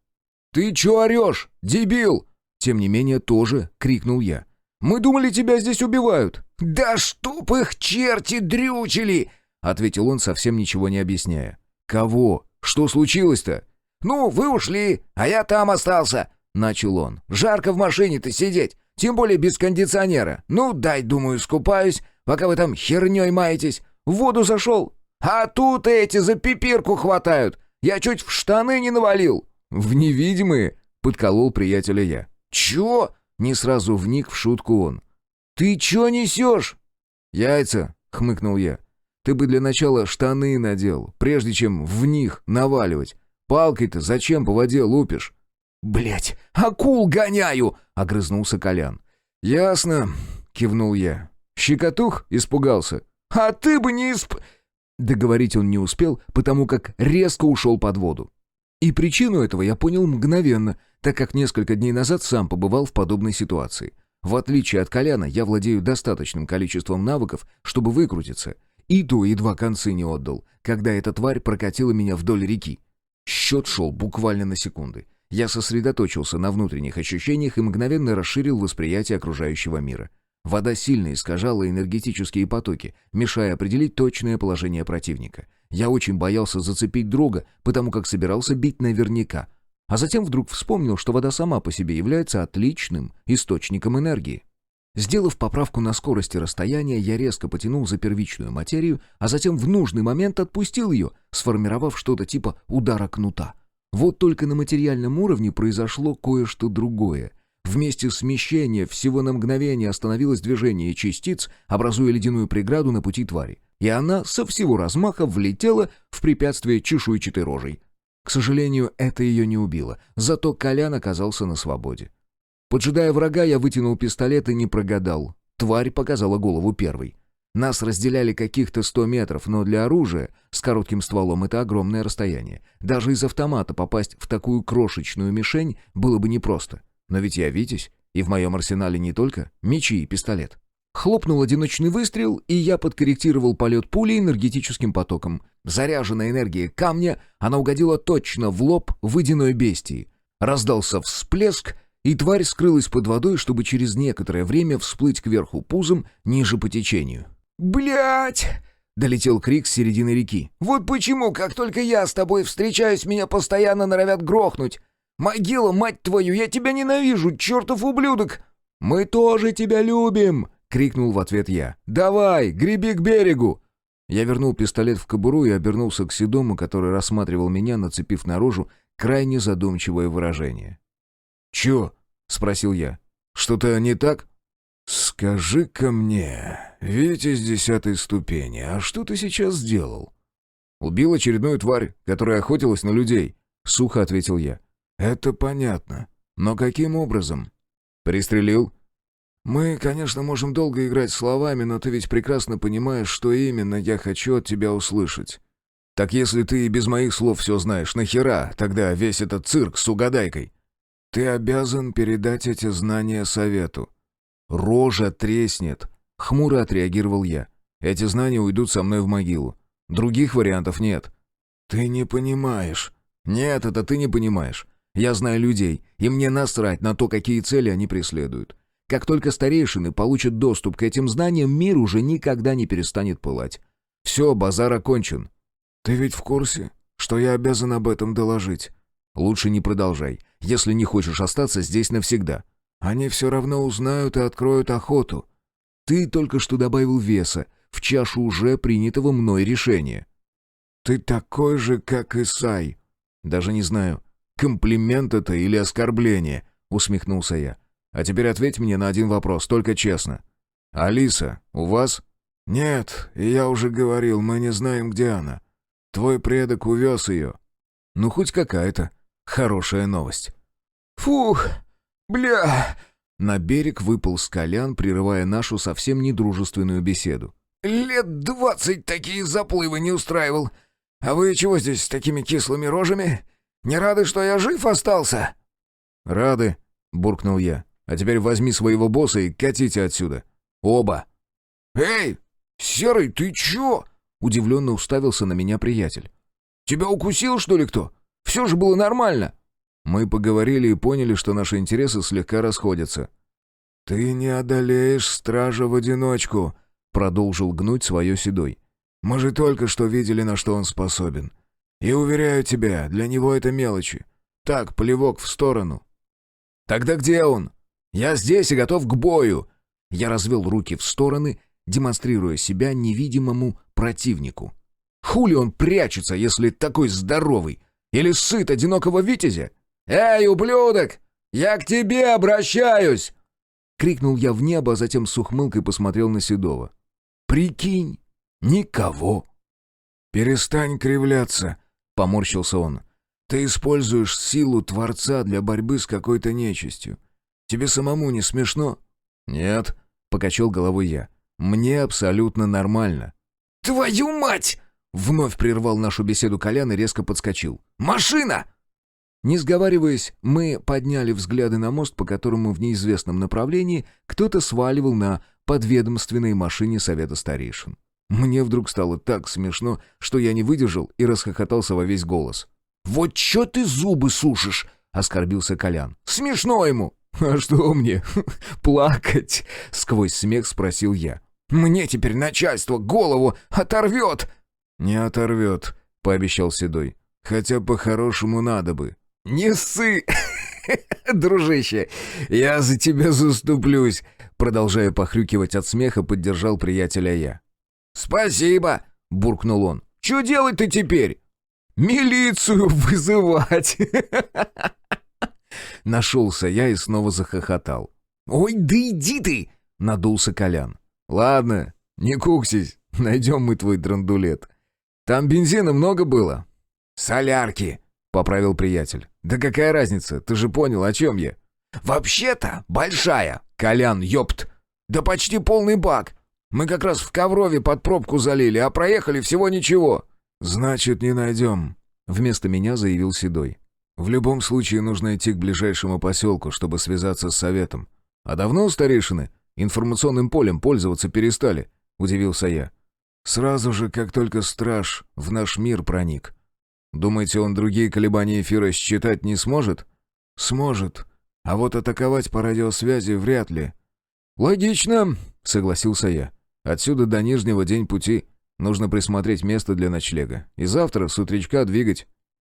«Ты чё орёшь, дебил?» Тем не менее, тоже крикнул я. «Мы думали, тебя здесь убивают!» «Да чтоб их черти дрючили!» — ответил он, совсем ничего не объясняя. «Кого? Что случилось-то?» «Ну, вы ушли, а я там остался!» — начал он. «Жарко в машине-то сидеть, тем более без кондиционера. Ну, дай, думаю, скупаюсь, пока вы там хернёй маетесь. В воду зашел, а тут эти за пипирку хватают. Я чуть в штаны не навалил». «В невидимые?» — подколол приятеля я. «Чё?» — не сразу вник в шутку он. «Ты чё несёшь?» «Яйца», — хмыкнул я. «Ты бы для начала штаны надел, прежде чем в них наваливать. Палкой-то зачем по воде лупишь?» «Блядь, акул гоняю!» — огрызнулся Колян. «Ясно», — кивнул я. «Щекотух испугался». «А ты бы не Договорить он не успел, потому как резко ушел под воду. И причину этого я понял мгновенно, так как несколько дней назад сам побывал в подобной ситуации. В отличие от Коляна, я владею достаточным количеством навыков, чтобы выкрутиться. И то едва концы не отдал, когда эта тварь прокатила меня вдоль реки. Счет шел буквально на секунды. Я сосредоточился на внутренних ощущениях и мгновенно расширил восприятие окружающего мира. Вода сильно искажала энергетические потоки, мешая определить точное положение противника. Я очень боялся зацепить друга, потому как собирался бить наверняка. А затем вдруг вспомнил, что вода сама по себе является отличным источником энергии. Сделав поправку на скорость и расстояние, я резко потянул за первичную материю, а затем в нужный момент отпустил ее, сформировав что-то типа удара кнута. Вот только на материальном уровне произошло кое-что другое. Вместе смещения всего на мгновение остановилось движение частиц, образуя ледяную преграду на пути твари, и она со всего размаха влетела в препятствие чешуйчатой рожей. К сожалению, это ее не убило, зато Колян оказался на свободе. Поджидая врага, я вытянул пистолет и не прогадал. Тварь показала голову первой. Нас разделяли каких-то 100 метров, но для оружия с коротким стволом это огромное расстояние. Даже из автомата попасть в такую крошечную мишень было бы непросто. Но ведь я Витязь, и в моем арсенале не только мечи и пистолет. Хлопнул одиночный выстрел, и я подкорректировал полет пули энергетическим потоком. Заряженная энергия камня, она угодила точно в лоб водяной бестии. Раздался всплеск, и тварь скрылась под водой, чтобы через некоторое время всплыть кверху пузом ниже по течению. «Блядь!» — долетел крик с середины реки. «Вот почему, как только я с тобой встречаюсь, меня постоянно норовят грохнуть. Могила, мать твою, я тебя ненавижу, чертов ублюдок!» «Мы тоже тебя любим!» — крикнул в ответ я. «Давай, греби к берегу!» Я вернул пистолет в кобуру и обернулся к Седому, который рассматривал меня, нацепив наружу крайне задумчивое выражение. «Чё?» — спросил я. «Что-то не так?» «Скажи-ка мне, Витязь 10-й ступени, а что ты сейчас сделал?» «Убил очередную тварь, которая охотилась на людей», — сухо ответил я. «Это понятно. Но каким образом?» «Пристрелил». Мы, конечно, можем долго играть словами, но ты ведь прекрасно понимаешь, что именно я хочу от тебя услышать. Так если ты и без моих слов все знаешь, нахера тогда весь этот цирк с угадайкой? Ты обязан передать эти знания совету. Рожа треснет. Хмуро отреагировал я. Эти знания уйдут со мной в могилу. Других вариантов нет. Ты не понимаешь. Нет, это ты не понимаешь. Я знаю людей, и мне насрать на то, какие цели они преследуют. Как только старейшины получат доступ к этим знаниям, мир уже никогда не перестанет пылать. Все, базар окончен. Ты ведь в курсе, что я обязан об этом доложить? Лучше не продолжай, если не хочешь остаться здесь навсегда. Они все равно узнают и откроют охоту. Ты только что добавил веса в чашу уже принятого мной решения. Ты такой же, как Исай. Даже не знаю, комплимент это или оскорбление, усмехнулся я. А теперь ответь мне на один вопрос, только честно. Алиса у вас? Нет, и я уже говорил, мы не знаем, где она. Твой предок увез ее. Ну, хоть какая-то хорошая новость. Фух, бля. На берег выполз Колян, прерывая нашу совсем недружественную беседу. Лет 20 такие заплывы не устраивал. А вы чего здесь с такими кислыми рожами? Не рады, что я жив остался? Рады, буркнул я. А теперь возьми своего босса и катите отсюда. Оба. Эй, Серый, ты чё? Удивленно уставился на меня приятель. Тебя укусил, что ли, кто? Все же было нормально. Мы поговорили и поняли, что наши интересы слегка расходятся. «Ты не одолеешь стража в одиночку», — продолжил гнуть свое Седой. «Мы же только что видели, на что он способен. И уверяю тебя, для него это мелочи. Так, плевок в сторону». «Тогда где он? Я здесь и готов к бою!» Я развел руки в стороны, демонстрируя себя невидимому противнику. «Хули он прячется, если такой здоровый? Или сыт одинокого витязя?» «Эй, ублюдок! Я к тебе обращаюсь!» Крикнул я в небо, а затем с ухмылкой посмотрел на Седова. «Прикинь, никого!» «Перестань кривляться», — поморщился он. «Ты используешь силу Творца для борьбы с какой-то нечистью. Тебе самому не смешно?» «Нет», — покачал головой я. «Мне абсолютно нормально». «Твою мать!» — вновь прервал нашу беседу Колян и резко подскочил. «Машина!» Не сговариваясь, мы подняли взгляды на мост, по которому в неизвестном направлении кто-то сваливал на подведомственной машине Совета Старейшин. Мне вдруг стало так смешно, что я не выдержал и расхохотался во весь голос. «Вот чё ты зубы сушишь?» — оскорбился Колян. «Смешно ему!» «А что мне, плакать?» — сквозь смех спросил я. «Мне теперь начальство голову оторвет!» «Не оторвет», — пообещал Седой. «Хотя по-хорошему надо бы». «Не ссы, дружище, я за тебя заступлюсь!» Продолжая похрюкивать от смеха, поддержал приятеля я. «Спасибо!» — буркнул он. «Чё делать-то теперь?» «Милицию вызывать!» Нашелся я и снова захохотал. «Ой, да иди ты!» — надулся Колян. «Ладно, не куксись, найдем мы твой драндулет. Там бензина много было?» «Солярки!» — поправил приятель. «Да какая разница? Ты же понял, о чем я?» «Вообще-то большая, Колян, ёпт! Да почти полный бак! Мы как раз в Коврове под пробку залили, а проехали всего ничего!» «Значит, не найдем», — вместо меня заявил Седой. «В любом случае нужно идти к ближайшему поселку, чтобы связаться с советом». «А давно старейшины информационным полем пользоваться перестали?» — удивился я. «Сразу же, как только страж в наш мир проник». «Думаете, он другие колебания эфира считать не сможет?» «Сможет. А вот атаковать по радиосвязи вряд ли». «Логично», — согласился я. «Отсюда до Нижнего день пути. Нужно присмотреть место для ночлега. И завтра с утречка двигать».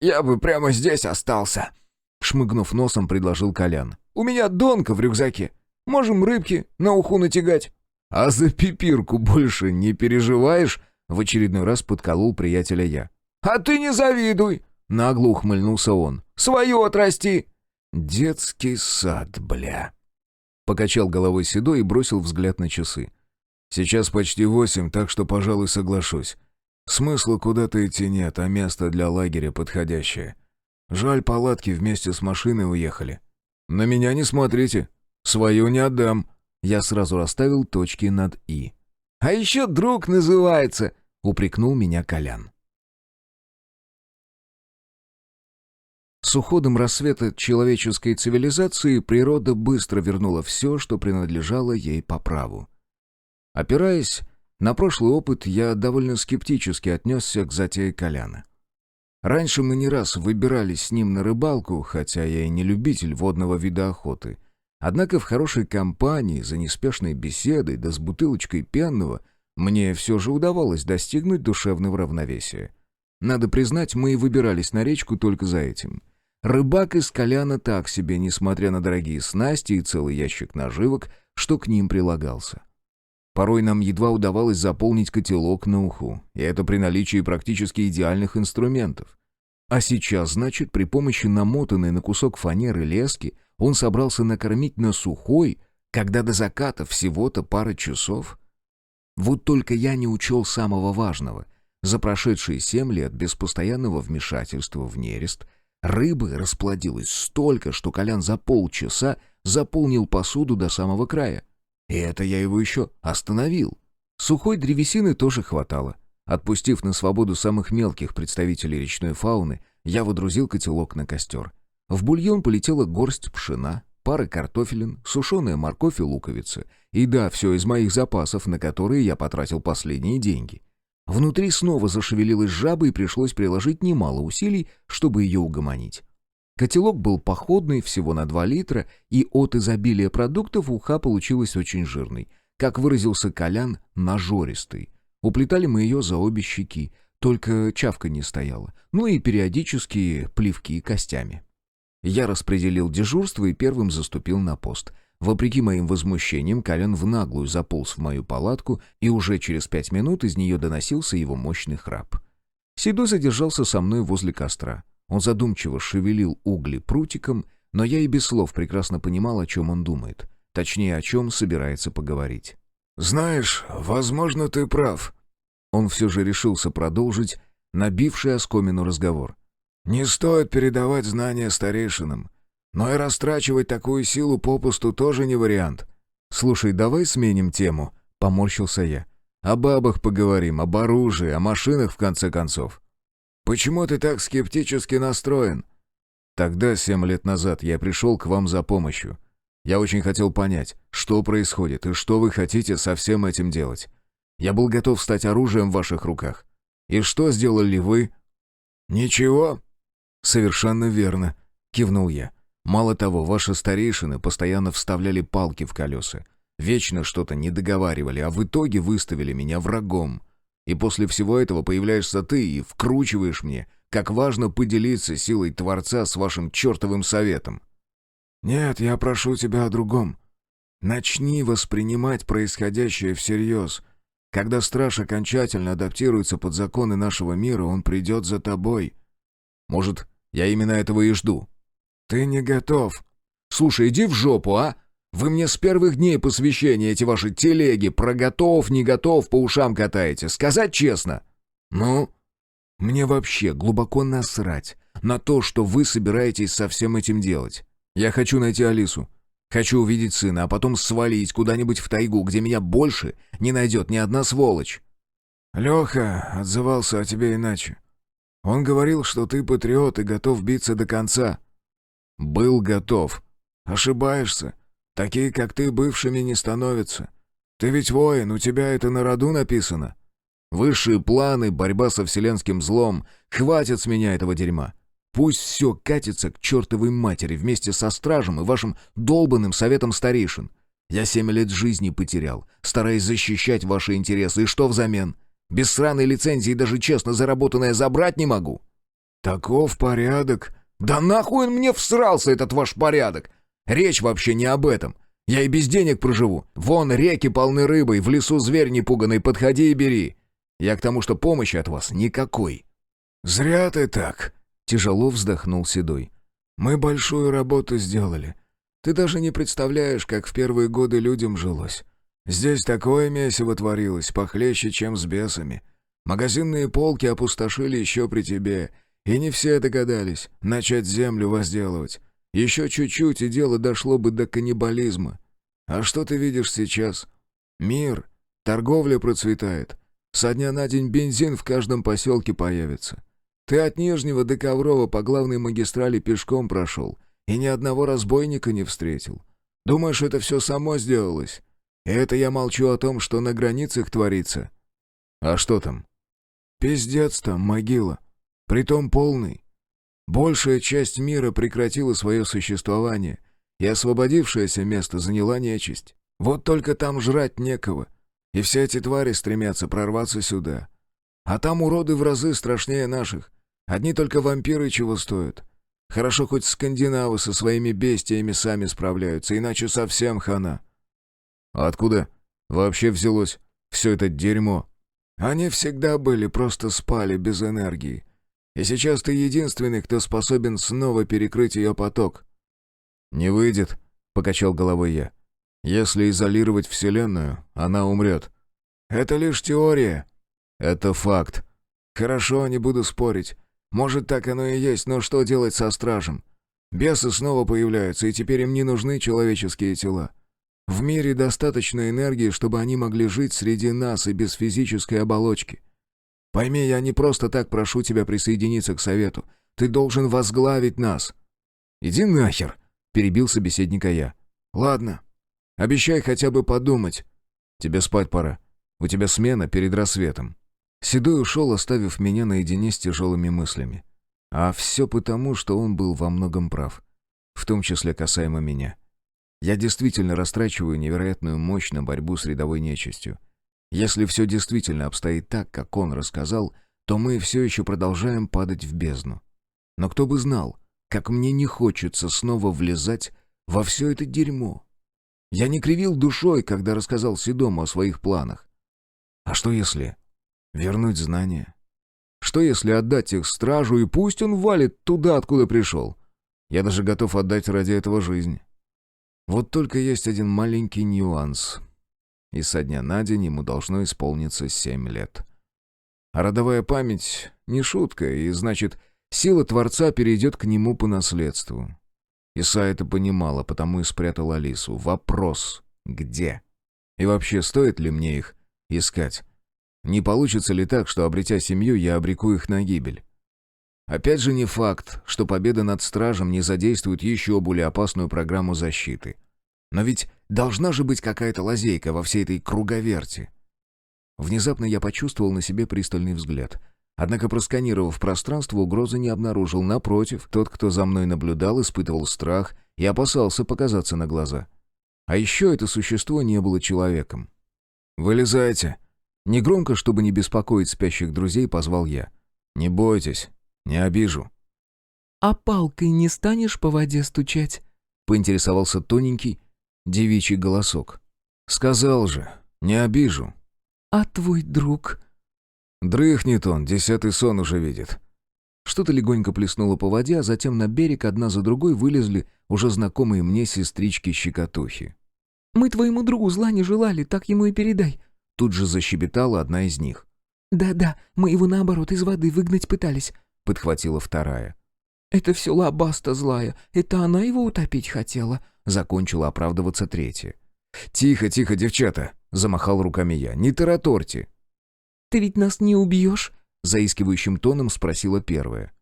«Я бы прямо здесь остался», — шмыгнув носом, предложил Колян. «У меня донка в рюкзаке. Можем рыбки на уху натягать». «А за пипирку больше не переживаешь?» — в очередной раз подколол приятеля я. «А ты не завидуй!» — нагло ухмыльнулся он. «Свою отрасти!» «Детский сад, бля!» Покачал головой Седой и бросил взгляд на часы. «Сейчас почти 8, так что, пожалуй, соглашусь. Смысла куда-то идти нет, а место для лагеря подходящее. Жаль, палатки вместе с машиной уехали». «На меня не смотрите. Свою не отдам». Я сразу расставил точки над «и». «А еще друг называется», — упрекнул меня Колян. С уходом рассвета человеческой цивилизации природа быстро вернула все, что принадлежало ей по праву. Опираясь на прошлый опыт, я довольно скептически отнесся к затее Коляна. Раньше мы не раз выбирались с ним на рыбалку, хотя я и не любитель водного вида охоты. Однако в хорошей компании, за неспешной беседой да с бутылочкой пенного, мне все же удавалось достигнуть душевного равновесия. Надо признать, мы и выбирались на речку только за этим. Рыбак из Коляна так себе, несмотря на дорогие снасти и целый ящик наживок, что к ним прилагался. Порой нам едва удавалось заполнить котелок на уху, и это при наличии практически идеальных инструментов. А сейчас, значит, при помощи намотанной на кусок фанеры лески он собрался накормить на сухой, когда до заката всего-то пара часов. Вот только я не учел самого важного. За прошедшие 7 лет без постоянного вмешательства в нерест рыбы расплодилось столько, что Колян за полчаса заполнил посуду до самого края. И это я его еще остановил. Сухой древесины тоже хватало. Отпустив на свободу самых мелких представителей речной фауны, я водрузил котелок на костер. В бульон полетела горсть пшена, пара картофелин, сушеная морковь и луковица. И да, все из моих запасов, на которые я потратил последние деньги. Внутри снова зашевелилась жаба, и пришлось приложить немало усилий, чтобы ее угомонить. Котелок был походный, всего на 2 литра, и от изобилия продуктов уха получилась очень жирной. Как выразился Колян, нажористой. Уплетали мы ее за обе щеки, только чавка не стояла, ну и периодические плевки костями. Я распределил дежурство и первым заступил на пост. Вопреки моим возмущениям, Колян в наглую заполз в мою палатку, и уже через 5 минут из нее доносился его мощный храп. Седой задержался со мной возле костра. Он задумчиво шевелил угли прутиком, но я и без слов прекрасно понимал, о чем он думает. Точнее, о чем собирается поговорить. «Знаешь, возможно, ты прав». Он все же решился продолжить набивший оскомину разговор. «Не стоит передавать знания старейшинам. Но и растрачивать такую силу попусту тоже не вариант». «Слушай, давай сменим тему», — поморщился я. «О бабах поговорим, об оружии, о машинах, в конце концов». «Почему ты так скептически настроен?» «Тогда, 7 лет назад, я пришел к вам за помощью. Я очень хотел понять, что происходит и что вы хотите со всем этим делать. Я был готов стать оружием в ваших руках. И что сделали вы?» «Ничего». «Совершенно верно», — кивнул я. «Мало того, ваши старейшины постоянно вставляли палки в колеса. Вечно что-то не договаривали, а в итоге выставили меня врагом. И после всего этого появляешься ты и вкручиваешь мне, как важно поделиться силой Творца с вашим чертовым советом». «Нет, я прошу тебя о другом. Начни воспринимать происходящее всерьез. Когда страж окончательно адаптируется под законы нашего мира, он придет за тобой». «Может, я именно этого и жду?» «Ты не готов». «Слушай, иди в жопу, а! Вы мне с первых дней посвящения эти ваши телеги про готов, не готов по ушам катаете. Сказать честно?» «Ну?» «Мне вообще глубоко насрать на то, что вы собираетесь со всем этим делать. Я хочу найти Алису. Хочу увидеть сына, а потом свалить куда-нибудь в тайгу, где меня больше не найдет ни одна сволочь». «Леха отзывался о тебе иначе. Он говорил, что ты патриот и готов биться до конца». «Был готов». «Ошибаешься. Такие, как ты, бывшими не становятся. Ты ведь воин, у тебя это на роду написано». «Высшие планы, борьба со вселенским злом. Хватит с меня этого дерьма. Пусть все катится к чертовой матери вместе со стражем и вашим долбанным советом старейшин. Я 7 лет жизни потерял, стараясь защищать ваши интересы. И что взамен? Без сраной лицензии даже честно заработанное забрать не могу». «Таков порядок». «Да нахуй он мне всрался, этот ваш порядок? Речь вообще не об этом. Я и без денег проживу. Вон реки полны рыбой, в лесу зверь непуганный, подходи и бери. Я к тому, что помощи от вас никакой». «Зря ты так», — тяжело вздохнул Седой. «Мы большую работу сделали. Ты даже не представляешь, как в первые годы людям жилось. Здесь такое месиво творилось, похлеще, чем с бесами. Магазинные полки опустошили еще при тебе, и не все догадались начать землю возделывать. Еще чуть-чуть, и дело дошло бы до каннибализма. А что ты видишь сейчас? Мир, торговля процветает. Со дня на день бензин в каждом поселке появится. Ты от Нижнего до Коврова по главной магистрали пешком прошел и ни одного разбойника не встретил. Думаешь, это все само сделалось? И это я молчу о том, что на границах творится. А что там? Пиздец там, могила. Притом полный. Большая часть мира прекратила свое существование, и освободившееся место заняла нечисть. Вот только там жрать некого, и все эти твари стремятся прорваться сюда. А там уроды в разы страшнее наших. Одни только вампиры чего стоят. Хорошо, хоть скандинавы со своими бестиями сами справляются, иначе совсем хана. А откуда вообще взялось все это дерьмо? Они всегда были, просто спали без энергии. И сейчас ты единственный, кто способен снова перекрыть ее поток. «Не выйдет», — покачал головой я. «Если изолировать Вселенную, она умрет». «Это лишь теория». «Это факт». «Хорошо, не буду спорить. Может, так оно и есть, но что делать со стражем? Бесы снова появляются, и теперь им не нужны человеческие тела. В мире достаточно энергии, чтобы они могли жить среди нас и без физической оболочки. Пойми, я не просто так прошу тебя присоединиться к совету. Ты должен возглавить нас». «Иди нахер», — перебил собеседника я. «Ладно. Обещай хотя бы подумать». «Тебе спать пора. У тебя смена перед рассветом». Седой ушел, оставив меня наедине с тяжелыми мыслями. А все потому, что он был во многом прав. В том числе касаемо меня. Я действительно растрачиваю невероятную мощь на борьбу с рядовой нечистью. Если все действительно обстоит так, как он рассказал, то мы все еще продолжаем падать в бездну. Но кто бы знал, как мне не хочется снова влезать во все это дерьмо. Я не кривил душой, когда рассказал Седому о своих планах. А что если вернуть знания? Что если отдать их стражу, и пусть он валит туда, откуда пришел? Я даже готов отдать ради этого жизнь. Вот только есть один маленький нюанс. И со дня на день ему должно исполниться 7 лет. А родовая память не шутка, и значит, сила Творца перейдет к нему по наследству. Иса это понимала, потому и спрятал Алису. Вопрос: где? И вообще, стоит ли мне их искать? Не получится ли так, что, обретя семью, я обреку их на гибель? Опять же, не факт, что победа над стражем не задействует еще более опасную программу защиты. Но ведь должна же быть какая-то лазейка во всей этой круговерти. Внезапно я почувствовал на себе пристальный взгляд. Однако, просканировав пространство, угрозы не обнаружил. Напротив, тот, кто за мной наблюдал, испытывал страх и опасался показаться на глаза. А еще это существо не было человеком. «Вылезайте!» Негромко, чтобы не беспокоить спящих друзей, позвал я. «Не бойтесь, не обижу». «А палкой не станешь по воде стучать?» — поинтересовался тоненький девичий голосок. «Сказал же, не обижу». «А твой друг?» «Дрыхнет он, 10-й сон уже видит». Что-то легонько плеснуло по воде, а затем на берег одна за другой вылезли уже знакомые мне сестрички-щекотухи. «Мы твоему другу зла не желали, так ему и передай». Тут же защебетала одна из них. «Да-да, мы его наоборот из воды выгнать пытались», — подхватила вторая. «Это все лабаста злая, это она его утопить хотела», — закончила оправдываться третья. «Тихо, тихо, девчата!» — замахал руками я. «Не тараторьте!» «Ты ведь нас не убьешь?» — заискивающим тоном спросила первая.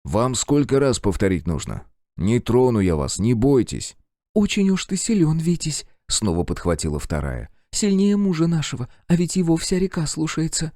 «Вам сколько раз повторить нужно? Не трону я вас, не бойтесь!» «Очень уж ты силен, Витязь!» — снова подхватила вторая. «Сильнее мужа нашего, а ведь его вся река слушается».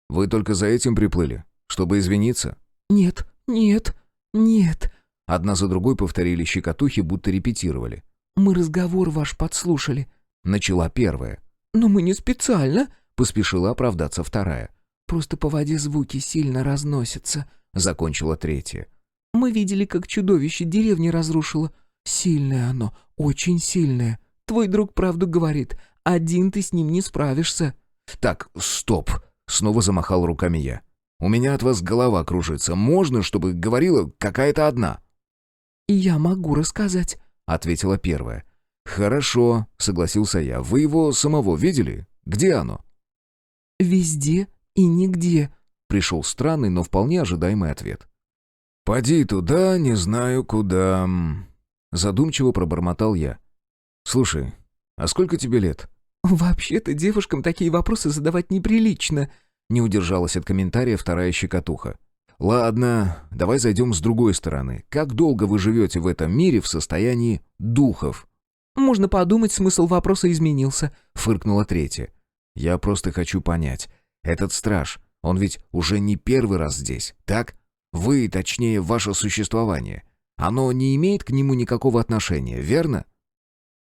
«Вы только за этим приплыли? Чтобы извиниться?» «Нет, нет, нет!» Одна за другой повторили щекотухи, будто репетировали. «Мы разговор ваш подслушали», — начала первая. «Но мы не специально», — поспешила оправдаться вторая. «Просто по воде звуки сильно разносятся», — закончила третья. «Мы видели, как чудовище деревни разрушило. Сильное оно, очень сильное. Твой друг правду говорит, один ты с ним не справишься». «Так, стоп!» — снова замахал руками я. «У меня от вас голова кружится. Можно, чтобы говорила какая-то одна?» «Я могу рассказать», — ответила первая. «Хорошо», — согласился я. «Вы его самого видели? Где оно?» «Везде и нигде», — пришел странный, но вполне ожидаемый ответ. «Поди туда, не знаю куда», — задумчиво пробормотал я. «Слушай, «А сколько тебе лет?» «Вообще-то девушкам такие вопросы задавать неприлично», — не удержалась от комментария вторая щекотуха. «Ладно, давай зайдем с другой стороны. Как долго вы живете в этом мире в состоянии духов?» «Можно подумать, смысл вопроса изменился», — фыркнула третья. «Я просто хочу понять. Этот страж, он ведь уже не первый раз здесь, так? Вы, точнее, ваше существование. Оно не имеет к нему никакого отношения, верно?»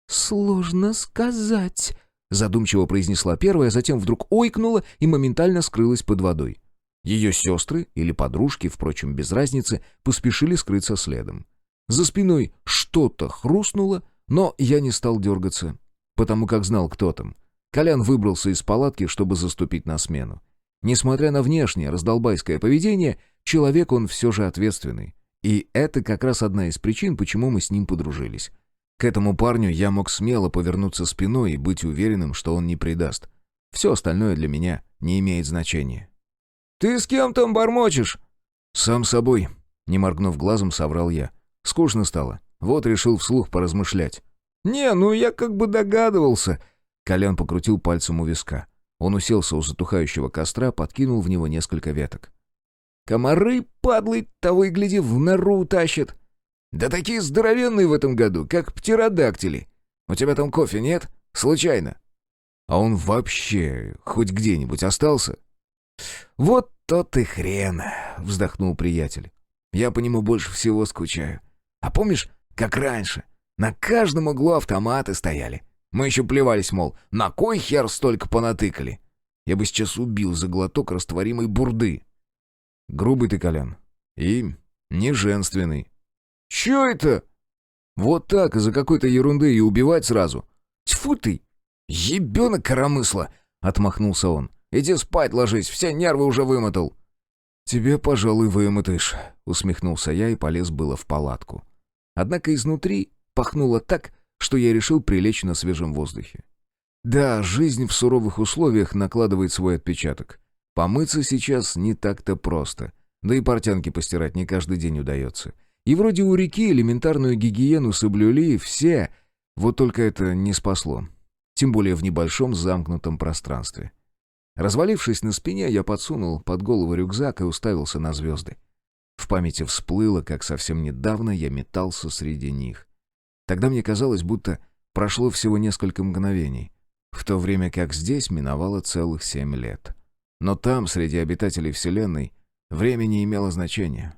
«Сложно сказать», — задумчиво произнесла первая, затем вдруг ойкнула и моментально скрылась под водой. Ее сестры или подружки, впрочем, без разницы, поспешили скрыться следом. За спиной что-то хрустнуло, но я не стал дергаться, потому как знал, кто там. Колян выбрался из палатки, чтобы заступить на смену. Несмотря на внешнее раздолбайское поведение, человек он все же ответственный. И это как раз одна из причин, почему мы с ним подружились. К этому парню я мог смело повернуться спиной и быть уверенным, что он не предаст. Все остальное для меня не имеет значения. «Ты с кем там бормочешь?» «Сам собой», — не моргнув глазом, соврал я. Скучно стало. Вот решил вслух поразмышлять. «Не, ну я как бы догадывался». Колян покрутил пальцем у виска. Он уселся у затухающего костра, подкинул в него несколько веток. «Комары, падлы, того и гляди, в нору утащат. Да такие здоровенные в этом году, как птеродактили. У тебя там кофе нет? Случайно? А он вообще хоть где-нибудь остался?» «Вот тот и хрен», — вздохнул приятель. «Я по нему больше всего скучаю. А помнишь, как раньше? На каждом углу автоматы стояли. Мы еще плевались, мол, на кой хер столько понатыкали? Я бы сейчас убил за глоток растворимой бурды». «Грубый ты, Колян. И неженственный». «Чё это?» «Вот так, из-за какой-то ерунды и убивать сразу». «Тьфу ты! Ебёнок коромысла!» — отмахнулся он. «Иди спать ложись, все нервы уже вымотал». «Тебе, пожалуй, вымотаешь», — усмехнулся я и полез было в палатку. Однако изнутри пахнуло так, что я решил прилечь на свежем воздухе. Да, жизнь в суровых условиях накладывает свой отпечаток. Помыться сейчас не так-то просто, да и портянки постирать не каждый день удается. И вроде у реки элементарную гигиену соблюли все, вот только это не спасло. Тем более в небольшом замкнутом пространстве. Развалившись на спине, я подсунул под голову рюкзак и уставился на звезды. В памяти всплыло, как совсем недавно я метался среди них. Тогда мне казалось, будто прошло всего несколько мгновений, в то время как здесь миновало целых 7 лет. Но там, среди обитателей Вселенной, время не имело значения.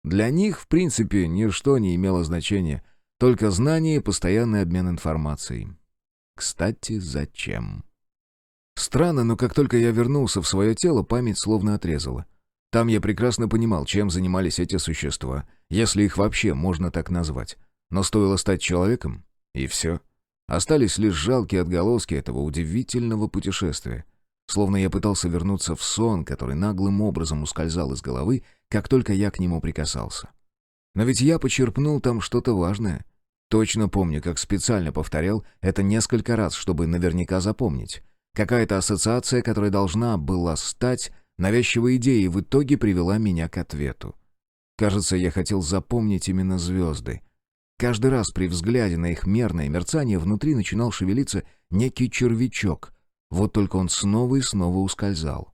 Для них, в принципе, ничто не имело значения, только знание и постоянный обмен информацией. Кстати, зачем? Странно, но как только я вернулся в свое тело, память словно отрезала. Там я прекрасно понимал, чем занимались эти существа, если их вообще можно так назвать. Но стоило стать человеком, и все. Остались лишь жалкие отголоски этого удивительного путешествия. Словно я пытался вернуться в сон, который наглым образом ускользал из головы, как только я к нему прикасался. Но ведь я почерпнул там что-то важное. Точно помню, как специально повторял это несколько раз, чтобы наверняка запомнить. Какая-то ассоциация, которая должна была стать навязчивой идеей, в итоге привела меня к ответу. Кажется, я хотел запомнить именно звезды. Каждый раз при взгляде на их мерное мерцание внутри начинал шевелиться некий червячок. Вот только он снова и снова ускользал.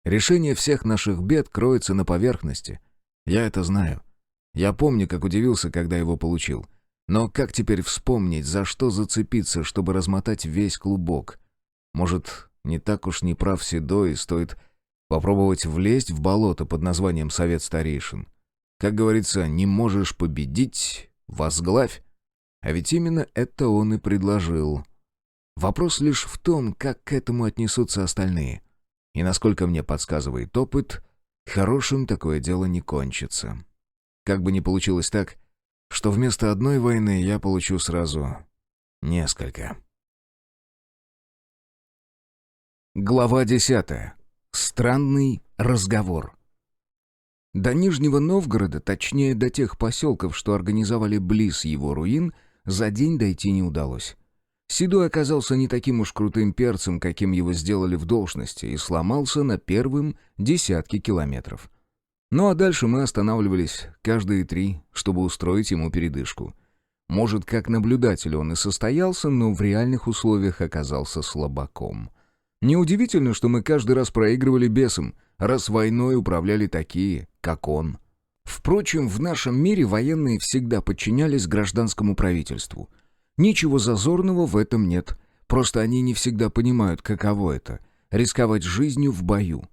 Решение всех наших бед кроется на поверхности. Я это знаю. Я помню, как удивился, когда его получил. Но как теперь вспомнить, за что зацепиться, чтобы размотать весь клубок? Может, не так уж не прав Седой, и стоит попробовать влезть в болото под названием Совет Старейшин? Как говорится, не можешь победить — возглавь. А ведь именно это он и предложил. Вопрос лишь в том, как к этому отнесутся остальные. И насколько мне подсказывает опыт, хорошим такое дело не кончится. Как бы ни получилось так, что вместо одной войны я получу сразу несколько. Глава 10. Странный разговор. До Нижнего Новгорода, точнее до тех поселков, что организовали близ его руин, за день дойти не удалось. Седой оказался не таким уж крутым перцем, каким его сделали в должности, и сломался на первом десятке километров. Ну а дальше мы останавливались каждые 3, чтобы устроить ему передышку. Может, как наблюдатель он и состоялся, но в реальных условиях оказался слабаком. Неудивительно, что мы каждый раз проигрывали бесам, раз войной управляли такие, как он. Впрочем, в нашем мире военные всегда подчинялись гражданскому правительству. Ничего зазорного в этом нет, просто они не всегда понимают, каково это — рисковать жизнью в бою.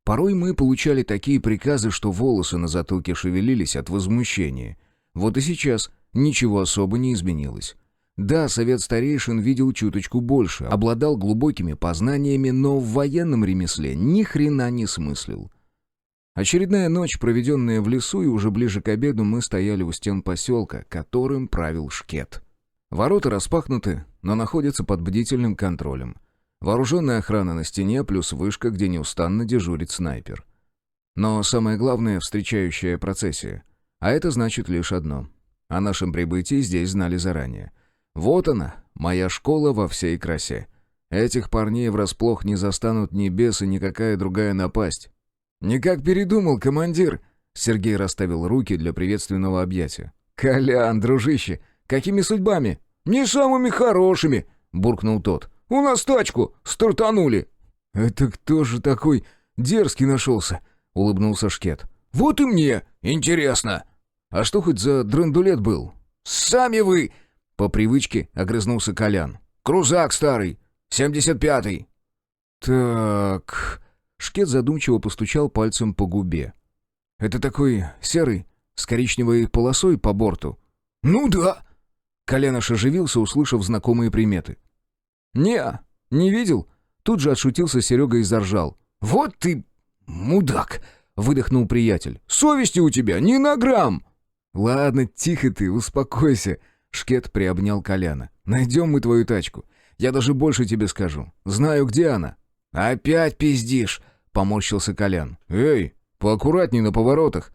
Порой мы получали такие приказы, что волосы на затылке шевелились от возмущения. Вот и сейчас ничего особо не изменилось. Да, совет старейшин видел чуточку больше, обладал глубокими познаниями, но в военном ремесле ни хрена не смыслил. Очередная ночь, проведенная в лесу, и уже ближе к обеду мы стояли у стен поселка, которым правил Шкет. Ворота распахнуты, но находятся под бдительным контролем. Вооруженная охрана на стене, плюс вышка, где неустанно дежурит снайпер. Но самое главное — встречающая процессия. А это значит лишь одно. О нашем прибытии здесь знали заранее. Вот она, моя школа во всей красе. Этих парней врасплох не застанут ни бесы, ни какая другая напасть. «Никак передумал, командир!» Сергей расставил руки для приветственного объятия. «Колян, дружище, какими судьбами?» «Не самыми хорошими!» — буркнул тот. «У нас тачку стартанули!» «Это кто же такой дерзкий нашелся?» — улыбнулся Шкет. «Вот и мне интересно!» «А что хоть за драндулет был?» «Сами вы!» — по привычке огрызнулся Колян. «Крузак старый, 75-й!» «Так...» — Шкет задумчиво постучал пальцем по губе. «Это такой серый, с коричневой полосой по борту?» «Ну да!» Колян аж оживился, услышав знакомые приметы. Не видел?» Тут же отшутился Серега и заржал. «Вот ты мудак!» — выдохнул приятель. «Совести у тебя ни на грамм!» «Ладно, тихо ты, успокойся!» Шкет приобнял Коляна. «Найдем мы твою тачку. Я даже больше тебе скажу. Знаю, где она». «Опять пиздишь!» — поморщился Колян. «Эй, поаккуратней на поворотах!»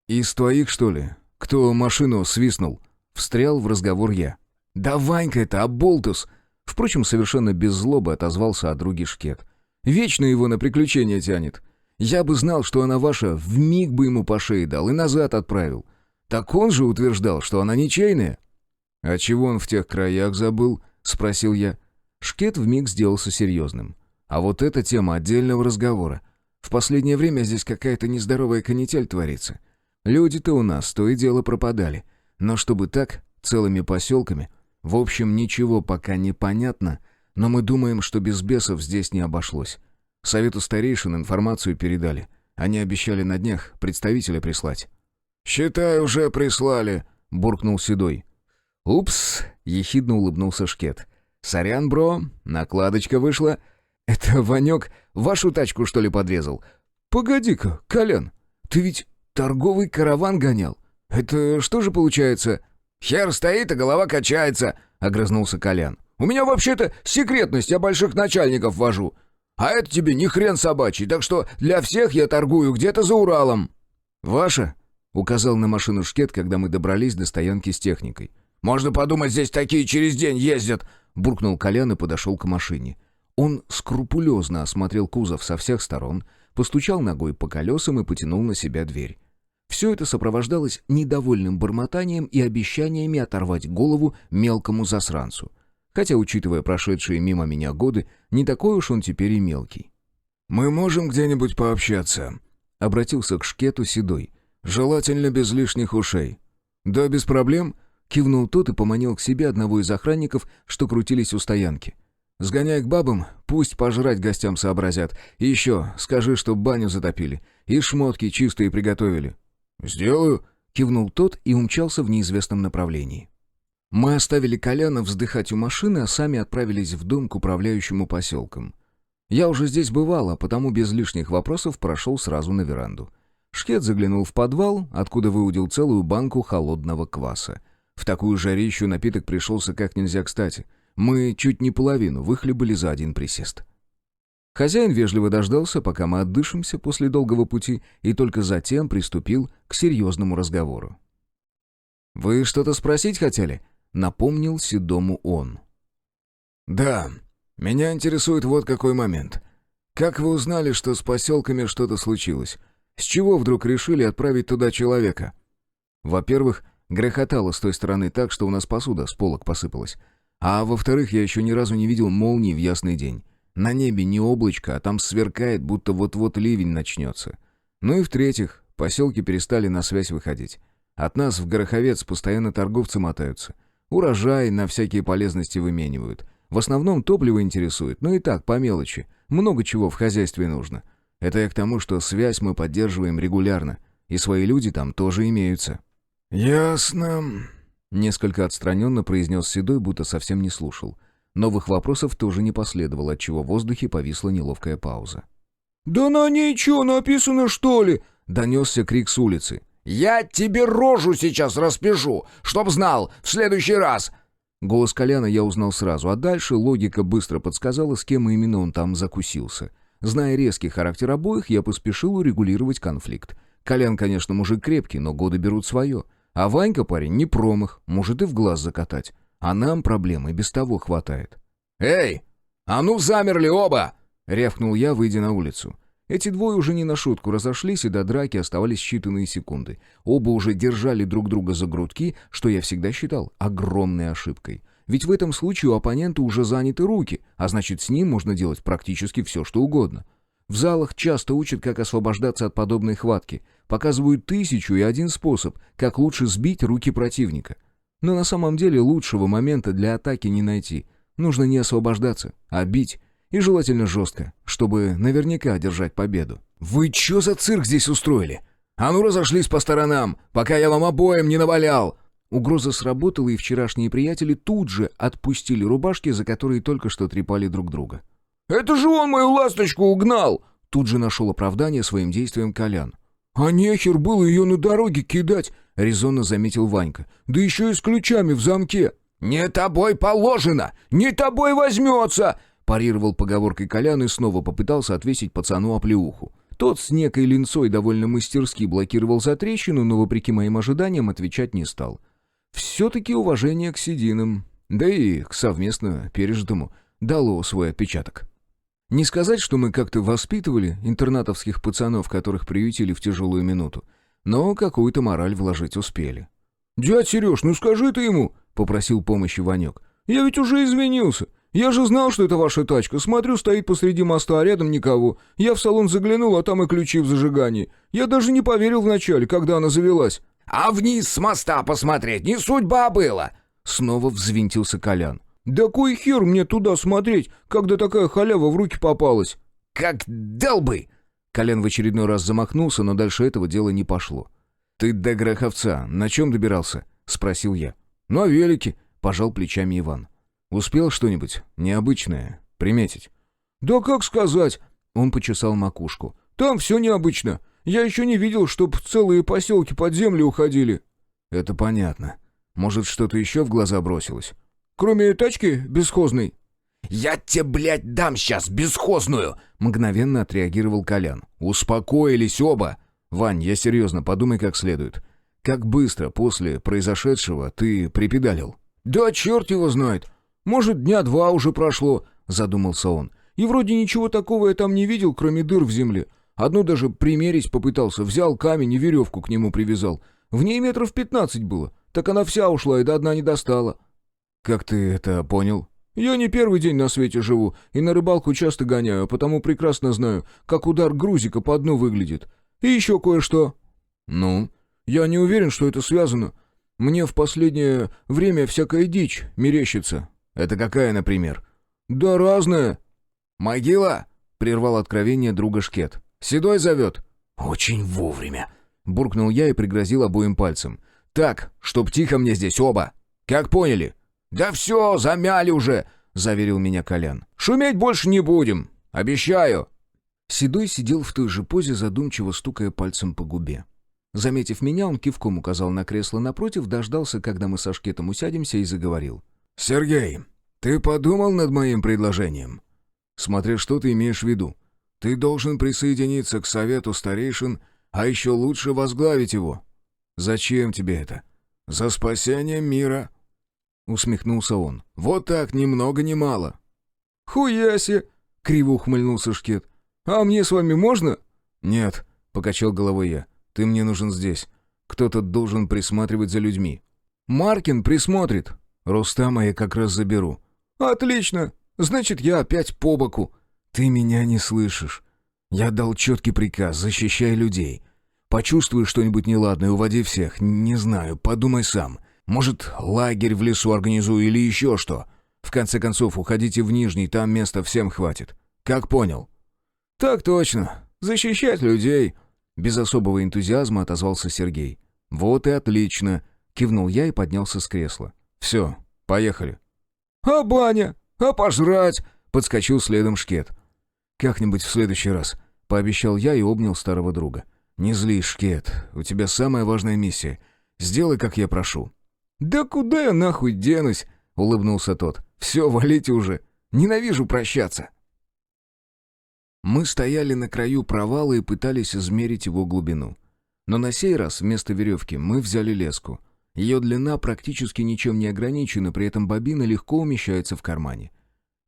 «Из твоих, что ли? Кто машину свистнул?» Встрял в разговор я. «Да Ванька это, оболтус!» Впрочем, совершенно без злобы отозвался о друге Шкет. «Вечно его на приключения тянет. Я бы знал, что она ваша, вмиг бы ему по шее дал и назад отправил. Так он же утверждал, что она ничейная». «А чего он в тех краях забыл?» — спросил я. Шкет вмиг сделался серьезным. «А вот эта тема отдельного разговора. В последнее время здесь какая-то нездоровая канитель творится. Люди-то у нас то и дело пропадали. Но чтобы так, целыми поселками... В общем, ничего пока не понятно, но мы думаем, что без бесов здесь не обошлось. Совету старейшин информацию передали. Они обещали на днях представителя прислать». «Считай, уже прислали», — буркнул Седой. «Упс», — ехидно улыбнулся Шкет. «Сорян, бро, накладочка вышла. Это Ванек вашу тачку, что ли, подрезал? Погоди-ка, Колян, ты ведь торговый караван гонял. Это что же получается?» «Хер стоит, а голова качается», — огрызнулся Колян. «У меня вообще-то секретность, я больших начальников вожу. А это тебе не хрен собачий, так что для всех я торгую где-то за Уралом». «Ваша?» — указал на машину Шкет, когда мы добрались до стоянки с техникой. «Можно подумать, здесь такие через день ездят», — буркнул Колян и подошел к машине. Он скрупулезно осмотрел кузов со всех сторон, постучал ногой по колесам и потянул на себя дверь. Все это сопровождалось недовольным бормотанием и обещаниями оторвать голову мелкому засранцу. Хотя, учитывая прошедшие мимо меня годы, не такой уж он теперь и мелкий. «Мы можем где-нибудь пообщаться?» — обратился к Шкету Седой. «Желательно без лишних ушей». «Да, без проблем», — кивнул тот и поманил к себе одного из охранников, что крутились у стоянки. «Сгоняй к бабам, пусть пожрать гостям сообразят. И еще скажи, что баню затопили и шмотки чистые приготовили». «Сделаю», — кивнул тот и умчался в неизвестном направлении. Мы оставили Коляна вздыхать у машины, а сами отправились в дом к управляющему поселком. Я уже здесь бывал, а потому без лишних вопросов прошел сразу на веранду. Шкет заглянул в подвал, откуда выудил целую банку холодного кваса. В такую жарищу напиток пришелся как нельзя кстати. Мы чуть не половину выхлебали за один присест. Хозяин вежливо дождался, пока мы отдышимся после долгого пути, и только затем приступил к серьезному разговору. «Вы что-то спросить хотели?» — напомнил Седому он. «Да, меня интересует вот какой момент. Как вы узнали, что с поселками что-то случилось? С чего вдруг решили отправить туда человека?» «Во-первых, Грохотало с той стороны так, что у нас посуда с полок посыпалась. А во-вторых, я еще ни разу не видел молнии в ясный день. На небе не облачко, а там сверкает, будто вот-вот ливень начнется. Ну и в-третьих, поселки перестали на связь выходить. От нас в Гороховец постоянно торговцы мотаются. Урожай на всякие полезности выменивают. В основном топливо интересует, но и так, по мелочи. Много чего в хозяйстве нужно. Это я к тому, что связь мы поддерживаем регулярно. И свои люди там тоже имеются». «Ясно», — несколько отстраненно произнес Седой, будто совсем не слушал. Новых вопросов тоже не последовало, отчего в воздухе повисла неловкая пауза. «Да на ней что, написано, что ли?» — донесся крик с улицы. «Я тебе рожу сейчас распишу, чтоб знал, в следующий раз!» Голос Коляна я узнал сразу, а дальше логика быстро подсказала, с кем именно он там закусился. Зная резкий характер обоих, я поспешил урегулировать конфликт. Колян, конечно, мужик крепкий, но годы берут свое. А Ванька парень не промах, может и в глаз закатать. А нам проблем и без того хватает. «Эй, а ну замерли оба!» — рявкнул я, выйдя на улицу. Эти двое уже не на шутку разошлись, и до драки оставались считанные секунды. Оба уже держали друг друга за грудки, что я всегда считал огромной ошибкой. Ведь в этом случае у оппонента уже заняты руки, а значит, с ним можно делать практически все, что угодно. В залах часто учат, как освобождаться от подобной хватки. Показывают 1001 способ, как лучше сбить руки противника. Но на самом деле лучшего момента для атаки не найти. Нужно не освобождаться, а бить. И желательно жестко, чтобы наверняка одержать победу. «Вы чё за цирк здесь устроили? А ну разошлись по сторонам, пока я вам обоим не навалял!» Угроза сработала, и вчерашние приятели тут же отпустили рубашки, за которые только что трепали друг друга. «Это же он мою ласточку угнал!» Тут же нашел оправдание своим действиям Колян. «А нехер было ее на дороге кидать!» — резонно заметил Ванька. «Да еще и с ключами в замке!» «Не тобой положено! Не тобой возьмется!» — парировал поговоркой Колян и снова попытался отвесить пацану оплеуху. Тот с некой линцой довольно мастерски блокировал затрещину, но, вопреки моим ожиданиям, отвечать не стал. Все-таки уважение к сединам, да и к совместно пережитому, дало свой отпечаток. Не сказать, что мы как-то воспитывали интернатовских пацанов, которых приютили в тяжелую минуту, но какую-то мораль вложить успели. «Дядь Сереж, ну скажи ты ему!» — попросил помощи Ванек. «Я ведь уже извинился. Я же знал, что это ваша тачка. Смотрю, стоит посреди моста, а рядом никого. Я в салон заглянул, а там и ключи в зажигании. Я даже не поверил вначале, когда она завелась». «А вниз с моста посмотреть не судьба была!» Снова взвинтился Колян. «Да кой хер мне туда смотреть, когда такая халява в руки попалась?» «Как дал бы!» Колян в очередной раз замахнулся, но дальше этого дела не пошло. «Ты до Гороховца на чем добирался?» — спросил я. «На велике», — пожал плечами Иван. «Успел что-нибудь необычное приметить?» «Да как сказать?» — он почесал макушку. «Там все необычно. Я еще не видел, чтоб целые поселки под землю уходили». «Это понятно. Может, что-то еще в глаза бросилось?» «Кроме тачки бесхозной?» «Я тебе, блядь, дам сейчас бесхозную!» — мгновенно отреагировал Колян. «Успокоились оба! Вань, я серьезно, подумай как следует. Как быстро после произошедшего ты припедалил?» «Да черт его знает. Может, дня 2 уже прошло», — задумался он. «И вроде ничего такого я там не видел, кроме дыр в земле. Одну даже примерить попытался. Взял камень и веревку к нему привязал. В ней метров 15 было. Так она вся ушла и до дна не достала». «Как ты это понял?» «Я не первый день на свете живу и на рыбалку часто гоняю, а потому прекрасно знаю, как удар грузика по дну выглядит. И еще кое-что». «Ну?» «Я не уверен, что это связано. Мне в последнее время всякая дичь мерещится». «Это какая, например?» «Да разная». «Могила?» — прервал откровение друга Шкет. «Седой зовет». «Очень вовремя», — буркнул я и пригрозил обоим пальцем. «Так, чтоб тихо мне здесь оба. Как поняли?» «Да все, замяли уже», — заверил меня Колян. «Шуметь больше не будем. Обещаю». Седой сидел в той же позе, задумчиво стукая пальцем по губе. Заметив меня, он кивком указал на кресло напротив, дождался, когда мы со Шкетом усядемся, и заговорил. «Сергей, ты подумал над моим предложением?» «Смотря что ты имеешь в виду. Ты должен присоединиться к совету старейшин, а еще лучше возглавить его». «Зачем тебе это?» «За спасение мира», — усмехнулся он. «Вот так, ни много ни мало». «Хуяси!» — криво ухмыльнулся Шкет. «А мне с вами можно?» «Нет», — покачал головой я. «Ты мне нужен здесь. Кто-то должен присматривать за людьми». «Маркин присмотрит». «Рустама я как раз заберу». «Отлично. Значит, я опять по боку». «Ты меня не слышишь. Я дал четкий приказ, защищай людей. Почувствуешь что-нибудь неладное, уводи всех. Не знаю, подумай сам. Может, лагерь в лесу организую или еще что. В конце концов, уходите в Нижний, там места всем хватит. Как понял?» «Так точно. Защищать людей». Без особого энтузиазма отозвался Сергей. «Вот и отлично», — кивнул я и поднялся с кресла. «Все, поехали». «А баня? А пожрать?» — подскочил следом Шкет. «Как-нибудь в следующий раз», — пообещал я и обнял старого друга. «Не злись, Шкет, у тебя самая важная миссия. Сделай, как я прошу». «Да куда я нахуй денусь?» — улыбнулся тот. «Все, валите уже. Ненавижу прощаться». Мы стояли на краю провала и пытались измерить его глубину. Но на сей раз вместо веревки мы взяли леску. Ее длина практически ничем не ограничена, при этом бобина легко умещается в кармане.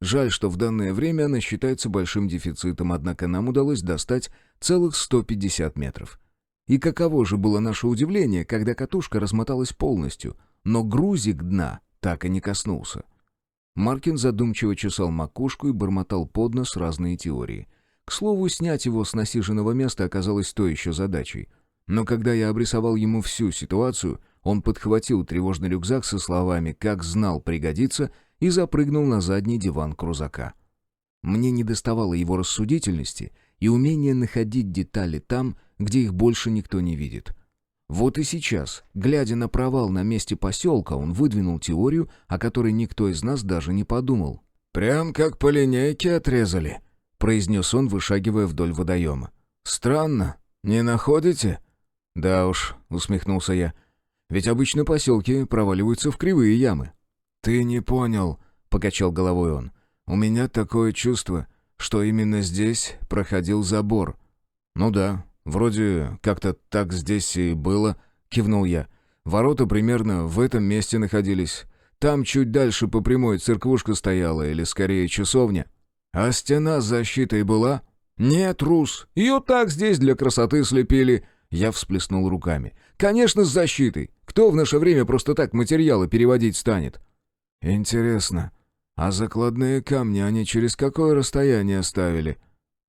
Жаль, что в данное время она считается большим дефицитом, однако нам удалось достать целых 150 метров. И каково же было наше удивление, когда катушка размоталась полностью, но грузик дна так и не коснулся. Маркин задумчиво чесал макушку и бормотал под нос разные теории. К слову, снять его с насиженного места оказалось той еще задачей. Но когда я обрисовал ему всю ситуацию, он подхватил тревожный рюкзак со словами «как знал пригодится» и запрыгнул на задний диван крузака. Мне недоставало его рассудительности и умения находить детали там, где их больше никто не видит. Вот и сейчас, глядя на провал на месте поселка, он выдвинул теорию, о которой никто из нас даже не подумал. «Прям как по линейке отрезали», — произнес он, вышагивая вдоль водоема. «Странно, не находите?» «Да уж», — усмехнулся я, — «ведь обычно поселки проваливаются в кривые ямы». «Ты не понял», — покачал головой он. «У меня такое чувство, что именно здесь проходил забор». «Ну да, вроде как-то так здесь и было», — кивнул я. «Ворота примерно в этом месте находились. Там чуть дальше по прямой церквушка стояла, или скорее часовня». «А стена с защитой была?» «Нет, Рус, ее так здесь для красоты слепили». Я всплеснул руками. «Конечно, с защитой. Кто в наше время просто так материалы переводить станет?» «Интересно, а закладные камни они через какое расстояние ставили?»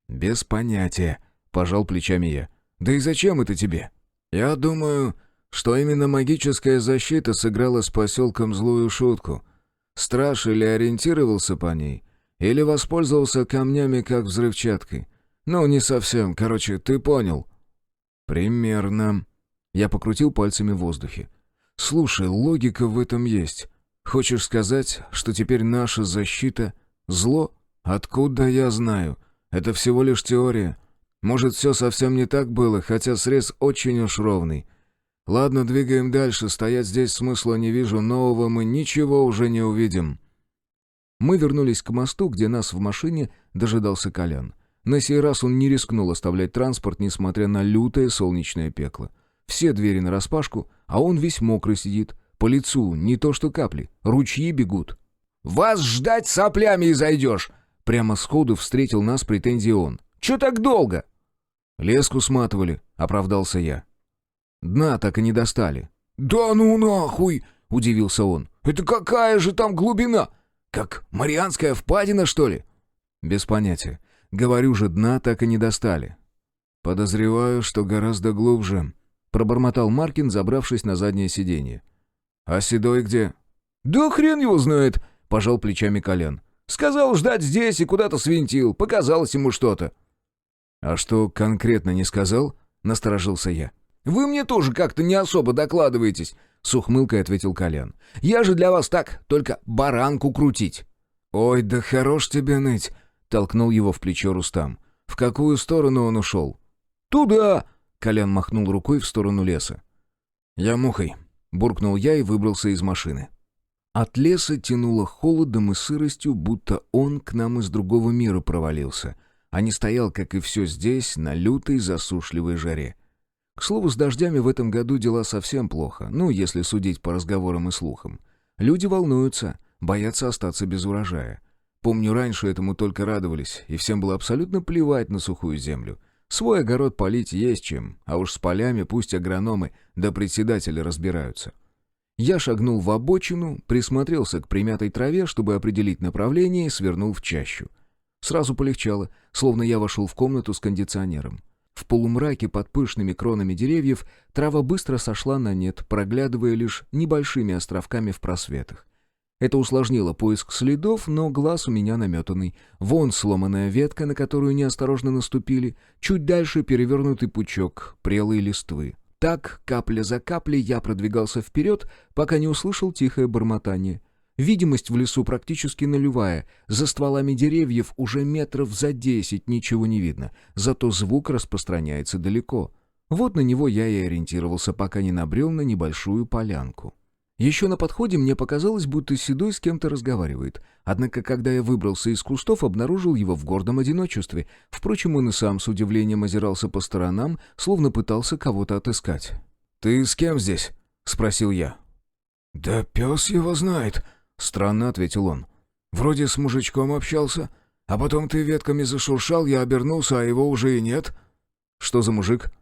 «Без понятия», — пожал плечами я. «Да и зачем это тебе?» «Я думаю, что именно магическая защита сыграла с поселком злую шутку. Страж или ориентировался по ней, или воспользовался камнями как взрывчаткой. Ну, не совсем, короче, ты понял». «Примерно». Я покрутил пальцами в воздухе. «Слушай, логика в этом есть. Хочешь сказать, что теперь наша защита — зло? Откуда я знаю? Это всего лишь теория. Может, все совсем не так было, хотя срез очень уж ровный. Ладно, двигаем дальше, стоять здесь смысла не вижу, нового мы ничего уже не увидим». Мы вернулись к мосту, где нас в машине дожидался Колян. На сей раз он не рискнул оставлять транспорт, несмотря на лютое солнечное пекло. Все двери нараспашку, а он весь мокрый сидит. По лицу не то что капли, ручьи бегут. «Вас ждать соплями и зайдешь!» Прямо сходу встретил нас претензии он. «Чё так долго?» «Леску сматывали», — оправдался я. «Дна так и не достали». «Да ну нахуй!» — удивился он. «Это какая же там глубина? Как Марианская впадина, что ли?» «Без понятия. Говорю же, дна так и не достали». «Подозреваю, что гораздо глубже», — пробормотал Маркин, забравшись на заднее сиденье. «А Седой где?» «Да хрен его знает», — пожал плечами Колян. «Сказал ждать здесь и куда-то свинтил. Показалось ему что-то». «А что конкретно не сказал?» — насторожился я. «Вы мне тоже как-то не особо докладываетесь», — с ухмылкой ответил Колян. «Я же для вас так, только баранку крутить». «Ой, да хорош тебе ныть», — толкнул его в плечо Рустам. «В какую сторону он ушел?» «Туда!» — Колян махнул рукой в сторону леса. «Я мухой», — буркнул я и выбрался из машины. От леса тянуло холодом и сыростью, будто он к нам из другого мира провалился, а не стоял, как и все здесь, на лютой засушливой жаре. К слову, с дождями в этом году дела совсем плохо, ну, если судить по разговорам и слухам. Люди волнуются, боятся остаться без урожая. Помню, раньше этому только радовались, и всем было абсолютно плевать на сухую землю. Свой огород полить есть чем, а уж с полями пусть агрономы да председатели разбираются. Я шагнул в обочину, присмотрелся к примятой траве, чтобы определить направление, и свернул в чащу. Сразу полегчало, словно я вошел в комнату с кондиционером. В полумраке под пышными кронами деревьев трава быстро сошла на нет, проглядывая лишь небольшими островками в просветах. Это усложнило поиск следов, но глаз у меня наметанный. Вон сломанная ветка, на которую неосторожно наступили, чуть дальше перевернутый пучок прелой листвы. Так, капля за каплей, я продвигался вперед, пока не услышал тихое бормотание. Видимость в лесу практически нулевая, за стволами деревьев уже метров за 10 ничего не видно, зато звук распространяется далеко. Вот на него я и ориентировался, пока не набрел на небольшую полянку. Еще на подходе мне показалось, будто Седой с кем-то разговаривает. Однако, когда я выбрался из кустов, обнаружил его в гордом одиночестве. Впрочем, он и сам с удивлением озирался по сторонам, словно пытался кого-то отыскать. «Ты с кем здесь?» — спросил я. «Да пес его знает», — странно ответил он. «Вроде с мужичком общался, а потом ты ветками зашуршал, я обернулся, а его уже и нет». «Что за мужик?»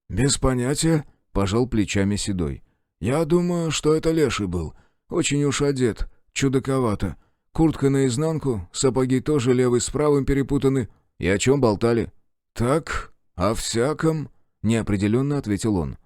«Без понятия», — пожал плечами Седой. «Я думаю, что это леший был. Очень уж одет, чудаковато. Куртка наизнанку, сапоги тоже левый с правым перепутаны». «И о чем болтали?» «Так, о всяком», — неопределенно ответил он.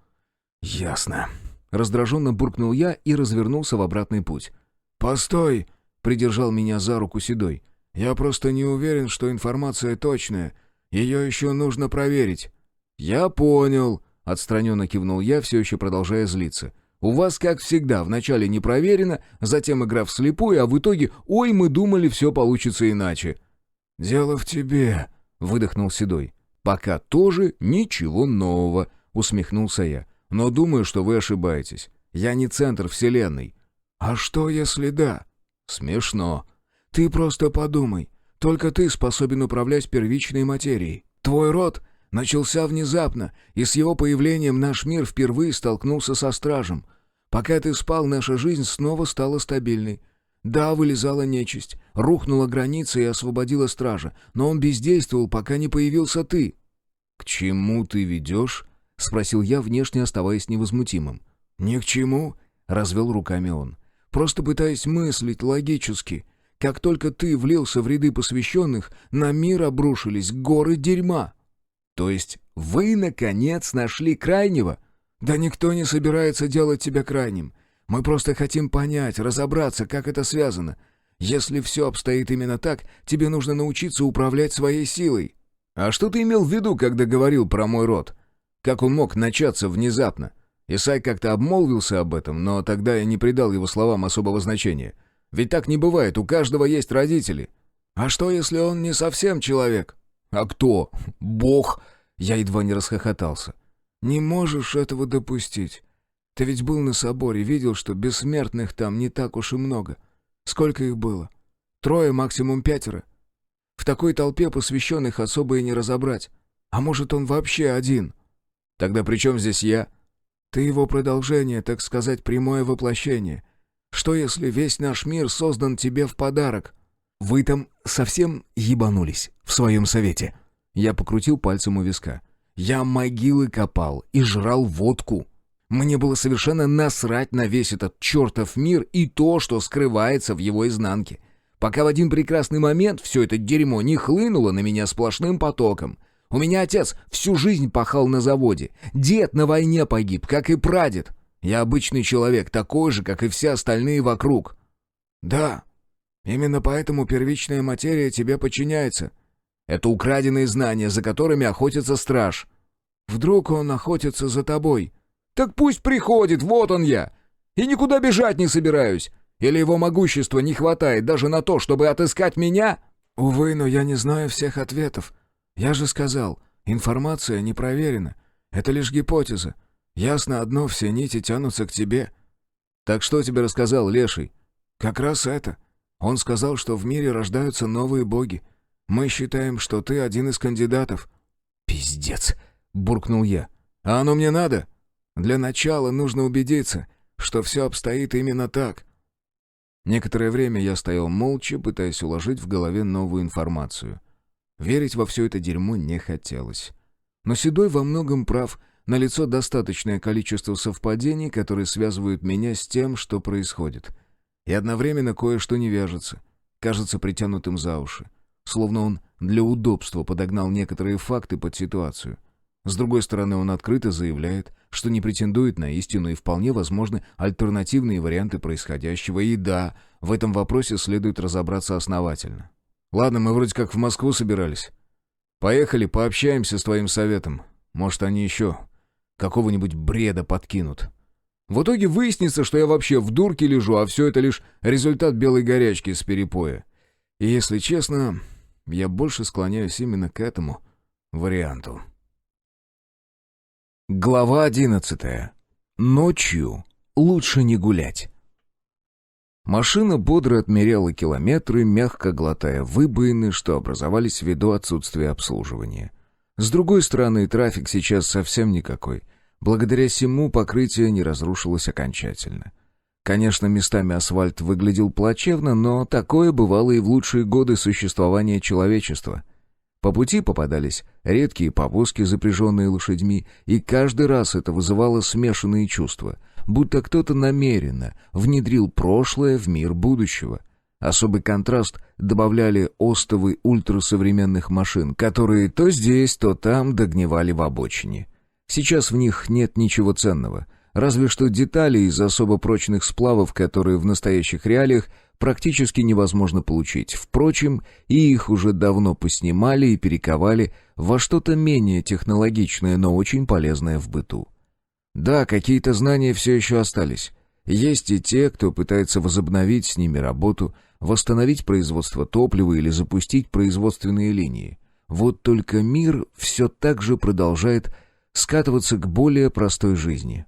«Ясно». Раздраженно буркнул я и развернулся в обратный путь. «Постой!» — придержал меня за руку Седой. «Я просто не уверен, что информация точная. Ее еще нужно проверить». «Я понял», — отстраненно кивнул я, все еще продолжая злиться. «У вас, как всегда, вначале не проверено, затем игра вслепую, а в итоге, ой, мы думали, все получится иначе». «Дело в тебе», — выдохнул Седой. «Пока тоже ничего нового», — усмехнулся я. «Но думаю, что вы ошибаетесь. Я не центр вселенной». «А что, если да?» «Смешно». «Ты просто подумай. Только ты способен управлять первичной материей. Твой род начался внезапно, и с его появлением наш мир впервые столкнулся со стражем. Пока ты спал, наша жизнь снова стала стабильной. Да, вылезала нечисть, рухнула граница и освободила стража, но он бездействовал, пока не появился ты». «К чему ты ведешь?» — спросил я, внешне оставаясь невозмутимым. «Ни к чему», — развел руками он. «Просто пытаясь мыслить логически. Как только ты влился в ряды посвященных, на мир обрушились горы дерьма». «То есть вы, наконец, нашли крайнего?» «Да никто не собирается делать тебя крайним. Мы просто хотим понять, разобраться, как это связано. Если все обстоит именно так, тебе нужно научиться управлять своей силой». «А что ты имел в виду, когда говорил про мой род? Как он мог начаться внезапно?» Исай как-то обмолвился об этом, но тогда я не придал его словам особого значения. Ведь так не бывает, у каждого есть родители. «А что, если он не совсем человек?» «А кто? Бог?» Я едва не расхохотался. «Не можешь этого допустить. Ты ведь был на соборе, видел, что бессмертных там не так уж и много. Сколько их было? 3, максимум 5. В такой толпе посвященных особо и не разобрать. А может, он вообще один?» «Тогда при чем здесь я?» «Ты его продолжение, так сказать, прямое воплощение. Что, если весь наш мир создан тебе в подарок?» «Вы там совсем ебанулись в своем совете?» Я покрутил пальцем у виска. «Я могилы копал и жрал водку. Мне было совершенно насрать на весь этот чертов мир и то, что скрывается в его изнанке. Пока в один прекрасный момент все это дерьмо не хлынуло на меня сплошным потоком. У меня отец всю жизнь пахал на заводе. Дед на войне погиб, как и прадед. Я обычный человек, такой же, как и все остальные вокруг». «Да, именно поэтому первичная материя тебе подчиняется». «Это украденные знания, за которыми охотится страж». «Вдруг он охотится за тобой?» «Так пусть приходит, вот он я. И никуда бежать не собираюсь. Или его могущества не хватает даже на то, чтобы отыскать меня?» «Увы, но я не знаю всех ответов. Я же сказал, информация не проверена. Это лишь гипотеза. Ясно одно, все нити тянутся к тебе». «Так что тебе рассказал Леший?» «Как раз это. Он сказал, что в мире рождаются новые боги. Мы считаем, что ты один из кандидатов». «Пиздец», — буркнул я. «А оно мне надо? Для начала нужно убедиться, что все обстоит именно так». Некоторое время я стоял молча, пытаясь уложить в голове новую информацию. Верить во все это дерьмо не хотелось. Но Седой во многом прав. Налицо достаточное количество совпадений, которые связывают меня с тем, что происходит. И одновременно кое-что не вяжется. Кажется притянутым за уши. Словно он для удобства подогнал некоторые факты под ситуацию. С другой стороны, он открыто заявляет, что не претендует на истину и вполне возможны альтернативные варианты происходящего. И да, в этом вопросе следует разобраться основательно. Ладно, мы вроде как в Москву собирались. Поехали, пообщаемся с твоим советом. Может, они еще какого-нибудь бреда подкинут. В итоге выяснится, что я вообще в дурке лежу, а все это лишь результат белой горячки с перепоя. И если честно, я больше склоняюсь именно к этому варианту. Глава 11. Ночью лучше не гулять. Машина бодро отмеряла километры, мягко глотая выбоины, что образовались ввиду отсутствия обслуживания. С другой стороны, трафик сейчас совсем никакой. Благодаря сему покрытие не разрушилось окончательно. Конечно, местами асфальт выглядел плачевно, но такое бывало и в лучшие годы существования человечества. По пути попадались редкие повозки, запряженные лошадьми, и каждый раз это вызывало смешанные чувства, будто кто-то намеренно внедрил прошлое в мир будущего. Особый контраст добавляли остовы ультрасовременных машин, которые то здесь, то там догнивали в обочине. Сейчас в них нет ничего ценного, разве что детали из особо прочных сплавов, которые в настоящих реалиях практически невозможно получить. Впрочем, и их уже давно поснимали и перековали во что-то менее технологичное, но очень полезное в быту. Да, какие-то знания все еще остались. Есть и те, кто пытается возобновить с ними работу, восстановить производство топлива или запустить производственные линии. Вот только мир все так же продолжает скатываться к более простой жизни.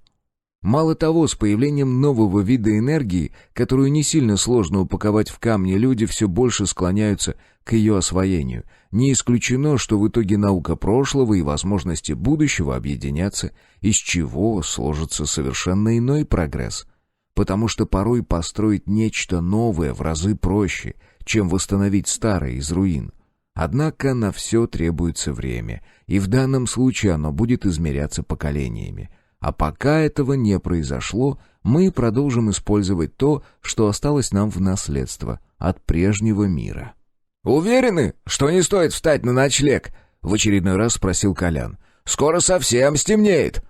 Мало того, с появлением нового вида энергии, которую не сильно сложно упаковать в камни, люди все больше склоняются к ее освоению. Не исключено, что в итоге наука прошлого и возможности будущего объединятся, из чего сложится совершенно иной прогресс. Потому что порой построить нечто новое в разы проще, чем восстановить старое из руин. Однако на все требуется время, и в данном случае оно будет измеряться поколениями. А пока этого не произошло, мы продолжим использовать то, что осталось нам в наследство от прежнего мира. «Уверены, что не стоит встать на ночлег?» — в очередной раз спросил Колян. «Скоро совсем стемнеет».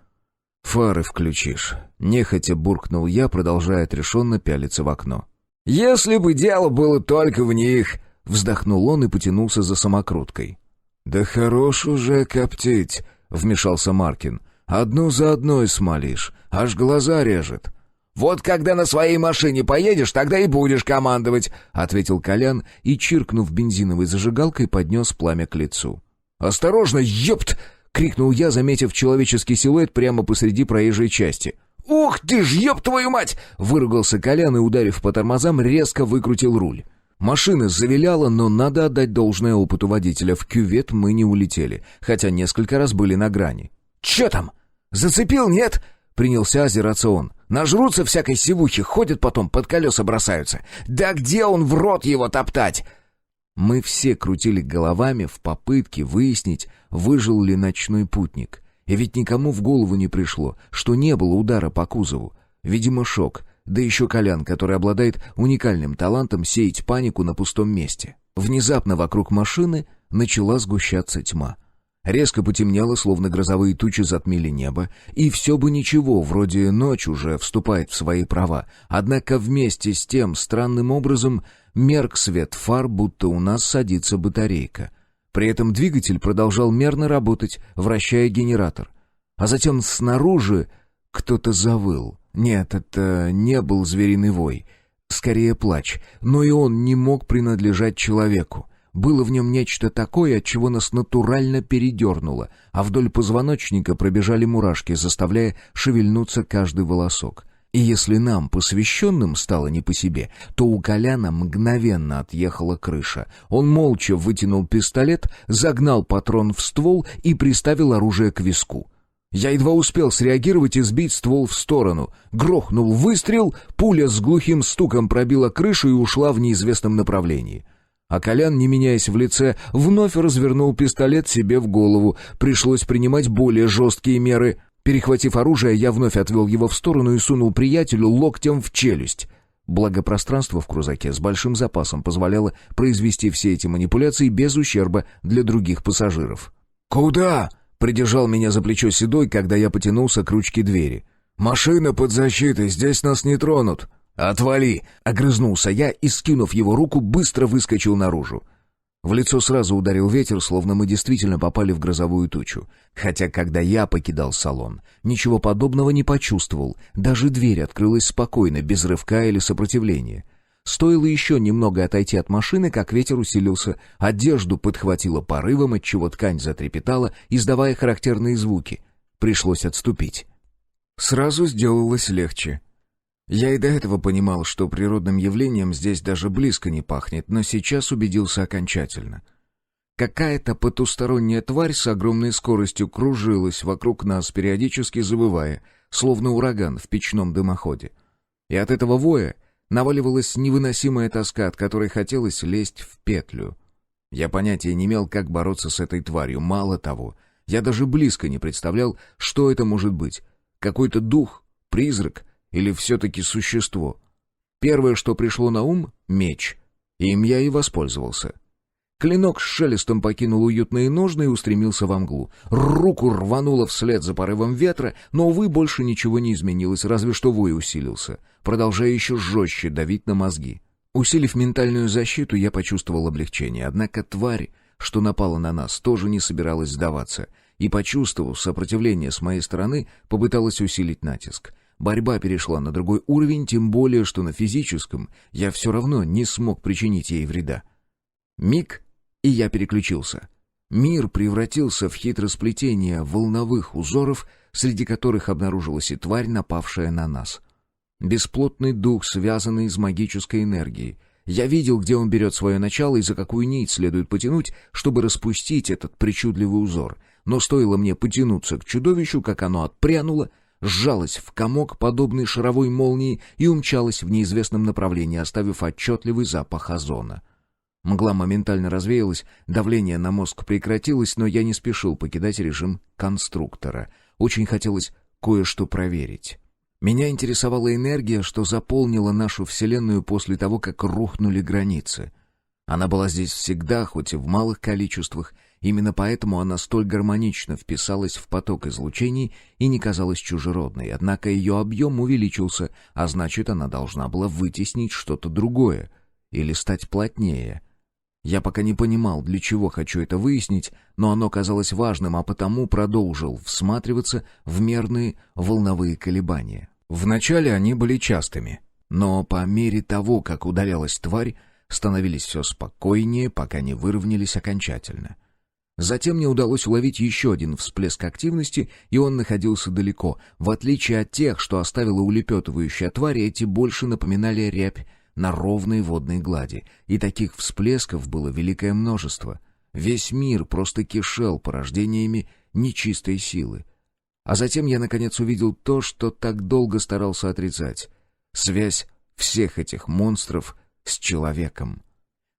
«Фары включишь», — нехотя буркнул я, продолжая отрешенно пялиться в окно. «Если бы дело было только в них», — вздохнул он и потянулся за самокруткой. «Да хорош уже коптить», — вмешался Маркин. «Одну за одной смолишь, аж глаза режет». «Вот когда на своей машине поедешь, тогда и будешь командовать», — ответил Колян и, чиркнув бензиновой зажигалкой, поднес пламя к лицу. «Осторожно, ёпт!» — крикнул я, заметив человеческий силуэт прямо посреди проезжей части. «Ух ты ж, ёб твою мать!» — выругался Колян и, ударив по тормозам, резко выкрутил руль. Машина завиляла, но надо отдать должное опыту водителя. В кювет мы не улетели, хотя несколько раз были на грани. «Чё там? Зацепил, нет?» — принялся озираться он. «Нажрутся всякой сивухи, ходят потом, под колеса бросаются. Да где он, в рот его топтать?» Мы все крутили головами в попытке выяснить, выжил ли ночной путник. И ведь никому в голову не пришло, что не было удара по кузову. Видимо, шок. Да еще Колян, который обладает уникальным талантом сеять панику на пустом месте. Внезапно вокруг машины начала сгущаться тьма. Резко потемнело, словно грозовые тучи затмили небо, и все бы ничего, вроде ночь уже вступает в свои права. Однако вместе с тем странным образом мерк свет фар, будто у нас садится батарейка. При этом двигатель продолжал мерно работать, вращая генератор. А затем снаружи кто-то завыл. Нет, это не был звериный вой, скорее плач, но и он не мог принадлежать человеку. Было в нем нечто такое, от чего нас натурально передернуло, а вдоль позвоночника пробежали мурашки, заставляя шевельнуться каждый волосок. И если нам, посвященным, стало не по себе, то у Коляна мгновенно отъехала крыша. Он молча вытянул пистолет, загнал патрон в ствол и приставил оружие к виску. Я едва успел среагировать и сбить ствол в сторону. Грохнул выстрел, пуля с глухим стуком пробила крышу и ушла в неизвестном направлении. А Колян, не меняясь в лице, вновь развернул пистолет себе в голову. Пришлось принимать более жесткие меры. Перехватив оружие, я вновь отвел его в сторону и сунул приятелю локтем в челюсть. Благо пространство в крузаке с большим запасом позволяло произвести все эти манипуляции без ущерба для других пассажиров. «Куда?» — придержал меня за плечо Седой, когда я потянулся к ручке двери. «Машина под защитой, здесь нас не тронут». «Отвали!» — огрызнулся я и, скинув его руку, быстро выскочил наружу. В лицо сразу ударил ветер, словно мы действительно попали в грозовую тучу. Хотя, когда я покидал салон, ничего подобного не почувствовал. Даже дверь открылась спокойно, без рывка или сопротивления. Стоило еще немного отойти от машины, как ветер усилился. Одежду подхватило порывом, отчего ткань затрепетала, издавая характерные звуки. Пришлось отступить. Сразу сделалось легче. Я и до этого понимал, что природным явлением здесь даже близко не пахнет, но сейчас убедился окончательно. Какая-то потусторонняя тварь с огромной скоростью кружилась вокруг нас, периодически завывая, словно ураган в печном дымоходе. И от этого воя наваливалась невыносимая тоска, от которой хотелось лезть в петлю. Я понятия не имел, как бороться с этой тварью. Мало того, я даже близко не представлял, что это может быть. Какой-то дух, призрак или все-таки существо. Первое, что пришло на ум — меч. Им я и воспользовался. Клинок с шелестом покинул уютные ножны и устремился во мглу. Руку рвануло вслед за порывом ветра, но, увы, больше ничего не изменилось, разве что вой усилился, продолжая еще жестче давить на мозги. Усилив ментальную защиту, я почувствовал облегчение. Однако тварь, что напала на нас, тоже не собиралась сдаваться, и, почувствовав сопротивление с моей стороны, попыталась усилить натиск. Борьба перешла на другой уровень, тем более, что на физическом я все равно не смог причинить ей вреда. Миг, и я переключился. Мир превратился в хитросплетение волновых узоров, среди которых обнаружилась и тварь, напавшая на нас. Бесплотный дух, связанный с магической энергией. Я видел, где он берет свое начало и за какую нить следует потянуть, чтобы распустить этот причудливый узор. Но стоило мне потянуться к чудовищу, как оно отпрянуло, сжалась в комок, подобный шаровой молнии, и умчалась в неизвестном направлении, оставив отчетливый запах озона. Мгла моментально развеялась, давление на мозг прекратилось, но я не спешил покидать режим конструктора. Очень хотелось кое-что проверить. Меня интересовала энергия, что заполнила нашу Вселенную после того, как рухнули границы. Она была здесь всегда, хоть и в малых количествах. Именно поэтому она столь гармонично вписалась в поток излучений и не казалась чужеродной. Однако ее объем увеличился, а значит, она должна была вытеснить что-то другое или стать плотнее. Я пока не понимал, для чего хочу это выяснить, но оно казалось важным, а потому продолжил всматриваться в мерные волновые колебания. Вначале они были частыми, но по мере того, как удалялась тварь, становились все спокойнее, пока не выровнялись окончательно. Затем мне удалось уловить еще один всплеск активности, и он находился далеко. В отличие от тех, что оставила улепетывающая тварь, эти больше напоминали рябь на ровной водной глади. И таких всплесков было великое множество. Весь мир просто кишел порождениями нечистой силы. А затем я наконец увидел то, что так долго старался отрицать. Связь всех этих монстров с человеком.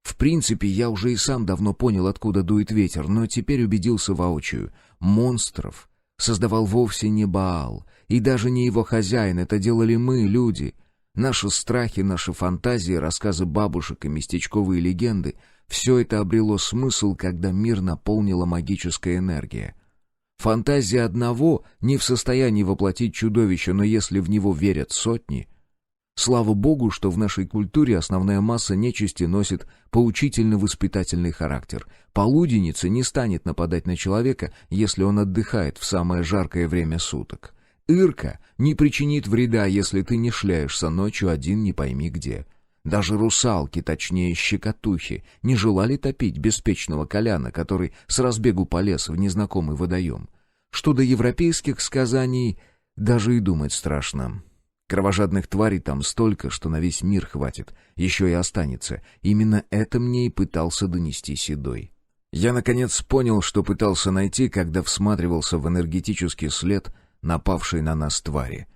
В принципе, я уже и сам давно понял, откуда дует ветер, но теперь убедился воочию. Монстров создавал вовсе не Баал, и даже не его хозяин, это делали мы, люди. Наши страхи, наши фантазии, рассказы бабушек и местечковые легенды — все это обрело смысл, когда мир наполнила магическая энергия. Фантазия одного не в состоянии воплотить чудовище, но если в него верят сотни... Слава богу, что в нашей культуре основная масса нечисти носит поучительно-воспитательный характер. Полуденница не станет нападать на человека, если он отдыхает в самое жаркое время суток. Ирка не причинит вреда, если ты не шляешься ночью один не пойми где. Даже русалки, точнее щекотухи, не желали топить беспечного Коляна, который с разбегу полез в незнакомый водоем. Что до европейских сказаний, даже и думать страшно. Кровожадных тварей там столько, что на весь мир хватит, еще и останется. Именно это мне и пытался донести Седой. Я, наконец, понял, что пытался найти, когда всматривался в энергетический след напавшей на нас твари.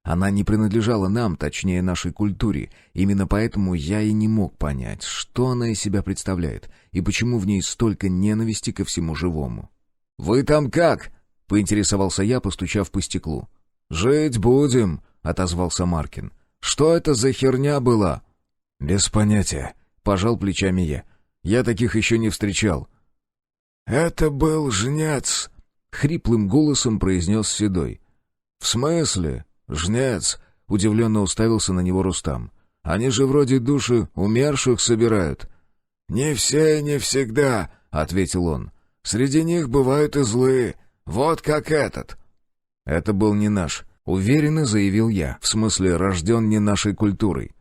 Она не принадлежала нам, точнее нашей культуре. Именно поэтому я и не мог понять, что она из себя представляет и почему в ней столько ненависти ко всему живому. «Вы там как?» — поинтересовался я, постучав по стеклу. «Жить будем», — отозвался Маркин. «Что это за херня была?» «Без понятия», — пожал плечами я. «Я таких еще не встречал». «Это был жнец», — хриплым голосом произнес Седой. «В смысле? Жнец?» — удивленно уставился на него Рустам. «Они же вроде души умерших собирают». «Не все и не всегда», — ответил он. «Среди них бывают и злые, вот как этот». «Это был не наш», — уверенно заявил я, в смысле рожден не нашей культурой.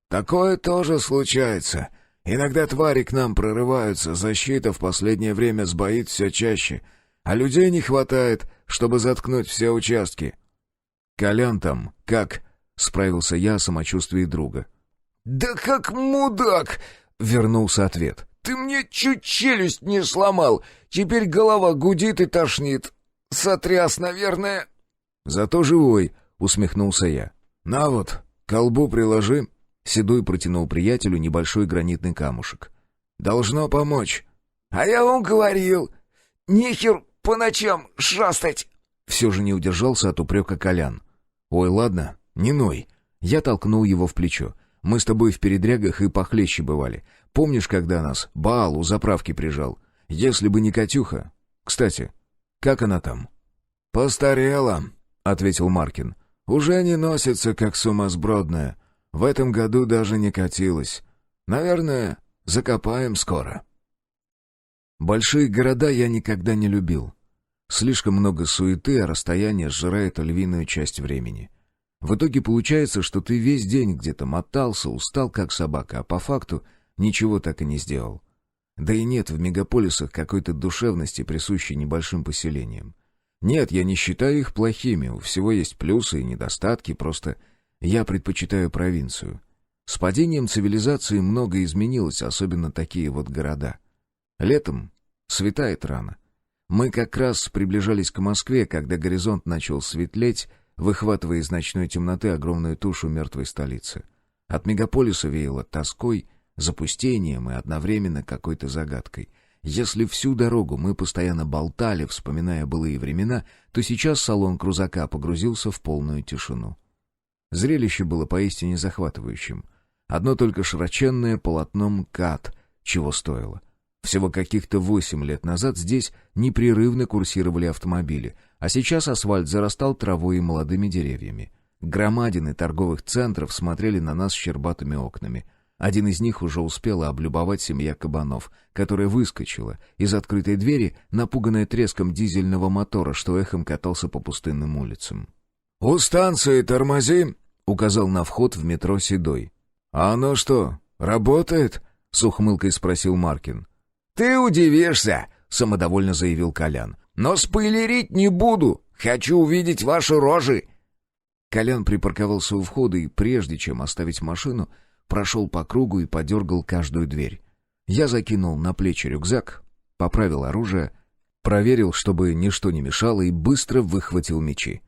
«Такое тоже случается. Иногда твари к нам прорываются, защита в последнее время сбоит все чаще, а людей не хватает, чтобы заткнуть все участки». «Колян там как?» — справился я о самочувствии друга. «Да как мудак!» — вернулся ответ. «Ты мне чуть челюсть не сломал. Теперь голова гудит и тошнит. Сотряс, наверное». «Зато живой», — усмехнулся я. «На вот, к колбу приложи». Седой протянул приятелю небольшой гранитный камушек. «Должно помочь». «А я вам говорил, нехер по ночам шастать». Все же не удержался от упрека Колян. «Ой, ладно, не ной». Я толкнул его в плечо. «Мы с тобой в передрягах и похлеще бывали. Помнишь, когда нас Баал у заправки прижал? Если бы не Катюха... Кстати, как она там?» «Постарела», — ответил Маркин. «Уже не носится, как сумасбродная. В этом году даже не катилась. Наверное, закопаем скоро». Большие города я никогда не любил. Слишком много суеты, а расстояние сжирает львиную часть времени. В итоге получается, что ты весь день где-то мотался, устал как собака, а по факту ничего так и не сделал. Да и нет в мегаполисах какой-то душевности, присущей небольшим поселениям. Нет, я не считаю их плохими, у всего есть плюсы и недостатки, просто я предпочитаю провинцию. С падением цивилизации многое изменилось, особенно такие вот города. Летом светает рано. Мы как раз приближались к Москве, когда горизонт начал светлеть, выхватывая из ночной темноты огромную тушу мертвой столицы. От мегаполиса веяло тоской, запустением и одновременно какой-то загадкой. Если всю дорогу мы постоянно болтали, вспоминая былые времена, то сейчас салон крузака погрузился в полную тишину. Зрелище было поистине захватывающим. Одно только широченное полотно МКАД чего стоило. Всего каких-то 8 лет назад здесь непрерывно курсировали автомобили, а сейчас асфальт зарастал травой и молодыми деревьями. Громадины торговых центров смотрели на нас щербатыми окнами. Один из них уже успела облюбовать семья кабанов, которая выскочила из открытой двери, напуганная треском дизельного мотора, что эхом катался по пустынным улицам. «У станции тормози», — указал на вход в метро Седой. «А оно что, работает?» — с ухмылкой спросил Маркин. «Ты удивишься», — самодовольно заявил Колян. «Но спойлерить не буду. Хочу увидеть ваши рожи». Колян припарковался у входа и, прежде чем оставить машину, прошел по кругу и подергал каждую дверь. Я закинул на плечи рюкзак, поправил оружие, проверил, чтобы ничто не мешало, и быстро выхватил мечи.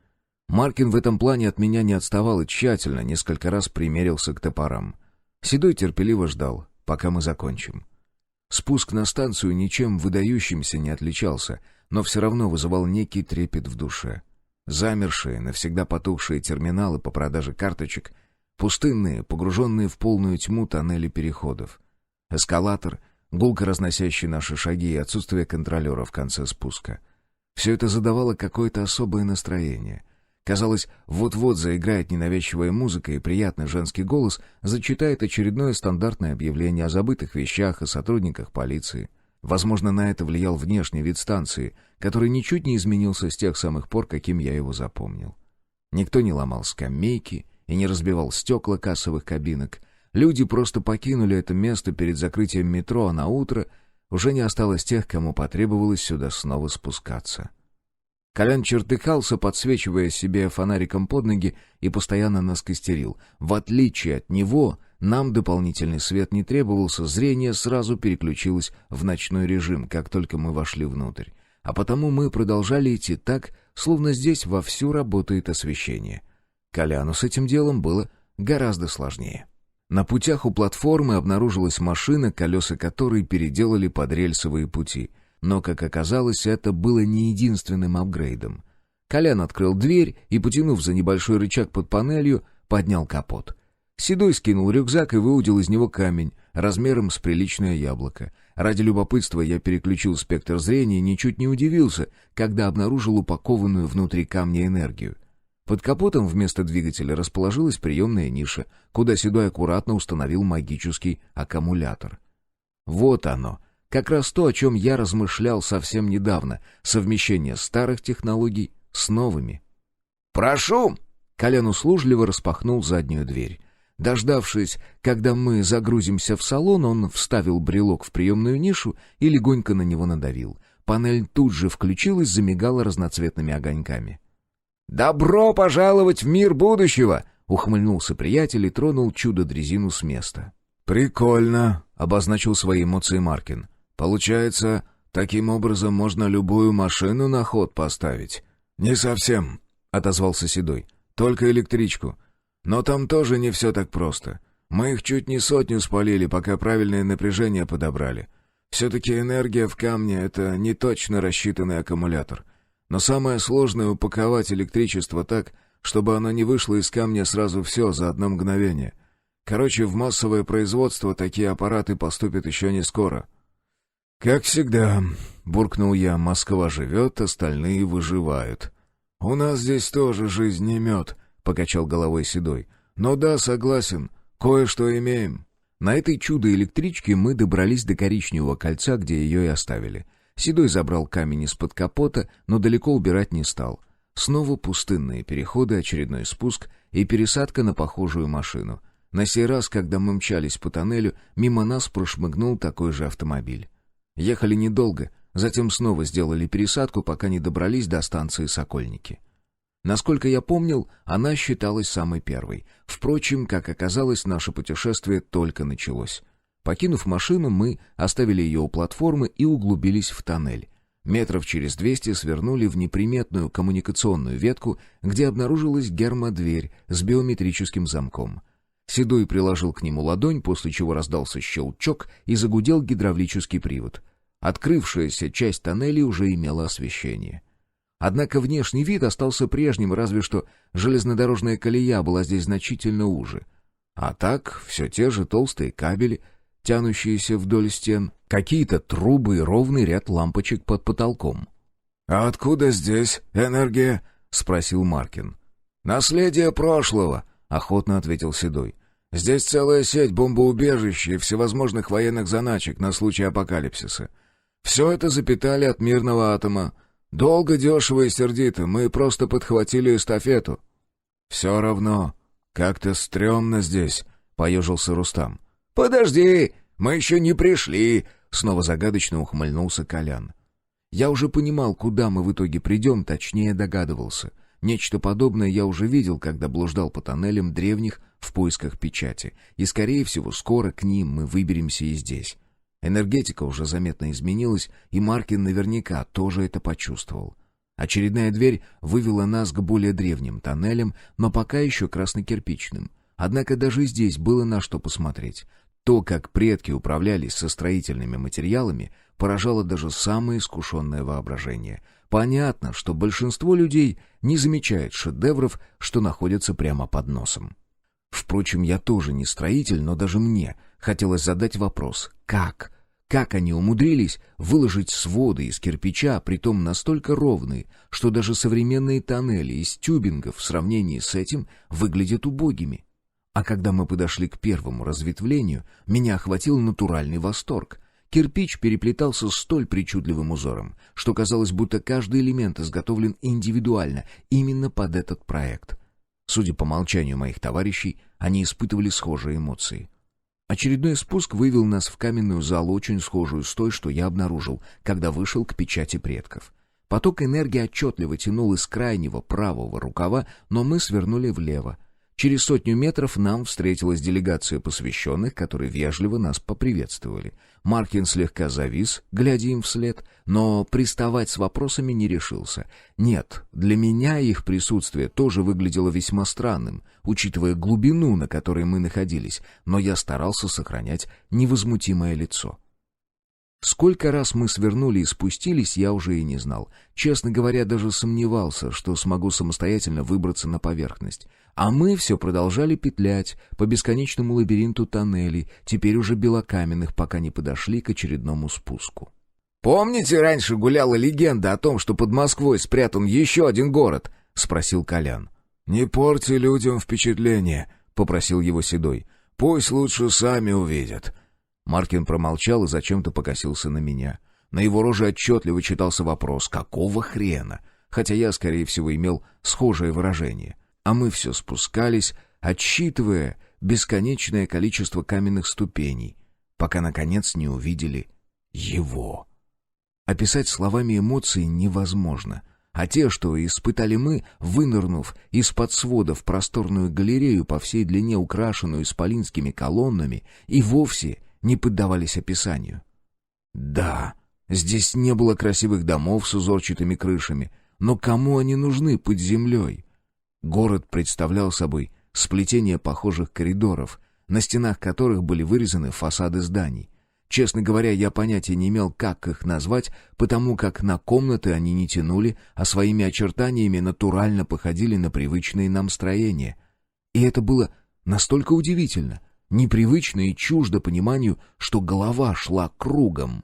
Маркин в этом плане от меня не отставал и тщательно несколько раз примерился к топорам. Седой терпеливо ждал, пока мы закончим. Спуск на станцию ничем выдающимся не отличался, но все равно вызывал некий трепет в душе. Замершие, навсегда потухшие терминалы по продаже карточек, пустынные, погруженные в полную тьму тоннели переходов. Эскалатор, гулко разносящий наши шаги и отсутствие контролера в конце спуска. Все это задавало какое-то особое настроение. Казалось, вот-вот заиграет ненавязчивая музыка, и приятный женский голос зачитает очередное стандартное объявление о забытых вещах и сотрудниках полиции. Возможно, на это влиял внешний вид станции, который ничуть не изменился с тех самых пор, каким я его запомнил. Никто не ломал скамейки и не разбивал стекла кассовых кабинок. Люди просто покинули это место перед закрытием метро, а на утро уже не осталось тех, кому потребовалось сюда снова спускаться. Колян чертыхался, подсвечивая себе фонариком под ноги, и постоянно нас костерил. В отличие от него, нам дополнительный свет не требовался, зрение сразу переключилось в ночной режим, как только мы вошли внутрь. А потому мы продолжали идти так, словно здесь вовсю работает освещение. Коляну с этим делом было гораздо сложнее. На путях у платформы обнаружилась машина, колеса которой переделали под рельсовые пути. Но, как оказалось, это было не единственным апгрейдом. Колян открыл дверь и, потянув за небольшой рычаг под панелью, поднял капот. Седой скинул рюкзак и выудил из него камень, размером с приличное яблоко. Ради любопытства я переключил спектр зрения и ничуть не удивился, когда обнаружил упакованную внутри камня энергию. Под капотом вместо двигателя расположилась приемная ниша, куда Седой аккуратно установил магический аккумулятор. Вот оно, как раз то, о чем я размышлял совсем недавно, совмещение старых технологий с новыми. «Прошу!» — Колян услужливо распахнул заднюю дверь. Дождавшись, когда мы загрузимся в салон, он вставил брелок в приемную нишу и легонько на него надавил. Панель тут же включилась, замигала разноцветными огоньками. «Добро пожаловать в мир будущего!» — ухмыльнулся приятель и тронул чудо-дрезину с места. «Прикольно», — обозначил свои эмоции Маркин. «Получается, таким образом можно любую машину на ход поставить?» «Не совсем», — отозвался Седой. «Только электричку. Но там тоже не все так просто. Мы их чуть не 100 спалили, пока правильное напряжение подобрали. Все-таки энергия в камне — это не точно рассчитанный аккумулятор. Но самое сложное — упаковать электричество так, чтобы оно не вышло из камня сразу все за одно мгновение. Короче, в массовое производство такие аппараты поступят еще не скоро». «Как всегда», — буркнул я, — «Москва живет, остальные выживают». «У нас здесь тоже жизнь не мед», — покачал головой Седой. «Но да, согласен, кое-что имеем». На этой чудо-электричке мы добрались до коричневого кольца, где ее и оставили. Седой забрал камень из-под капота, но далеко убирать не стал. Снова пустынные переходы, очередной спуск и пересадка на похожую машину. На сей раз, когда мы мчались по тоннелю, мимо нас прошмыгнул такой же автомобиль. Ехали недолго, затем снова сделали пересадку, пока не добрались до станции Сокольники. Насколько я помнил, она считалась самой первой. Впрочем, как оказалось, наше путешествие только началось. Покинув машину, мы оставили ее у платформы и углубились в тоннель. Метров через 200 свернули в неприметную коммуникационную ветку, где обнаружилась гермодверь с биометрическим замком. Седой приложил к нему ладонь, после чего раздался щелчок и загудел гидравлический привод. Открывшаяся часть тоннеля уже имела освещение. Однако внешний вид остался прежним, разве что железнодорожная колея была здесь значительно уже. А так все те же толстые кабели, тянущиеся вдоль стен, какие-то трубы и ровный ряд лампочек под потолком. «А откуда здесь энергия?» — спросил Маркин. «Наследие прошлого», — охотно ответил Седой. «Здесь целая сеть бомбоубежищ и всевозможных военных заначек на случай апокалипсиса. Все это запитали от мирного атома. Долго, дешево и сердито, мы просто подхватили эстафету». «Все равно, как-то стрёмно здесь», — поежился Рустам. «Подожди, мы еще не пришли», — снова загадочно ухмыльнулся Колян. Я уже понимал, куда мы в итоге придем, точнее догадывался. Нечто подобное я уже видел, когда блуждал по тоннелям древних в поисках печати, и, скорее всего, скоро к ним мы выберемся и здесь. Энергетика уже заметно изменилась, и Маркин наверняка тоже это почувствовал. Очередная дверь вывела нас к более древним тоннелям, но пока еще красно-кирпичным. Однако даже здесь было на что посмотреть. То, как предки управлялись со строительными материалами, поражало даже самое искушенное воображение. Понятно, что большинство людей не замечает шедевров, что находятся прямо под носом. Впрочем, я тоже не строитель, но даже мне хотелось задать вопрос «как?». Как они умудрились выложить своды из кирпича, притом настолько ровные, что даже современные тоннели из тюбингов в сравнении с этим выглядят убогими? А когда мы подошли к первому разветвлению, меня охватил натуральный восторг. Кирпич переплетался столь причудливым узором, что казалось, будто каждый элемент изготовлен индивидуально, именно под этот проект. Судя по молчанию моих товарищей, они испытывали схожие эмоции. Очередной спуск вывел нас в каменную залу, очень схожую с той, что я обнаружил, когда вышел к печати предков. Поток энергии отчетливо тянул из крайнего правого рукава, но мы свернули влево. Через 100 метров нам встретилась делегация посвященных, которые вежливо нас поприветствовали. Маркин слегка завис, глядя им вслед, но приставать с вопросами не решился. Нет, для меня их присутствие тоже выглядело весьма странным, учитывая глубину, на которой мы находились, но я старался сохранять невозмутимое лицо. Сколько раз мы свернули и спустились, я уже и не знал. Честно говоря, даже сомневался, что смогу самостоятельно выбраться на поверхность. А мы все продолжали петлять по бесконечному лабиринту тоннелей, теперь уже белокаменных, пока не подошли к очередному спуску. «Помните, раньше гуляла легенда о том, что под Москвой спрятан еще один город?» — спросил Колян. «Не порти людям впечатление», — попросил его Седой. «Пусть лучше сами увидят». Маркин промолчал и зачем-то покосился на меня. На его роже отчетливо читался вопрос «какого хрена?», хотя я, скорее всего, имел схожее выражение. А мы все спускались, отсчитывая бесконечное количество каменных ступеней, пока, наконец, не увидели его. Описать словами эмоции невозможно, а те, что испытали мы, вынырнув из-под свода в просторную галерею по всей длине, украшенную исполинскими колоннами, и вовсе не поддавались описанию. Да, здесь не было красивых домов с узорчатыми крышами, но кому они нужны под землей? Город представлял собой сплетение похожих коридоров, на стенах которых были вырезаны фасады зданий. Честно говоря, я понятия не имел, как их назвать, потому как на комнаты они не тянули, а своими очертаниями натурально походили на привычные нам строения. И это было настолько удивительно, непривычно и чуждо пониманию, что голова шла кругом.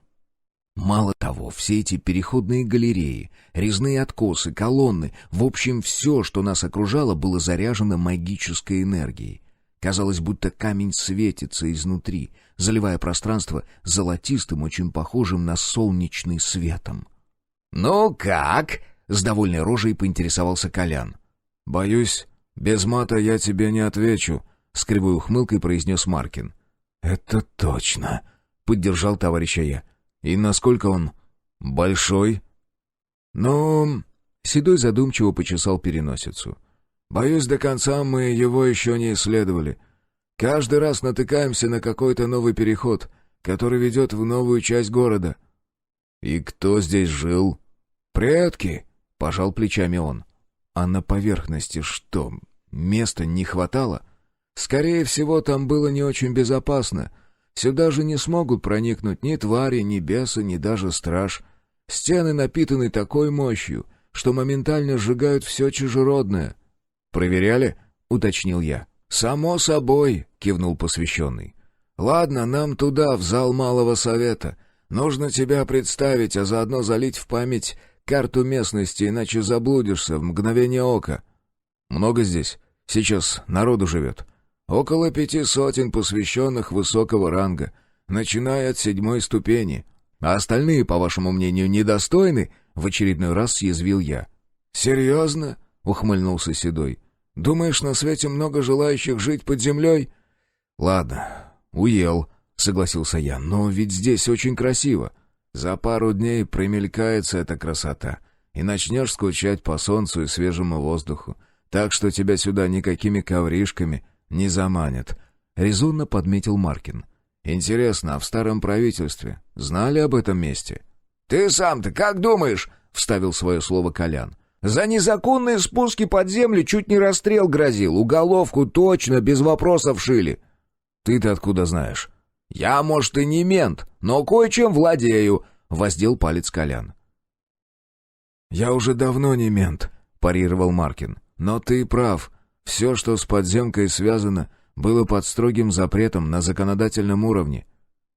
Мало того, все эти переходные галереи, резные откосы, колонны, в общем, все, что нас окружало, было заряжено магической энергией. Казалось, будто камень светится изнутри, заливая пространство золотистым, очень похожим на солнечный светом. «Ну как?» — с довольной рожей поинтересовался Колян. «Боюсь, без мата я тебе не отвечу», — с кривой ухмылкой произнес Маркин. «Это точно», — поддержал товарища я. «И насколько он большой?» «Ну...» — Седой задумчиво почесал переносицу. «Боюсь, до конца мы его еще не исследовали. Каждый раз натыкаемся на какой-то новый переход, который ведет в новую часть города». «И кто здесь жил?» «Предки», — пожал плечами он. «А на поверхности что, места не хватало?» «Скорее всего, там было не очень безопасно. Сюда же не смогут проникнуть ни твари, ни бесы, ни даже страж. Стены напитаны такой мощью, что моментально сжигают все чужеродное». «Проверяли?» — уточнил я. «Само собой», — кивнул посвященный. «Ладно, нам туда, в зал Малого Совета. Нужно тебя представить, а заодно залить в память карту местности, иначе заблудишься в мгновение ока». «Много здесь? Сейчас народу живет?» «Около 500 посвященных высокого ранга, начиная от 7 ступени. А остальные, по вашему мнению, недостойны?» — в очередной раз съязвил я. «Серьезно?» — ухмыльнулся Седой. «Думаешь, на свете много желающих жить под землей?» «Ладно, уел», — согласился я, — «но ведь здесь очень красиво. За пару дней примелькается эта красота, и начнешь скучать по солнцу и свежему воздуху, так что тебя сюда никакими ковришками не заманят», — резонно подметил Маркин. «Интересно, а в старом правительстве знали об этом месте?» «Ты сам-то как думаешь?» — вставил свое слово Колян. «За незаконные спуски под землю чуть не расстрел грозил, уголовку точно без вопросов шили». «Ты-то откуда знаешь?» «Я, может, и не мент, но кое-чем владею», — воздел палец Колян. «Я уже давно не мент», — парировал Маркин. «Но ты прав. Все, что с подземкой связано, было под строгим запретом на законодательном уровне».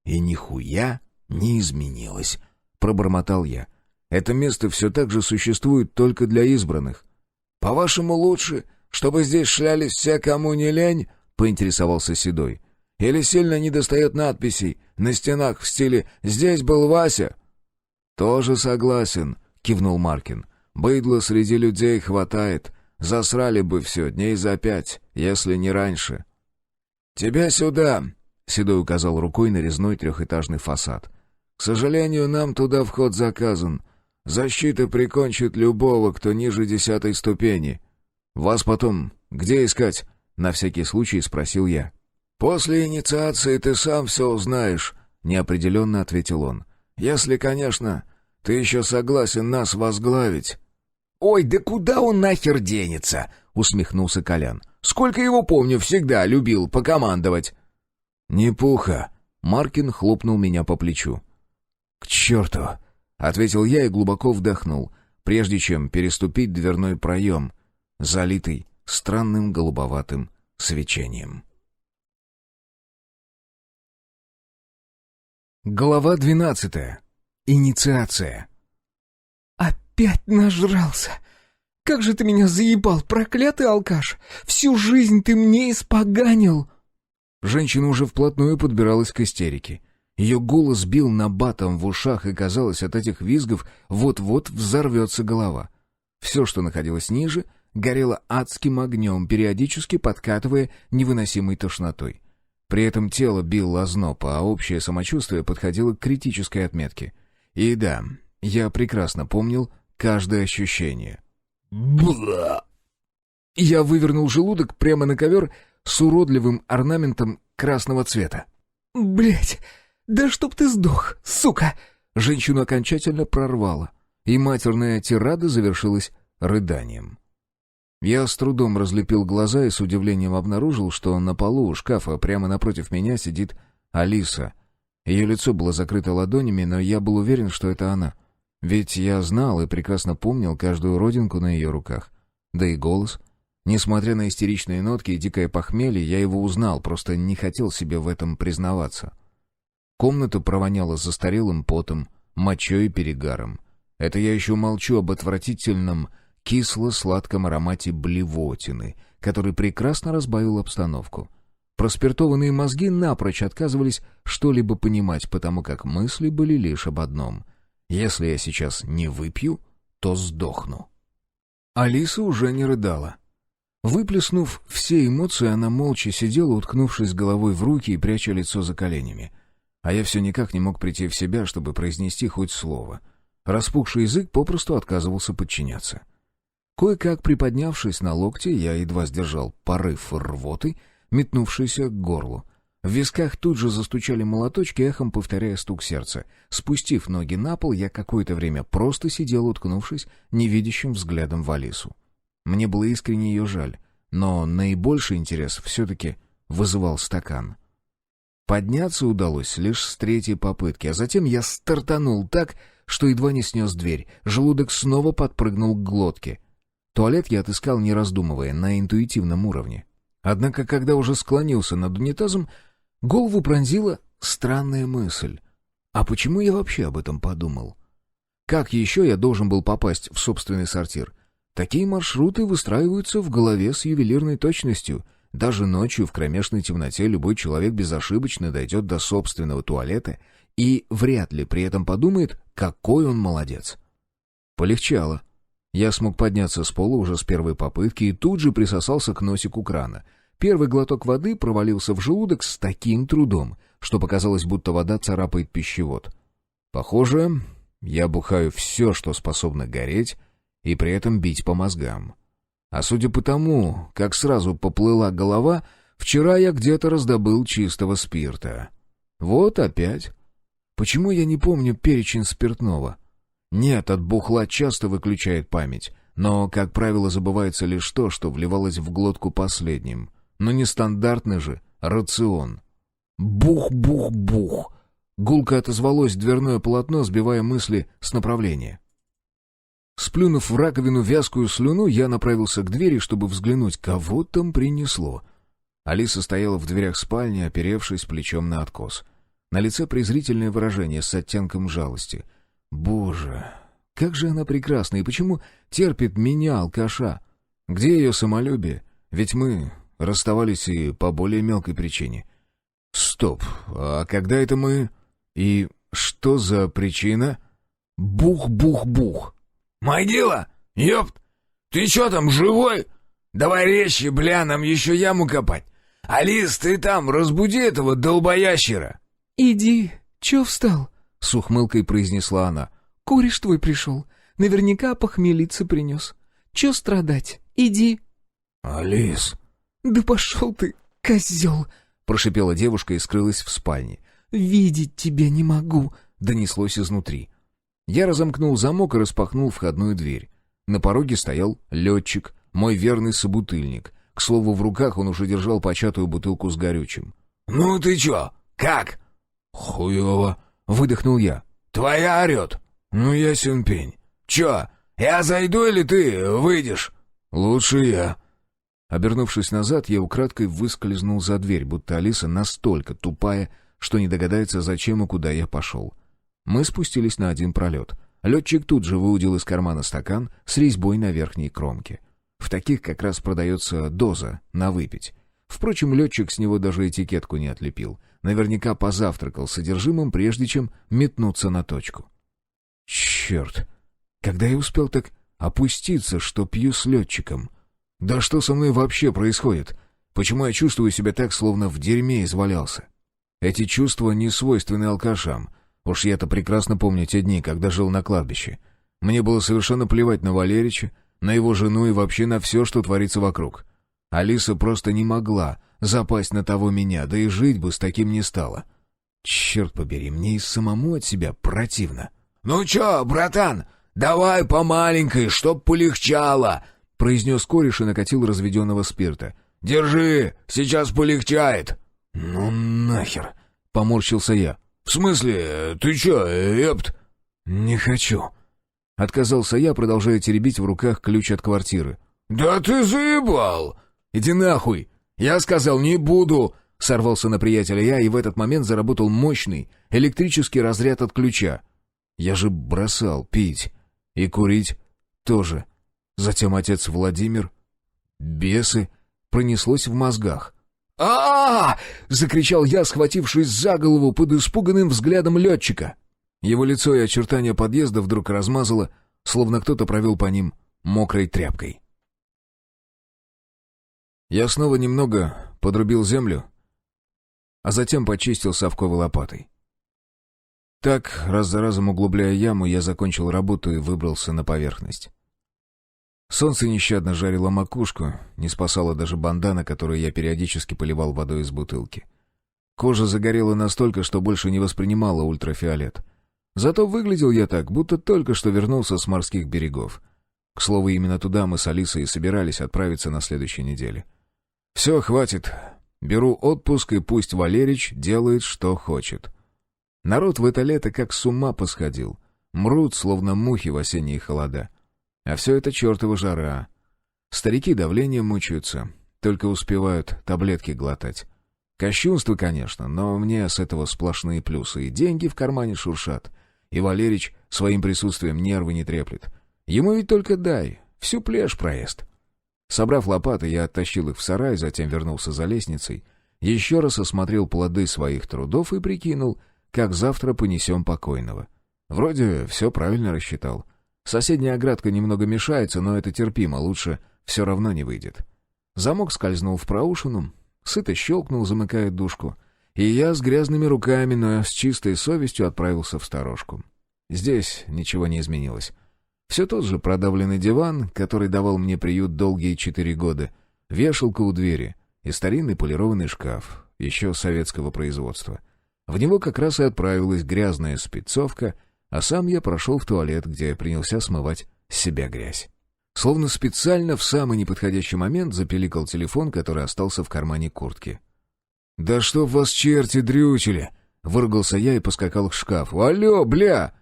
«И нихуя не изменилось», — пробормотал я. «Это место все так же существует только для избранных». «По-вашему, лучше, чтобы здесь шлялись все, кому не лень?» — поинтересовался Седой. «Или сильно недостает надписей на стенах в стиле «Здесь был Вася»?» «Тоже согласен», — кивнул Маркин. «Быдла среди людей хватает. Засрали бы все дней за 5, если не раньше». «Тебя сюда», — Седой указал рукой на резной 3-этажный фасад. «К сожалению, нам туда вход заказан. Защита прикончит любого, кто ниже 10-й ступени». «Вас потом где искать?» — на всякий случай спросил я. «После инициации ты сам все узнаешь», — неопределенно ответил он. «Если, конечно, ты еще согласен нас возглавить». «Ой, да куда он нахер денется?» — усмехнулся Колян. «Сколько его помню, всегда любил покомандовать». «Не пуха!» — Маркин хлопнул меня по плечу. «К черту!» — ответил я и глубоко вдохнул, прежде чем переступить дверной проем, залитый странным голубоватым свечением. Глава 12. Инициация. «Опять нажрался! Как же ты меня заебал, проклятый алкаш! Всю жизнь ты мне испоганил!» Женщина уже вплотную подбиралась к истерике. Ее голос бил набатом в ушах, и казалось, от этих визгов вот-вот взорвется голова. Все, что находилось ниже, горело адским огнем, периодически подкатывая невыносимой тошнотой. При этом тело било озноб, а общее самочувствие подходило к критической отметке. И да, я прекрасно помнил каждое ощущение. Бла! Я вывернул желудок прямо на ковер с уродливым орнаментом красного цвета. «Блядь, да чтоб ты сдох, сука!» Женщину окончательно прорвало, и матерная тирада завершилась рыданием. Я с трудом разлепил глаза и с удивлением обнаружил, что на полу у шкафа прямо напротив меня сидит Алиса. Ее лицо было закрыто ладонями, но я был уверен, что это она. Ведь я знал и прекрасно помнил каждую родинку на ее руках. Да и голос. Несмотря на истеричные нотки и дикое похмелье, я его узнал, просто не хотел себе в этом признаваться. Комната провоняла застарелым потом, мочой и перегаром. Это я еще молчу об отвратительном кисло-сладком аромате блевотины, который прекрасно разбавил обстановку. Проспиртованные мозги напрочь отказывались что-либо понимать, потому как мысли были лишь об одном. Если я сейчас не выпью, то сдохну. Алиса уже не рыдала. Выплеснув все эмоции, она молча сидела, уткнувшись головой в руки и пряча лицо за коленями. А я все никак не мог прийти в себя, чтобы произнести хоть слово. Распухший язык попросту отказывался подчиняться. Кое-как приподнявшись на локте, я едва сдержал порыв рвоты, метнувшийся к горлу. В висках тут же застучали молоточки, эхом повторяя стук сердца. Спустив ноги на пол, я какое-то время просто сидел, уткнувшись невидящим взглядом в Алису. Мне было искренне ее жаль, но наибольший интерес все-таки вызывал стакан. Подняться удалось лишь с третьей попытки, а затем я стартанул так, что едва не снес дверь. Желудок снова подпрыгнул к глотке. Туалет я отыскал, не раздумывая, на интуитивном уровне. Однако, когда уже склонился над унитазом, голову пронзила странная мысль. А почему я вообще об этом подумал? Как еще я должен был попасть в собственный сортир? Такие маршруты выстраиваются в голове с ювелирной точностью. Даже ночью в кромешной темноте любой человек безошибочно дойдет до собственного туалета и вряд ли при этом подумает, какой он молодец. Полегчало. Я смог подняться с пола уже с первой попытки и тут же присосался к носику крана. Первый глоток воды провалился в желудок с таким трудом, что показалось, будто вода царапает пищевод. Похоже, я бухаю все, что способно гореть, и при этом бить по мозгам. А судя по тому, как сразу поплыла голова, вчера я где-то раздобыл чистого спирта. Вот опять. Почему я не помню перечень спиртного? Нет, от бухла часто выключает память, но, как правило, забывается лишь то, что вливалось в глотку последним. Но нестандартный же рацион. Бух-бух-бух. Гулко отозвалось дверное полотно, сбивая мысли с направления. Сплюнув в раковину вязкую слюну, я направился к двери, чтобы взглянуть, кого там принесло. Алиса стояла в дверях спальни, оперевшись плечом на откос. На лице презрительное выражение с оттенком жалости. Боже, как же она прекрасна, и почему терпит меня, алкаша? Где ее самолюбие? Ведь мы расставались и по более мелкой причине. Стоп, а когда это мы... И что за причина? Бух-бух-бух. «Могила! Ёпт! Ты чё там, живой? Давай резче, бля, нам еще яму копать. Алис, ты там, разбуди этого долбоящера!» «Иди, чё встал?» — с ухмылкой произнесла она. «Кореш твой пришел. Наверняка похмелиться принес. Чё страдать? Иди». «Алис...» «Да пошел ты, козел!» — прошипела девушка и скрылась в спальне. видеть тебя не могу», — донеслось изнутри. Я разомкнул замок и распахнул входную дверь. На пороге стоял летчик, мой верный собутыльник. К слову, в руках он уже держал початую бутылку с горючим. «Ну ты чё? Как?» «Хуёво», — выдохнул я. «Твоя орёт». «Ну, ясен пень. Чё, я зайду или ты выйдешь?» «Лучше я». Обернувшись назад, я украдкой выскользнул за дверь, будто Алиса настолько тупая, что не догадается, зачем и куда я пошел. Мы спустились на один пролет. Летчик тут же выудил из кармана стакан с резьбой на верхней кромке. В таких как раз продается доза на выпить. Впрочем, летчик с него даже этикетку не отлепил. Наверняка позавтракал содержимым, прежде чем метнуться на точку. Черт! Когда я успел так опуститься, что пью с летчиком? Да что со мной вообще происходит? Почему я чувствую себя так, словно в дерьме извалялся? Эти чувства не свойственны алкашам. Уж я-то прекрасно помню те дни, когда жил на кладбище. Мне было совершенно плевать на Валерича, на его жену и вообще на все, что творится вокруг. Алиса просто не могла запасть на того меня, да и жить бы с таким не стало. Черт побери, мне и самому от себя противно. «Ну чё, братан, давай по маленькой, чтоб полегчало», — произнес кореш и накатил разведенного спирта. «Держи, сейчас полегчает». «Ну нахер», — поморщился я. «В смысле, ты чё, эпт?» «Не хочу». Отказался я, продолжая теребить в руках ключ от квартиры. «Да ты заебал!» «Иди нахуй! Я сказал, не буду!» Сорвался на приятеля я, и в этот момент заработал мощный электрический разряд от ключа. Я же бросал пить. И курить тоже. Затем отец Владимир. Бесы. Пронеслось в мозгах. а закричал я, схватившись за голову под испуганным взглядом летчика. Его лицо и очертания подъезда вдруг размазало, словно кто-то провел по ним мокрой тряпкой. Я снова немного подрубил землю, а затем почистил совковой лопатой. Так, раз за разом углубляя яму, я закончил работу и выбрался на поверхность. Солнце нещадно жарило макушку, не спасала даже бандана, которую я периодически поливал водой из бутылки. Кожа загорела настолько, что больше не воспринимала ультрафиолет. Зато выглядел я так, будто только что вернулся с морских берегов. К слову, именно туда мы с Алисой и собирались отправиться на следующей неделе. Все, хватит. Беру отпуск, и пусть Валерич делает, что хочет. Народ в это лето как с ума посходил. Мрут, словно мухи в осенние холода. А все это чертова жара. Старики давлением мучаются, только успевают таблетки глотать. Кощунство, конечно, но мне с этого сплошные плюсы. И деньги в кармане шуршат. И Валерич своим присутствием нервы не треплет. Ему ведь только дай, всю плешь проест. Собрав лопаты, я оттащил их в сарай, затем вернулся за лестницей, еще раз осмотрел плоды своих трудов и прикинул, как завтра понесем покойного. Вроде все правильно рассчитал. Соседняя оградка немного мешается, но это терпимо, лучше все равно не выйдет. Замок скользнул в проушину, сыто щелкнул, замыкая душку, и я с грязными руками, но с чистой совестью отправился в сторожку. Здесь ничего не изменилось. Все тот же продавленный диван, который давал мне приют долгие 4 года, вешалка у двери и старинный полированный шкаф, еще советского производства. В него как раз и отправилась грязная спецовка, а сам я прошел в туалет, где принялся смывать с себя грязь. Словно специально в самый неподходящий момент запеликал телефон, который остался в кармане куртки. «Да что вас черти дрючили!» — выругался я и поскакал к шкафу. «Алло, бля!»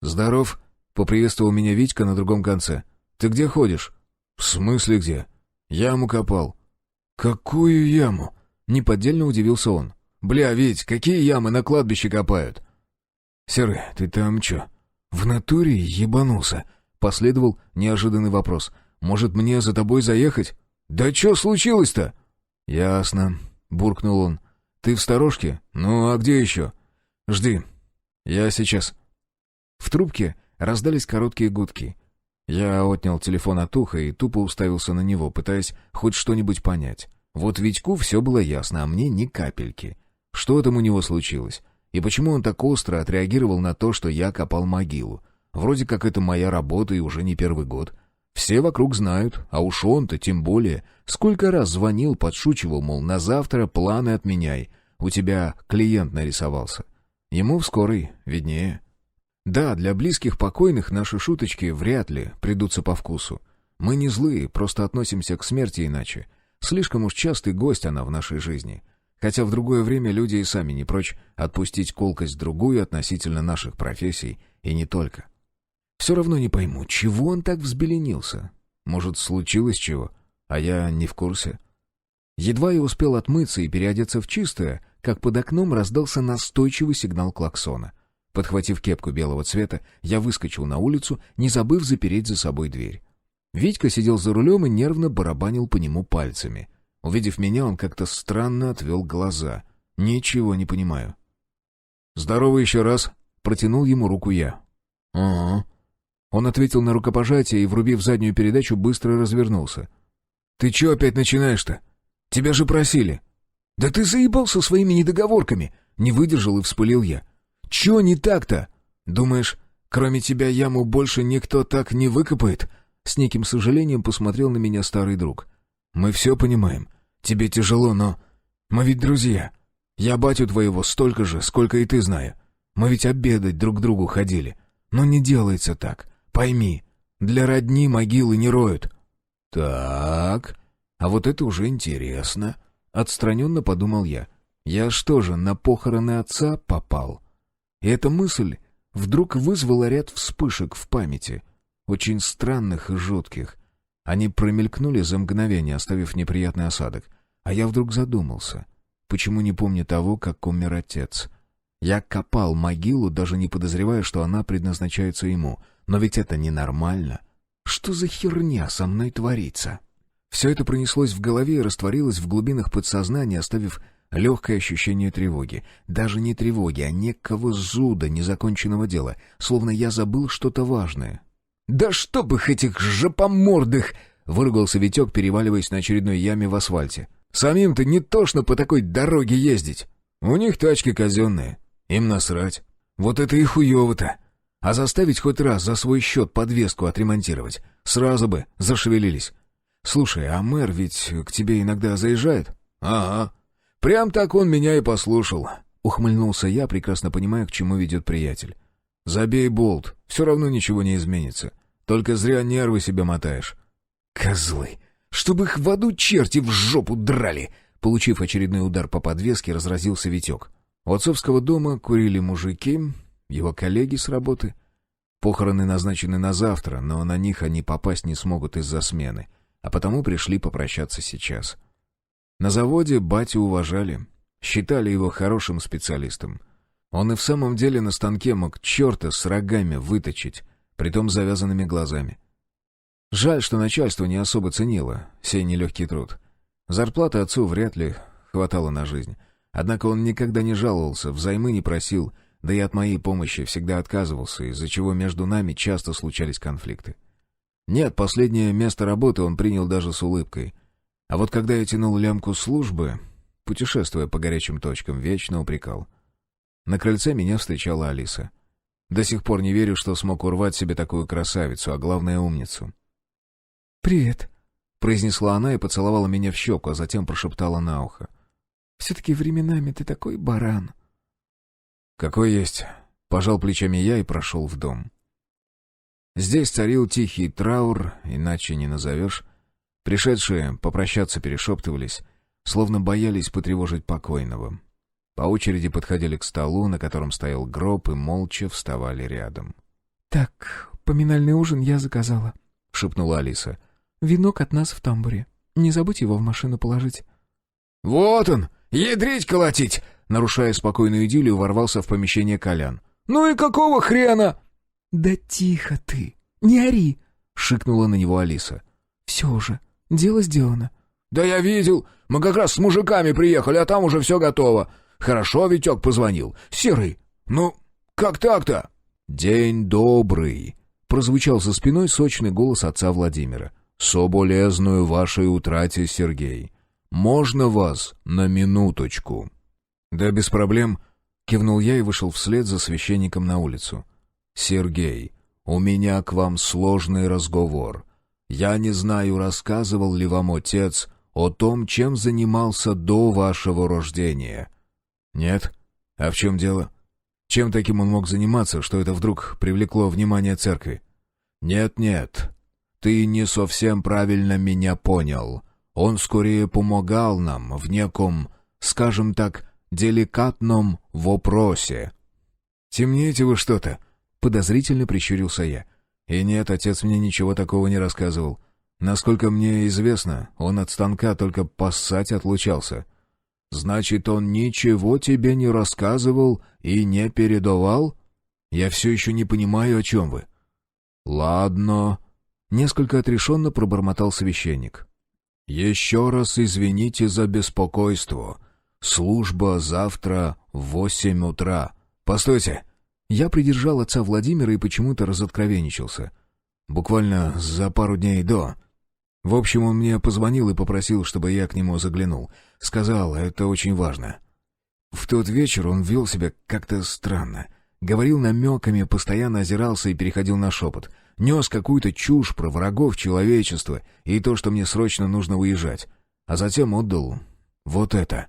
«Здоров!» — поприветствовал меня Витька на другом конце. «Ты где ходишь?» «В смысле где?» «Яму копал». «Какую яму?» — неподдельно удивился он. «Бля, Вить, какие ямы на кладбище копают?» «Серый, ты там чё, в натуре ебанулся?» — последовал неожиданный вопрос. «Может, мне за тобой заехать?» «Да чё случилось-то?» «Ясно», — буркнул он. «Ты в сторожке? Ну, а где еще?» «Жди. Я сейчас». В трубке раздались короткие гудки. Я отнял телефон от уха и тупо уставился на него, пытаясь хоть что-нибудь понять. Вот Витьку все было ясно, а мне ни капельки. Что там у него случилось? И почему он так остро отреагировал на то, что я копал могилу? Вроде как это моя работа и уже не первый год. Все вокруг знают, а уж он-то тем более. Сколько раз звонил, подшучивал, мол, на завтра планы отменяй. у тебя клиент нарисовался. Ему в скорой виднее. Да, для близких покойных наши шуточки вряд ли придутся по вкусу. Мы не злые, просто относимся к смерти иначе. Слишком уж частый гость она в нашей жизни. Хотя в другое время люди и сами не прочь отпустить колкость другую относительно наших профессий, и не только. Все равно не пойму, чего он так взбеленился? Может, случилось чего, а я не в курсе? Едва я успел отмыться и переодеться в чистое, как под окном раздался настойчивый сигнал клаксона. Подхватив кепку белого цвета, я выскочил на улицу, не забыв запереть за собой дверь. Витька сидел за рулем и нервно барабанил по нему пальцами. Увидев меня, он как-то странно отвел глаза. Ничего не понимаю. «Здорово еще раз!» — протянул ему руку я. «Ага». Он ответил на рукопожатие и, врубив заднюю передачу, быстро развернулся. «Ты че опять начинаешь-то? Тебя же просили!» «Да ты заебался своими недоговорками!» — не выдержал и вспылил я. «Че не так-то? Думаешь, кроме тебя яму больше никто так не выкопает?» С неким сожалением посмотрел на меня старый друг. «Мы все понимаем. Тебе тяжело, но... Мы ведь друзья. Я батю твоего столько же, сколько и ты знаю. Мы ведь обедать друг к другу ходили. Но не делается так. Пойми, для родни могилы не роют». «Так, а вот это уже интересно», — отстраненно подумал я. «Я что же, на похороны отца попал?» И эта мысль вдруг вызвала ряд вспышек в памяти, очень странных и жутких. Они промелькнули за мгновение, оставив неприятный осадок. А я вдруг задумался, почему не помню того, как умер отец. Я копал могилу, даже не подозревая, что она предназначается ему. Но ведь это ненормально. Что за херня со мной творится? Все это пронеслось в голове и растворилось в глубинах подсознания, оставив легкое ощущение тревоги. Даже не тревоги, а некого зуда незаконченного дела, словно я забыл что-то важное. «Да чтоб их этих жопомордых!» — выругался Витек, переваливаясь на очередной яме в асфальте. «Самим-то не тошно по такой дороге ездить. У них тачки казенные, им насрать. Вот это и хуёво-то. А заставить хоть раз за свой счет подвеску отремонтировать, сразу бы зашевелились. Слушай, а мэр ведь к тебе иногда заезжает?» «Ага. Прям так он меня и послушал», — ухмыльнулся я, прекрасно понимая, к чему ведет приятель. «Забей болт, все равно ничего не изменится. Только зря нервы себе мотаешь». «Козлы! Чтобы их в аду черти в жопу драли!» Получив очередной удар по подвеске, разразился Витек. У отцовского дома курили мужики, его коллеги с работы. Похороны назначены на завтра, но на них они попасть не смогут из-за смены, а потому пришли попрощаться сейчас. На заводе батю уважали, считали его хорошим специалистом. Он и в самом деле на станке мог черта с рогами выточить, притом завязанными глазами. Жаль, что начальство не особо ценило сей нелегкий труд. Зарплаты отцу вряд ли хватало на жизнь. Однако он никогда не жаловался, взаймы не просил, да и от моей помощи всегда отказывался, из-за чего между нами часто случались конфликты. Нет, последнее место работы он принял даже с улыбкой. А вот когда я тянул лямку службы, путешествуя по горячим точкам, вечно упрекал. На крыльце меня встречала Алиса. До сих пор не верю, что смог урвать себе такую красавицу, а главное умницу. «Привет», — произнесла она и поцеловала меня в щеку, а затем прошептала на ухо. «Все-таки временами ты такой баран». «Какой есть», — пожал плечами я и прошел в дом. Здесь царил тихий траур, иначе не назовешь. Пришедшие попрощаться перешептывались, словно боялись потревожить покойного. По очереди подходили к столу, на котором стоял гроб, и молча вставали рядом. «Так, поминальный ужин я заказала», — шепнула Алиса. «Венок от нас в тамбуре. Не забудь его в машину положить». «Вот он! Ядрить колотить!» Нарушая спокойную идиллию, ворвался в помещение Колян. «Ну и какого хрена?» «Да тихо ты! Не ори!» — шикнула на него Алиса. «Все уже. Дело сделано». «Да я видел. Мы как раз с мужиками приехали, а там уже все готово. Хорошо Витек позвонил. Серый, ну, как так-то?» «День добрый!» — прозвучал за спиной сочный голос отца Владимира. «Соболезную вашей утрате, Сергей. Можно вас на минуточку?» «Да без проблем», — кивнул я и вышел вслед за священником на улицу. «Сергей, у меня к вам сложный разговор. Я не знаю, рассказывал ли вам отец о том, чем занимался до вашего рождения». «Нет? А в чем дело? Чем таким он мог заниматься, что это вдруг привлекло внимание церкви?» «Нет, ты не совсем правильно меня понял. Он скорее помогал нам в неком, скажем так, деликатном вопросе». «Темнеете вы что-то?» — подозрительно прищурился я. «И нет, отец мне ничего такого не рассказывал. Насколько мне известно, он от станка только поссать отлучался». «Значит, он ничего тебе не рассказывал и не передавал? Я все еще не понимаю, о чем вы». «Ладно», — несколько отрешенно пробормотал священник. «Еще раз извините за беспокойство. Служба завтра в 8 утра. Постойте!» Я придержал отца Владимира и почему-то разоткровенничался. Буквально за пару дней до. В общем, он мне позвонил и попросил, чтобы я к нему заглянул. Сказал, это очень важно. В тот вечер он вел себя как-то странно. Говорил намеками, постоянно озирался и переходил на шепот. Нес какую-то чушь про врагов человечества и то, что мне срочно нужно уезжать. А затем отдал вот это.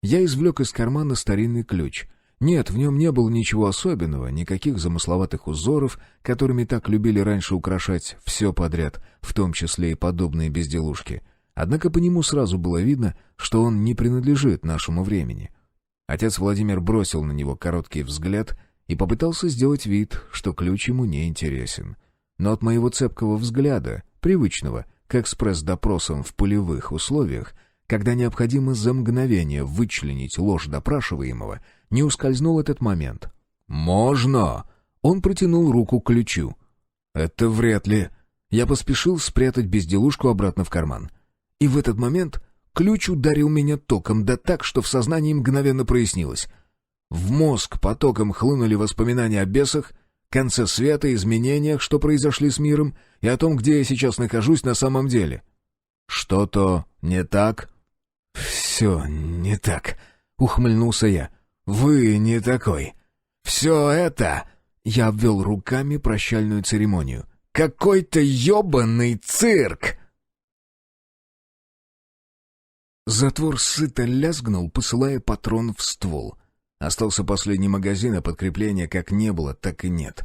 Я извлек из кармана старинный ключ. Нет, в нем не было ничего особенного, никаких замысловатых узоров, которыми так любили раньше украшать все подряд, в том числе и подобные безделушки. Однако по нему сразу было видно, что он не принадлежит нашему времени. Отец Владимир бросил на него короткий взгляд и попытался сделать вид, что ключ ему не интересен. Но от моего цепкого взгляда, привычного к экспресс-допросам в полевых условиях, когда необходимо за мгновение вычленить ложь допрашиваемого, не ускользнул этот момент. «Можно!» Он протянул руку к ключу. «Это вряд ли». Я поспешил спрятать безделушку обратно в карман. И в этот момент ключ ударил меня током, да так, что в сознании мгновенно прояснилось. В мозг потоком хлынули воспоминания о бесах, конце света, изменениях, что произошли с миром, и о том, где я сейчас нахожусь на самом деле. «Что-то не так?» «Все не так», — ухмыльнулся я. «Вы не такой. Все это...» Я обвел руками прощальную церемонию. «Какой-то ебаный цирк!» Затвор сыто лязгнул, посылая патрон в ствол. Остался последний магазин, а подкрепления как не было, так и нет.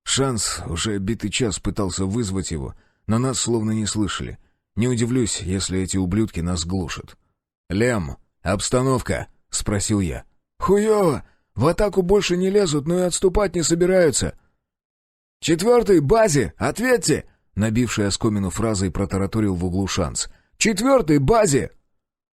Шанс уже битый час пытался вызвать его, но нас словно не слышали. Не удивлюсь, если эти ублюдки нас глушат. «Лем, обстановка?» — спросил я. «Хуёво! В атаку больше не лезут, но и отступать не собираются!» «Четвертой базе! Ответьте!» Набивший оскомину фразой протараторил в углу Шанс. «Четвертой базе!»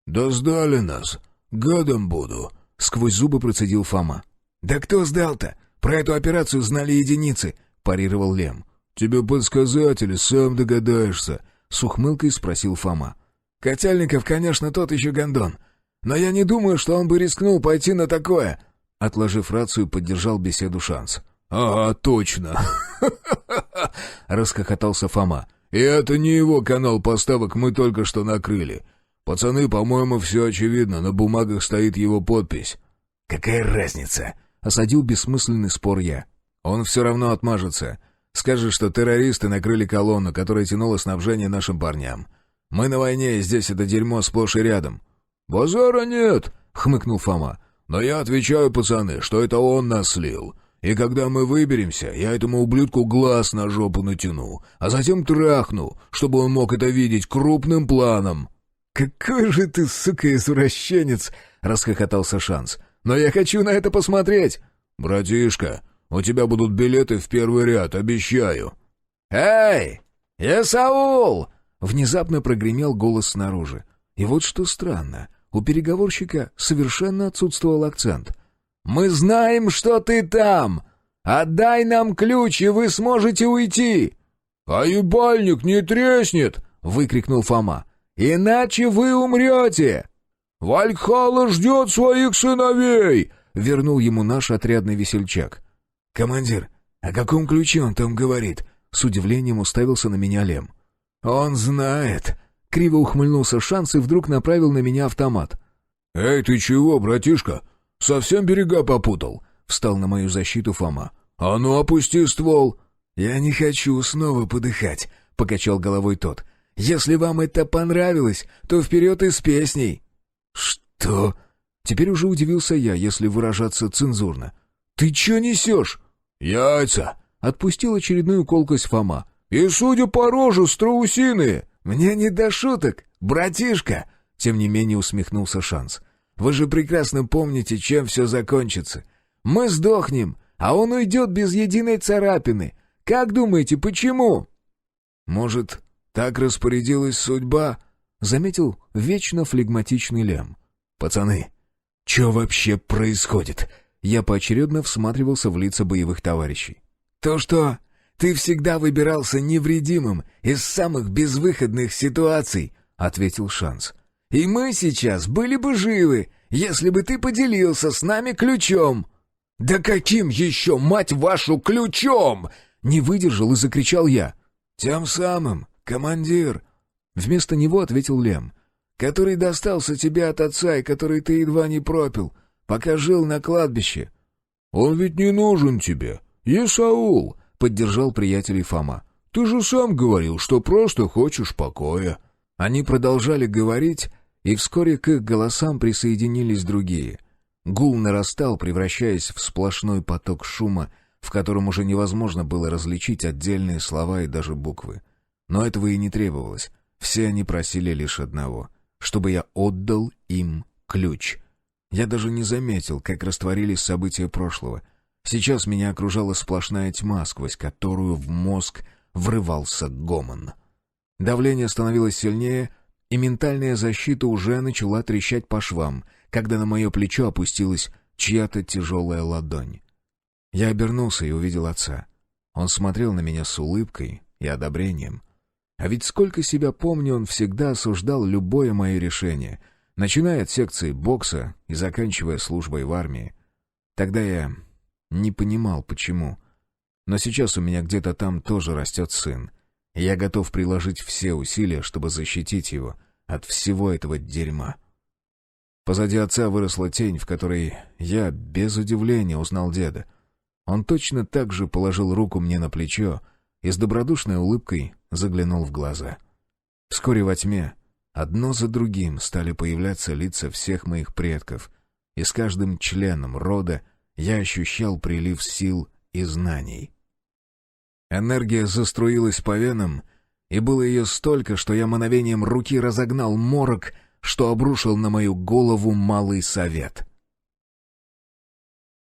«Да сдали нас! Гадом буду!» — сквозь зубы процедил Фома. «Да кто сдал-то? Про эту операцию знали единицы!» — парировал Лем. «Тебе подсказать или сам догадаешься?» — с ухмылкой спросил Фома. «Котельников, конечно, тот еще гондон. Но я не думаю, что он бы рискнул пойти на такое!» Отложив рацию, поддержал беседу Шанс. «Ага, точно!» — расхохотался Фома. «И это не его канал поставок мы только что накрыли. Пацаны, по-моему, все очевидно, на бумагах стоит его подпись». «Какая разница?» — осадил бессмысленный спор я. «Он все равно отмажется. Скажет, что террористы накрыли колонну, которая тянула снабжение нашим парням. Мы на войне, и здесь это дерьмо сплошь и рядом». «Базара нет!» — хмыкнул Фома. «Но я отвечаю, пацаны, что это он нас слил. И когда мы выберемся, я этому ублюдку глаз на жопу натяну, а затем трахну, чтобы он мог это видеть крупным планом». «Какой же ты, сука, извращенец!» — расхохотался Шанс. «Но я хочу на это посмотреть!» «Братишка, у тебя будут билеты в первый ряд, обещаю». «Эй, Исаул!» — внезапно прогремел голос снаружи. И вот что странно, у переговорщика совершенно отсутствовал акцент. «Мы знаем, что ты там! Отдай нам ключ, и вы сможете уйти!» «А ебальник не треснет!» — выкрикнул Фома. «Иначе вы умрете!» «Вальхалла ждет своих сыновей!» — вернул ему наш отрядный весельчак. «Командир, о каком ключе он там говорит?» — с удивлением уставился на меня Лем. «Он знает!» — криво ухмыльнулся Шанс и вдруг направил на меня автомат. «Эй, ты чего, братишка? Совсем берега попутал?» — встал на мою защиту Фома. «А ну, опусти ствол!» «Я не хочу снова подыхать», — покачал головой тот. «Если вам это понравилось, то вперед и с песней». «Что?» Теперь уже удивился я, если выражаться цензурно. «Ты чё несешь?» «Яйца!» — отпустил очередную колкость Фома. «И, судя по роже, страусиные!» «Мне не до шуток, братишка!» Тем не менее усмехнулся Шанс. «Вы же прекрасно помните, чем все закончится. Мы сдохнем, а он уйдет без единой царапины. Как думаете, почему?» «Может, так распорядилась судьба?» — заметил вечно флегматичный Лем. «Пацаны, что вообще происходит?» Я поочередно всматривался в лица боевых товарищей. «То, что ты всегда выбирался невредимым из самых безвыходных ситуаций», — ответил Шанс. «И мы сейчас были бы живы, если бы ты поделился с нами ключом». «Да каким еще, мать вашу, ключом?» — не выдержал и закричал я. «Тем самым, командир», — вместо него ответил Лем, «который достался тебе от отца и который ты едва не пропил, пока жил на кладбище». «Он ведь не нужен тебе, Исаул», — поддержал приятелей Фома. «Ты же сам говорил, что просто хочешь покоя». Они продолжали говорить, и вскоре к их голосам присоединились другие. Гул нарастал, превращаясь в сплошной поток шума, в котором уже невозможно было различить отдельные слова и даже буквы. Но этого и не требовалось. Все они просили лишь одного — чтобы я отдал им ключ. Я даже не заметил, как растворились события прошлого. Сейчас меня окружала сплошная тьма, сквозь которую в мозг врывался гомон. Давление становилось сильнее, и ментальная защита уже начала трещать по швам, когда на мое плечо опустилась чья-то тяжелая ладонь. Я обернулся и увидел отца. Он смотрел на меня с улыбкой и одобрением. А ведь сколько себя помню, он всегда осуждал любое мое решение, начиная от секции бокса и заканчивая службой в армии. Тогда я не понимал, почему. Но сейчас у меня где-то там тоже растет сын, и я готов приложить все усилия, чтобы защитить его от всего этого дерьма. Позади отца выросла тень, в которой я без удивления узнал деда. Он точно так же положил руку мне на плечо и с добродушной улыбкой заглянул в глаза. Вскоре во тьме одно за другим стали появляться лица всех моих предков, и с каждым членом рода я ощущал прилив сил и знаний. Энергия заструилась по венам, и было ее столько, что я мановением руки разогнал морок, что обрушил на мою голову малый совет.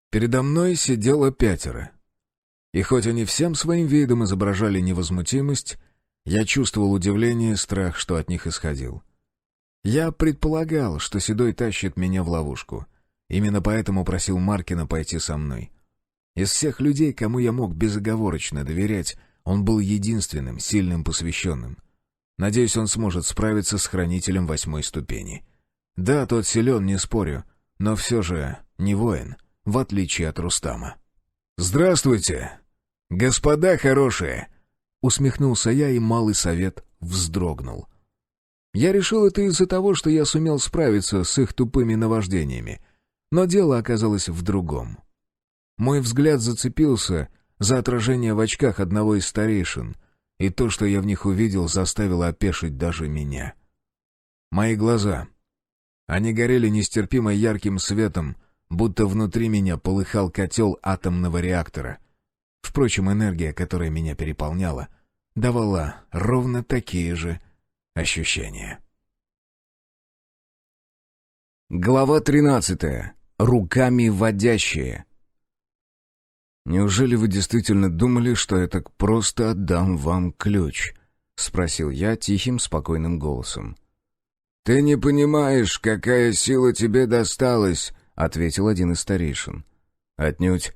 Передо мной сидело 5. И хоть они всем своим видом изображали невозмутимость, я чувствовал удивление и страх, что от них исходил. Я предполагал, что Седой тащит меня в ловушку. Именно поэтому просил Маркина пойти со мной. Из всех людей, кому я мог безоговорочно доверять, он был единственным сильным посвященным. Надеюсь, он сможет справиться с хранителем 8 ступени. Да, тот силен, не спорю, но все же не воин, в отличие от Рустама. «Здравствуйте, господа хорошие!» Усмехнулся я, и малый совет вздрогнул. Я решил это из-за того, что я сумел справиться с их тупыми наваждениями. Но дело оказалось в другом. Мой взгляд зацепился за отражение в очках одного из старейшин, и то, что я в них увидел, заставило опешить даже меня. Мои глаза. Они горели нестерпимо ярким светом, будто внутри меня полыхал котел атомного реактора. Впрочем, энергия, которая меня переполняла, давала ровно такие же ощущения. Глава 13. Руками водящие. «Неужели вы действительно думали, что я так просто отдам вам ключ?» — спросил я тихим, спокойным голосом. «Ты не понимаешь, какая сила тебе досталась», — ответил один из старейшин. «Отнюдь.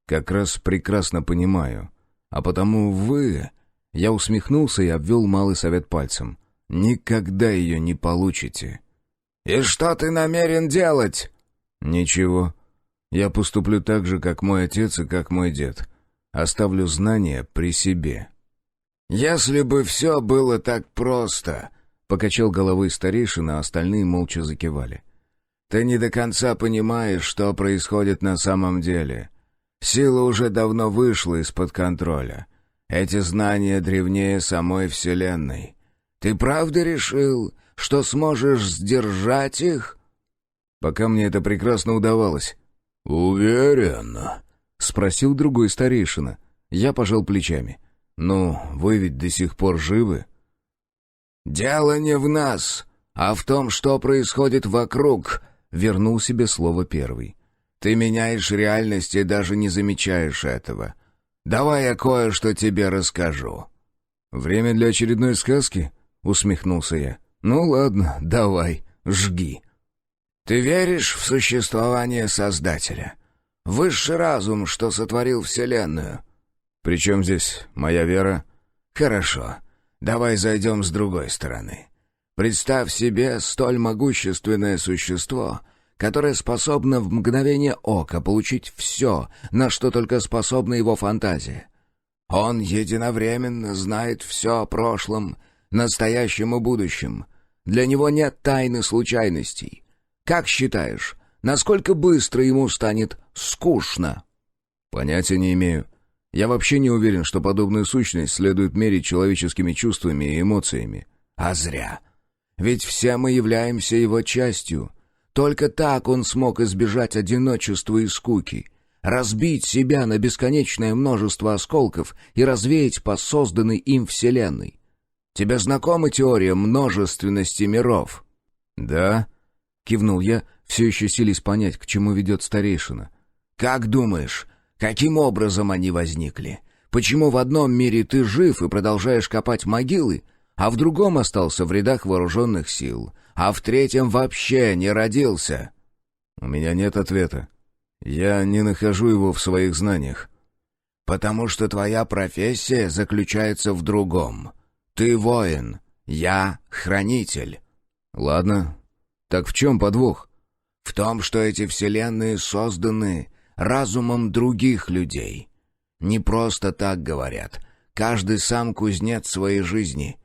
Как раз прекрасно понимаю. А потому вы...» Я усмехнулся и обвел малый совет пальцем. «Никогда ее не получите». «И что ты намерен делать?» «Ничего. Я поступлю так же, как мой отец и как мой дед. Оставлю знания при себе». «Если бы все было так просто», — покачал головой старейшина, а остальные молча закивали. «Ты не до конца понимаешь, что происходит на самом деле. Сила уже давно вышла из-под контроля. Эти знания древнее самой Вселенной. Ты правда решил, что сможешь сдержать их?» Пока мне это прекрасно удавалось». «Уверен?» — спросил другой старейшина. Я пожал плечами. «Ну, вы ведь до сих пор живы?» «Дело не в нас, а в том, что происходит вокруг», — вернул себе слово первый. «Ты меняешь реальность и даже не замечаешь этого. Давай я кое-что тебе расскажу». «Время для очередной сказки?» — усмехнулся я. «Ну ладно, давай, жги». «Ты веришь в существование Создателя? Высший разум, что сотворил Вселенную?» «При чем здесь моя вера?» «Хорошо. Давай зайдем с другой стороны. Представь себе столь могущественное существо, которое способно в мгновение ока получить все, на что только способна его фантазия. Он единовременно знает все о прошлом, настоящем и будущем. Для него нет тайны случайностей. Как считаешь, насколько быстро ему станет скучно?» «Понятия не имею. Я вообще не уверен, что подобную сущность следует мерить человеческими чувствами и эмоциями». «А зря. Ведь все мы являемся его частью. Только так он смог избежать одиночества и скуки, разбить себя на бесконечное множество осколков и развеять по созданной им Вселенной. Тебе знакома теория множественности миров?» «Да», — кивнул я, все еще силясь понять, к чему ведет старейшина. «Как думаешь, каким образом они возникли? Почему в одном мире ты жив и продолжаешь копать могилы, а в другом остался в рядах вооруженных сил, а в третьем вообще не родился?» «У меня нет ответа. Я не нахожу его в своих знаниях». «Потому что твоя профессия заключается в другом. Ты воин, я хранитель». «Ладно. Так в чем подвох?» «В том, что эти вселенные созданы разумом других людей. Не просто так говорят. Каждый сам кузнец своей жизни.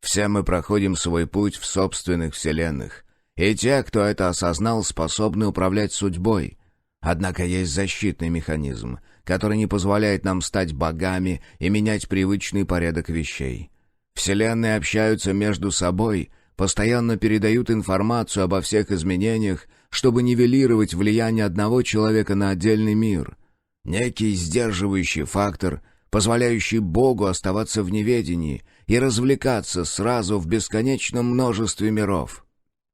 Все мы проходим свой путь в собственных вселенных. И те, кто это осознал, способны управлять судьбой. Однако есть защитный механизм, который не позволяет нам стать богами и менять привычный порядок вещей. Вселенные общаются между собой, постоянно передают информацию обо всех изменениях, чтобы нивелировать влияние одного человека на отдельный мир. Некий сдерживающий фактор, позволяющий Богу оставаться в неведении и развлекаться сразу в бесконечном множестве миров.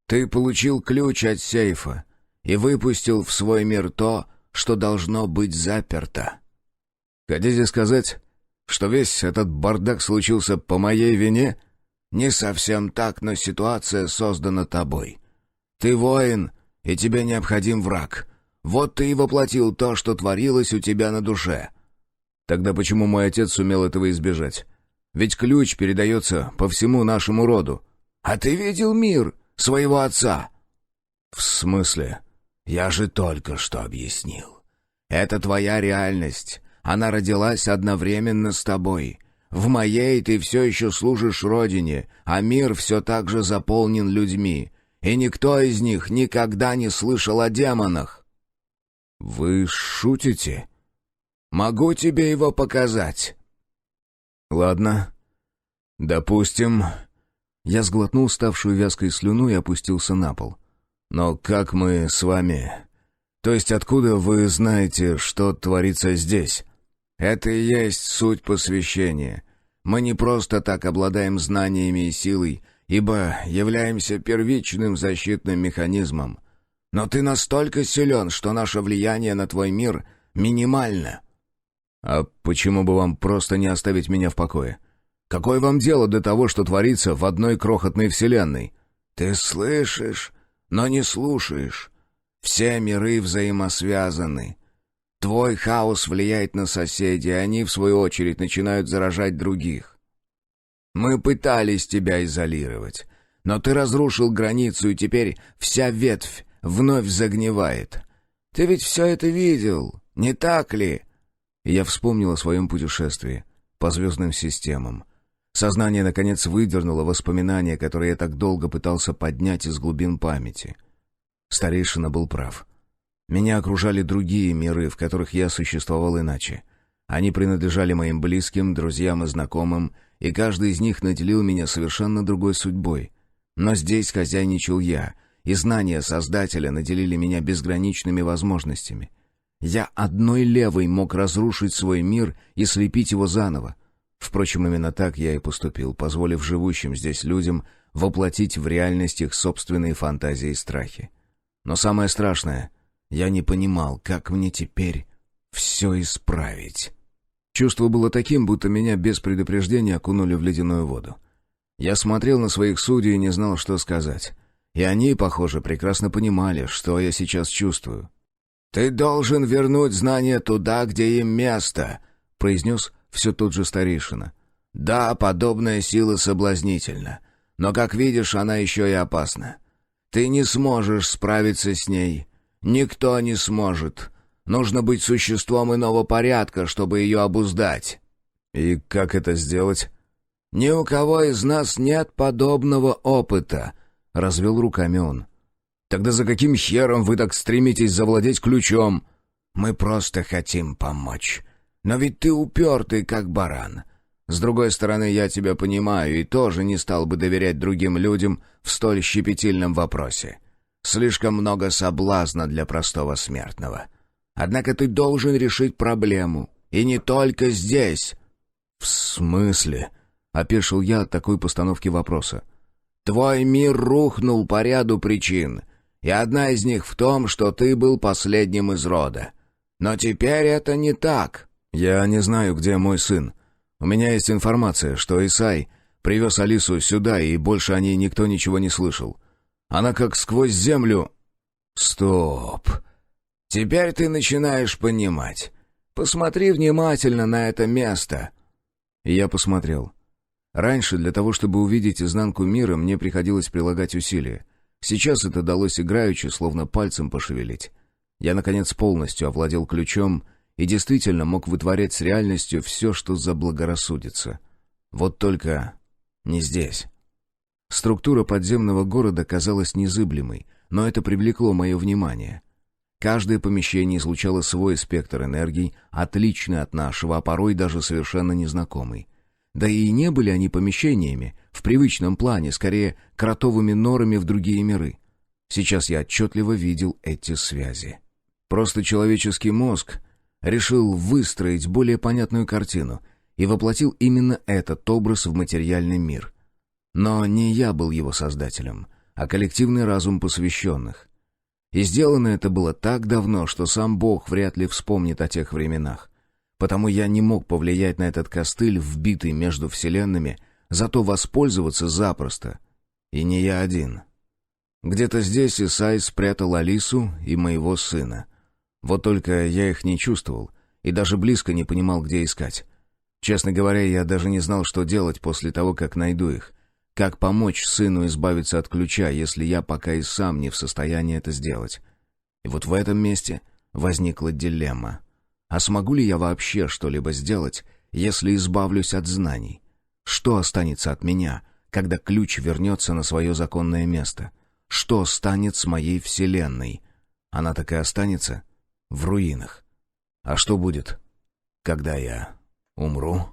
Ты получил ключ от сейфа и выпустил в свой мир то, что должно быть заперто». «Хотите сказать, что весь этот бардак случился по моей вине?» «Не совсем так, но ситуация создана тобой. Ты воин, и тебе необходим враг. Вот ты и воплотил то, что творилось у тебя на душе». «Тогда почему мой отец сумел этого избежать? Ведь ключ передается по всему нашему роду». «А ты видел мир своего отца?» «В смысле?» «Я же только что объяснил. Это твоя реальность. Она родилась одновременно с тобой. В моей ты все еще служишь родине, а мир все так же заполнен людьми, и никто из них никогда не слышал о демонах». «Вы шутите?» «Могу тебе его показать». «Ладно. Допустим...» Я сглотнул ставшую вязкой слюну и опустился на пол. «Но как мы с вами... То есть откуда вы знаете, что творится здесь?» «Это и есть суть посвящения. Мы не просто так обладаем знаниями и силой, ибо являемся первичным защитным механизмом. Но ты настолько силен, что наше влияние на твой мир минимально». «А почему бы вам просто не оставить меня в покое? Какое вам дело до того, что творится в одной крохотной вселенной?» «Ты слышишь, но не слушаешь. Все миры взаимосвязаны. Твой хаос влияет на соседей, они, в свою очередь, начинают заражать других. Мы пытались тебя изолировать, но ты разрушил границу, и теперь вся ветвь вновь загнивает. Ты ведь все это видел, не так ли?» И я вспомнил о своем путешествии по звездным системам. Сознание, наконец, выдернуло воспоминания, которые я так долго пытался поднять из глубин памяти. Старейшина был прав. Меня окружали другие миры, в которых я существовал иначе. Они принадлежали моим близким, друзьям и знакомым, и каждый из них наделил меня совершенно другой судьбой. Но здесь хозяйничал я, и знания Создателя наделили меня безграничными возможностями. Я одной левой мог разрушить свой мир и слепить его заново. Впрочем, именно так я и поступил, позволив живущим здесь людям воплотить в реальность их собственные фантазии и страхи. Но самое страшное, я не понимал, как мне теперь все исправить. Чувство было таким, будто меня без предупреждения окунули в ледяную воду. Я смотрел на своих судей и не знал, что сказать. И они, похоже, прекрасно понимали, что я сейчас чувствую. «Ты должен вернуть знания туда, где им место», — произнес все тот же старейшина. «Да, подобная сила соблазнительна, но, как видишь, она еще и опасна. Ты не сможешь справиться с ней. Никто не сможет. Нужно быть существом иного порядка, чтобы ее обуздать». «И как это сделать?» «Ни у кого из нас нет подобного опыта», — развел руками он. «Тогда за каким хером вы так стремитесь завладеть ключом?» «Мы просто хотим помочь. Но ведь ты упертый, как баран. С другой стороны, я тебя понимаю и тоже не стал бы доверять другим людям в столь щепетильном вопросе. Слишком много соблазна для простого смертного. Однако ты должен решить проблему. И не только здесь». «В смысле?» — опешил я от такой постановки вопроса. «Твой мир рухнул по ряду причин, и одна из них в том, что ты был последним из рода. Но теперь это не так». «Я не знаю, где мой сын. У меня есть информация, что Исай привез Алису сюда, и больше о ней никто ничего не слышал. Она как сквозь землю...» «Стоп. Теперь ты начинаешь понимать. Посмотри внимательно на это место». И я посмотрел. Раньше для того, чтобы увидеть изнанку мира, мне приходилось прилагать усилия. Сейчас это далось играючи, словно пальцем пошевелить. Я, наконец, полностью овладел ключом и действительно мог вытворять с реальностью все, что заблагорассудится. Вот только не здесь. Структура подземного города казалась незыблемой, но это привлекло мое внимание. Каждое помещение излучало свой спектр энергий, отличный от нашего, а порой даже совершенно незнакомый. Да и не были они помещениями в привычном плане, скорее кротовыми норами в другие миры. Сейчас я отчетливо видел эти связи. Просто человеческий мозг решил выстроить более понятную картину и воплотил именно этот образ в материальный мир. Но не я был его создателем, а коллективный разум посвященных. И сделано это было так давно, что сам Бог вряд ли вспомнит о тех временах. Потому я не мог повлиять на этот костыль, вбитый между вселенными, зато воспользоваться запросто. И не я один. Где-то здесь Исай спрятал Алису и моего сына. Вот только я их не чувствовал и даже близко не понимал, где искать. Честно говоря, я даже не знал, что делать после того, как найду их. Как помочь сыну избавиться от ключа, если я пока и сам не в состоянии это сделать? И вот в этом месте возникла дилемма. А смогу ли я вообще что-либо сделать, если избавлюсь от знаний? Что останется от меня, когда ключ вернется на свое законное место? Что станет с моей вселенной? Она так и останется в руинах. А что будет, когда я умру?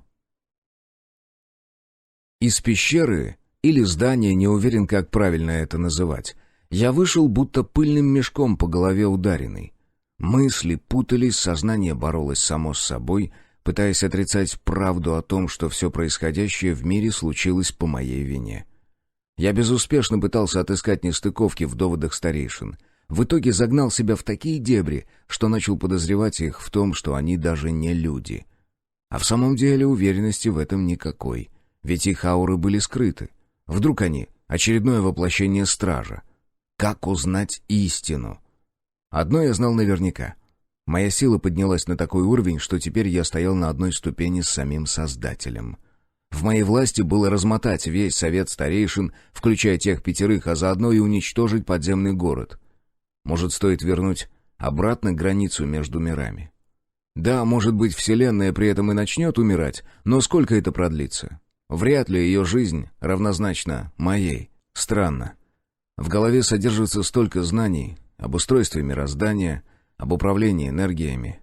Из пещеры или здания, не уверен, как правильно это называть, я вышел будто пыльным мешком по голове ударенный. Мысли путались, сознание боролось само с собой, пытаясь отрицать правду о том, что все происходящее в мире случилось по моей вине. Я безуспешно пытался отыскать нестыковки в доводах старейшин. В итоге загнал себя в такие дебри, что начал подозревать их в том, что они даже не люди. А в самом деле уверенности в этом никакой, ведь их ауры были скрыты. Вдруг они — очередное воплощение стража? Как узнать истину? Одно я знал наверняка. Моя сила поднялась на такой уровень, что теперь я стоял на одной ступени с самим Создателем. В моей власти было размотать весь совет старейшин, включая тех 5, а заодно и уничтожить подземный город. Может, стоит вернуть обратно границу между мирами? Да, может быть, Вселенная при этом и начнет умирать, но сколько это продлится? Вряд ли ее жизнь равнозначна моей. Странно. В голове содержится столько знаний об устройстве мироздания, об управлении энергиями.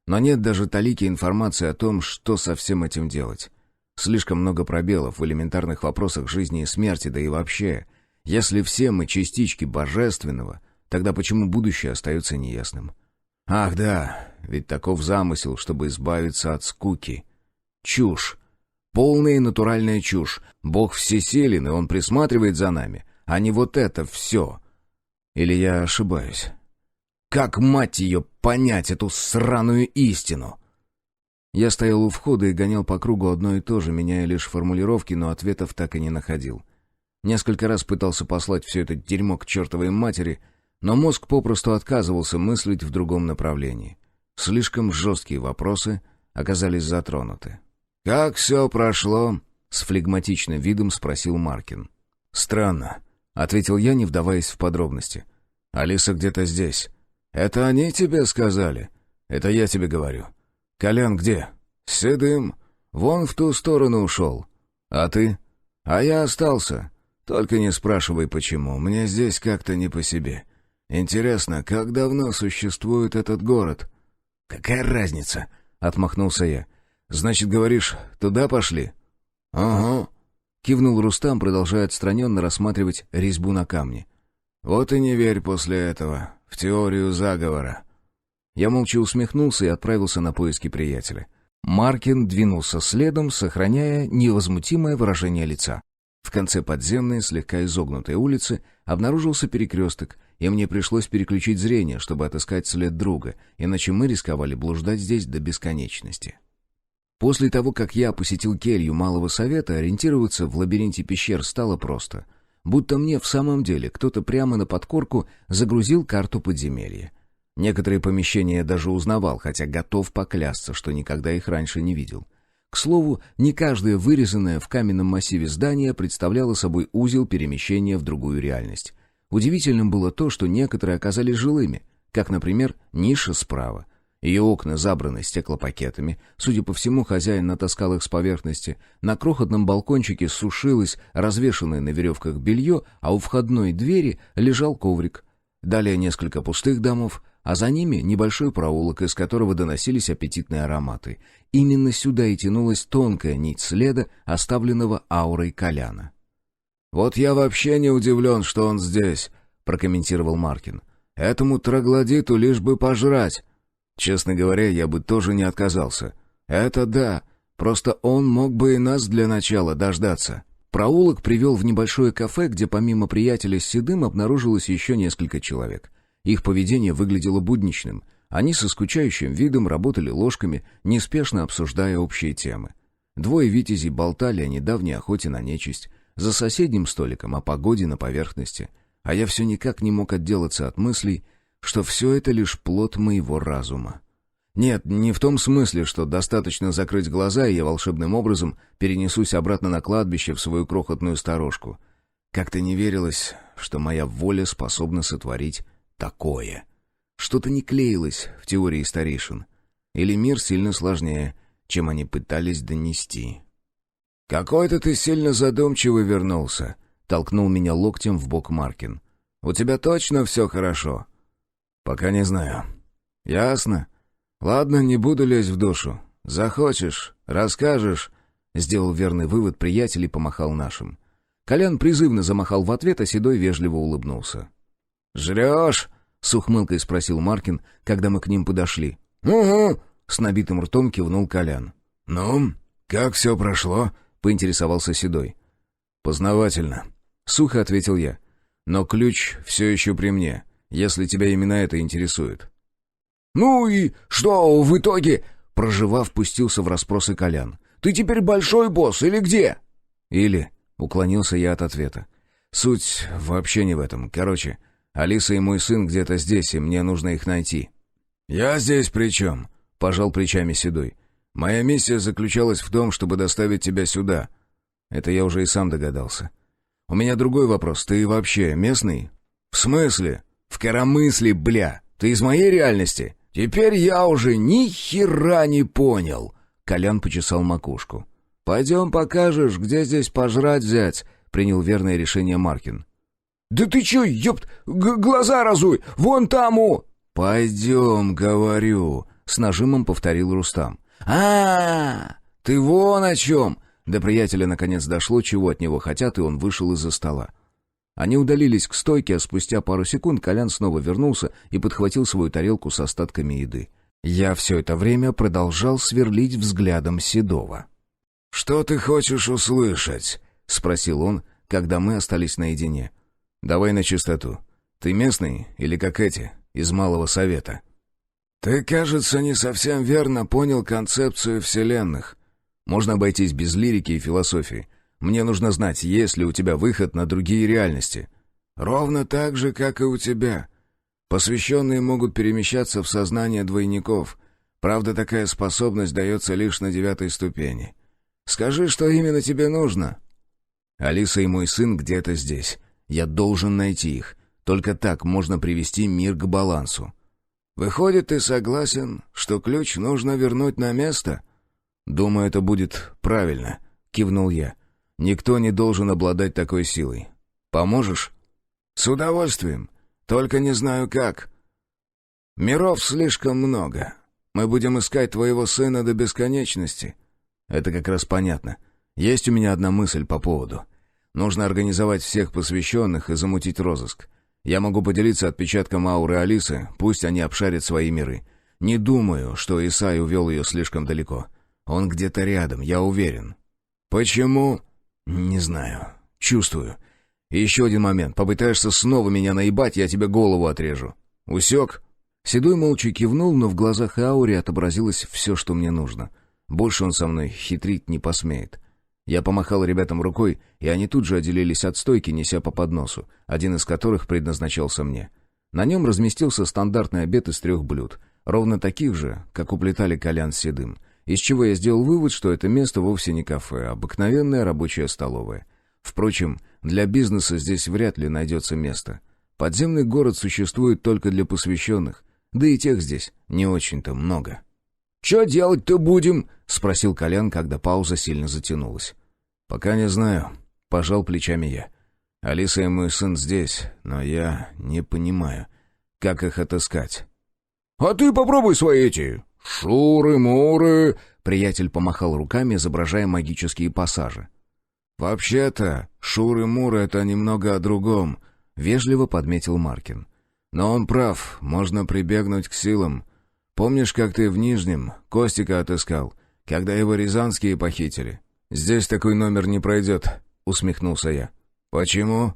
Но нет даже талики информации о том, что со всем этим делать. Слишком много пробелов в элементарных вопросах жизни и смерти, да и вообще. Если все мы частички божественного, тогда почему будущее остается неясным? Ах да, ведь таков замысел, чтобы избавиться от скуки. Чушь. Полная и натуральная чушь. Бог всесилен, и Он присматривает за нами, а не вот это все. Или я ошибаюсь? Как, мать ее, понять эту сраную истину? Я стоял у входа и гонял по кругу одно и то же, меняя лишь формулировки, но ответов так и не находил. Несколько раз пытался послать все это дерьмо к чертовой матери, но мозг попросту отказывался мыслить в другом направлении. Слишком жесткие вопросы оказались затронуты. «Как все прошло?» — с флегматичным видом спросил Маркин. «Странно», — ответил я, не вдаваясь в подробности. «Алиса где-то здесь». «Это они тебе сказали?» «Это я тебе говорю». «Колян где?» «С Седым. Вон в ту сторону ушел». «А ты?» «А я остался. Только не спрашивай, почему. Мне здесь как-то не по себе. Интересно, как давно существует этот город?» «Какая разница?» — отмахнулся я. «Значит, говоришь, туда пошли?» «Ага», — кивнул Рустам, продолжая отстраненно рассматривать резьбу на камне. «Вот и не верь после этого в теорию заговора». Я молча усмехнулся и отправился на поиски приятеля. Маркин двинулся следом, сохраняя невозмутимое выражение лица. В конце подземной, слегка изогнутой улицы обнаружился перекресток, и мне пришлось переключить зрение, чтобы отыскать след друга, иначе мы рисковали блуждать здесь до бесконечности. После того, как я посетил келью Малого Совета, ориентироваться в лабиринте пещер стало просто. Будто мне в самом деле кто-то прямо на подкорку загрузил карту подземелья. Некоторые помещения я даже узнавал, хотя готов поклясться, что никогда их раньше не видел. К слову, не каждое вырезанное в каменном массиве здание представляло собой узел перемещения в другую реальность. Удивительным было то, что некоторые оказались жилыми, как, например, ниша справа. Ее окна забраны стеклопакетами, судя по всему, хозяин натаскал их с поверхности, на крохотном балкончике сушилось развешанное на веревках белье, а у входной двери лежал коврик. Далее несколько пустых домов, а за ними небольшой проулок, из которого доносились аппетитные ароматы. Именно сюда и тянулась тонкая нить следа, оставленного аурой Коляна. «Вот я вообще не удивлен, что он здесь», — прокомментировал Маркин. «Этому троглодиту лишь бы пожрать». «Честно говоря, я бы тоже не отказался». «Это да, просто он мог бы и нас для начала дождаться». Проулок привел в небольшое кафе, где помимо приятеля с Седым обнаружилось еще несколько человек. Их поведение выглядело будничным. Они со скучающим видом работали ложками, неспешно обсуждая общие темы. Двое витязей болтали о недавней охоте на нечисть, за соседним столиком о погоде на поверхности. А я все никак не мог отделаться от мыслей, что все это лишь плод моего разума. Нет, не в том смысле, что достаточно закрыть глаза, и я волшебным образом перенесусь обратно на кладбище в свою крохотную сторожку. Как-то не верилось, что моя воля способна сотворить такое. Что-то не клеилось в теории старейшин. Или мир сильно сложнее, чем они пытались донести. «Какой-то ты сильно задумчивый вернулся», — толкнул меня локтем в бок Маркин. «У тебя точно все хорошо?» «Пока не знаю». «Ясно. Ладно, не буду лезть в душу. Захочешь, расскажешь», — сделал верный вывод приятель и помахал нашим. Колян призывно замахал в ответ, а Седой вежливо улыбнулся. «Жрешь?» — с ухмылкой спросил Маркин, когда мы к ним подошли. «Угу», — с набитым ртом кивнул Колян. «Ну, как все прошло?» — поинтересовался Седой. «Познавательно», — сухо ответил я. «Но ключ все еще при мне, если тебя именно это интересует». «Ну и что в итоге?» — проживав, пустился в расспросы Колян. «Ты теперь большой босс или где?» «Или», — уклонился я от ответа. «Суть вообще не в этом. Короче, Алиса и мой сын где-то здесь, и мне нужно их найти». «Я здесь при чем?» — пожал плечами Седой. «Моя миссия заключалась в том, чтобы доставить тебя сюда». Это я уже и сам догадался. «У меня другой вопрос. Ты вообще местный?» «В смысле? В коромысле, бля! Ты из моей реальности?» «Теперь я уже ни хера не понял!» Колян почесал макушку. «Пойдем покажешь, где здесь пожрать взять», — принял верное решение Маркин. «Да ты че, ёпт, глаза разуй! Вон там у...» «Пойдем, говорю», — с нажимом повторил Рустам. Ты вон о чем!» До приятеля наконец дошло, чего от него хотят, и он вышел из-за стола. Они удалились к стойке, а спустя пару секунд Колян снова вернулся и подхватил свою тарелку с остатками еды. Я все это время продолжал сверлить взглядом Седова. «Что ты хочешь услышать?» — спросил он, когда мы остались наедине. «Давай на чистоту. Ты местный или как эти, из Малого Совета?» «Ты, кажется, не совсем верно понял концепцию вселенных. Можно обойтись без лирики и философии. Мне нужно знать, есть ли у тебя выход на другие реальности. Ровно так же, как и у тебя. Посвященные могут перемещаться в сознание двойников. Правда, такая способность дается лишь на 9-й ступени. Скажи, что именно тебе нужно?» «Алиса и мой сын где-то здесь. Я должен найти их. Только так можно привести мир к балансу». «Выходит, ты согласен, что ключ нужно вернуть на место?» «Думаю, это будет правильно», — кивнул я. «Никто не должен обладать такой силой. Поможешь?» «С удовольствием. Только не знаю как. Миров слишком много. Мы будем искать твоего сына до бесконечности». «Это как раз понятно. Есть у меня одна мысль по поводу. Нужно организовать всех посвященных и замутить розыск. Я могу поделиться отпечатком ауры Алисы, пусть они обшарят свои миры. Не думаю, что Исай увел ее слишком далеко. Он где-то рядом, я уверен». «Почему?» «Не знаю. Чувствую. И еще один момент. Попытаешься снова меня наебать, я тебе голову отрежу. Усек?» Седой молча кивнул, но в глазах Аури отобразилось все, что мне нужно. Больше он со мной хитрить не посмеет. Я помахал ребятам рукой, и они тут же отделились от стойки, неся по подносу, один из которых предназначался мне. На нем разместился стандартный обед из 3 блюд, ровно таких же, как уплетали Колян с Седым, из чего я сделал вывод, что это место вовсе не кафе, а обыкновенная рабочая столовая. Впрочем, для бизнеса здесь вряд ли найдется место. Подземный город существует только для посвященных, да и тех здесь не очень-то много. «Че делать-то будем?» — спросил Колян, когда пауза сильно затянулась. «Пока не знаю», — пожал плечами я. «Алиса и мой сын здесь, но я не понимаю, как их отыскать». «А ты попробуй свои эти шуры-муры!» — приятель помахал руками, изображая магические пассажи. «Вообще-то, шуры-муры — это немного о другом», — вежливо подметил Маркин. «Но он прав, можно прибегнуть к силам. Помнишь, как ты в Нижнем Костика отыскал, когда его рязанские похитили? Здесь такой номер не пройдет», — усмехнулся я. «Почему?»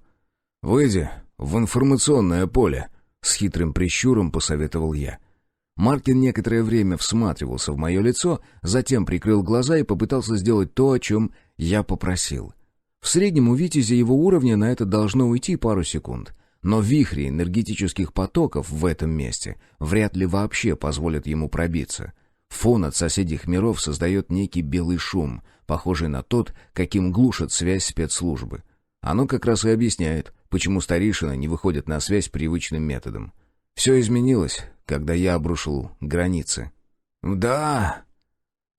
«Выйди в информационное поле», — с хитрым прищуром посоветовал я. Маркин некоторое время всматривался в мое лицо, затем прикрыл глаза и попытался сделать то, о чем я попросил. В среднем у Витязя его уровня на это должно уйти пару секунд. Но вихри энергетических потоков в этом месте вряд ли вообще позволят ему пробиться. Фон от соседних миров создает некий белый шум, похожий на тот, каким глушат связь спецслужбы. Оно как раз и объясняет, почему старейшины не выходят на связь привычным методом. Все изменилось, когда я обрушил границы. «Да,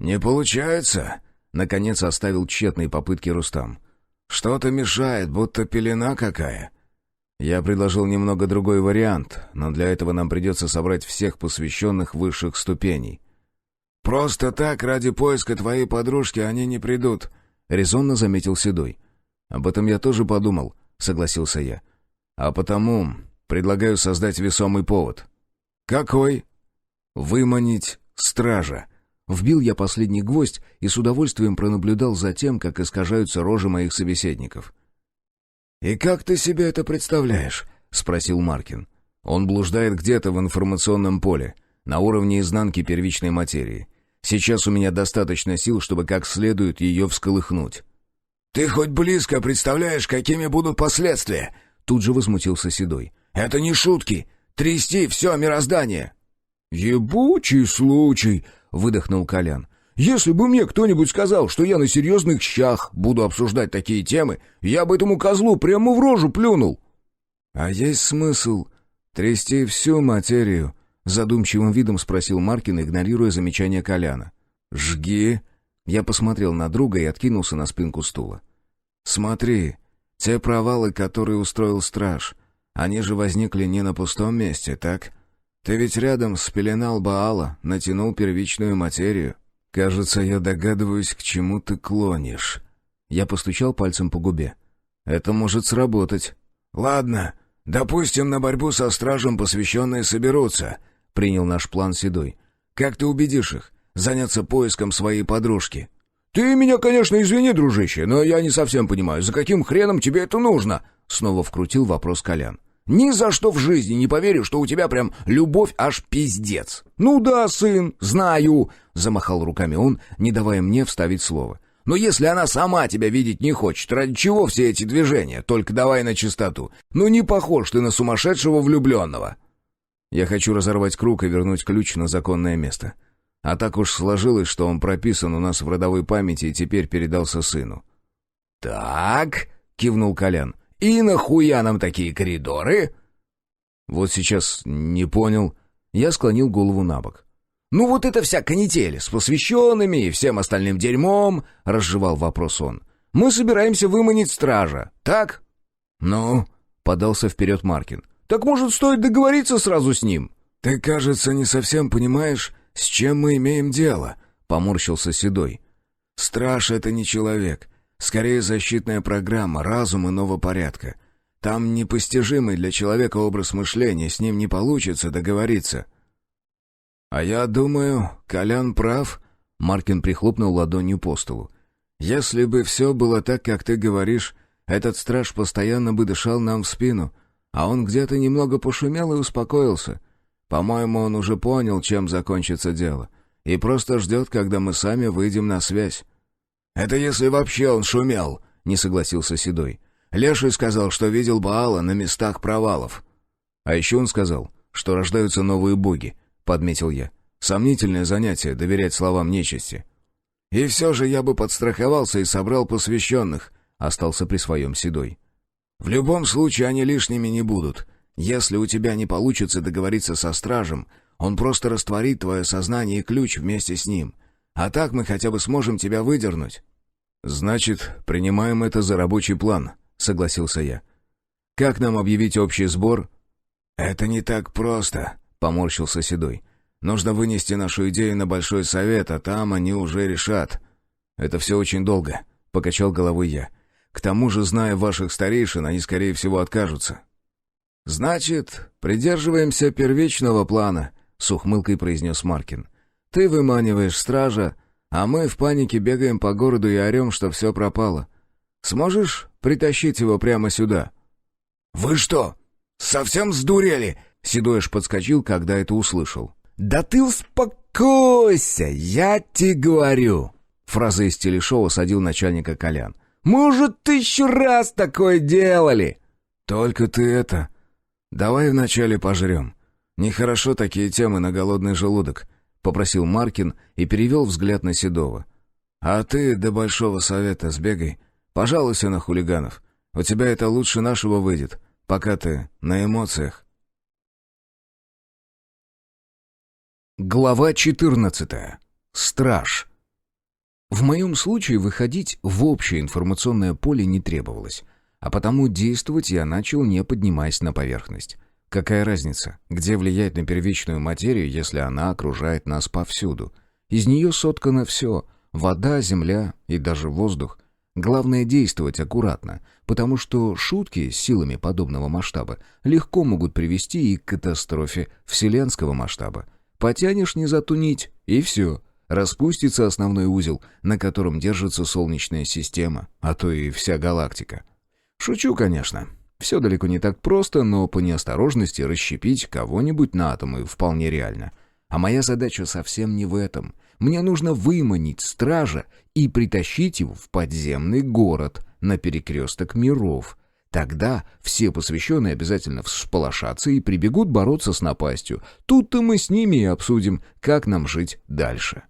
не получается», — наконец оставил тщетные попытки Рустам. «Что-то мешает, будто пелена какая». Я предложил немного другой вариант, но для этого нам придется собрать всех посвященных высших ступеней. «Просто так, ради поиска твоей подружки, они не придут», — резонно заметил Седой. «Об этом я тоже подумал», — согласился я. «А потому предлагаю создать весомый повод». «Какой?» «Выманить стража». Вбил я последний гвоздь и с удовольствием пронаблюдал за тем, как искажаются рожи моих собеседников. «И как ты себе это представляешь?» — спросил Маркин. «Он блуждает где-то в информационном поле, на уровне изнанки первичной материи. Сейчас у меня достаточно сил, чтобы как следует ее всколыхнуть». «Ты хоть близко представляешь, какими будут последствия?» Тут же возмутился Седой. «Это не шутки! Трясти все мироздание!» «Ебучий случай!» — выдохнул Колян. «Если бы мне кто-нибудь сказал, что я на серьезных щах буду обсуждать такие темы, я бы этому козлу прямо в рожу плюнул». «А есть смысл трясти всю материю?» — задумчивым видом спросил Маркин, игнорируя замечание Коляна. «Жги!» Я посмотрел на друга и откинулся на спинку стула. «Смотри, те провалы, которые устроил страж, они же возникли не на пустом месте, так? Ты ведь рядом спеленал Баала, натянул первичную материю. Кажется, я догадываюсь, к чему ты клонишь». Я постучал пальцем по губе. «Это может сработать». Ладно, допустим, на борьбу со стражем посвященные соберутся, принял наш план Седой. Как ты убедишь их заняться поиском своей подружки? Ты меня, конечно, извини, дружище, но я не совсем понимаю, за каким хреном тебе это нужно? Снова вкрутил вопрос Колян. Ни за что в жизни не поверю, что у тебя прям любовь аж пиздец. Ну да, сын, знаю, замахал руками он, не давая мне вставить слово. Но если она сама тебя видеть не хочет, ради чего все эти движения? Только давай на чистоту. Ну не похож ты на сумасшедшего влюбленного. Я хочу разорвать круг и вернуть ключ на законное место. А так уж сложилось, что он прописан у нас в родовой памяти и теперь передался сыну. «Так», — кивнул Колян, — «и нахуя нам такие коридоры?» Вот сейчас не понял. Я склонил голову набок. «Ну вот это вся канитель с посвященными и всем остальным дерьмом», — разжевал вопрос он. «Мы собираемся выманить стража, так?» «Ну?» — подался вперед Маркин. «Так, может, стоит договориться сразу с ним?» «Ты, кажется, не совсем понимаешь, с чем мы имеем дело», — поморщился Седой. «Страж — это не человек. Скорее, защитная программа, разум иного порядка. Там непостижимый для человека образ мышления, с ним не получится договориться». «А я думаю, Колян прав», — Маркин прихлопнул ладонью по столу. «Если бы все было так, как ты говоришь, этот страж постоянно бы дышал нам в спину, а он где-то немного пошумел и успокоился. По-моему, он уже понял, чем закончится дело, и просто ждет, когда мы сами выйдем на связь». «Это если вообще он шумел», — не согласился Седой. «Леший сказал, что видел Баала на местах провалов». «А еще он сказал, что рождаются новые боги», — подметил я. «Сомнительное занятие — доверять словам нечисти». «И все же я бы подстраховался и собрал посвященных», — остался при своем Седой. «В любом случае они лишними не будут. Если у тебя не получится договориться со стражем, он просто растворит твое сознание и ключ вместе с ним. А так мы хотя бы сможем тебя выдернуть». «Значит, принимаем это за рабочий план», — согласился я. «Как нам объявить общий сбор?» «Это не так просто», — поморщился Седой. «Нужно вынести нашу идею на большой совет, а там они уже решат». «Это все очень долго», — покачал головой я. «К тому же, зная ваших старейшин, они, скорее всего, откажутся». «Значит, придерживаемся первичного плана», — с ухмылкой произнес Маркин. «Ты выманиваешь стража, а мы в панике бегаем по городу и орем, что все пропало. Сможешь притащить его прямо сюда?» «Вы что, совсем сдурели?» — Седой аж подскочил, когда это услышал. «Да ты успокойся, я тебе говорю!» Фраза из телешоу осадил начальника Колян. «Мы уже 1000 раз такое делали!» «Только ты это... Давай вначале пожрем. Нехорошо такие темы на голодный желудок», — попросил Маркин и перевел взгляд на Седова. «А ты до Большого Совета сбегай. Пожалуйся на хулиганов. У тебя это лучше нашего выйдет, пока ты на эмоциях». Глава 14. Страж. В моем случае выходить в общее информационное поле не требовалось, а потому действовать я начал, не поднимаясь на поверхность. Какая разница, где влиять на первичную материю, если она окружает нас повсюду? Из нее соткано все — вода, земля и даже воздух. Главное действовать аккуратно, потому что шутки с силами подобного масштаба легко могут привести и к катастрофе вселенского масштаба. Потянешь не за ту нить, и все. Распустится основной узел, на котором держится Солнечная система, а то и вся галактика. Шучу, конечно. Все далеко не так просто, но по неосторожности расщепить кого-нибудь на атомы вполне реально. А моя задача совсем не в этом. Мне нужно выманить стража и притащить его в подземный город на перекресток миров. Тогда все посвященные обязательно всполошатся и прибегут бороться с напастью. Тут-то мы с ними и обсудим, как нам жить дальше.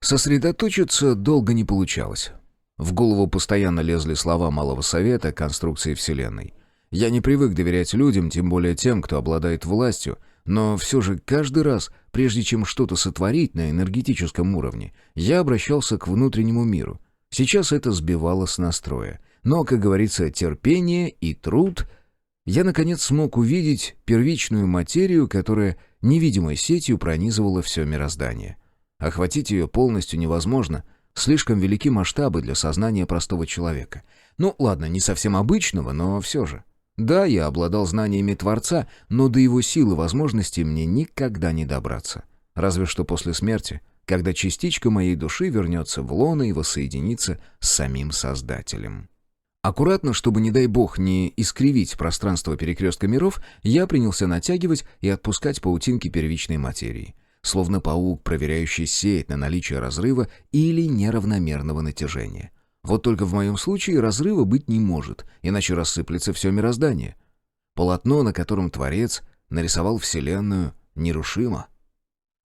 Сосредоточиться долго не получалось. В голову постоянно лезли слова Малого Совета конструкции Вселенной. Я не привык доверять людям, тем более тем, кто обладает властью, но все же каждый раз, прежде чем что-то сотворить на энергетическом уровне, я обращался к внутреннему миру. Сейчас это сбивало с настроя. Но, как говорится, терпение и труд... Я, наконец, смог увидеть первичную материю, которая невидимой сетью пронизывала все мироздание. Охватить ее полностью невозможно, слишком велики масштабы для сознания простого человека. Ну, ладно, не совсем обычного, но все же. Да, я обладал знаниями Творца, но до его силы и возможностей мне никогда не добраться. Разве что после смерти, когда частичка моей души вернется в лоно и воссоединится с самим Создателем. Аккуратно, чтобы, не дай бог, не искривить пространство перекрестка миров, я принялся натягивать и отпускать паутинки первичной материи, словно паук, проверяющий сеть на наличие разрыва или неравномерного натяжения. Вот только в моем случае разрыва быть не может, иначе рассыплется все мироздание. Полотно, на котором Творец нарисовал Вселенную, нерушимо.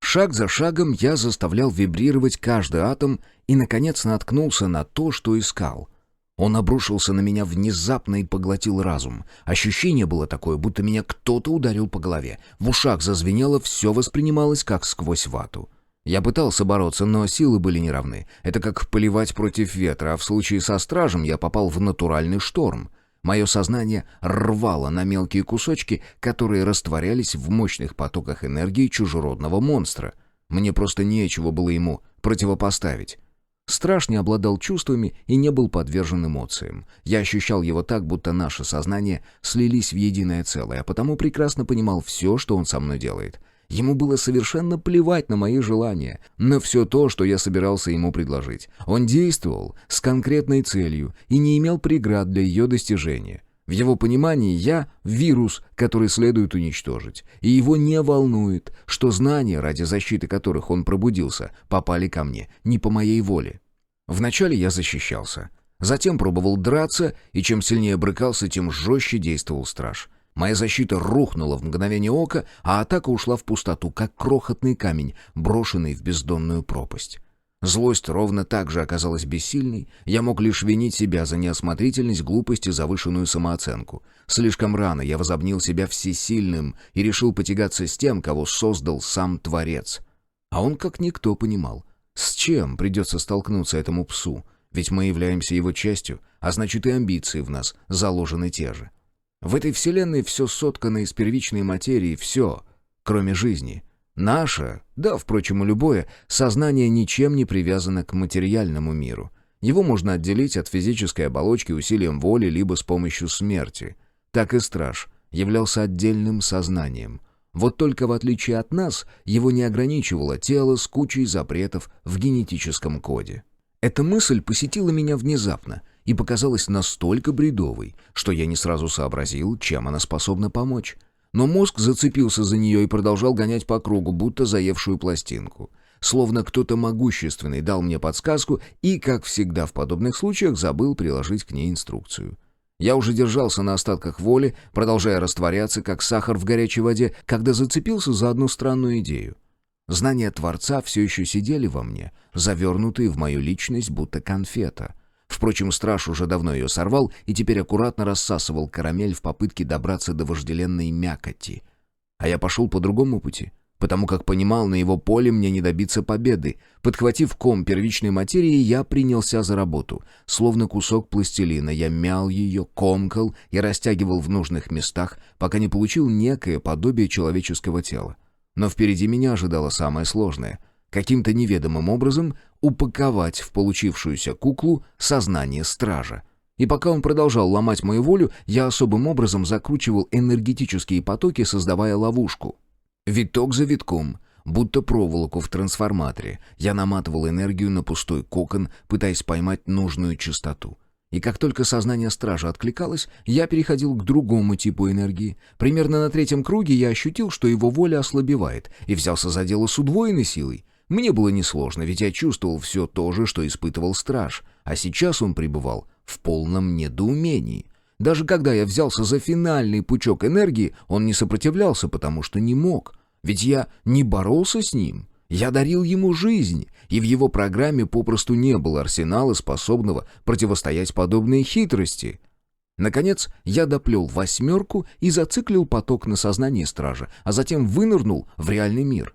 Шаг за шагом я заставлял вибрировать каждый атом и, наконец, наткнулся на то, что искал. Он обрушился на меня внезапно и поглотил разум. Ощущение было такое, будто меня кто-то ударил по голове. В ушах зазвенело, все воспринималось как сквозь вату. Я пытался бороться, но силы были неравны. Это как поливать против ветра, а в случае со стражем я попал в натуральный шторм. Мое сознание рвало на мелкие кусочки, которые растворялись в мощных потоках энергии чужеродного монстра. Мне просто нечего было ему противопоставить. Страж не обладал чувствами и не был подвержен эмоциям. Я ощущал его так, будто наши сознания слились в единое целое, а потому прекрасно понимал все, что он со мной делает. Ему было совершенно плевать на мои желания, на все то, что я собирался ему предложить. Он действовал с конкретной целью и не имел преград для ее достижения. В его понимании я — вирус, который следует уничтожить, и его не волнует, что знания, ради защиты которых он пробудился, попали ко мне, не по моей воле. Вначале я защищался, затем пробовал драться, и чем сильнее брыкался, тем жестче действовал страж. Моя защита рухнула в мгновение ока, а атака ушла в пустоту, как крохотный камень, брошенный в бездонную пропасть. Злость ровно так же оказалась бессильной. Я мог лишь винить себя за неосмотрительность, глупость и завышенную самооценку. Слишком рано я возомнил себя всесильным и решил потягаться с тем, кого создал сам Творец. А он как никто понимал, с чем придется столкнуться этому псу, ведь мы являемся его частью, а значит и амбиции в нас заложены те же. В этой вселенной все соткано из первичной материи, все, кроме жизни. Наше, да, впрочем, и любое, сознание ничем не привязано к материальному миру. Его можно отделить от физической оболочки усилием воли либо с помощью смерти. Так и страж являлся отдельным сознанием. Вот только в отличие от нас, его не ограничивало тело с кучей запретов в генетическом коде. Эта мысль посетила меня внезапно и показалась настолько бредовой, что я не сразу сообразил, чем она способна помочь. Но мозг зацепился за нее и продолжал гонять по кругу, будто заевшую пластинку. Словно кто-то могущественный дал мне подсказку и, как всегда в подобных случаях, забыл приложить к ней инструкцию. Я уже держался на остатках воли, продолжая растворяться, как сахар в горячей воде, когда зацепился за одну странную идею. Знания Творца все еще сидели во мне, завернутые в мою личность, будто конфета. Впрочем, страж уже давно ее сорвал и теперь аккуратно рассасывал карамель в попытке добраться до вожделенной мякоти. А я пошел по другому пути, потому как понимал, на его поле мне не добиться победы. Подхватив ком первичной материи, я принялся за работу. Словно кусок пластилина, я мял ее, комкал и растягивал в нужных местах, пока не получил некое подобие человеческого тела. Но впереди меня ожидало самое сложное — каким-то неведомым образом упаковать в получившуюся куклу сознание стража. И пока он продолжал ломать мою волю, я особым образом закручивал энергетические потоки, создавая ловушку. Виток за витком, будто проволоку в трансформаторе, я наматывал энергию на пустой кокон, пытаясь поймать нужную частоту. И как только сознание стража откликалось, я переходил к другому типу энергии. Примерно на 3-м круге я ощутил, что его воля ослабевает, и взялся за дело с удвоенной силой. Мне было несложно, ведь я чувствовал все то же, что испытывал страж, а сейчас он пребывал в полном недоумении. Даже когда я взялся за финальный пучок энергии, он не сопротивлялся, потому что не мог. Ведь я не боролся с ним. Я дарил ему жизнь, и в его программе попросту не было арсенала, способного противостоять подобной хитрости. Наконец, я доплел 8 и зациклил поток на сознании стража, а затем вынырнул в реальный мир.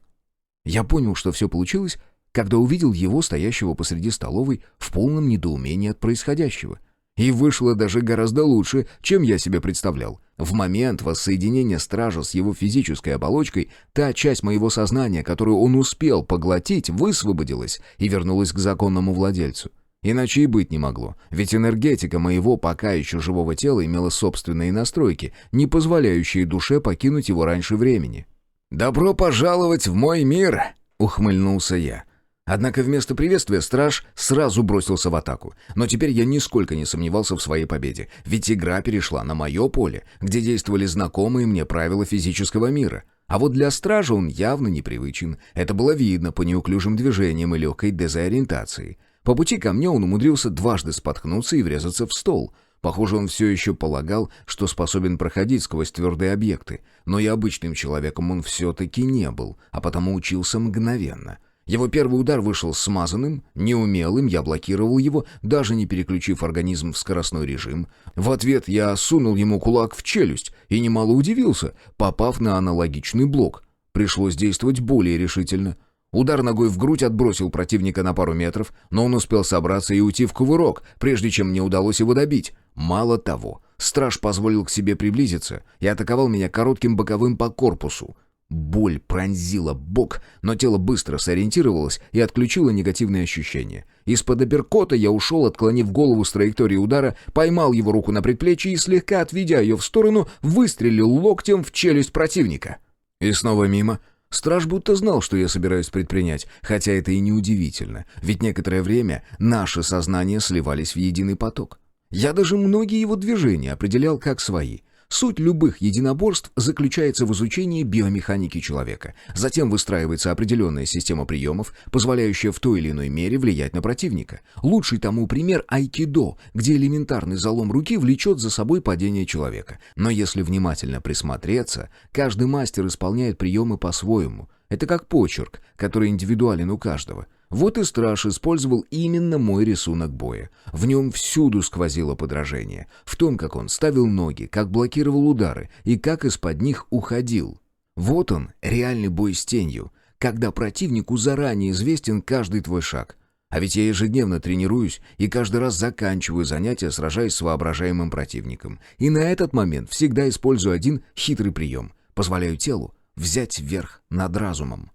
Я понял, что все получилось, когда увидел его, стоящего посреди столовой, в полном недоумении от происходящего. И вышло даже гораздо лучше, чем я себе представлял. В момент воссоединения стража с его физической оболочкой, та часть моего сознания, которую он успел поглотить, высвободилась и вернулась к законному владельцу. Иначе и быть не могло, ведь энергетика моего пока еще живого тела имела собственные настройки, не позволяющие душе покинуть его раньше времени. «Добро пожаловать в мой мир!» — ухмыльнулся я. Однако вместо приветствия страж сразу бросился в атаку. Но теперь я нисколько не сомневался в своей победе, ведь игра перешла на мое поле, где действовали знакомые мне правила физического мира. А вот для стража он явно непривычен. Это было видно по неуклюжим движениям и легкой дезориентации. По пути ко мне он умудрился дважды споткнуться и врезаться в стол. Похоже, он все еще полагал, что способен проходить сквозь твердые объекты. Но и обычным человеком он все-таки не был, а потому учился мгновенно. Его первый удар вышел смазанным, неумелым, я блокировал его, даже не переключив организм в скоростной режим. В ответ я сунул ему кулак в челюсть и немало удивился, попав на аналогичный блок. Пришлось действовать более решительно. Удар ногой в грудь отбросил противника на пару метров, но он успел собраться и уйти в кувырок, прежде чем мне удалось его добить. Мало того, страж позволил к себе приблизиться и атаковал меня коротким боковым по корпусу. Боль пронзила бок, но тело быстро сориентировалось и отключило негативные ощущения. Из-под апперкота я ушел, отклонив голову с траектории удара, поймал его руку на предплечье и, слегка отведя ее в сторону, выстрелил локтем в челюсть противника. И снова мимо. Страж будто знал, что я собираюсь предпринять, хотя это и не удивительно, ведь некоторое время наши сознания сливались в единый поток. Я даже многие его движения определял как свои. Суть любых единоборств заключается в изучении биомеханики человека. Затем выстраивается определенная система приемов, позволяющая в той или иной мере влиять на противника. Лучший тому пример айкидо, где элементарный залом руки влечет за собой падение человека. Но если внимательно присмотреться, каждый мастер исполняет приемы по-своему. Это как почерк, который индивидуален у каждого. Вот и страж использовал именно мой рисунок боя. В нем всюду сквозило подражение. В том, как он ставил ноги, как блокировал удары и как из-под них уходил. Вот он, реальный бой с тенью, когда противнику заранее известен каждый твой шаг. А ведь я ежедневно тренируюсь и каждый раз заканчиваю занятия, сражаясь с воображаемым противником. И на этот момент всегда использую один хитрый прием. Позволяю телу взять верх над разумом.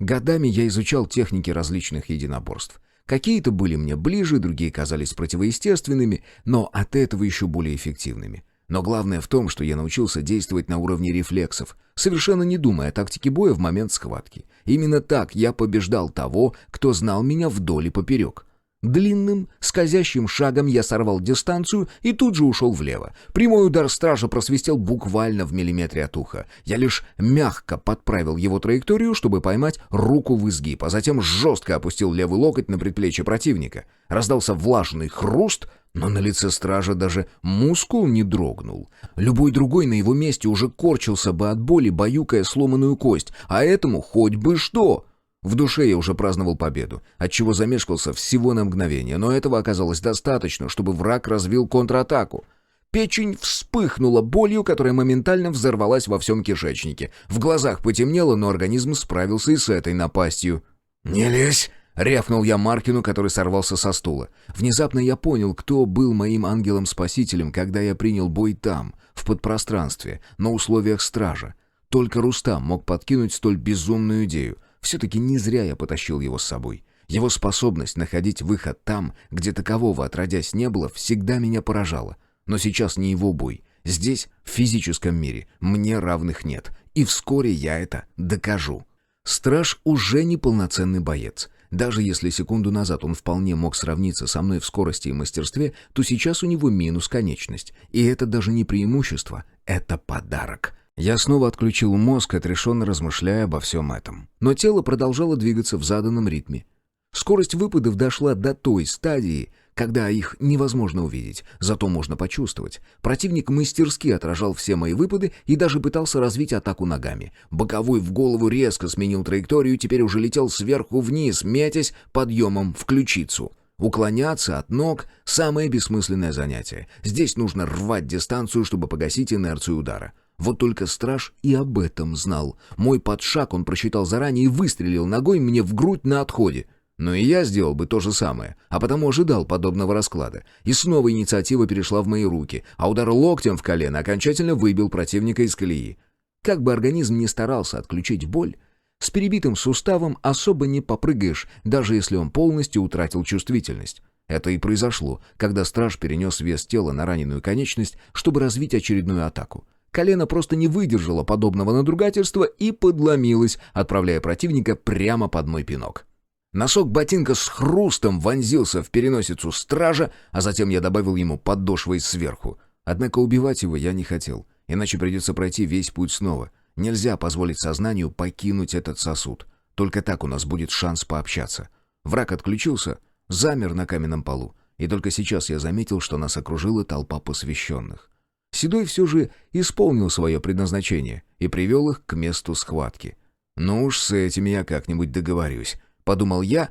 Годами я изучал техники различных единоборств. Какие-то были мне ближе, другие казались противоестественными, но от этого еще более эффективными. Но главное в том, что я научился действовать на уровне рефлексов, совершенно не думая о тактике боя в момент схватки. Именно так я побеждал того, кто знал меня вдоль и поперек. Длинным, скользящим шагом я сорвал дистанцию и тут же ушел влево. Прямой удар стража просвистел буквально в миллиметре от уха. Я лишь мягко подправил его траекторию, чтобы поймать руку в изгиб, а затем жестко опустил левый локоть на предплечье противника. Раздался влажный хруст, но на лице стража даже мускул не дрогнул. Любой другой на его месте уже корчился бы от боли, баюкая сломанную кость, а этому хоть бы что! В душе я уже праздновал победу, отчего замешкался всего на мгновение, но этого оказалось достаточно, чтобы враг развил контратаку. Печень вспыхнула болью, которая моментально взорвалась во всем кишечнике. В глазах потемнело, но организм справился и с этой напастью. «Не лезь!» — рявкнул я Маркину, который сорвался со стула. Внезапно я понял, кто был моим ангелом-спасителем, когда я принял бой там, в подпространстве, на условиях стража. Только Рустам мог подкинуть столь безумную идею. Все-таки не зря я потащил его с собой. Его способность находить выход там, где такового отродясь не было, всегда меня поражала. Но сейчас не его бой. Здесь, в физическом мире, мне равных нет. И вскоре я это докажу. Страж уже не полноценный боец. Даже если секунду назад он вполне мог сравниться со мной в скорости и мастерстве, то сейчас у него минус конечность. И это даже не преимущество, это подарок. Я снова отключил мозг, отрешенно размышляя обо всем этом. Но тело продолжало двигаться в заданном ритме. Скорость выпадов дошла до той стадии, когда их невозможно увидеть, зато можно почувствовать. Противник мастерски отражал все мои выпады и даже пытался развить атаку ногами. Боковой в голову резко сменил траекторию, теперь уже летел сверху вниз, метясь подъемом в ключицу. Уклоняться от ног – самое бессмысленное занятие. Здесь нужно рвать дистанцию, чтобы погасить инерцию удара. Вот только страж и об этом знал. Мой подшаг он просчитал заранее и выстрелил ногой мне в грудь на отходе. Но и я сделал бы то же самое, а потому ожидал подобного расклада. И снова инициатива перешла в мои руки, а удар локтем в колено окончательно выбил противника из колеи. Как бы организм ни старался отключить боль, с перебитым суставом особо не попрыгаешь, даже если он полностью утратил чувствительность. Это и произошло, когда страж перенес вес тела на раненую конечность, чтобы развить очередную атаку. Колено просто не выдержало подобного надругательства и подломилось, отправляя противника прямо под мой пинок. Носок ботинка с хрустом вонзился в переносицу стража, а затем я добавил ему подошвой сверху. Однако убивать его я не хотел, иначе придется пройти весь путь снова. Нельзя позволить сознанию покинуть этот сосуд. Только так у нас будет шанс пообщаться. Враг отключился, замер на каменном полу, и только сейчас я заметил, что нас окружила толпа посвященных. Седой все же исполнил свое предназначение и привел их к месту схватки. «Ну уж с этими я как-нибудь договорюсь», — подумал я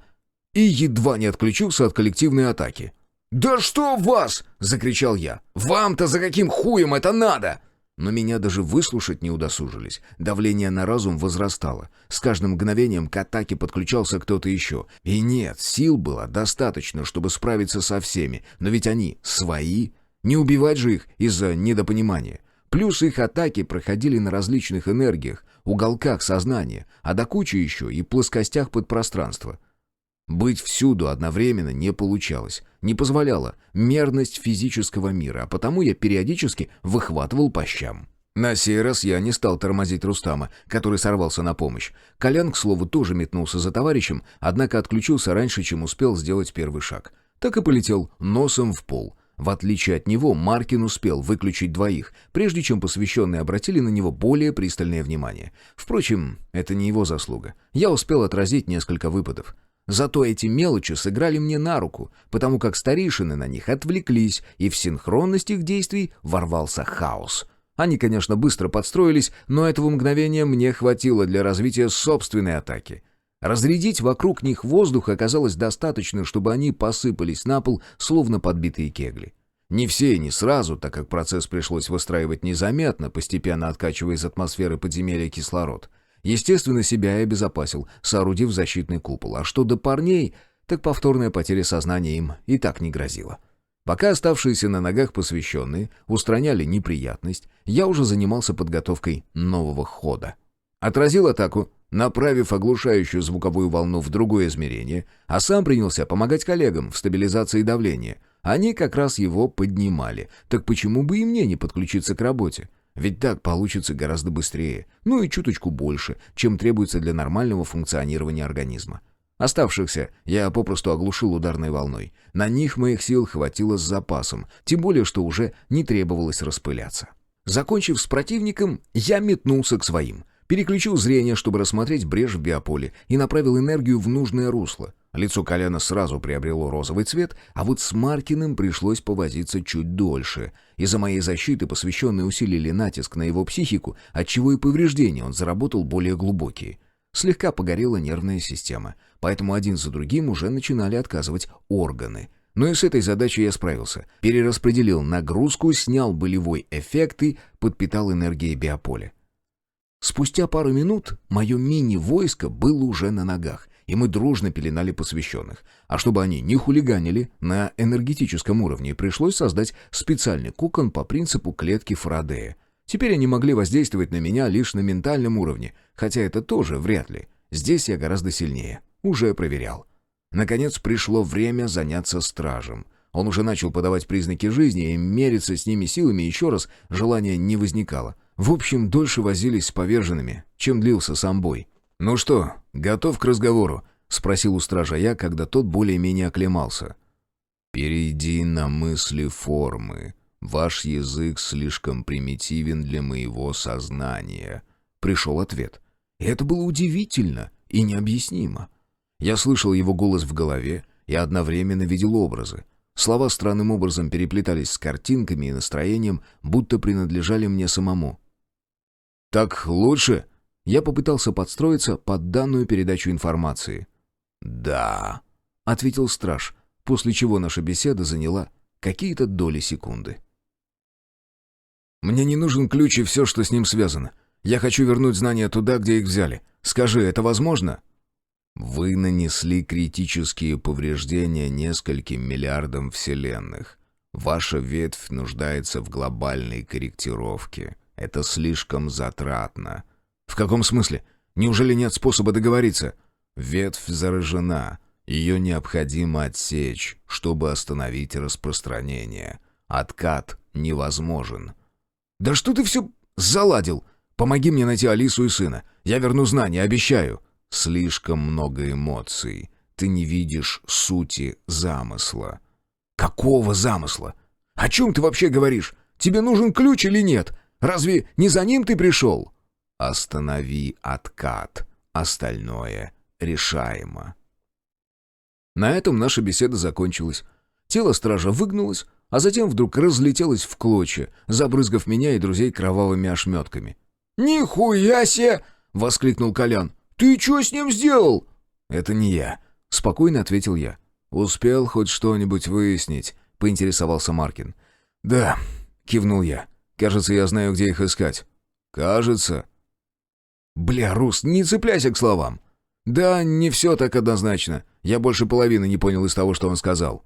и едва не отключился от коллективной атаки. «Да что в вас!» — закричал я. «Вам-то за каким хуем это надо?» Но меня даже выслушать не удосужились. Давление на разум возрастало. С каждым мгновением к атаке подключался кто-то еще. И нет, сил было достаточно, чтобы справиться со всеми. Но ведь они свои. Не убивать же их из-за недопонимания. Плюс их атаки проходили на различных энергиях, уголках сознания, а до кучи еще и плоскостях подпространства. Быть всюду одновременно не получалось, не позволяла мерность физического мира, а потому я периодически выхватывал по щам. На сей раз я не стал тормозить Рустама, который сорвался на помощь. Колян, к слову, тоже метнулся за товарищем, однако отключился раньше, чем успел сделать первый шаг. Так и полетел носом в пол. В отличие от него, Маркин успел выключить двоих, прежде чем посвященные обратили на него более пристальное внимание. Впрочем, это не его заслуга. Я успел отразить несколько выпадов. Зато эти мелочи сыграли мне на руку, потому как старейшины на них отвлеклись, и в синхронность их действий ворвался хаос. Они, конечно, быстро подстроились, но этого мгновения мне хватило для развития собственной атаки. Разрядить вокруг них воздух оказалось достаточно, чтобы они посыпались на пол, словно подбитые кегли. Не все и не сразу, так как процесс пришлось выстраивать незаметно, постепенно откачивая из атмосферы подземелья кислород. Естественно, себя я обезопасил, соорудив защитный купол. А что до парней, так повторная потеря сознания им и так не грозила. Пока оставшиеся на ногах посвященные устраняли неприятность, я уже занимался подготовкой нового хода. Отразил атаку, направив оглушающую звуковую волну в другое измерение, а сам принялся помогать коллегам в стабилизации давления. Они как раз его поднимали. Так почему бы и мне не подключиться к работе? Ведь так получится гораздо быстрее, ну и чуточку больше, чем требуется для нормального функционирования организма. Оставшихся я попросту оглушил ударной волной. На них моих сил хватило с запасом, тем более, что уже не требовалось распыляться. Закончив с противником, я метнулся к своим. Переключил зрение, чтобы рассмотреть брешь в биополе, и направил энергию в нужное русло. Лицо Коляна сразу приобрело розовый цвет, а вот с Маркиным пришлось повозиться чуть дольше. Из-за моей защиты посвященные усилили натиск на его психику, отчего и повреждения он заработал более глубокие. Слегка погорела нервная система, поэтому один за другим уже начинали отказывать органы. Но и с этой задачей я справился. Перераспределил нагрузку, снял болевой эффект и подпитал энергией биополя. Спустя пару минут мое мини-войско было уже на ногах, и мы дружно пеленали посвященных. А чтобы они не хулиганили на энергетическом уровне, пришлось создать специальный кокон по принципу клетки Фарадея. Теперь они могли воздействовать на меня лишь на ментальном уровне, хотя это тоже вряд ли. Здесь я гораздо сильнее. Уже проверял. Наконец пришло время заняться стражем. Он уже начал подавать признаки жизни, и мериться с ними силами еще раз желания не возникало. В общем, дольше возились с поверженными, чем длился сам бой. «Ну что, готов к разговору?» — спросил у стража я, когда тот более-менее оклемался. «Перейди на мысли формы. Ваш язык слишком примитивен для моего сознания», — пришел ответ. И это было удивительно и необъяснимо. Я слышал его голос в голове и одновременно видел образы. Слова странным образом переплетались с картинками и настроением, будто принадлежали мне самому. «Так лучше?» Я попытался подстроиться под данную передачу информации. «Да», — ответил страж, после чего наша беседа заняла какие-то доли секунды. «Мне не нужен ключ и все, что с ним связано. Я хочу вернуть знания туда, где их взяли. Скажи, это возможно?» «Вы нанесли критические повреждения нескольким миллиардам вселенных. Ваша ветвь нуждается в глобальной корректировке. Это слишком затратно». «В каком смысле? Неужели нет способа договориться?» «Ветвь заражена. Ее необходимо отсечь, чтобы остановить распространение. Откат невозможен». «Да что ты все заладил? Помоги мне найти Алису и сына. Я верну знания, обещаю». «Слишком много эмоций. Ты не видишь сути замысла». «Какого замысла? О чем ты вообще говоришь? Тебе нужен ключ или нет? Разве не за ним ты пришел?» «Останови откат. Остальное решаемо». На этом наша беседа закончилась. Тело стража выгнулось, а затем вдруг разлетелось в клочья, забрызгав меня и друзей кровавыми ошметками. «Нихуя себе!» — воскликнул Колян. «Ты что с ним сделал?» «Это не я», — спокойно ответил я. «Успел хоть что-нибудь выяснить?» — поинтересовался Маркин. «Да», — кивнул я. «Кажется, я знаю, где их искать». «Кажется». «Бля, Рус, не цепляйся к словам». «Да, не все так однозначно. Я больше половины не понял из того, что он сказал».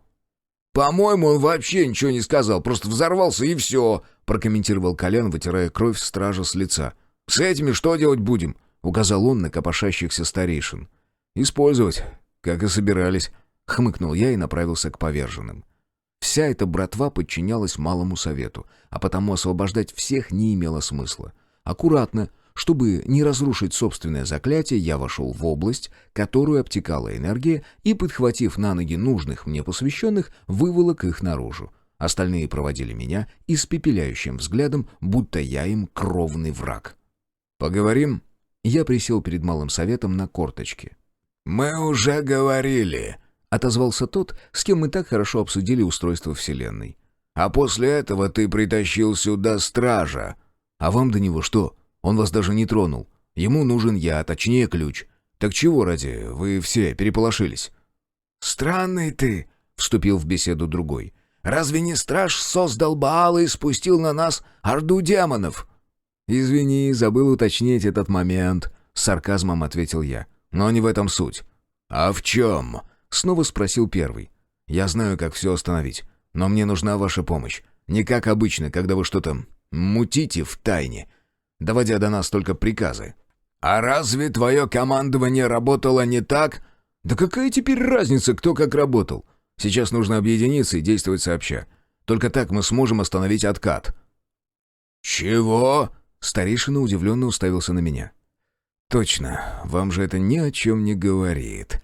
«По-моему, он вообще ничего не сказал, просто взорвался и все», — прокомментировал Колян, вытирая кровь стража с лица. «С этими что делать будем?» — указал он на копошащихся старейшин. «Использовать, как и собирались», — хмыкнул я и направился к поверженным. Вся эта братва подчинялась малому совету, а потому освобождать всех не имело смысла. Аккуратно, чтобы не разрушить собственное заклятие, я вошел в область, которую обтекала энергия, и, подхватив на ноги нужных мне посвященных, выволок их наружу. Остальные проводили меня испепеляющим взглядом, будто я им кровный враг. «Поговорим?» Я присел перед малым советом на корточки. «Мы уже говорили», — отозвался тот, с кем мы так хорошо обсудили устройство Вселенной. «А после этого ты притащил сюда стража». «А вам до него что? Он вас даже не тронул. Ему нужен я, точнее ключ. Так чего ради вы все переполошились?» «Странный ты», — вступил в беседу другой. «Разве не страж создал Баала и спустил на нас орду демонов?» «Извини, забыл уточнить этот момент», — с сарказмом ответил я. «Но не в этом суть». «А в чем?» — снова спросил первый. «Я знаю, как все остановить, но мне нужна ваша помощь. Не как обычно, когда вы что-то мутите в тайне, доводя до нас только приказы». «А разве твое командование работало не так?» «Да какая теперь разница, кто как работал? Сейчас нужно объединиться и действовать сообща. Только так мы сможем остановить откат». «Чего?» — старейшина удивленно уставился на меня. «Точно, вам же это ни о чем не говорит».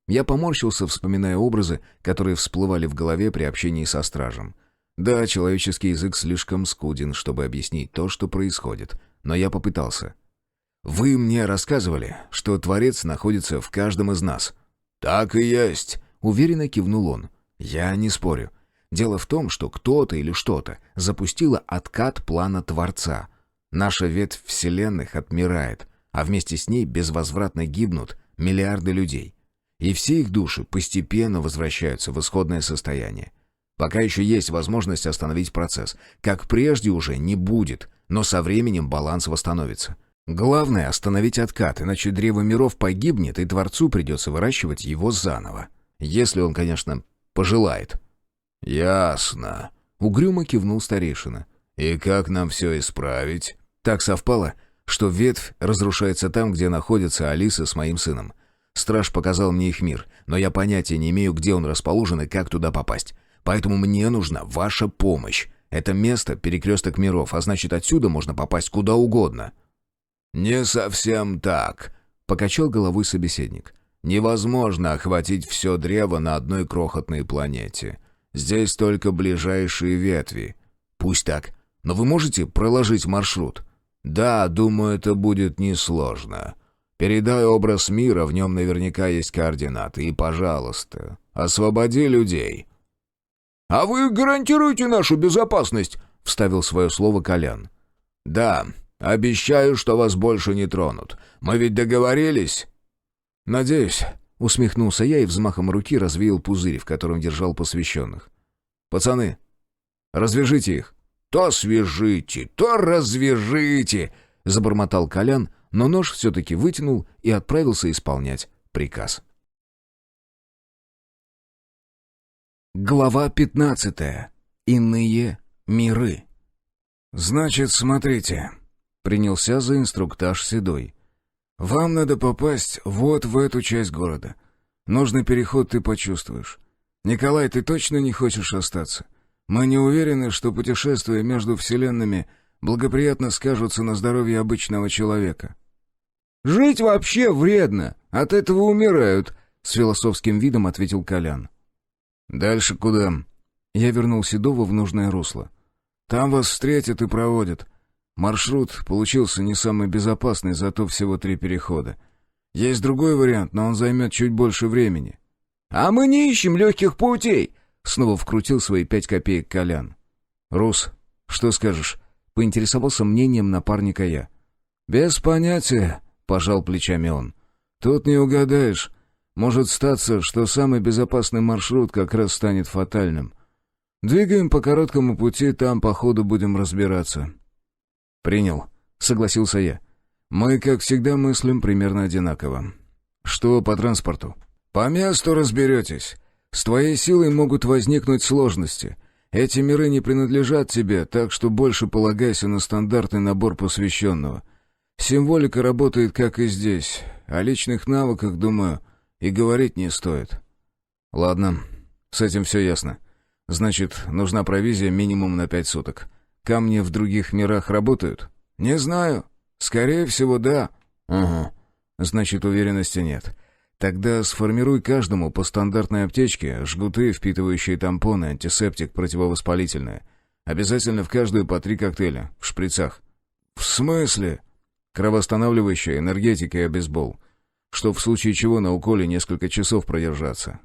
Я поморщился, вспоминая образы, которые всплывали в голове при общении со стражем. Да, человеческий язык слишком скуден, чтобы объяснить то, что происходит. Но я попытался. «Вы мне рассказывали, что Творец находится в каждом из нас». «Так и есть», — уверенно кивнул он. «Я не спорю. Дело в том, что кто-то или что-то запустило откат плана Творца. Наша ветвь вселенных отмирает, а вместе с ней безвозвратно гибнут миллиарды людей. И все их души постепенно возвращаются в исходное состояние. Пока еще есть возможность остановить процесс. Как прежде уже не будет, но со временем баланс восстановится. Главное — остановить откат, иначе древо миров погибнет, и Творцу придется выращивать его заново. Если он, конечно, пожелает». «Ясно», — угрюмо кивнул старейшина. «И как нам все исправить?» Так совпало, что ветвь разрушается там, где находится Алиса с моим сыном. Страж показал мне их мир, но я понятия не имею, где он расположен и как туда попасть. Поэтому мне нужна ваша помощь. Это место — перекресток миров, а значит, отсюда можно попасть куда угодно». «Не совсем так», — покачал головой собеседник. «Невозможно охватить все древо на одной крохотной планете. Здесь только ближайшие ветви». «Пусть так. Но вы можете проложить маршрут?» «Да, думаю, это будет несложно. Передай образ мира, в нем наверняка есть координаты. И, пожалуйста, освободи людей». «А вы гарантируете нашу безопасность?» — вставил свое слово Колян. «Да, обещаю, что вас больше не тронут. Мы ведь договорились?» «Надеюсь», — усмехнулся я и взмахом руки развеял пузырь, в котором держал посвященных. «Пацаны, развяжите их». «То свяжите, то развяжите», — забормотал Колян, но нож все-таки вытянул и отправился исполнять приказ. Глава 15. Иные миры. «Значит, смотрите», — принялся за инструктаж Седой. «Вам надо попасть вот в эту часть города. Нужный переход ты почувствуешь. Николай, ты точно не хочешь остаться? Мы не уверены, что путешествия между вселенными благоприятно скажутся на здоровье обычного человека». «Жить вообще вредно, от этого умирают», — с философским видом ответил Колян. «Дальше куда?» Я вернул Седова в нужное русло. «Там вас встретят и проводят. Маршрут получился не самый безопасный, зато всего 3 перехода. Есть другой вариант, но он займет чуть больше времени». «А мы не ищем легких путей!» — снова вкрутил свои 5 копеек Колян. «Рус, что скажешь?» — поинтересовался мнением напарника я. «Без понятия», — пожал плечами он. «Тут не угадаешь. Может статься, что самый безопасный маршрут как раз станет фатальным. Двигаем по короткому пути, там по ходу будем разбираться». «Принял», — согласился я. «Мы, как всегда, мыслим примерно одинаково. Что по транспорту?» «По месту разберетесь. С твоей силой могут возникнуть сложности. Эти миры не принадлежат тебе, так что больше полагайся на стандартный набор посвященного. Символика работает, как и здесь. О личных навыках, думаю, и говорить не стоит». «Ладно, с этим все ясно. Значит, нужна провизия минимум на 5 суток. Камни в других мирах работают?» «Не знаю. Скорее всего, да». «Угу. Значит, уверенности нет. Тогда сформируй каждому по стандартной аптечке, жгуты, впитывающие тампоны, антисептик, противовоспалительное. Обязательно в каждую по 3 коктейля, в шприцах». «В смысле?» «Кровоостанавливающая, энергетика и обезбол. Что в случае чего на уколе несколько часов продержаться».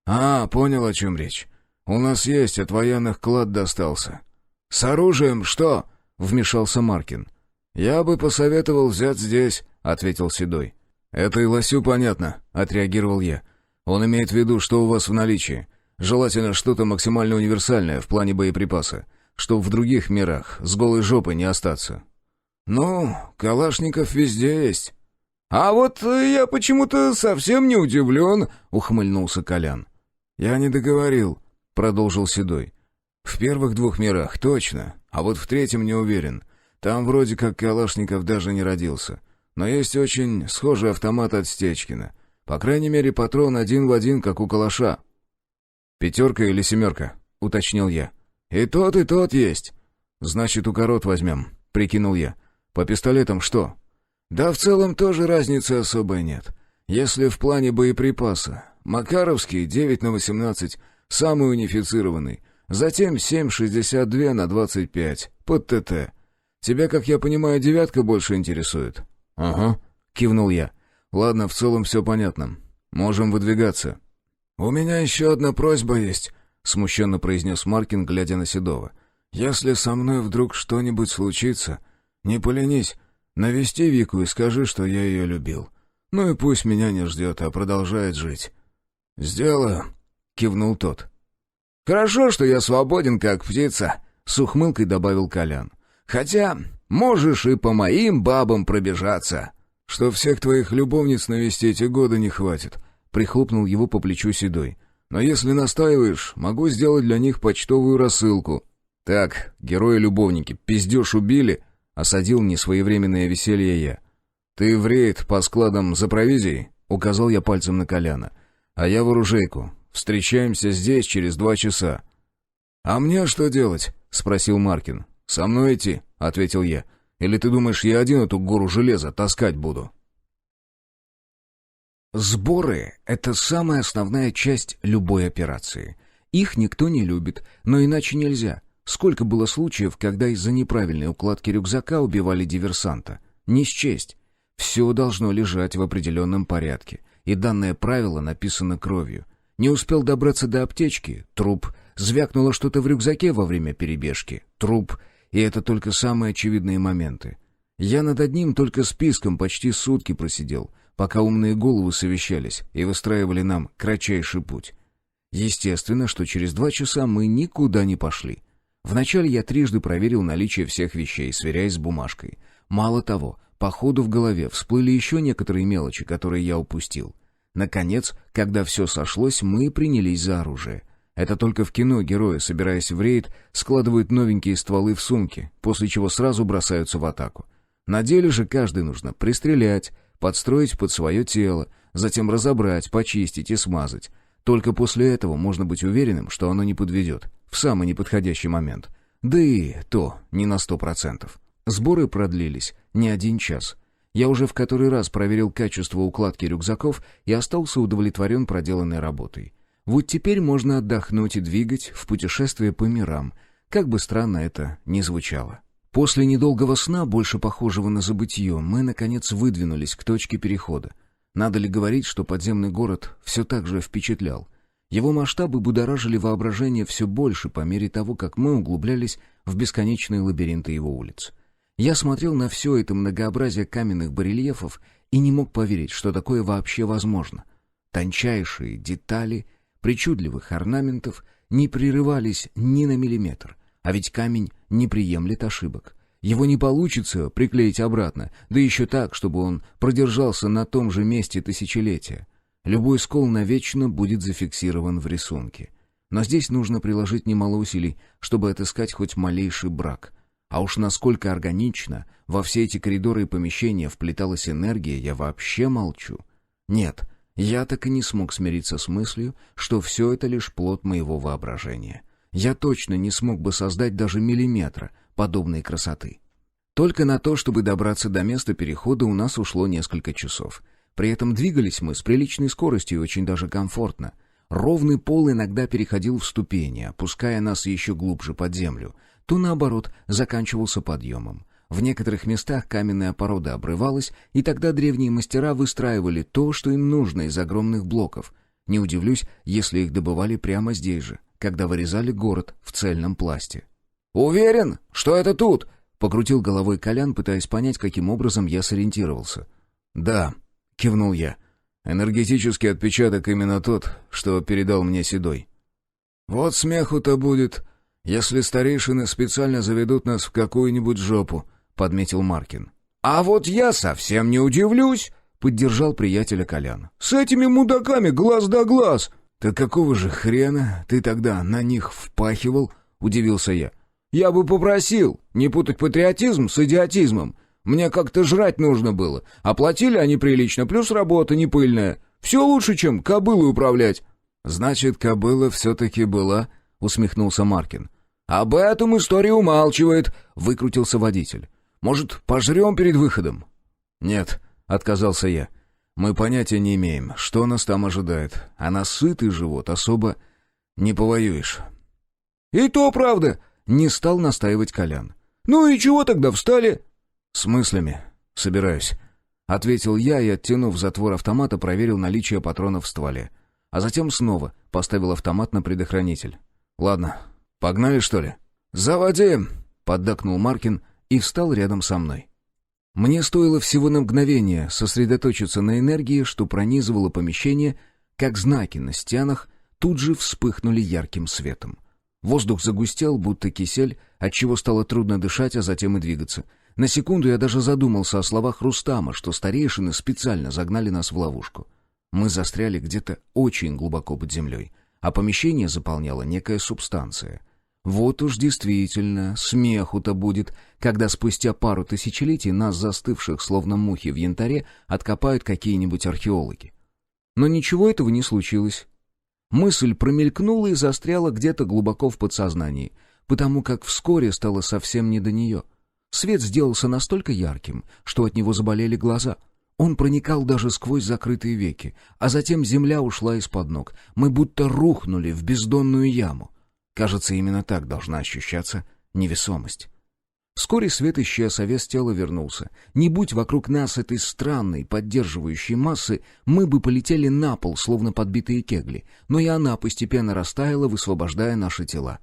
«А, понял, о чем речь. У нас есть, от военных клад достался». «С оружием что?» — вмешался Маркин. «Я бы посоветовал взять здесь», — ответил Седой. «Это и Лосю понятно», — отреагировал я. «Он имеет в виду, что у вас в наличии. Желательно что-то максимально универсальное в плане боеприпаса, чтоб в других мирах с голой жопой не остаться». «Ну, калашников везде есть». «А вот я почему-то совсем не удивлен», — ухмыльнулся Колян. «Я не договорил», — продолжил Седой. «В первых 2 мирах точно, а вот в 3 не уверен. Там вроде как Калашников даже не родился. Но есть очень схожий автомат от Стечкина. По крайней мере, патрон 1 в 1, как у калаша». 5 или 7, — уточнил я. И тот есть». «Значит, укорот возьмем», — прикинул я. «По пистолетам что?» «Да в целом тоже разницы особой нет. Если в плане боеприпаса. Макаровский 9/18, самый унифицированный. Затем 7,62 на 25, под ТТ. Тебя, как я понимаю, 9 больше интересует?» «Ага», — кивнул я. «Ладно, в целом все понятно. Можем выдвигаться». «У меня еще одна просьба есть», — смущенно произнес Маркин, глядя на Седова. «Если со мной вдруг что-нибудь случится, не поленись, навести Вику и скажи, что я ее любил. Ну и пусть меня не ждет, а продолжает жить». «Сделаю», — кивнул тот. «Хорошо, что я свободен, как птица», — с ухмылкой добавил Колян. «Хотя можешь и по моим бабам пробежаться». «Что всех твоих любовниц навестить и года не хватит», — прихлопнул его по плечу Седой. «Но если настаиваешь, могу сделать для них почтовую рассылку». «Так, герои-любовники, пиздеж убили», — осадил несвоевременное веселье я. «Ты в рейд по складам за провизией?» — указал я пальцем на Коляна. «А я в оружейку. Встречаемся здесь через 2 часа». «А мне что делать?» — спросил Маркин. «Со мной идти», — ответил я. «Или ты думаешь, я один эту гору железа таскать буду?» Сборы — это самая основная часть любой операции. Их никто не любит, но иначе нельзя. Сколько было случаев, когда из-за неправильной укладки рюкзака убивали диверсанта? Не счесть. Все должно лежать в определенном порядке, и данное правило написано кровью. Не успел добраться до аптечки — труп. Звякнуло что-то в рюкзаке во время перебежки — труп. И это только самые очевидные моменты. Я над одним только списком почти сутки просидел, пока умные головы совещались и выстраивали нам кратчайший путь. Естественно, что через 2 часа мы никуда не пошли. Вначале я трижды проверил наличие всех вещей, сверяясь с бумажкой. Мало того, по ходу в голове всплыли еще некоторые мелочи, которые я упустил. Наконец, когда все сошлось, мы принялись за оружие. Это только в кино герои, собираясь в рейд, складывают новенькие стволы в сумки, после чего сразу бросаются в атаку. На деле же каждый нужно пристрелять, подстроить под свое тело, затем разобрать, почистить и смазать. Только после этого можно быть уверенным, что оно не подведет в самый неподходящий момент. Да и то не на 100%. Сборы продлились не 1 час. Я уже в который раз проверил качество укладки рюкзаков и остался удовлетворен проделанной работой. Вот теперь можно отдохнуть и двигать в путешествие по мирам, как бы странно это ни звучало. После недолгого сна, больше похожего на забытье, мы, наконец, выдвинулись к точке перехода. Надо ли говорить, что подземный город все так же впечатлял? Его масштабы будоражили воображение все больше по мере того, как мы углублялись в бесконечные лабиринты его улиц. Я смотрел на все это многообразие каменных барельефов и не мог поверить, что такое вообще возможно. Тончайшие детали причудливых орнаментов не прерывались ни на миллиметр, а ведь камень не приемлет ошибок. Его не получится приклеить обратно, да еще так, чтобы он продержался на том же месте тысячелетия. Любой скол навечно будет зафиксирован в рисунке. Но здесь нужно приложить немало усилий, чтобы отыскать хоть малейший брак. А уж насколько органично во все эти коридоры и помещения вплеталась энергия, я вообще молчу. Нет, я так и не смог смириться с мыслью, что все это лишь плод моего воображения. Я точно не смог бы создать даже миллиметра подобной красоты. Только на то, чтобы добраться до места перехода, у нас ушло несколько часов. При этом двигались мы с приличной скоростью и очень даже комфортно. Ровный пол иногда переходил в ступени, опуская нас еще глубже под землю, то, наоборот, заканчивался подъемом. В некоторых местах каменная порода обрывалась, и тогда древние мастера выстраивали то, что им нужно из огромных блоков. Не удивлюсь, если их добывали прямо здесь же, когда вырезали город в цельном пласте. «Уверен, что это тут?» — покрутил головой Колян, пытаясь понять, каким образом я сориентировался. «Да», — кивнул я. «Энергетический отпечаток именно тот, что передал мне Седой». «Вот смеху-то будет, если старейшины специально заведут нас в какую-нибудь жопу», — подметил Маркин. «А вот я совсем не удивлюсь», — поддержал приятеля Колян. «С этими мудаками глаз да глаз». «Так какого же хрена ты тогда на них впахивал?» — удивился я. «Я бы попросил не путать патриотизм с идиотизмом. Мне как-то жрать нужно было. Оплатили они прилично, плюс работа не пыльная. Все лучше, чем кобылой управлять». «Значит, кобыла все-таки была?» — усмехнулся Маркин. «Об этом история умалчивает», — выкрутился водитель. «Может, пожрем перед выходом?» «Нет», — отказался я. «Мы понятия не имеем, что нас там ожидает, а на сытый живот особо не повоюешь». «И то правда», — не стал настаивать Колян. «Ну и чего тогда встали?» «С мыслями собираюсь», — ответил я и, оттянув затвор автомата, проверил наличие патронов в стволе. А затем снова поставил автомат на предохранитель. «Ладно, погнали, что ли?» «Заводи!» — поддакнул Маркин и встал рядом со мной. Мне стоило всего на мгновение сосредоточиться на энергии, что пронизывало помещение, как знаки на стенах тут же вспыхнули ярким светом. Воздух загустел, будто кисель, отчего стало трудно дышать, а затем и двигаться. На секунду я даже задумался о словах Рустама, что старейшины специально загнали нас в ловушку. Мы застряли где-то очень глубоко под землей, а помещение заполняла некая субстанция. Вот уж действительно, смеху-то будет, когда спустя пару тысячелетий нас, застывших словно мухи в янтаре, откопают какие-нибудь археологи. Но ничего этого не случилось. Мысль промелькнула и застряла где-то глубоко в подсознании, потому как вскоре стало совсем не до нее. Свет сделался настолько ярким, что от него заболели глаза. Он проникал даже сквозь закрытые веки, а затем земля ушла из-под ног. Мы будто рухнули в бездонную яму. Кажется, именно так должна ощущаться невесомость. Вскоре свет исчез, а вес тела вернулся. Не будь вокруг нас этой странной, поддерживающей массы, мы бы полетели на пол, словно подбитые кегли. Но и она постепенно растаяла, высвобождая наши тела.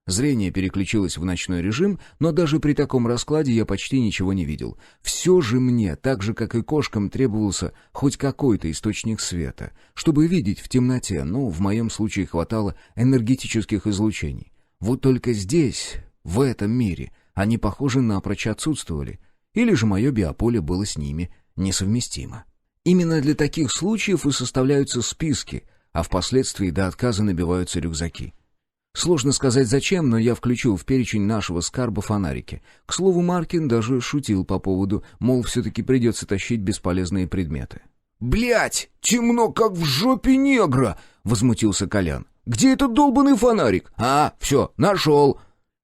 Зрение переключилось в ночной режим, но даже при таком раскладе я почти ничего не видел. Все же мне, так же как и кошкам, требовался хоть какой-то источник света, чтобы видеть в темноте, но в моем случае хватало энергетических излучений. Вот только здесь, в этом мире, они, похоже, напрочь отсутствовали, или же мое биополе было с ними несовместимо. Именно для таких случаев и составляются списки, а впоследствии до отказа набиваются рюкзаки. Сложно сказать зачем, но я включил в перечень нашего скарба фонарики. К слову, Маркин даже шутил по поводу, мол, все-таки придется тащить бесполезные предметы. «Блядь, темно, как в жопе негра!» — возмутился Колян. «Где этот долбанный фонарик? А, все, нашел!»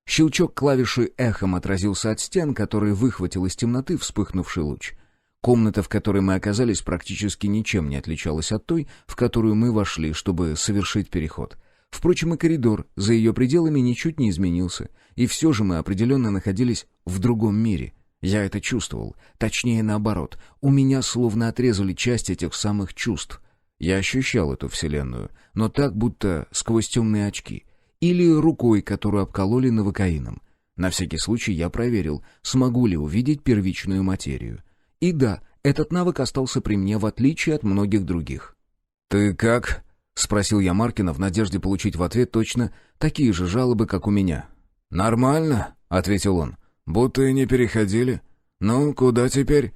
Щелчок клавиши эхом отразился от стен, который выхватил из темноты вспыхнувший луч. Комната, в которой мы оказались, практически ничем не отличалась от той, в которую мы вошли, чтобы совершить переход. Впрочем, и коридор за ее пределами ничуть не изменился, и все же мы определенно находились в другом мире. Я это чувствовал. Точнее, наоборот. У меня словно отрезали часть этих самых чувств. Я ощущал эту вселенную, но так, будто сквозь темные очки. Или рукой, которую обкололи новокаином. На всякий случай я проверил, смогу ли увидеть первичную материю. И да, этот навык остался при мне, в отличие от многих других. «Ты как?» — спросил я Маркина в надежде получить в ответ точно такие же жалобы, как у меня. «Нормально», — ответил он. «Будто и не переходили. Ну, куда теперь?»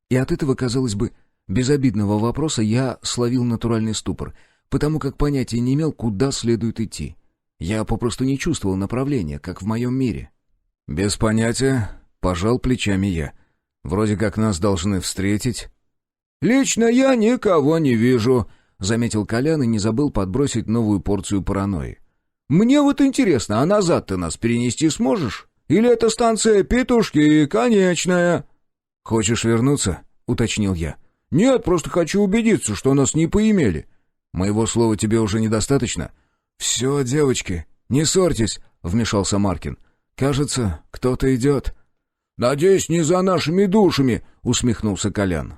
И от этого, казалось бы, безобидного вопроса я словил натуральный ступор, потому как понятия не имел, куда следует идти. Я попросту не чувствовал направления, как в моем мире. «Без понятия», — пожал плечами я. «Вроде как нас должны встретить». «Лично я никого не вижу», — заметил Колян и не забыл подбросить новую порцию паранойи. «Мне вот интересно, а назад ты нас перенести сможешь? Или это станция Петушки конечная?» «Хочешь вернуться?» — уточнил я. «Нет, просто хочу убедиться, что нас не поимели». «Моего слова тебе уже недостаточно?» «Все, девочки, не ссорьтесь», — вмешался Маркин. «Кажется, кто-то идет». «Надеюсь, не за нашими душами», — усмехнулся Колян.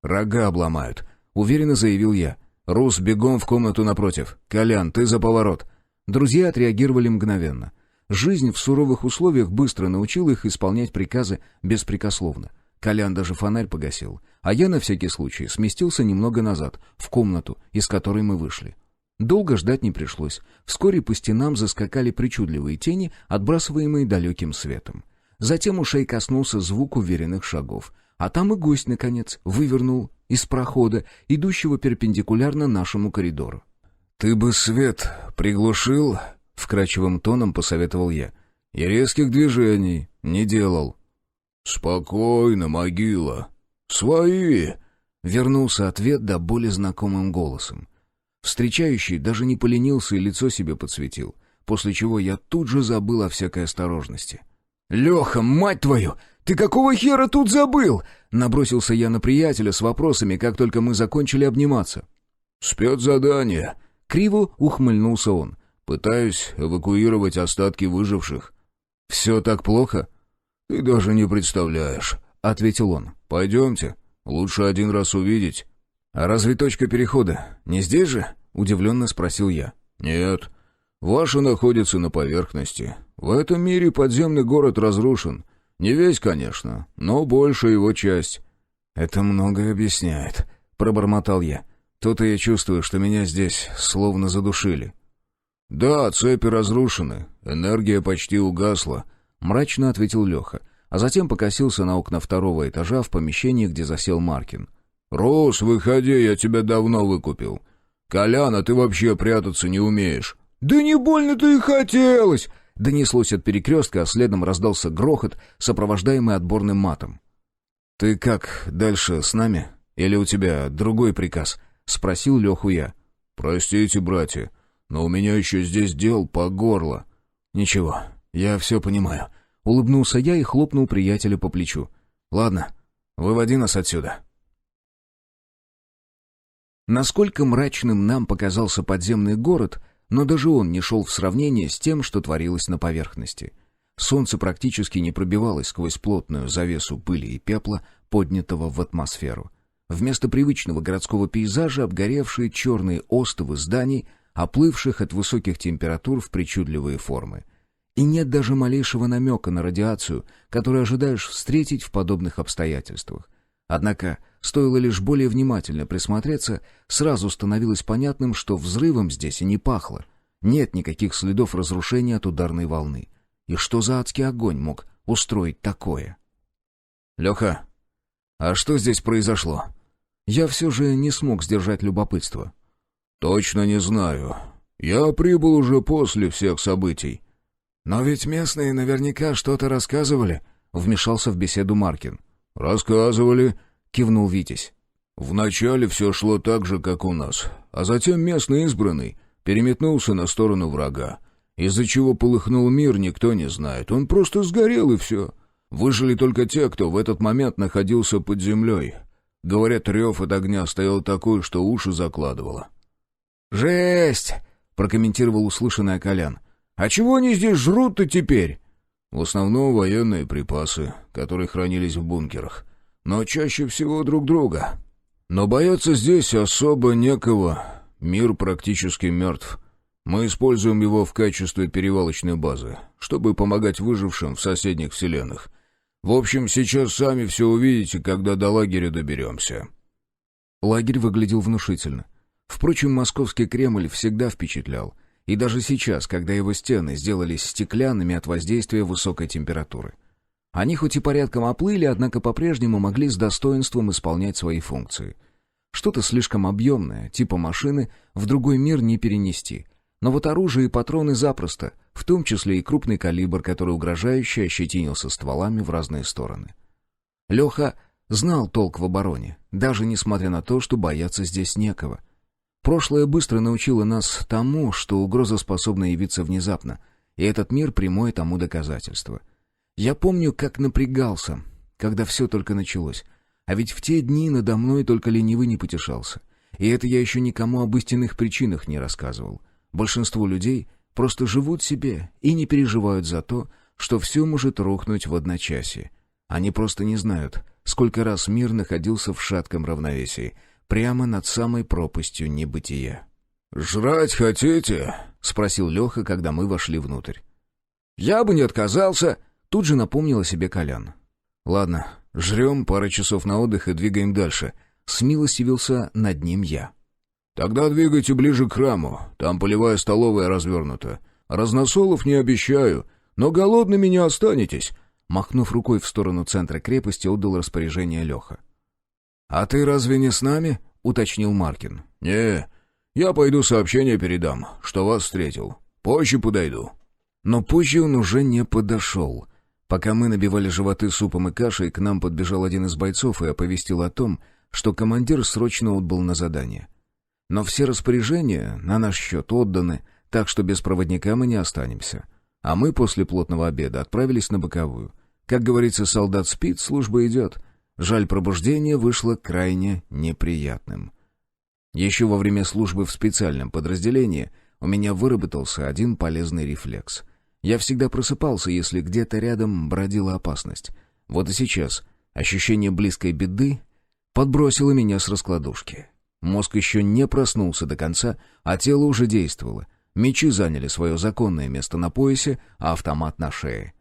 «Рога обломают», — уверенно заявил я. «Рус, бегом в комнату напротив. Колян, ты за поворот». Друзья отреагировали мгновенно. Жизнь в суровых условиях быстро научила их исполнять приказы беспрекословно. Колян даже фонарь погасил, а я на всякий случай сместился немного назад, в комнату, из которой мы вышли. Долго ждать не пришлось. Вскоре по стенам заскакали причудливые тени, отбрасываемые далеким светом. Затем ушей коснулся звук уверенных шагов. А там и гость, наконец, вывернул из прохода, идущего перпендикулярно нашему коридору. «Ты бы свет приглушил?» — вкрадчивым тоном посоветовал я. «И резких движений не делал». «Спокойно, могила. Свои!» — вернулся ответ до боли знакомым голосом. Встречающий даже не поленился и лицо себе подсветил, после чего я тут же забыл о всякой осторожности. «Леха, мать твою! Ты какого хера тут забыл?» Набросился я на приятеля с вопросами, как только мы закончили обниматься. «Спецзадание!» — криво ухмыльнулся он. «Пытаюсь эвакуировать остатки выживших». «Все так плохо?» «Ты даже не представляешь», — ответил он. «Пойдемте. Лучше один раз увидеть». «А разве точка перехода не здесь же?» — удивленно спросил я. «Нет. Ваша находится на поверхности. В этом мире подземный город разрушен. Не весь, конечно, но большая его часть». «Это многое объясняет», — пробормотал я. «То-то я чувствую, что меня здесь словно задушили». «Да, цепи разрушены. Энергия почти угасла», — мрачно ответил Леха, а затем покосился на окна второго этажа в помещении, где засел Маркин. «Рус, выходи, я тебя давно выкупил. Колян, а ты вообще прятаться не умеешь». «Да не больно-то и хотелось!» — донеслось от перекрестка, а следом раздался грохот, сопровождаемый отборным матом. «Ты как, дальше с нами? Или у тебя другой приказ?» — спросил Леху я. «Простите, братья, но у меня еще здесь дел по горло». «Ничего, я все понимаю». Улыбнулся я и хлопнул приятеля по плечу. «Ладно, выводи нас отсюда». Насколько мрачным нам показался подземный город, но даже он не шел в сравнение с тем, что творилось на поверхности. Солнце практически не пробивалось сквозь плотную завесу пыли и пепла, поднятого в атмосферу. Вместо привычного городского пейзажа обгоревшие черные остовы зданий, оплывших от высоких температур в причудливые формы. И нет даже малейшего намека на радиацию, которую ожидаешь встретить в подобных обстоятельствах. Однако, стоило лишь более внимательно присмотреться, сразу становилось понятным, что взрывом здесь и не пахло. Нет никаких следов разрушения от ударной волны. И что за адский огонь мог устроить такое? «Леха, а что здесь произошло?» Я все же не смог сдержать любопытство. «Точно не знаю. Я прибыл уже после всех событий». «Но ведь местные наверняка что-то рассказывали», — вмешался в беседу Маркин. «Рассказывали», — кивнул Витязь. Вначале все шло так же, как у нас, а затем местный избранный переметнулся на сторону врага. Из-за чего полыхнул мир, никто не знает. Он просто сгорел, и все. Выжили только те, кто в этот момент находился под землей. Говорят, рев от огня стоял такой, что уши закладывало. «Жесть!» — прокомментировал услышанное Колян. «А чего они здесь жрут-то теперь?» В основном военные припасы, которые хранились в бункерах. Но чаще всего друг друга. Но бояться здесь особо некого. Мир практически мертв. Мы используем его в качестве перевалочной базы, чтобы помогать выжившим в соседних вселенных. В общем, сейчас сами все увидите, когда до лагеря доберемся». Лагерь выглядел внушительно. Впрочем, московский Кремль всегда впечатлял. И даже сейчас, когда его стены сделались стеклянными от воздействия высокой температуры. Они хоть и порядком оплыли, однако по-прежнему могли с достоинством исполнять свои функции. Что-то слишком объемное, типа машины, в другой мир не перенести. Но вот оружие и патроны запросто, в том числе и крупный калибр, который угрожающе ощетинился стволами в разные стороны. Леха знал толк в обороне, даже несмотря на то, что бояться здесь некого. Прошлое быстро научило нас тому, что угроза способна явиться внезапно, и этот мир — прямое тому доказательство. Я помню, как напрягался, когда все только началось, а ведь в те дни надо мной только ленивый не потешался. И это я еще никому об истинных причинах не рассказывал. Большинство людей просто живут себе и не переживают за то, что все может рухнуть в одночасье. Они просто не знают, сколько раз мир находился в шатком равновесии, прямо над самой пропастью небытия. «Жрать хотите?» — спросил Леха, когда мы вошли внутрь. «Я бы не отказался», — тут же напомнил о себе Колян. «Ладно, жрем, пара часов на отдых и двигаем дальше», — смилостивился над ним я. «Тогда двигайте ближе к храму, там полевая столовая развернута. Разносолов не обещаю, но голодными не останетесь», — махнув рукой в сторону центра крепости, отдал распоряжение Леха. «А ты разве не с нами?» — уточнил Маркин. «Не, я пойду сообщение передам, что вас встретил. Позже подойду». Но позже он уже не подошел. Пока мы набивали животы супом и кашей, к нам подбежал один из бойцов и оповестил о том, что командир срочно отбыл на задание. Но все распоряжения на наш счет отданы, так что без проводника мы не останемся. А мы после плотного обеда отправились на боковую. Как говорится, солдат спит, служба идет. Жаль, пробуждение вышло крайне неприятным. Еще во время службы в специальном подразделении у меня выработался один полезный рефлекс. Я всегда просыпался, если где-то рядом бродила опасность. Вот и сейчас ощущение близкой беды подбросило меня с раскладушки. Мозг еще не проснулся до конца, а тело уже действовало. Мечи заняли свое законное место на поясе, а автомат на шее.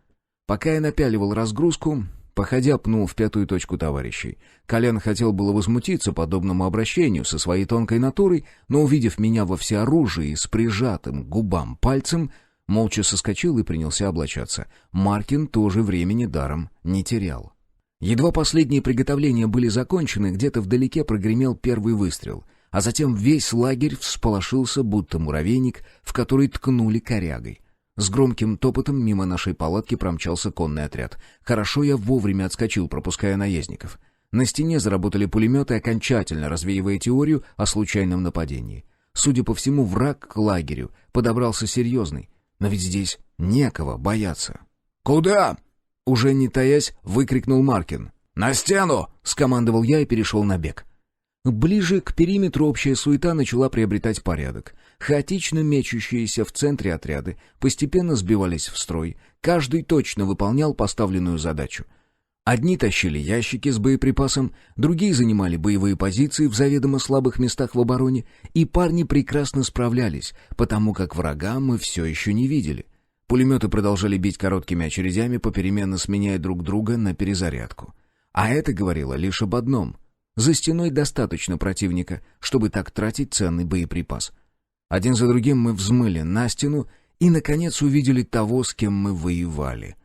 Пока я напяливал разгрузку, походя пнул в пятую точку товарищей. Колян хотел было возмутиться подобному обращению со своей тонкой натурой, но, увидев меня во всеоружии с прижатым к губам пальцем, молча соскочил и принялся облачаться. Маркин тоже времени даром не терял. Едва последние приготовления были закончены, где-то вдалеке прогремел первый выстрел, а затем весь лагерь всполошился, будто муравейник, в который ткнули корягой. С громким топотом мимо нашей палатки промчался конный отряд. Хорошо я вовремя отскочил, пропуская наездников. На стене заработали пулеметы, окончательно развеивая теорию о случайном нападении. Судя по всему, враг к лагерю подобрался серьезный, но ведь здесь некого бояться. «Куда?» — уже не таясь, выкрикнул Маркин. «На стену!» — скомандовал я и перешел на бег. Ближе к периметру общая суета начала приобретать порядок. Хаотично мечущиеся в центре отряды постепенно сбивались в строй, каждый точно выполнял поставленную задачу. Одни тащили ящики с боеприпасом, другие занимали боевые позиции в заведомо слабых местах в обороне, и парни прекрасно справлялись, потому как врага мы все еще не видели. Пулеметы продолжали бить короткими очередями, попеременно сменяя друг друга на перезарядку. А это говорило лишь об одном — за стеной достаточно противника, чтобы так тратить ценный боеприпас. Один за другим мы взмыли на стену и, наконец, увидели того, с кем мы воевали.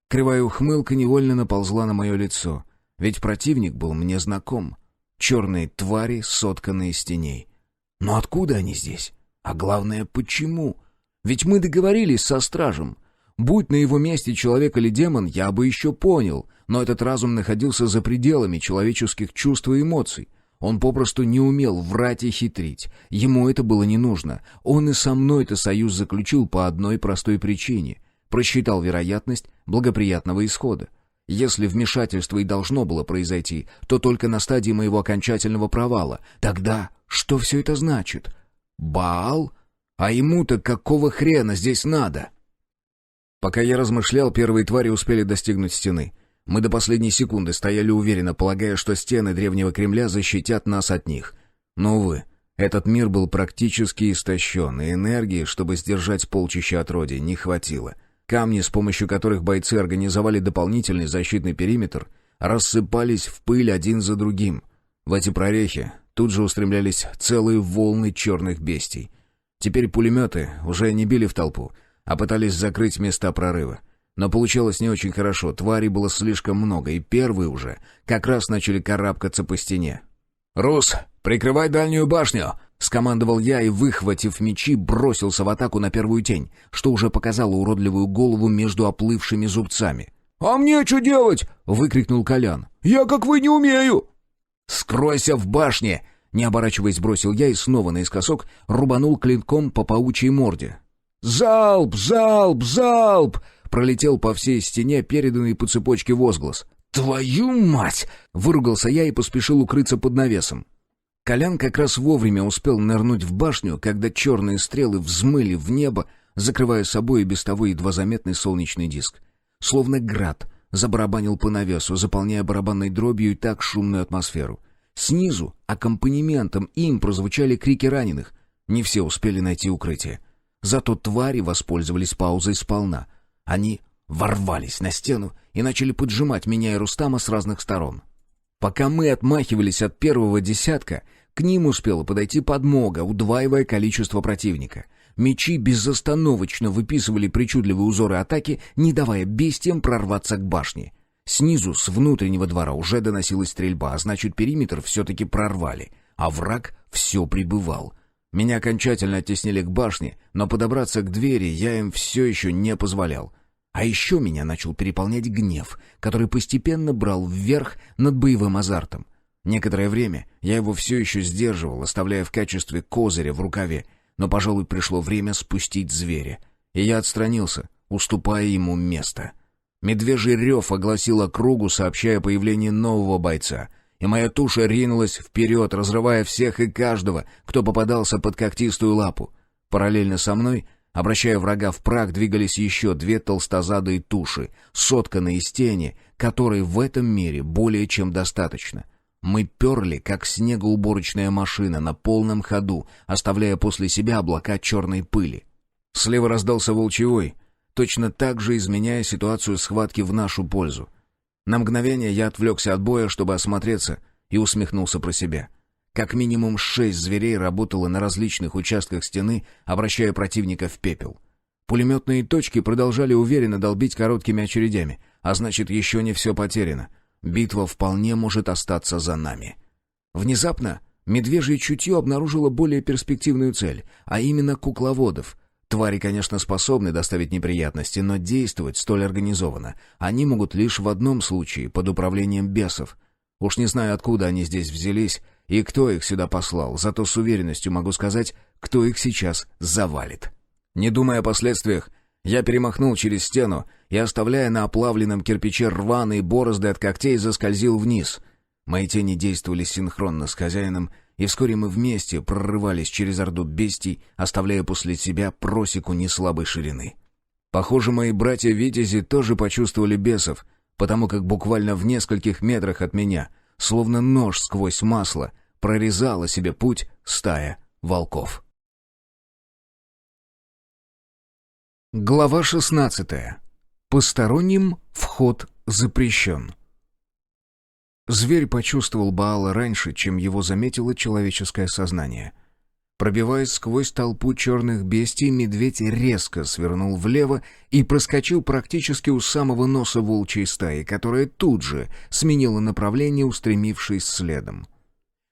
Кривая ухмылка невольно наползла на мое лицо, ведь противник был мне знаком. Черные твари, сотканные из теней. Но откуда они здесь? А главное, почему? Ведь мы договорились со стражем. Будь на его месте человек или демон, я бы еще понял, но этот разум находился за пределами человеческих чувств и эмоций. Он попросту не умел врать и хитрить. Ему это было не нужно. Он и со мной-то союз заключил по одной простой причине. Просчитал вероятность благоприятного исхода. Если вмешательство и должно было произойти, то только на стадии моего окончательного провала. Тогда что все это значит? Баал? А ему-то какого хрена здесь надо? Пока я размышлял, первые твари успели достигнуть стены. Мы до последней секунды стояли уверенно, полагая, что стены древнего Кремля защитят нас от них. Но, увы, этот мир был практически истощен, и энергии, чтобы сдержать полчища отродий, не хватило. Камни, с помощью которых бойцы организовали дополнительный защитный периметр, рассыпались в пыль один за другим. В эти прорехи тут же устремлялись целые волны черных бестий. Теперь пулеметы уже не били в толпу, а пытались закрыть места прорыва. Но получалось не очень хорошо, тварей было слишком много, и первые уже как раз начали карабкаться по стене. «Рус, прикрывай дальнюю башню!» — скомандовал я и, выхватив мечи, бросился в атаку на первую тень, что уже показало уродливую голову между оплывшими зубцами. «А мне что делать?» — выкрикнул Колян. «Я, как вы, не умею!» «Скройся в башне!» — не оборачиваясь, бросил я и снова наискосок рубанул клинком по паучьей морде. «Залп! Залп! Залп!» — пролетел по всей стене переданный по цепочке возглас. «Твою мать!» — выругался я и поспешил укрыться под навесом. Колян как раз вовремя успел нырнуть в башню, когда черные стрелы взмыли в небо, закрывая собой и без того едва заметный солнечный диск. Словно град забарабанил по навесу, заполняя барабанной дробью и так шумную атмосферу. Снизу аккомпанементом им прозвучали крики раненых. Не все успели найти укрытие. Зато твари воспользовались паузой сполна. Они ворвались на стену и начали поджимать меня и Рустама с разных сторон. Пока мы отмахивались от первого десятка, к ним успела подойти подмога, удваивая количество противника. Мечи безостановочно выписывали причудливые узоры атаки, не давая бестиям прорваться к башне. Снизу, с внутреннего двора, уже доносилась стрельба, а значит, периметр все-таки прорвали, а враг все прибывал. Меня окончательно оттеснили к башне, но подобраться к двери я им все еще не позволял. А еще меня начал переполнять гнев, который постепенно брал вверх над боевым азартом. Некоторое время я его все еще сдерживал, оставляя в качестве козыря в рукаве, но, пожалуй, пришло время спустить зверя, и я отстранился, уступая ему место. Медвежий рев огласил округу, сообщая о появлении нового бойца, и моя туша ринулась вперед, разрывая всех и каждого, кто попадался под когтистую лапу. Параллельно со мной, обращая врага в прах, двигались еще две толстозадые туши, сотканные из тени, которой в этом мире более чем достаточно. Мы перли, как снегоуборочная машина, на полном ходу, оставляя после себя облака черной пыли. Слева раздался волчий вой, точно так же изменяя ситуацию схватки в нашу пользу. На мгновение я отвлекся от боя, чтобы осмотреться, и усмехнулся про себя. Как минимум 6 зверей работало на различных участках стены, обращая противника в пепел. Пулеметные точки продолжали уверенно долбить короткими очередями, а значит, еще не все потеряно. Битва вполне может остаться за нами. Внезапно медвежье чутье обнаружило более перспективную цель, а именно кукловодов. Твари, конечно, способны доставить неприятности, но действовать столь организованно они могут лишь в одном случае, под управлением бесов. Уж не знаю, откуда они здесь взялись и кто их сюда послал, зато с уверенностью могу сказать, кто их сейчас завалит. Не думая о последствиях, я перемахнул через стену и, оставляя на оплавленном кирпиче рваные борозды от когтей, заскользил вниз. Мои тени действовали синхронно с хозяином, и вскоре мы вместе прорывались через орду бестий, оставляя после себя просеку неслабой ширины. Похоже, мои братья-витязи тоже почувствовали бесов, потому как буквально в нескольких метрах от меня, словно нож сквозь масло, прорезала себе путь стая волков. Глава 16. Посторонним вход запрещен. Зверь почувствовал Баала раньше, чем его заметило человеческое сознание. Пробиваясь сквозь толпу черных бестий, медведь резко свернул влево и проскочил практически у самого носа волчьей стаи, которая тут же сменила направление, устремившись следом.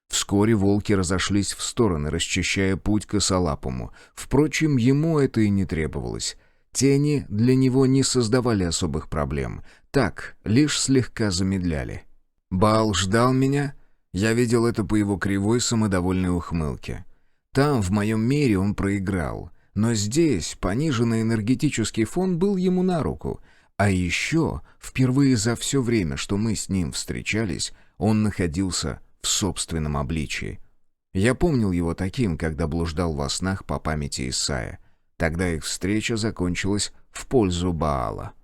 Вскоре волки разошлись в стороны, расчищая путь косолапому. Впрочем, ему это и не требовалось. Тени для него не создавали особых проблем, так, лишь слегка замедляли. Баал ждал меня, Я видел это по его кривой самодовольной ухмылке. Там, в моем мире, он проиграл. Но здесь пониженный энергетический фон был ему на руку. А еще, впервые за все время, что мы с ним встречались, он находился в собственном обличии. Я помнил его таким, когда блуждал во снах по памяти Исаия. Тогда их встреча закончилась в пользу Баала.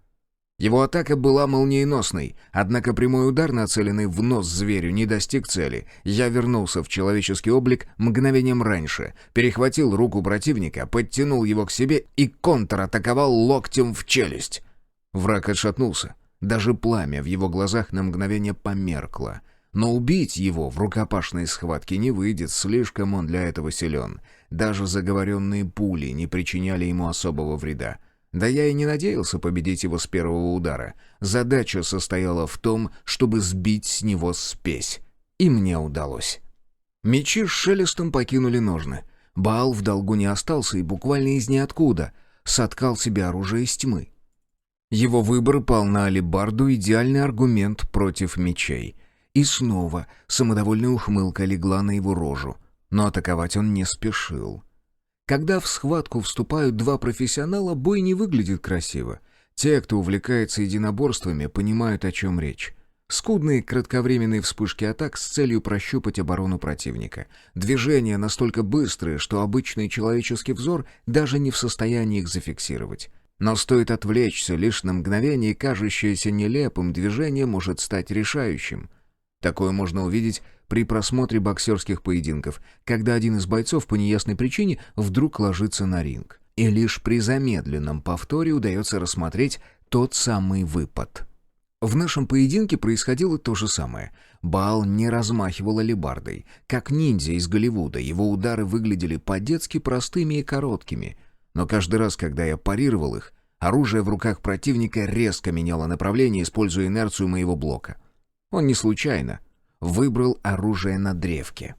Его атака была молниеносной, однако прямой удар, нацеленный в нос зверю, не достиг цели. Я вернулся в человеческий облик мгновением раньше, перехватил руку противника, подтянул его к себе и контратаковал локтем в челюсть. Враг отшатнулся. Даже пламя в его глазах на мгновение померкло. Но убить его в рукопашной схватке не выйдет, слишком он для этого силен. Даже заговоренные пули не причиняли ему особого вреда. Да я и не надеялся победить его с первого удара. Задача состояла в том, чтобы сбить с него спесь. И мне удалось. Мечи с шелестом покинули ножны. Баал в долгу не остался и буквально из ниоткуда соткал себе оружие из тьмы. Его выбор пал на алебарду, идеальный аргумент против мечей. И снова самодовольная ухмылка легла на его рожу. Но атаковать он не спешил. Когда в схватку вступают два профессионала, бой не выглядит красиво. Те, кто увлекается единоборствами, понимают, о чем речь. Скудные кратковременные вспышки атак с целью прощупать оборону противника. Движения настолько быстрые, что обычный человеческий взор даже не в состоянии их зафиксировать. Но стоит отвлечься лишь на мгновение, и кажущееся нелепым движение может стать решающим. Такое можно увидеть при просмотре боксерских поединков, когда один из бойцов по неясной причине вдруг ложится на ринг. И лишь при замедленном повторе удается рассмотреть тот самый выпад. В нашем поединке происходило то же самое. Баал не размахивал алебардой. Как ниндзя из Голливуда, его удары выглядели по-детски простыми и короткими. Но каждый раз, когда я парировал их, оружие в руках противника резко меняло направление, используя инерцию моего блока. Он не случайно выбрал оружие на древке.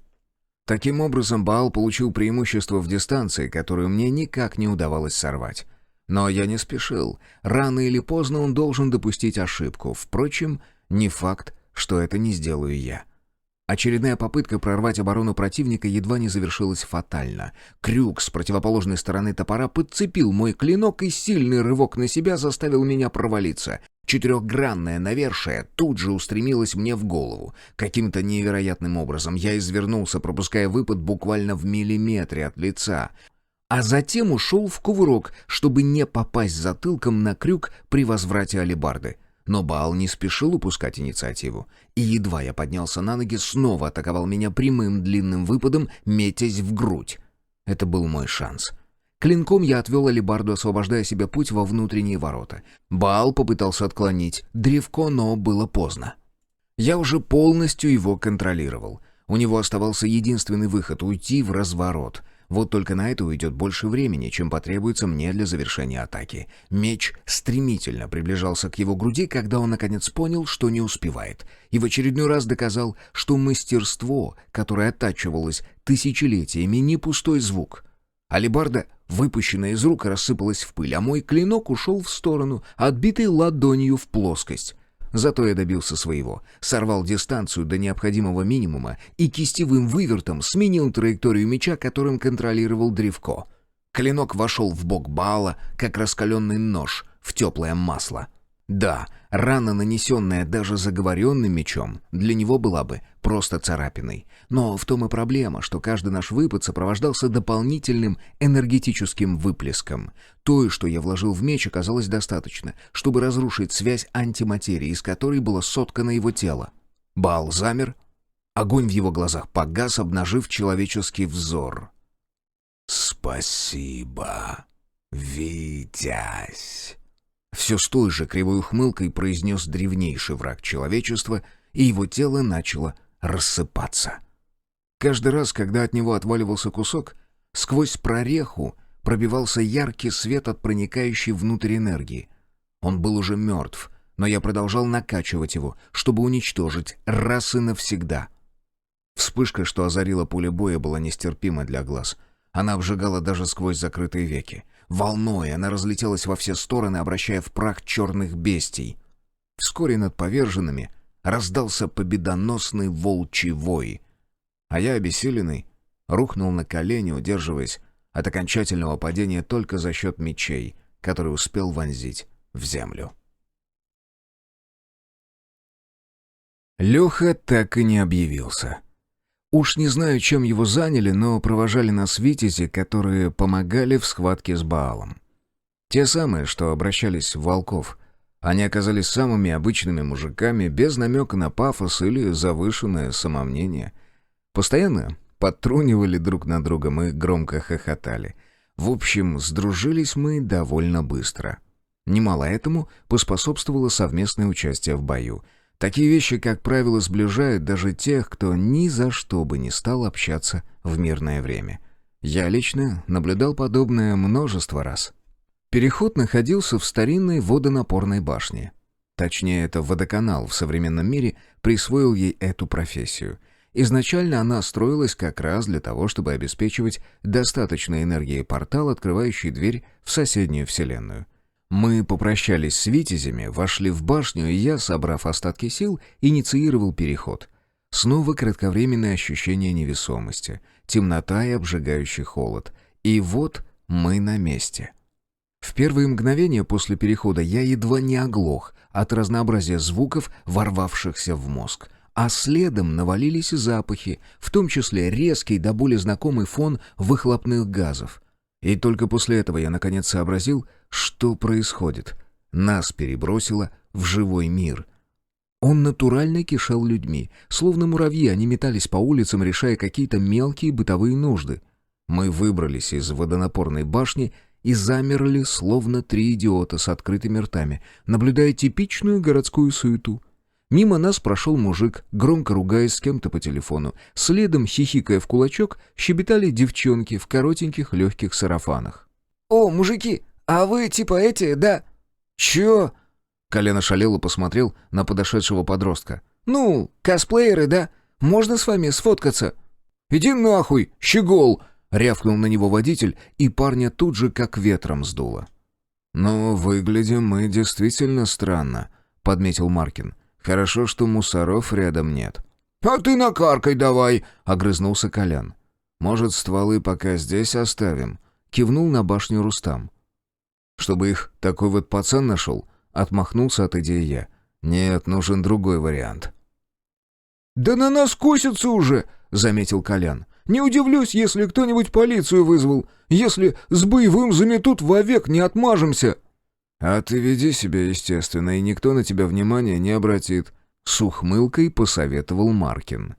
Таким образом, Баал получил преимущество в дистанции, которую мне никак не удавалось сорвать. Но я не спешил. Рано или поздно он должен допустить ошибку. Впрочем, не факт, что это не сделаю я. Очередная попытка прорвать оборону противника едва не завершилась фатально. Крюк с противоположной стороны топора подцепил мой клинок, и сильный рывок на себя заставил меня провалиться. Четырехгранное навершие тут же устремилось мне в голову. Каким-то невероятным образом я извернулся, пропуская выпад буквально в миллиметре от лица, а затем ушел в кувырок, чтобы не попасть затылком на крюк при возврате алебарды. Но Баал не спешил упускать инициативу, и едва я поднялся на ноги, снова атаковал меня прямым длинным выпадом, метясь в грудь. Это был мой шанс. Клинком я отвел алебарду, освобождая себе путь во внутренние ворота. Баал попытался отклонить древко, но было поздно. Я уже полностью его контролировал. У него оставался единственный выход — уйти в разворот. Вот только на это уйдет больше времени, чем потребуется мне для завершения атаки. Меч стремительно приближался к его груди, когда он наконец понял, что не успевает. И в очередной раз доказал, что мастерство, которое оттачивалось тысячелетиями, не пустой звук. Алебарда, выпущенная из рук, рассыпалась в пыль, а мой клинок ушел в сторону, отбитый ладонью в плоскость. Зато я добился своего, сорвал дистанцию до необходимого минимума и кистевым вывертом сменил траекторию меча, которым контролировал древко. Клинок вошел в бок Баала, как раскаленный нож в теплое масло. Да, рана, нанесенная даже заговоренным мечом, для него была бы просто царапиной. Но в том и проблема, что каждый наш выпад сопровождался дополнительным энергетическим выплеском. То, что я вложил в меч, оказалось достаточно, чтобы разрушить связь антиматерии, из которой было соткано его тело. Баал замер, огонь в его глазах погас, обнажив человеческий взор. «Спасибо, Витязь!» Все с той же кривой ухмылкой произнес древнейший враг человечества, и его тело начало рассыпаться. Каждый раз, когда от него отваливался кусок, сквозь прореху пробивался яркий свет от проникающей внутрь энергии. Он был уже мертв, но я продолжал накачивать его, чтобы уничтожить раз и навсегда. Вспышка, что озарила поле боя, была нестерпима для глаз. Она обжигала даже сквозь закрытые веки. Волной она разлетелась во все стороны, обращая в прах черных бестий. Вскоре над поверженными раздался победоносный волчий вой. А я, обессиленный, рухнул на колени, удерживаясь от окончательного падения только за счет мечей, которые успел вонзить в землю. Леха так и не объявился. Уж не знаю, чем его заняли, но провожали нас витязи, которые помогали в схватке с Баалом. Те самые, что обращались в волков. Они оказались самыми обычными мужиками, без намека на пафос или завышенное самомнение. Постоянно подтрунивали друг на друга, мы громко хохотали. В общем, сдружились мы довольно быстро. Немало этому поспособствовало совместное участие в бою. Такие вещи, как правило, сближают даже тех, кто ни за что бы не стал общаться в мирное время. Я лично наблюдал подобное множество раз. Переход находился в старинной водонапорной башне. Точнее, это водоканал в современном мире присвоил ей эту профессию. Изначально она строилась как раз для того, чтобы обеспечивать достаточной энергией портал, открывающий дверь в соседнюю вселенную. Мы попрощались с витязями, вошли в башню, и я, собрав остатки сил, инициировал переход. Снова кратковременное ощущение невесомости, темнота и обжигающий холод. И вот мы на месте. В первые мгновения после перехода я едва не оглох от разнообразия звуков, ворвавшихся в мозг. А следом навалились и запахи, в том числе резкий до боли знакомый фон выхлопных газов. И только после этого я наконец сообразил, что происходит. Нас перебросило в живой мир. Он натурально кишел людьми. Словно муравьи, они метались по улицам, решая какие-то мелкие бытовые нужды. Мы выбрались из водонапорной башни и замерли, словно три идиота с открытыми ртами, наблюдая типичную городскую суету. Мимо нас прошел мужик, громко ругаясь с кем-то по телефону. Следом, хихикая в кулачок, щебетали девчонки в коротеньких легких сарафанах. «О, мужики, а вы типа эти, да?» «Чё?» Колян ошалело посмотрел на подошедшего подростка. «Ну, косплееры, да? Можно с вами сфоткаться?» «Иди нахуй, щегол!» — рявкнул на него водитель, и парня тут же как ветром сдуло. «Ну, выглядим мы действительно странно», — подметил Маркин. «Хорошо, что мусоров рядом нет». «А ты накаркай давай!» — огрызнулся Колян. «Может, стволы пока здесь оставим?» — кивнул на башню Рустам. «Чтобы их такой вот пацан нашел?» — отмахнулся от идеи я. «Нет, нужен другой вариант». «Да на нас косятся уже!» — заметил Колян. «Не удивлюсь, если кто-нибудь полицию вызвал. Если с боевым заметут, вовек не отмажемся». «А ты веди себя естественно, и никто на тебя внимания не обратит», — с ухмылкой посоветовал Маркин.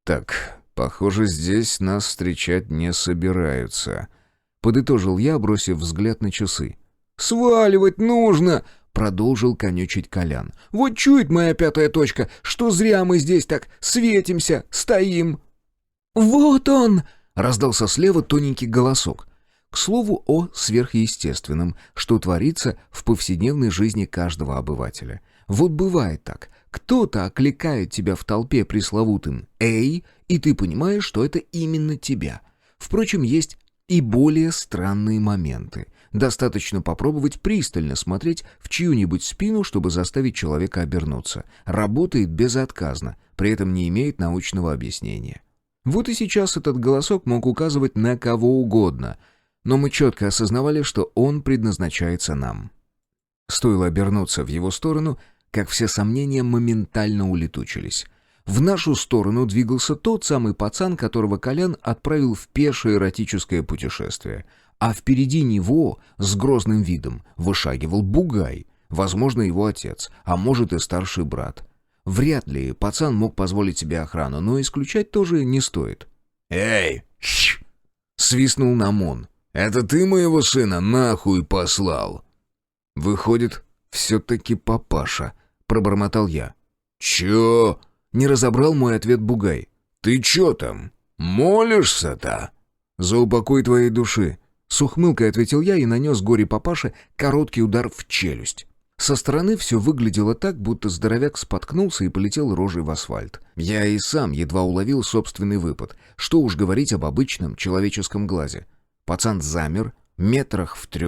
«Так, похоже, здесь нас встречать не собираются», — подытожил я, бросив взгляд на часы. «Сваливать нужно!» — продолжил конючить Колян. «Вот чует моя пятая точка, что зря мы здесь так светимся, стоим». «Вот он!» — раздался слева тоненький голосок. К слову о сверхъестественном, что творится в повседневной жизни каждого обывателя. Вот бывает так. Кто-то окликает тебя в толпе пресловутым «Эй!», и ты понимаешь, что это именно тебя. Впрочем, есть и более странные моменты. Достаточно попробовать пристально смотреть в чью-нибудь спину, чтобы заставить человека обернуться. Работает безотказно, при этом не имеет научного объяснения. Вот и сейчас этот голосок мог указывать на кого угодно, но мы четко осознавали, что он предназначается нам. Стоило обернуться в его сторону, как все сомнения моментально улетучились. В нашу сторону двигался тот самый пацан, которого Колян отправил в пешее эротическое путешествие. А впереди него, с грозным видом, вышагивал бугай, возможно, его отец, а может и старший брат. Вряд ли пацан мог позволить себе охрану, но исключать тоже не стоит. «Эй!» — свистнул Намон. «Это ты моего сына нахуй послал?» «Выходит, все-таки папаша», — пробормотал я. «Чё?» — не разобрал мой ответ бугай. «Ты чё там, молишься-то?» «За упокой твоей души», — с ухмылкой ответил я и нанес горе-папаше короткий удар в челюсть. Со стороны все выглядело так, будто здоровяк споткнулся и полетел рожей в асфальт. Я и сам едва уловил собственный выпад. Что уж говорить об обычном человеческом глазе. Пацан замер, метрах в 3,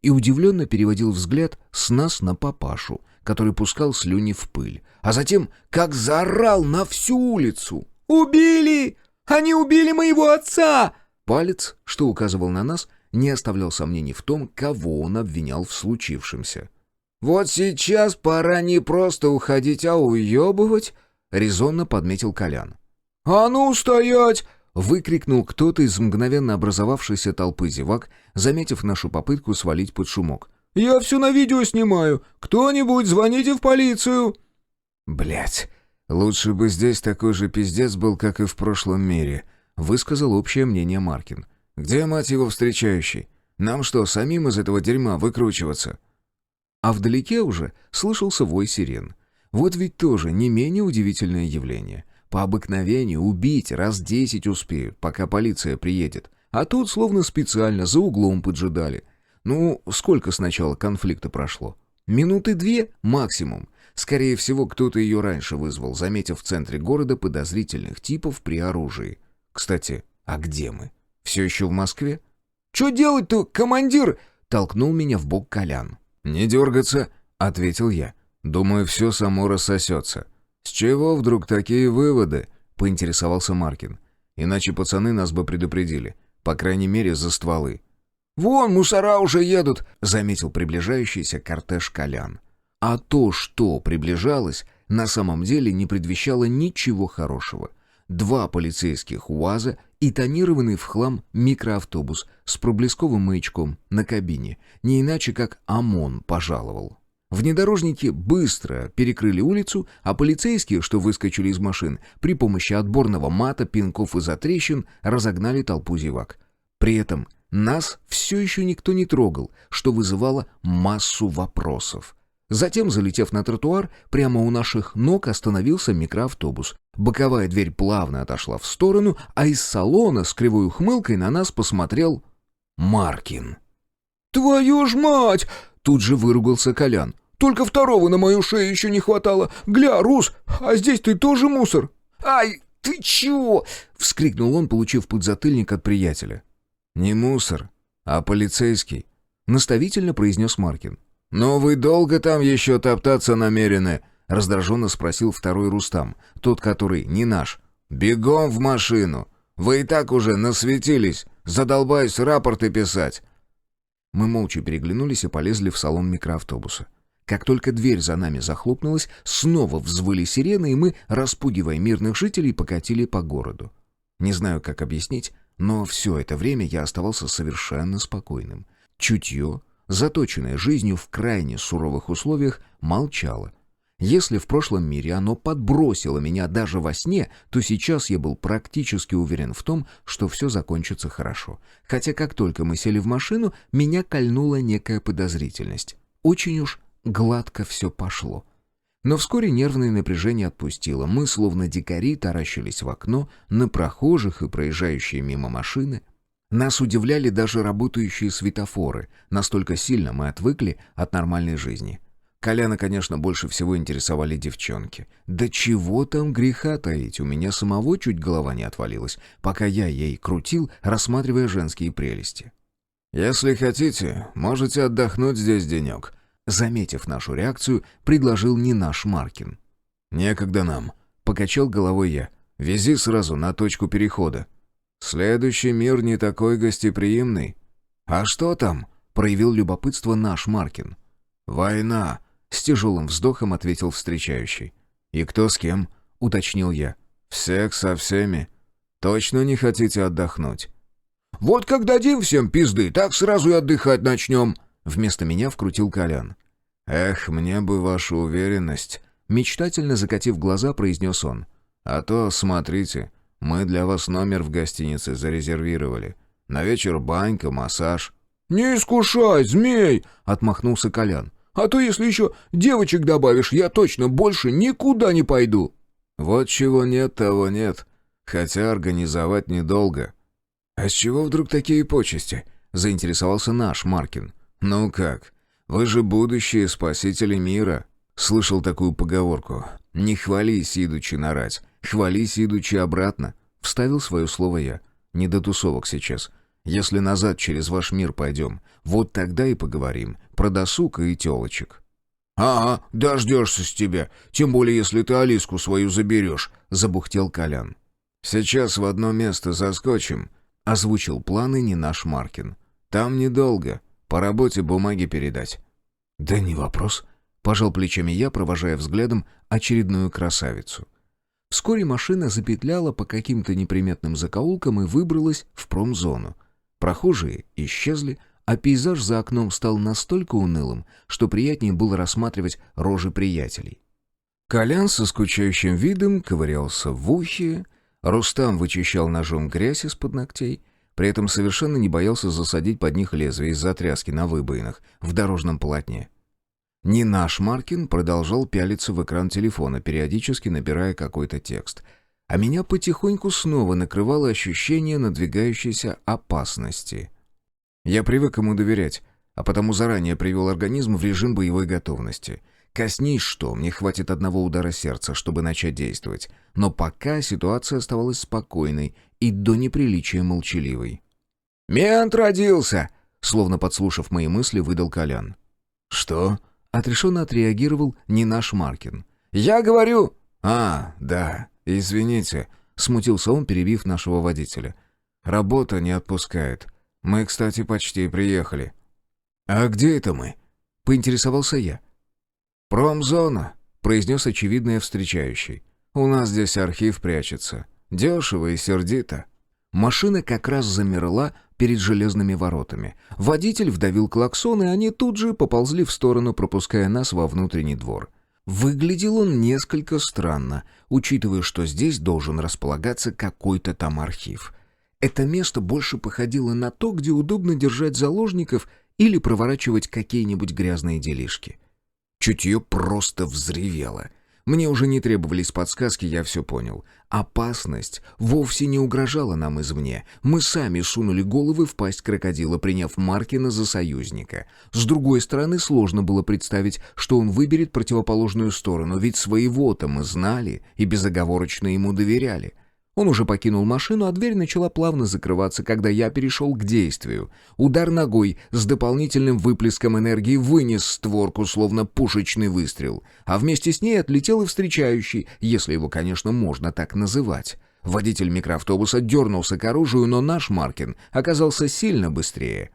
и удивленно переводил взгляд с нас на папашу, который пускал слюни в пыль. А затем как заорал на всю улицу. «Убили! Они убили моего отца!» Палец, что указывал на нас, не оставлял сомнений в том, кого он обвинял в случившемся. «Вот сейчас пора не просто уходить, а уебывать», — резонно подметил Колян. «А ну, стоять!» — выкрикнул кто-то из мгновенно образовавшейся толпы зевак, заметив нашу попытку свалить под шумок. «Я все на видео снимаю! Кто-нибудь звоните в полицию!» «Блядь, лучше бы здесь такой же пиздец был, как и в прошлом мире», — высказал общее мнение Маркин. «Где, мать его, встречающий? Нам что, самим из этого дерьма выкручиваться?» А вдалеке уже слышался вой сирен. Вот ведь тоже не менее удивительное явление. По обыкновению убить раз 10 успеют, пока полиция приедет. А тут словно специально за углом поджидали. Ну, сколько с начала конфликта прошло? Минуты 2 максимум. Скорее всего, кто-то ее раньше вызвал, заметив в центре города подозрительных типов при оружии. Кстати, а где мы? Все еще в Москве? «Че делать-то, командир?» — толкнул меня в бок Колян. «Не дергаться», — ответил я. «Думаю, все само рассосется». «С чего вдруг такие выводы?» — поинтересовался Маркин. «Иначе пацаны нас бы предупредили. По крайней мере, за стволы». «Вон, мусора уже едут», — заметил приближающийся кортеж Колян. А то, что приближалось, на самом деле не предвещало ничего хорошего. 2 полицейских УАЗа и тонированный в хлам микроавтобус с проблесковым маячком на кабине, не иначе как ОМОН пожаловал. Внедорожники быстро перекрыли улицу, а полицейские, что выскочили из машин, при помощи отборного мата, пинков и затрещин разогнали толпу зевак. При этом нас все еще никто не трогал, что вызывало массу вопросов. Затем, залетев на тротуар, прямо у наших ног остановился микроавтобус. Боковая дверь плавно отошла в сторону, а из салона с кривой ухмылкой на нас посмотрел Маркин. «Твою ж мать!» — тут же выругался Колян. «Только второго на мою шею еще не хватало. Гля, Рус, а здесь ты тоже мусор?» «Ай, ты чего?» — вскрикнул он, получив подзатыльник от приятеля. «Не мусор, а полицейский», — наставительно произнес Маркин. «Но вы долго там еще топтаться намерены?» — раздраженно спросил второй Рустам, тот, который не наш. «Бегом в машину! Вы и так уже насветились, задолбаюсь рапорты писать!» Мы молча переглянулись и полезли в салон микроавтобуса. Как только дверь за нами захлопнулась, снова взвыли сирены, и мы, распугивая мирных жителей, покатили по городу. Не знаю, как объяснить, но все это время я оставался совершенно спокойным. Чутье, заточенное жизнью в крайне суровых условиях, молчало. Если в прошлом мире оно подбросило меня даже во сне, то сейчас я был практически уверен в том, что все закончится хорошо. Хотя как только мы сели в машину, меня кольнула некая подозрительность. Очень уж гладко все пошло. Но вскоре нервное напряжение отпустило. Мы, словно дикари, таращились в окно на прохожих и проезжающие мимо машины. Нас удивляли даже работающие светофоры. Настолько сильно мы отвыкли от нормальной жизни. Коляна, конечно, больше всего интересовали девчонки. Да чего там греха таить, у меня самого чуть голова не отвалилась, пока я ей крутил, рассматривая женские прелести. «Если хотите, можете отдохнуть здесь денек», — заметив нашу реакцию, предложил не наш Маркин. «Некогда нам», — покачал головой я. «Вези сразу на точку перехода». «Следующий мир не такой гостеприимный». «А что там?» — проявил любопытство наш Маркин. «Война», — с тяжелым вздохом ответил встречающий. «И кто с кем?» — уточнил я. «Всех со всеми. Точно не хотите отдохнуть?» «Вот как дадим всем пизды, так сразу и отдыхать начнем», — вместо меня вкрутил Колян. «Эх, мне бы вашу уверенность», — мечтательно закатив глаза, произнес он. «А то, смотрите, мы для вас номер в гостинице зарезервировали. На вечер банька, массаж». «Не искушай, змей!» — отмахнулся Колян. «А то, если еще девочек добавишь, я точно больше никуда не пойду». «Вот чего нет, того нет. Хотя организовать недолго». «А с чего вдруг такие почести?» — заинтересовался наш Маркин. «Ну как? Вы же будущие спасители мира». Слышал такую поговорку. «Не хвались, идучи нарать. Хвались, идучи обратно». Вставил свое слово я. «Не до тусовок сейчас. Если назад через ваш мир пойдем, вот тогда и поговорим про досуг и телочек». «Ага, дождешься с тебя, тем более если ты Алиску свою заберешь», — забухтел Колян. «Сейчас в одно место заскочим», — озвучил планы не наш Маркин. «Там недолго, по работе бумаги передать». «Да не вопрос», — пожал плечами я, провожая взглядом очередную красавицу. Вскоре машина запетляла по каким-то неприметным закоулкам и выбралась в промзону. Прохожие исчезли, а пейзаж за окном стал настолько унылым, что приятнее было рассматривать рожи приятелей. Колян со скучающим видом ковырялся в ухе, Рустам вычищал ножом грязь из-под ногтей, при этом совершенно не боялся засадить под них лезвие из-за тряски на выбоинах в дорожном полотне. Не наш Маркин продолжал пялиться в экран телефона, периодически набирая какой-то текст. А меня потихоньку снова накрывало ощущение надвигающейся опасности. Я привык ему доверять, а потому заранее привел организм в режим боевой готовности. Коснись что, мне хватит одного удара сердца, чтобы начать действовать. Но пока ситуация оставалась спокойной и до неприличия молчаливой. «Мент родился!» — словно подслушав мои мысли, выдал Колян. «Что?» — отрешенно отреагировал не наш Маркин. «Я говорю...» да, извините», — смутился он, перебив нашего водителя. «Работа не отпускает. Мы, кстати, почти приехали». «А где это мы?» — поинтересовался я. «Промзона», — произнес очевидное встречающий. «У нас здесь архив прячется. Дешево и сердито». Машина как раз замерла перед железными воротами. Водитель вдавил клаксон, и они тут же поползли в сторону, пропуская нас во внутренний двор. Выглядел он несколько странно, учитывая, что здесь должен располагаться какой-то там архив. Это место больше походило на то, где удобно держать заложников или проворачивать какие-нибудь грязные делишки. Чутье просто взревело. Мне уже не требовались подсказки, я все понял. Опасность вовсе не угрожала нам извне. Мы сами сунули головы в пасть крокодила, приняв Маркина за союзника. С другой стороны, сложно было представить, что он выберет противоположную сторону, ведь своего-то мы знали и безоговорочно ему доверяли. Он уже покинул машину, а дверь начала плавно закрываться, когда я перешел к действию. Удар ногой с дополнительным выплеском энергии вынес створку, словно пушечный выстрел. А вместе с ней отлетел и встречающий, если его, конечно, можно так называть. Водитель микроавтобуса дернулся к оружию, но наш Маркин оказался сильно быстрее.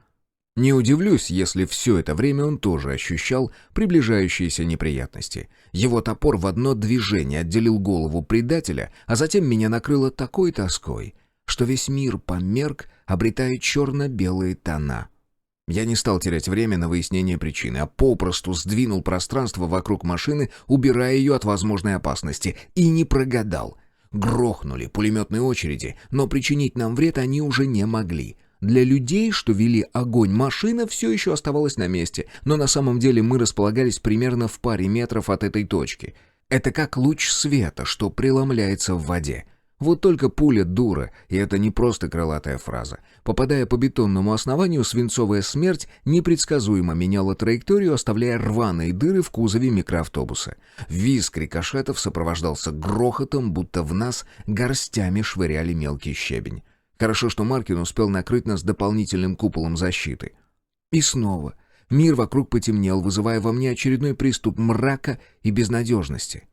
Не удивлюсь, если все это время он тоже ощущал приближающиеся неприятности. Его топор в одно движение отделил голову предателя, а затем меня накрыло такой тоской, что весь мир померк, обретая черно-белые тона. Я не стал терять время на выяснение причины, а попросту сдвинул пространство вокруг машины, убирая ее от возможной опасности, и не прогадал. Грохнули пулеметные очереди, но причинить нам вред они уже не могли. Для людей, что вели огонь, машина все еще оставалась на месте, но на самом деле мы располагались примерно в паре метров от этой точки. Это как луч света, что преломляется в воде. Вот только пуля дура, и это не просто крылатая фраза. Попадая по бетонному основанию, свинцовая смерть непредсказуемо меняла траекторию, оставляя рваные дыры в кузове микроавтобуса. Визг рикошетов сопровождался грохотом, будто в нас горстями швыряли мелкий щебень. Хорошо, что Маркин успел накрыть нас дополнительным куполом защиты. И снова мир вокруг потемнел, вызывая во мне очередной приступ мрака и безнадежности.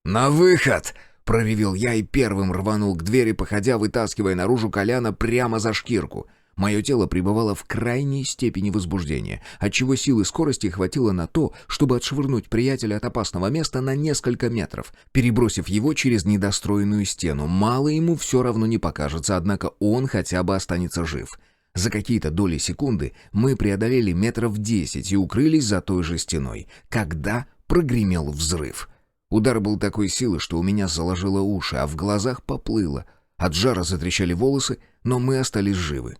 «На выход!» — проревел я и первым рванул к двери, походя, вытаскивая наружу Коляна прямо за шкирку. Мое тело пребывало в крайней степени возбуждения, отчего силы скорости хватило на то, чтобы отшвырнуть приятеля от опасного места на несколько метров, перебросив его через недостроенную стену. Мало ему все равно не покажется, однако он хотя бы останется жив. За какие-то доли секунды мы преодолели метров 10 и укрылись за той же стеной, когда прогремел взрыв. Удар был такой силы, что у меня заложило уши, а в глазах поплыло. От жара затрещали волосы, но мы остались живы.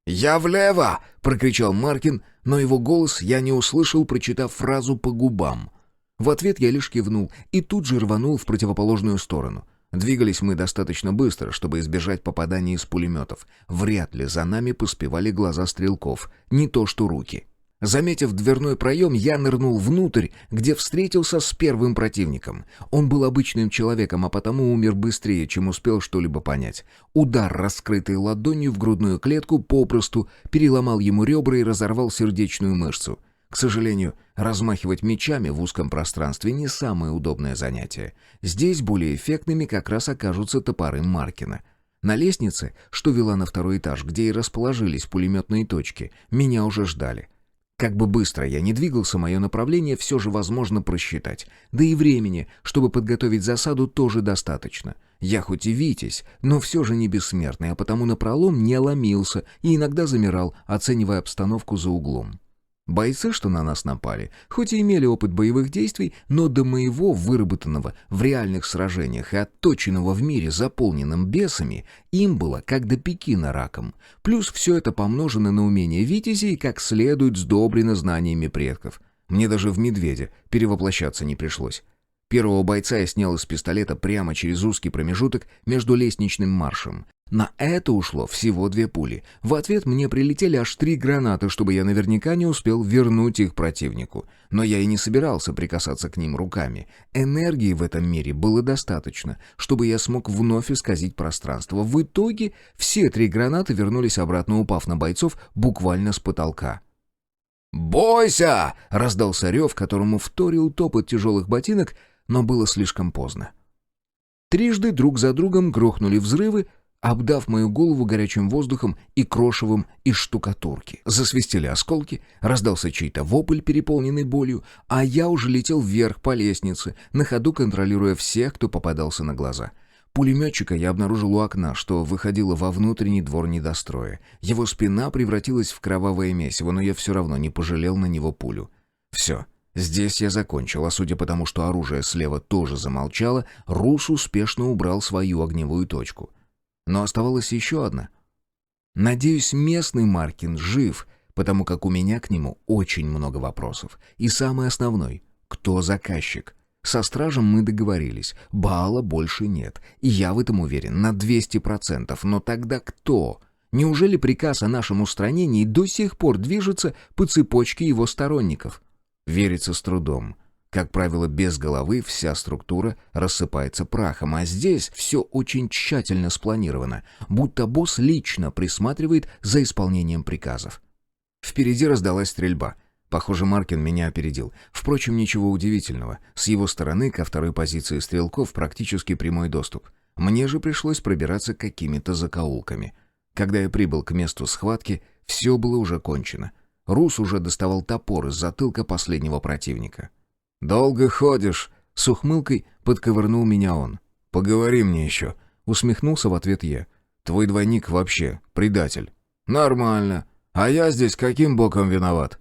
«Я влево!» — прокричал Маркин, но его голос я не услышал, прочитав фразу по губам. В ответ я лишь кивнул и тут же рванул в противоположную сторону. Двигались мы достаточно быстро, чтобы избежать попаданий из пулеметов. Вряд ли за нами поспевали глаза стрелков, не то что руки. Заметив дверной проем, я нырнул внутрь, где встретился с первым противником. Он был обычным человеком, а потому умер быстрее, чем успел что-либо понять. Удар, раскрытой ладонью в грудную клетку, попросту переломал ему ребра и разорвал сердечную мышцу. К сожалению, Размахивать мечами в узком пространстве не самое удобное занятие. Здесь более эффектными как раз окажутся топоры Маркина. На лестнице, что вела на второй этаж, где и расположились пулеметные точки, меня уже ждали. Как бы быстро я ни двигался, мое направление все же возможно просчитать. Да и времени, чтобы подготовить засаду, тоже достаточно. Я хоть и витязь, но все же не бессмертный, а потому напролом не ломился и иногда замирал, оценивая обстановку за углом. Бойцы, что на нас напали, хоть и имели опыт боевых действий, но до моего, выработанного в реальных сражениях и отточенного в мире заполненным бесами, им было как до Пекина раком. Плюс все это помножено на умение витязей и как следует сдобрено знаниями предков. Мне даже в медведя перевоплощаться не пришлось. Первого бойца я снял из пистолета прямо через узкий промежуток между лестничным маршем. На это ушло всего 2 пули. В ответ мне прилетели аж 3 гранаты, чтобы я наверняка не успел вернуть их противнику. Но я и не собирался прикасаться к ним руками. Энергии в этом мире было достаточно, чтобы я смог вновь исказить пространство. В итоге все 3 гранаты вернулись обратно, упав на бойцов буквально с потолка. «Бойся!» — раздался рев, которому вторил топот тяжелых ботинок, но было слишком поздно. Трижды друг за другом грохнули взрывы, обдав мою голову горячим воздухом и крошевом из штукатурки. Засвистели осколки, раздался чей-то вопль, переполненный болью, а я уже летел вверх по лестнице, на ходу контролируя всех, кто попадался на глаза. Пулеметчика я обнаружил у окна, что выходило во внутренний двор недостроя. Его спина превратилась в кровавое месиво, но я все равно не пожалел на него пулю. Все. Здесь я закончил, а судя по тому, что оружие слева тоже замолчало, Рус успешно убрал свою огневую точку. Но оставалась еще одна. Надеюсь, местный Маркин жив, потому как у меня к нему очень много вопросов. И самый основной — кто заказчик? Со стражем мы договорились, Баала больше нет, и я в этом уверен на 200%. Но тогда кто? Неужели приказ о нашем устранении до сих пор движется по цепочке его сторонников? Верится с трудом. Как правило, без головы вся структура рассыпается прахом, а здесь все очень тщательно спланировано, будто босс лично присматривает за исполнением приказов. Впереди раздалась стрельба. Похоже, Маркин меня опередил. Впрочем, ничего удивительного. С его стороны ко второй позиции стрелков практически прямой доступ. Мне же пришлось пробираться какими-то закоулками. Когда я прибыл к месту схватки, все было уже кончено. Рус уже доставал топор из затылка последнего противника. «Долго ходишь?» — с ухмылкой подковырнул меня он. «Поговори мне еще», — усмехнулся в ответ я. «Твой двойник вообще предатель». «Нормально. А я здесь каким боком виноват?»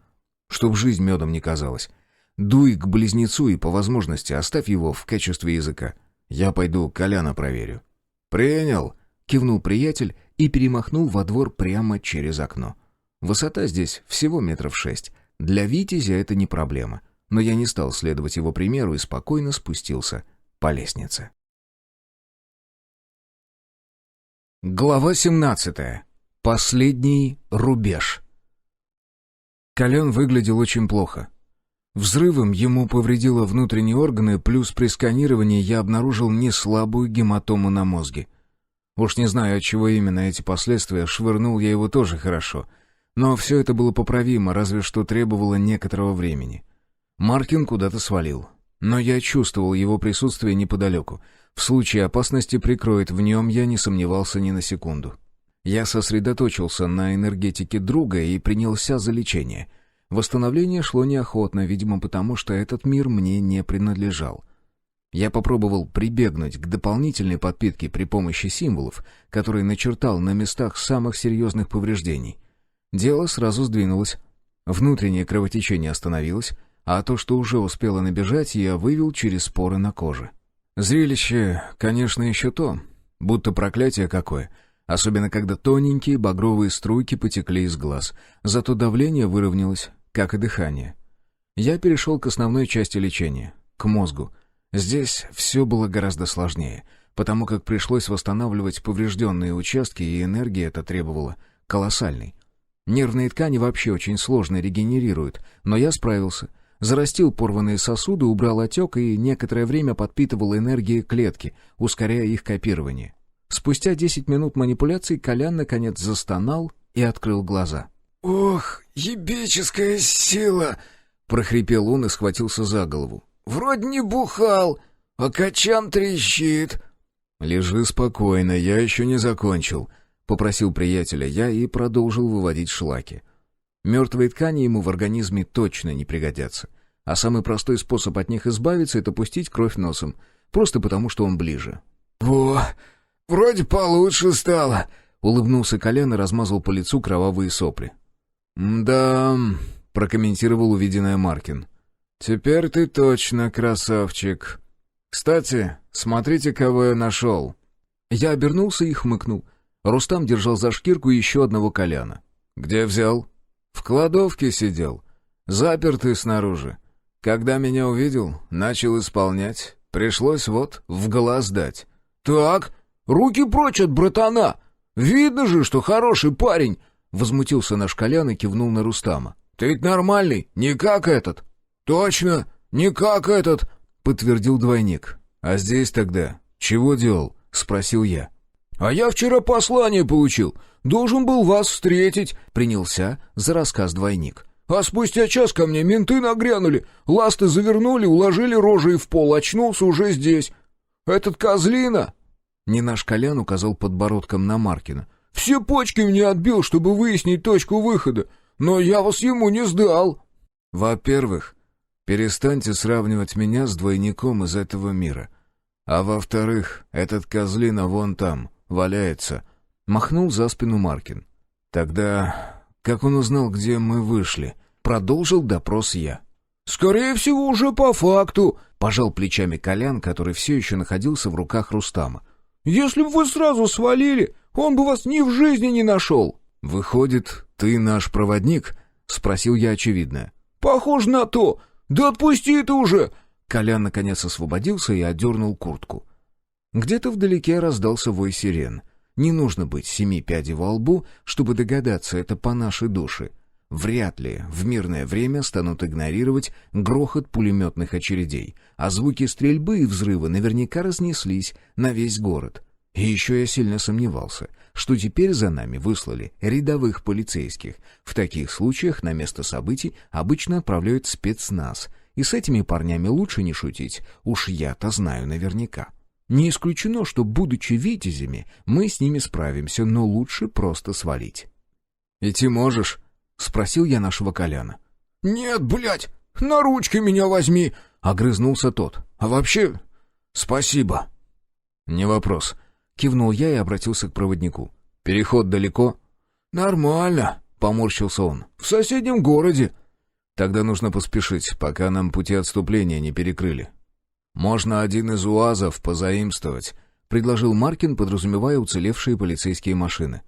«Чтоб жизнь медом не казалась. Дуй к близнецу и, по возможности, оставь его в качестве языка. Я пойду Коляна проверю». «Принял», — кивнул приятель и перемахнул во двор прямо через окно. Высота здесь всего 6 метров. Для витязя это не проблема. Но я не стал следовать его примеру и спокойно спустился по лестнице. Глава 17. Последний рубеж. Колян выглядел очень плохо. Взрывом ему повредило внутренние органы, плюс при сканировании я обнаружил неслабую гематому на мозге. Уж не знаю, от чего именно эти последствия, швырнул я его тоже хорошо. Но все это было поправимо, разве что требовало некоторого времени. Маркин куда-то свалил. Но я чувствовал его присутствие неподалеку. В случае опасности прикроет, в нем я не сомневался ни на секунду. Я сосредоточился на энергетике друга и принялся за лечение. Восстановление шло неохотно, видимо, потому что этот мир мне не принадлежал. Я попробовал прибегнуть к дополнительной подпитке при помощи символов, которые начертал на местах самых серьезных повреждений. Дело сразу сдвинулось. Внутреннее кровотечение остановилось, а то, что уже успело набежать, я вывел через споры на коже. Зрелище, конечно, еще то, будто проклятие какое, особенно когда тоненькие багровые струйки потекли из глаз, зато давление выровнялось, как и дыхание. Я перешел к основной части лечения, к мозгу. Здесь все было гораздо сложнее, потому как пришлось восстанавливать поврежденные участки, и энергия это требовала колоссальной. Нервные ткани вообще очень сложно регенерируют, но я справился. Зарастил порванные сосуды, убрал отек и некоторое время подпитывал энергией клетки, ускоряя их копирование. Спустя 10 минут манипуляций Колян наконец застонал и открыл глаза. «Ох, ебическая сила!» — прохрипел он и схватился за голову. «Вроде не бухал, а качан трещит». «Лежи спокойно, я еще не закончил», — попросил приятеля я и продолжил выводить шлаки. Мертвые ткани ему в организме точно не пригодятся. А самый простой способ от них избавиться — это пустить кровь носом. Просто потому, что он ближе. «Во, вроде получше стало», — улыбнулся Колян и размазал по лицу кровавые сопли. «Да», — прокомментировал увиденное Маркин. «Теперь ты точно красавчик. Кстати, смотрите, кого я нашел». Я обернулся и хмыкнул. Рустам держал за шкирку еще одного Коляна. «Где взял?» «В кладовке сидел. Запертый снаружи. Когда меня увидел, начал исполнять. Пришлось вот в глаз дать». «Так, руки прочь от братана! Видно же, что хороший парень!» Возмутился наш Колян и кивнул на Рустама. «Ты ведь нормальный, не как этот!» «Точно, не как этот!» — подтвердил двойник. «А здесь тогда чего делал?» — спросил я. «А я вчера послание получил. Должен был вас встретить», — принялся за рассказ двойник. «А спустя час ко мне менты нагрянули, ласты завернули, уложили рожей в пол, очнулся уже здесь. Этот козлина...» Не наш Колян указал подбородком на Маркина. «Все почки мне отбил, чтобы выяснить точку выхода, но я вас ему не сдал». «Во-первых, перестаньте сравнивать меня с двойником из этого мира. А во-вторых, этот козлина вон там, валяется», — махнул за спину Маркин. «Тогда как он узнал, где мы вышли?» — продолжил допрос я. «Скорее всего, уже по факту», — пожал плечами Колян, который все еще находился в руках Рустама. «Если бы вы сразу свалили, он бы вас ни в жизни не нашел». «Выходит, ты наш проводник?» — спросил я очевидное. «Похоже на то. Да отпусти ты уже!» Колян наконец освободился и одернул куртку. Где-то вдалеке раздался вой сирен. Не нужно быть 7 пядей во лбу, чтобы догадаться, это по нашей душе. Вряд ли в мирное время станут игнорировать грохот пулеметных очередей, а звуки стрельбы и взрыва наверняка разнеслись на весь город. И еще я сильно сомневался, что теперь за нами выслали рядовых полицейских. В таких случаях на место событий обычно отправляют спецназ, и с этими парнями лучше не шутить, уж я-то знаю наверняка. Не исключено, что, будучи витязями, мы с ними справимся, но лучше просто свалить. «Идти можешь?» — спросил я нашего Коляна. «Нет, блядь, на ручки меня возьми!» — огрызнулся тот. «А вообще, спасибо!» «Не вопрос», — кивнул я и обратился к проводнику. «Переход далеко?» «Нормально», — поморщился он. «В соседнем городе». «Тогда нужно поспешить, пока нам пути отступления не перекрыли». «Можно один из УАЗов позаимствовать», — предложил Маркин, подразумевая уцелевшие полицейские машины.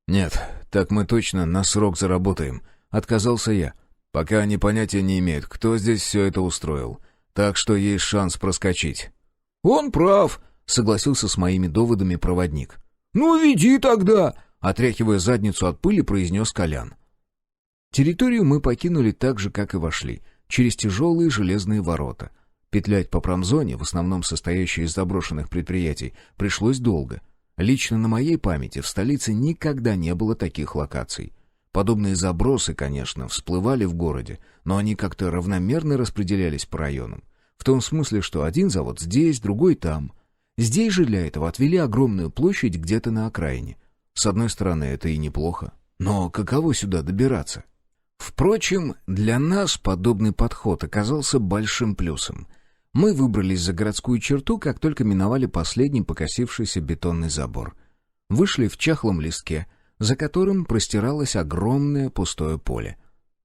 «Нет, так мы точно на срок заработаем», — отказался я. «Пока они понятия не имеют, кто здесь все это устроил. Так что есть шанс проскочить». «Он прав», — согласился с моими доводами проводник. «Ну, веди тогда», — отряхивая задницу от пыли, произнес Колян. Территорию мы покинули так же, как и вошли, через тяжелые железные ворота. Петлять по промзоне, в основном состоящей из заброшенных предприятий, пришлось долго. Лично на моей памяти в столице никогда не было таких локаций. Подобные забросы, конечно, всплывали в городе, но они как-то равномерно распределялись по районам. В том смысле, что один завод здесь, другой там. Здесь же для этого отвели огромную площадь где-то на окраине. С одной стороны, это и неплохо. Но каково сюда добираться? Впрочем, для нас подобный подход оказался большим плюсом. Мы выбрались за городскую черту, как только миновали последний покосившийся бетонный забор. Вышли в чахлом леске, за которым простиралось огромное пустое поле.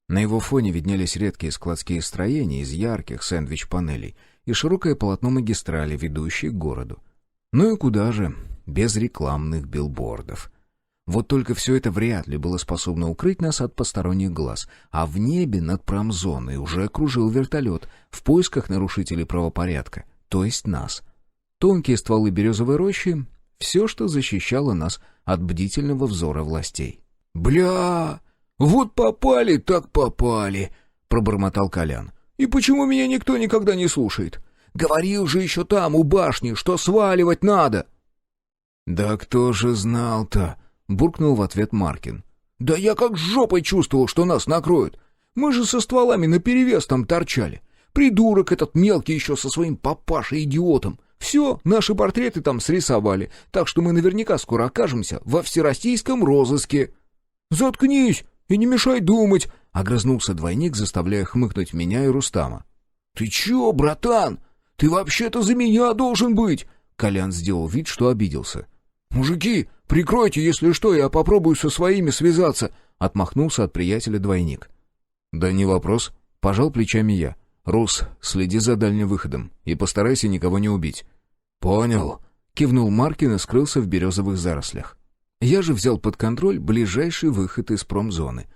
На его фоне виднелись редкие складские строения из ярких сэндвич-панелей и широкое полотно магистрали, ведущее к городу. Ну и куда же, без рекламных билбордов. Вот только все это вряд ли было способно укрыть нас от посторонних глаз, а в небе над промзоной уже кружил вертолет в поисках нарушителей правопорядка, то есть нас. Тонкие стволы березовой рощи — все, что защищало нас от бдительного взора властей. «Бля, вот попали, так попали», — пробормотал Колян. «И почему меня никто никогда не слушает? Говорил же еще там, у башни, что сваливать надо». «Да кто же знал-то?» — буркнул в ответ Маркин. «Да я как жопой чувствовал, что нас накроют. Мы же со стволами наперевес там торчали. Придурок этот мелкий еще со своим папашей-идиотом. Все, наши портреты там срисовали, так что мы наверняка скоро окажемся во всероссийском розыске». «Заткнись и не мешай думать», — огрызнулся двойник, заставляя хмыкнуть меня и Рустама. «Ты че, братан? Ты вообще-то за меня должен быть!» Колян сделал вид, что обиделся. «Мужики, прикройте, если что, я попробую со своими связаться», — отмахнулся от приятеля двойник. «Да не вопрос», — пожал плечами я. «Рус, следи за дальним выходом и постарайся никого не убить». «Понял», — кивнул Маркин и скрылся в березовых зарослях. Я же взял под контроль ближайший выход из промзоны.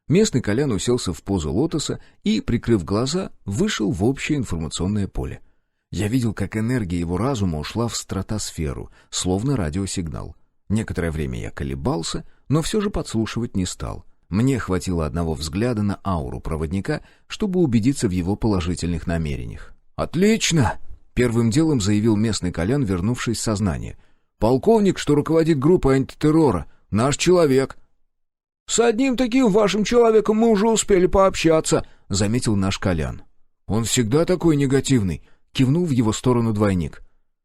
Местный Колян уселся в позу лотоса и, прикрыв глаза, вышел в общее информационное поле. Я видел, как энергия его разума ушла в стратосферу, словно радиосигнал. Некоторое время я колебался, но все же подслушивать не стал. Мне хватило одного взгляда на ауру проводника, чтобы убедиться в его положительных намерениях. «Отлично!» — первым делом заявил местный Колян, вернувшись в сознание. «Полковник, что руководит группой антитеррора, наш человек». «С одним таким вашим человеком мы уже успели пообщаться», — заметил наш Колян. «Он всегда такой негативный», — кивнул в его сторону двойник.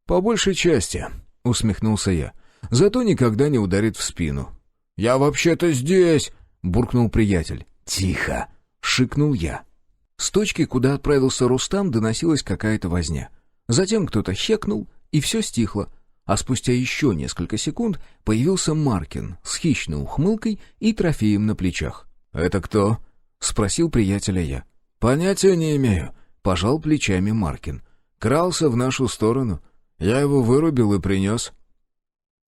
«По большей части», — усмехнулся я. «Зато никогда не ударит в спину». «Я вообще-то здесь», — буркнул приятель. «Тихо!» — шикнул я. С точки, куда отправился Рустам, доносилась какая-то возня. Затем кто-то хекнул, и все стихло. А спустя еще несколько секунд появился Маркин с хищной ухмылкой и трофеем на плечах. «Это кто?» — спросил приятеля я. «Понятия не имею», — пожал плечами Маркин. «Крался в нашу сторону. Я его вырубил и принес».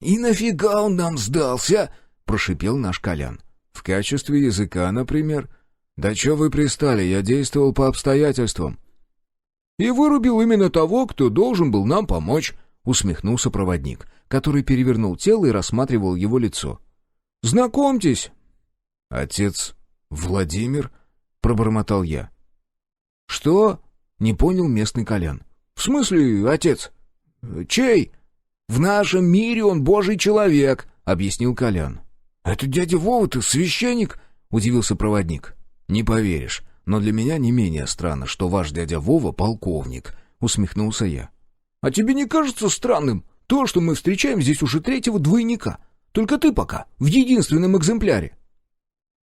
«И нафига он нам сдался?» — прошипел наш Колян. «В качестве языка, например. Да чё вы пристали, я действовал по обстоятельствам». «И вырубил именно того, кто должен был нам помочь», — усмехнулся проводник, который перевернул тело и рассматривал его лицо. «Знакомьтесь». «Отец Владимир?» — пробормотал я. «Что?» — не понял местный Колян. «В смысле, отец? Чей?» «В нашем мире он божий человек», — объяснил Колян. «Это дядя Вова-то священник?» — удивился проводник. «Не поверишь, но для меня не менее странно, что ваш дядя Вова полковник», — усмехнулся я. «А тебе не кажется странным то, что мы встречаем здесь уже третьего двойника? Только ты пока в единственном экземпляре».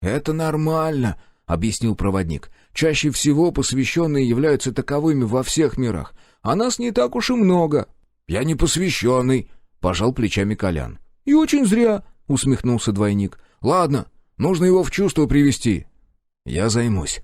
«Это нормально», — объяснил проводник. «Чаще всего посвященные являются таковыми во всех мирах, а нас не так уж и много». «Я не посвященный», — пожал плечами Колян. «И очень зря», — усмехнулся двойник. «Ладно, нужно его в чувство привести». «Я займусь».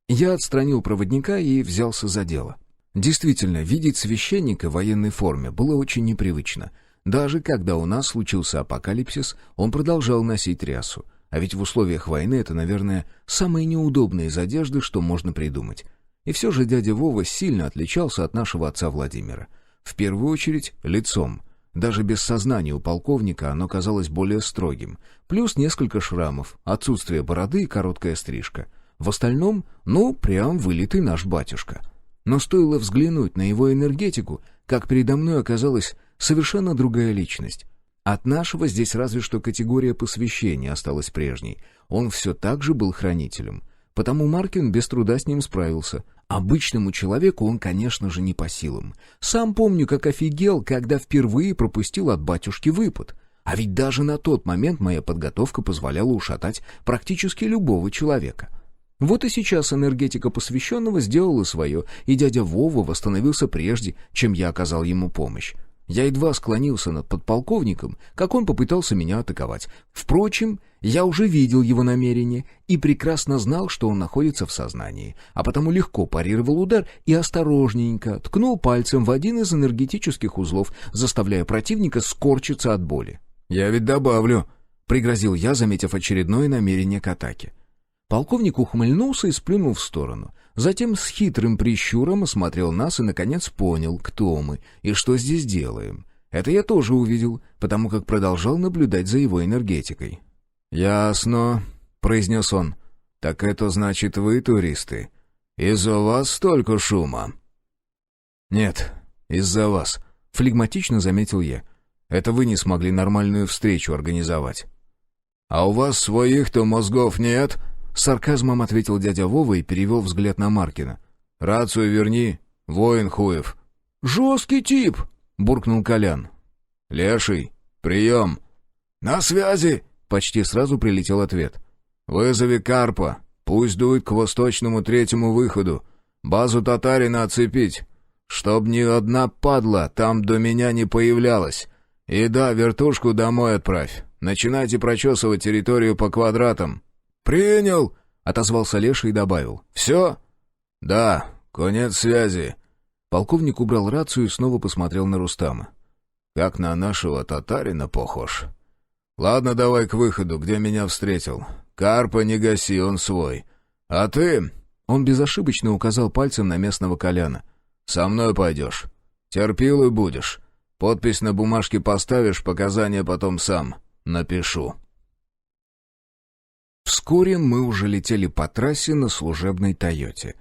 Я отстранил проводника и взялся за дело. Действительно, видеть священника в военной форме было очень непривычно. Даже когда у нас случился апокалипсис, он продолжал носить рясу. А ведь в условиях войны это, наверное, самые неудобные из одежды, что можно придумать. И все же дядя Вова сильно отличался от нашего отца Владимира. В первую очередь, лицом. Даже без сознания у полковника оно казалось более строгим. Плюс несколько шрамов, отсутствие бороды и короткая стрижка. В остальном, прям вылитый наш батюшка. Но стоило взглянуть на его энергетику, как передо мной оказалась совершенно другая личность. От нашего здесь разве что категория посвящения осталась прежней. Он все так же был хранителем. Потому Маркин без труда с ним справился. Обычному человеку он, конечно же, не по силам. Сам помню, как офигел, когда впервые пропустил от батюшки выпад. А ведь даже на тот момент моя подготовка позволяла ушатать практически любого человека. Вот и сейчас энергетика посвященного сделала свое, и дядя Вова восстановился прежде, чем я оказал ему помощь. Я едва склонился над подполковником, как он попытался меня атаковать. Впрочем, я уже видел его намерение и прекрасно знал, что он находится в сознании, а потому легко парировал удар и осторожненько ткнул пальцем в один из энергетических узлов, заставляя противника скорчиться от боли. «Я ведь добавлю», — пригрозил я, заметив очередное намерение к атаке. Полковник ухмыльнулся и сплюнул в сторону. Затем с хитрым прищуром осмотрел нас и, наконец, понял, кто мы и что здесь делаем. Это я тоже увидел, потому как продолжал наблюдать за его энергетикой. «Ясно», — произнес он. «Так это значит, вы туристы. Из-за вас столько шума». «Нет, из-за вас», — флегматично заметил я. «Это вы не смогли нормальную встречу организовать». «А у вас своих-то мозгов нет?» — с сарказмом ответил дядя Вова и перевел взгляд на Маркина. «Рацию верни, воин хуев». «Жесткий тип!» — буркнул Колян. «Леший, прием!» «На связи!» — почти сразу прилетел ответ. «Вызови Карпа, пусть дует к восточному третьему выходу. Базу татарина оцепить, чтоб ни одна падла там до меня не появлялась. И да, вертушку домой отправь. Начинайте прочесывать территорию по квадратам». «Принял!» — отозвался Леша и добавил. «Все?» «Да, конец связи». Полковник убрал рацию и снова посмотрел на Рустама. «Как на нашего татарина похож. Ладно, давай к выходу, где меня встретил. Карпа не гаси, он свой. А ты...» Он безошибочно указал пальцем на местного Коляна. «Со мной пойдешь. Терпилой будешь. Подпись на бумажке поставишь, показания потом сам напишу». Вскоре мы уже летели по трассе на служебной «Тойоте».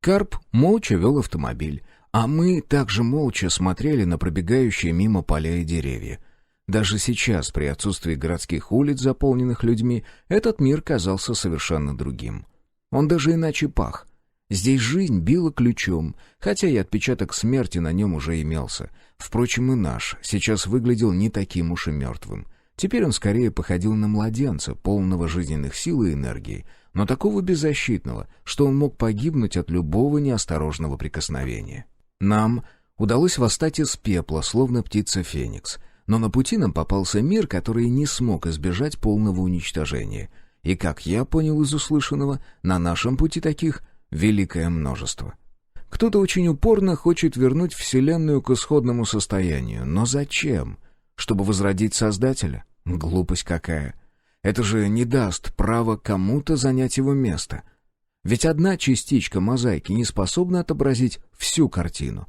Карп молча вел автомобиль, а мы также молча смотрели на пробегающие мимо поля и деревья. Даже сейчас, при отсутствии городских улиц, заполненных людьми, этот мир казался совершенно другим. Он даже иначе пах. Здесь жизнь била ключом, хотя и отпечаток смерти на нем уже имелся. Впрочем, и наш сейчас выглядел не таким уж и мертвым. Теперь он скорее походил на младенца, полного жизненных сил и энергии, но такого беззащитного, что он мог погибнуть от любого неосторожного прикосновения. Нам удалось восстать из пепла, словно птица Феникс, но на пути нам попался мир, который не смог избежать полного уничтожения. И, как я понял из услышанного, на нашем пути таких великое множество. Кто-то очень упорно хочет вернуть Вселенную к исходному состоянию. Но зачем? Чтобы возродить Создателя? Глупость какая. Это же не даст права кому-то занять его место. Ведь одна частичка мозаики не способна отобразить всю картину.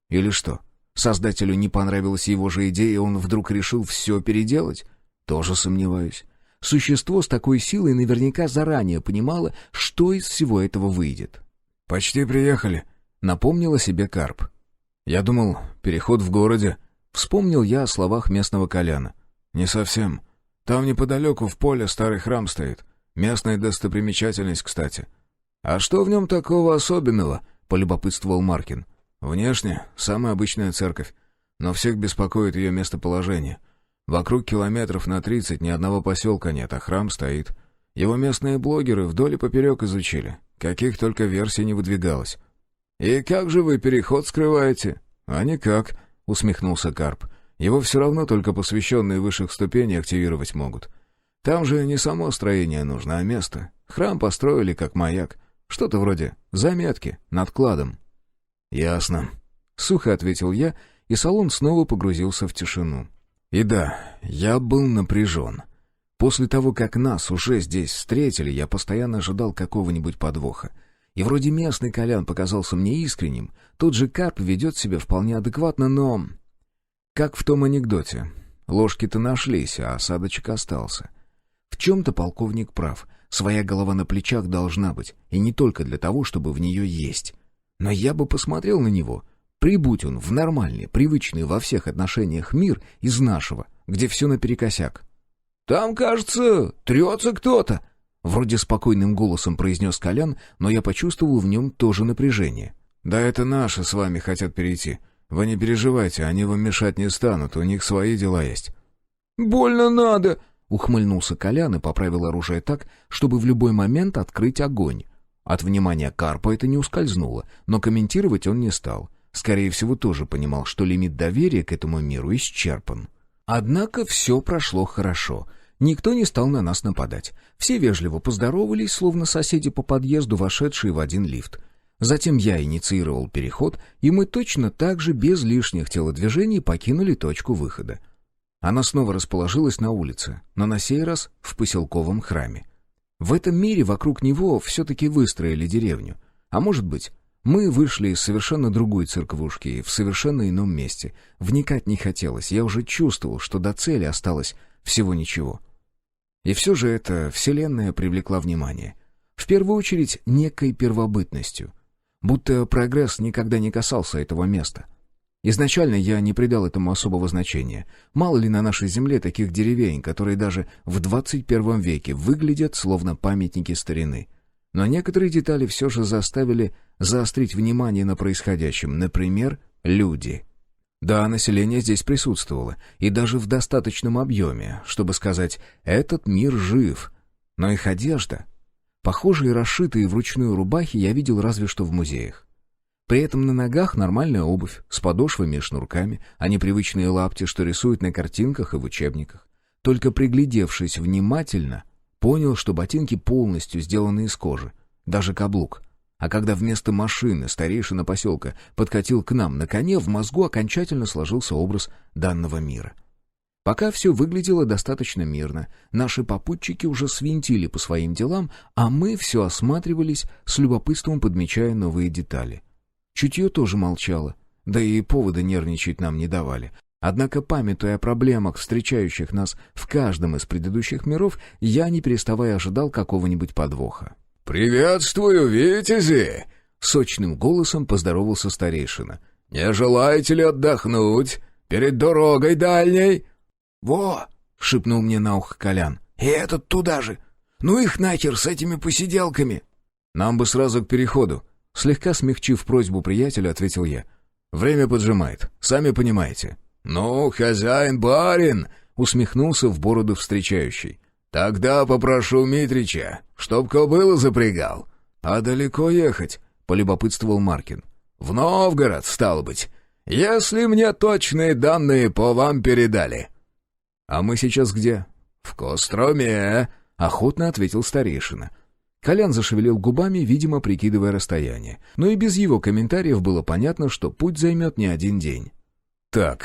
Или что? Создателю не понравилась его же идея, и он вдруг решил все переделать? Тоже сомневаюсь. Существо с такой силой наверняка заранее понимало, что из всего этого выйдет. «Почти приехали», — напомнил о себе Карп. «Я думал, переход в городе». Вспомнил я о словах местного Коляна. «Не совсем. Там неподалеку в поле старый храм стоит. Местная достопримечательность, кстати». «А что в нем такого особенного?» — полюбопытствовал Маркин. «Внешне самая обычная церковь, но всех беспокоит ее местоположение. Вокруг километров на 30 ни одного поселка нет, а храм стоит. Его местные блогеры вдоль и поперек изучили. Каких только версий не выдвигалось». «И как же вы переход скрываете?» «А никак», — усмехнулся Карп. «Его все равно только посвященные высших ступеней активировать могут. Там же не само строение нужно, а место. Храм построили как маяк. Что-то вроде заметки над кладом». «Ясно», — сухо ответил я, и салон снова погрузился в тишину. И да, я был напряжен. После того, как нас уже здесь встретили, я постоянно ожидал какого-нибудь подвоха. И вроде местный Колян показался мне искренним, тот же Карп ведет себя вполне адекватно, но... Как в том анекдоте. Ложки-то нашлись, а осадочек остался. В чем-то полковник прав. Своя голова на плечах должна быть, и не только для того, чтобы в нее есть. Но я бы посмотрел на него... Прибудь он в нормальный, привычный во всех отношениях мир из нашего, где все наперекосяк. «Там, кажется, трется кто-то», — вроде спокойным голосом произнес Колян, но я почувствовал в нем тоже напряжение. «Да это наши с вами хотят перейти. Вы не переживайте, они вам мешать не станут, у них свои дела есть». «Больно надо», — ухмыльнулся Колян и поправил оружие так, чтобы в любой момент открыть огонь. От внимания Карпа это не ускользнуло, но комментировать он не стал. Скорее всего, тоже понимал, что лимит доверия к этому миру исчерпан. Однако все прошло хорошо. Никто не стал на нас нападать. Все вежливо поздоровались, словно соседи по подъезду, вошедшие в один лифт. Затем я инициировал переход, и мы точно так же, без лишних телодвижений, покинули точку выхода. Она снова расположилась на улице, но на сей раз в поселковом храме. В этом мире вокруг него все-таки выстроили деревню. А может быть... Мы вышли из совершенно другой церквушки, в совершенно ином месте. Вникать не хотелось, я уже чувствовал, что до цели осталось всего ничего. И все же эта вселенная привлекла внимание. В первую очередь некой первобытностью. Будто прогресс никогда не касался этого места. Изначально я не придал этому особого значения. Мало ли на нашей земле таких деревень, которые даже в 21 веке выглядят словно памятники старины. Но некоторые детали все же заставили заострить внимание на происходящем. Например, люди. Да, население здесь присутствовало, и даже в достаточном объеме, чтобы сказать «этот мир жив». Но их одежда... Похожие расшитые вручную рубахи я видел разве что в музеях. При этом на ногах нормальная обувь, с подошвами и шнурками, а не привычные лапти, что рисуют на картинках и в учебниках. Только приглядевшись внимательно, понял, что ботинки полностью сделаны из кожи, даже каблук. А когда вместо машины старейшина поселка подкатил к нам на коне, в мозгу окончательно сложился образ данного мира. Пока все выглядело достаточно мирно, наши попутчики уже свинтили по своим делам, а мы все осматривались, с любопытством подмечая новые детали. Чутье тоже молчало, да и повода нервничать нам не давали. Однако, памятуя о проблемах, встречающих нас в каждом из предыдущих миров, я, не переставая, ожидал какого-нибудь подвоха. «Приветствую, витязи!» — сочным голосом поздоровался старейшина. «Не желаете ли отдохнуть перед дорогой дальней?» «Во!» — шепнул мне на ухо Колян. «И этот туда же! Ну их нахер с этими посиделками!» «Нам бы сразу к переходу!» Слегка смягчив просьбу приятеля, ответил я. «Время поджимает, сами понимаете». «Ну, хозяин-барин!» — усмехнулся в бороду встречающий. «Тогда попрошу Митрича, чтоб кобылу запрягал». «А далеко ехать?» — полюбопытствовал Маркин. «В Новгород, стало быть, если мне точные данные по вам передали». «А мы сейчас где?» «В Костроме», — охотно ответил старейшина. Колян зашевелил губами, видимо, прикидывая расстояние. Но и без его комментариев было понятно, что путь займет не один день. «Так,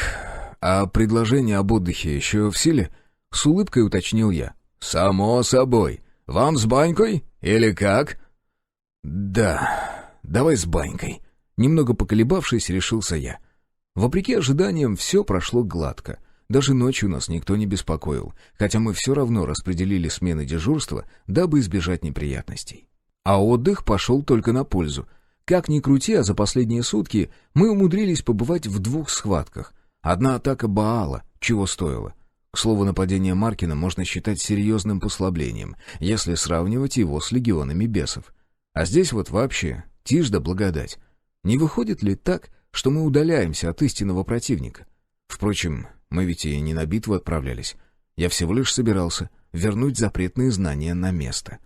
а предложение об отдыхе еще в силе?» — с улыбкой уточнил я. «Само собой. Вам с банькой? Или как?» «Да, давай с банькой». Немного поколебавшись, решился я. Вопреки ожиданиям, все прошло гладко. Даже ночью нас никто не беспокоил, хотя мы все равно распределили смены дежурства, дабы избежать неприятностей. А отдых пошел только на пользу. Как ни крути, а за последние сутки мы умудрились побывать в 2 схватках. Одна атака Баала, чего стоило. К слову, нападение Маркина можно считать серьезным послаблением, если сравнивать его с легионами бесов. А здесь вот вообще тишь да благодать. Не выходит ли так, что мы удаляемся от истинного противника? Впрочем, мы ведь и не на битву отправлялись. Я всего лишь собирался вернуть запретные знания на место.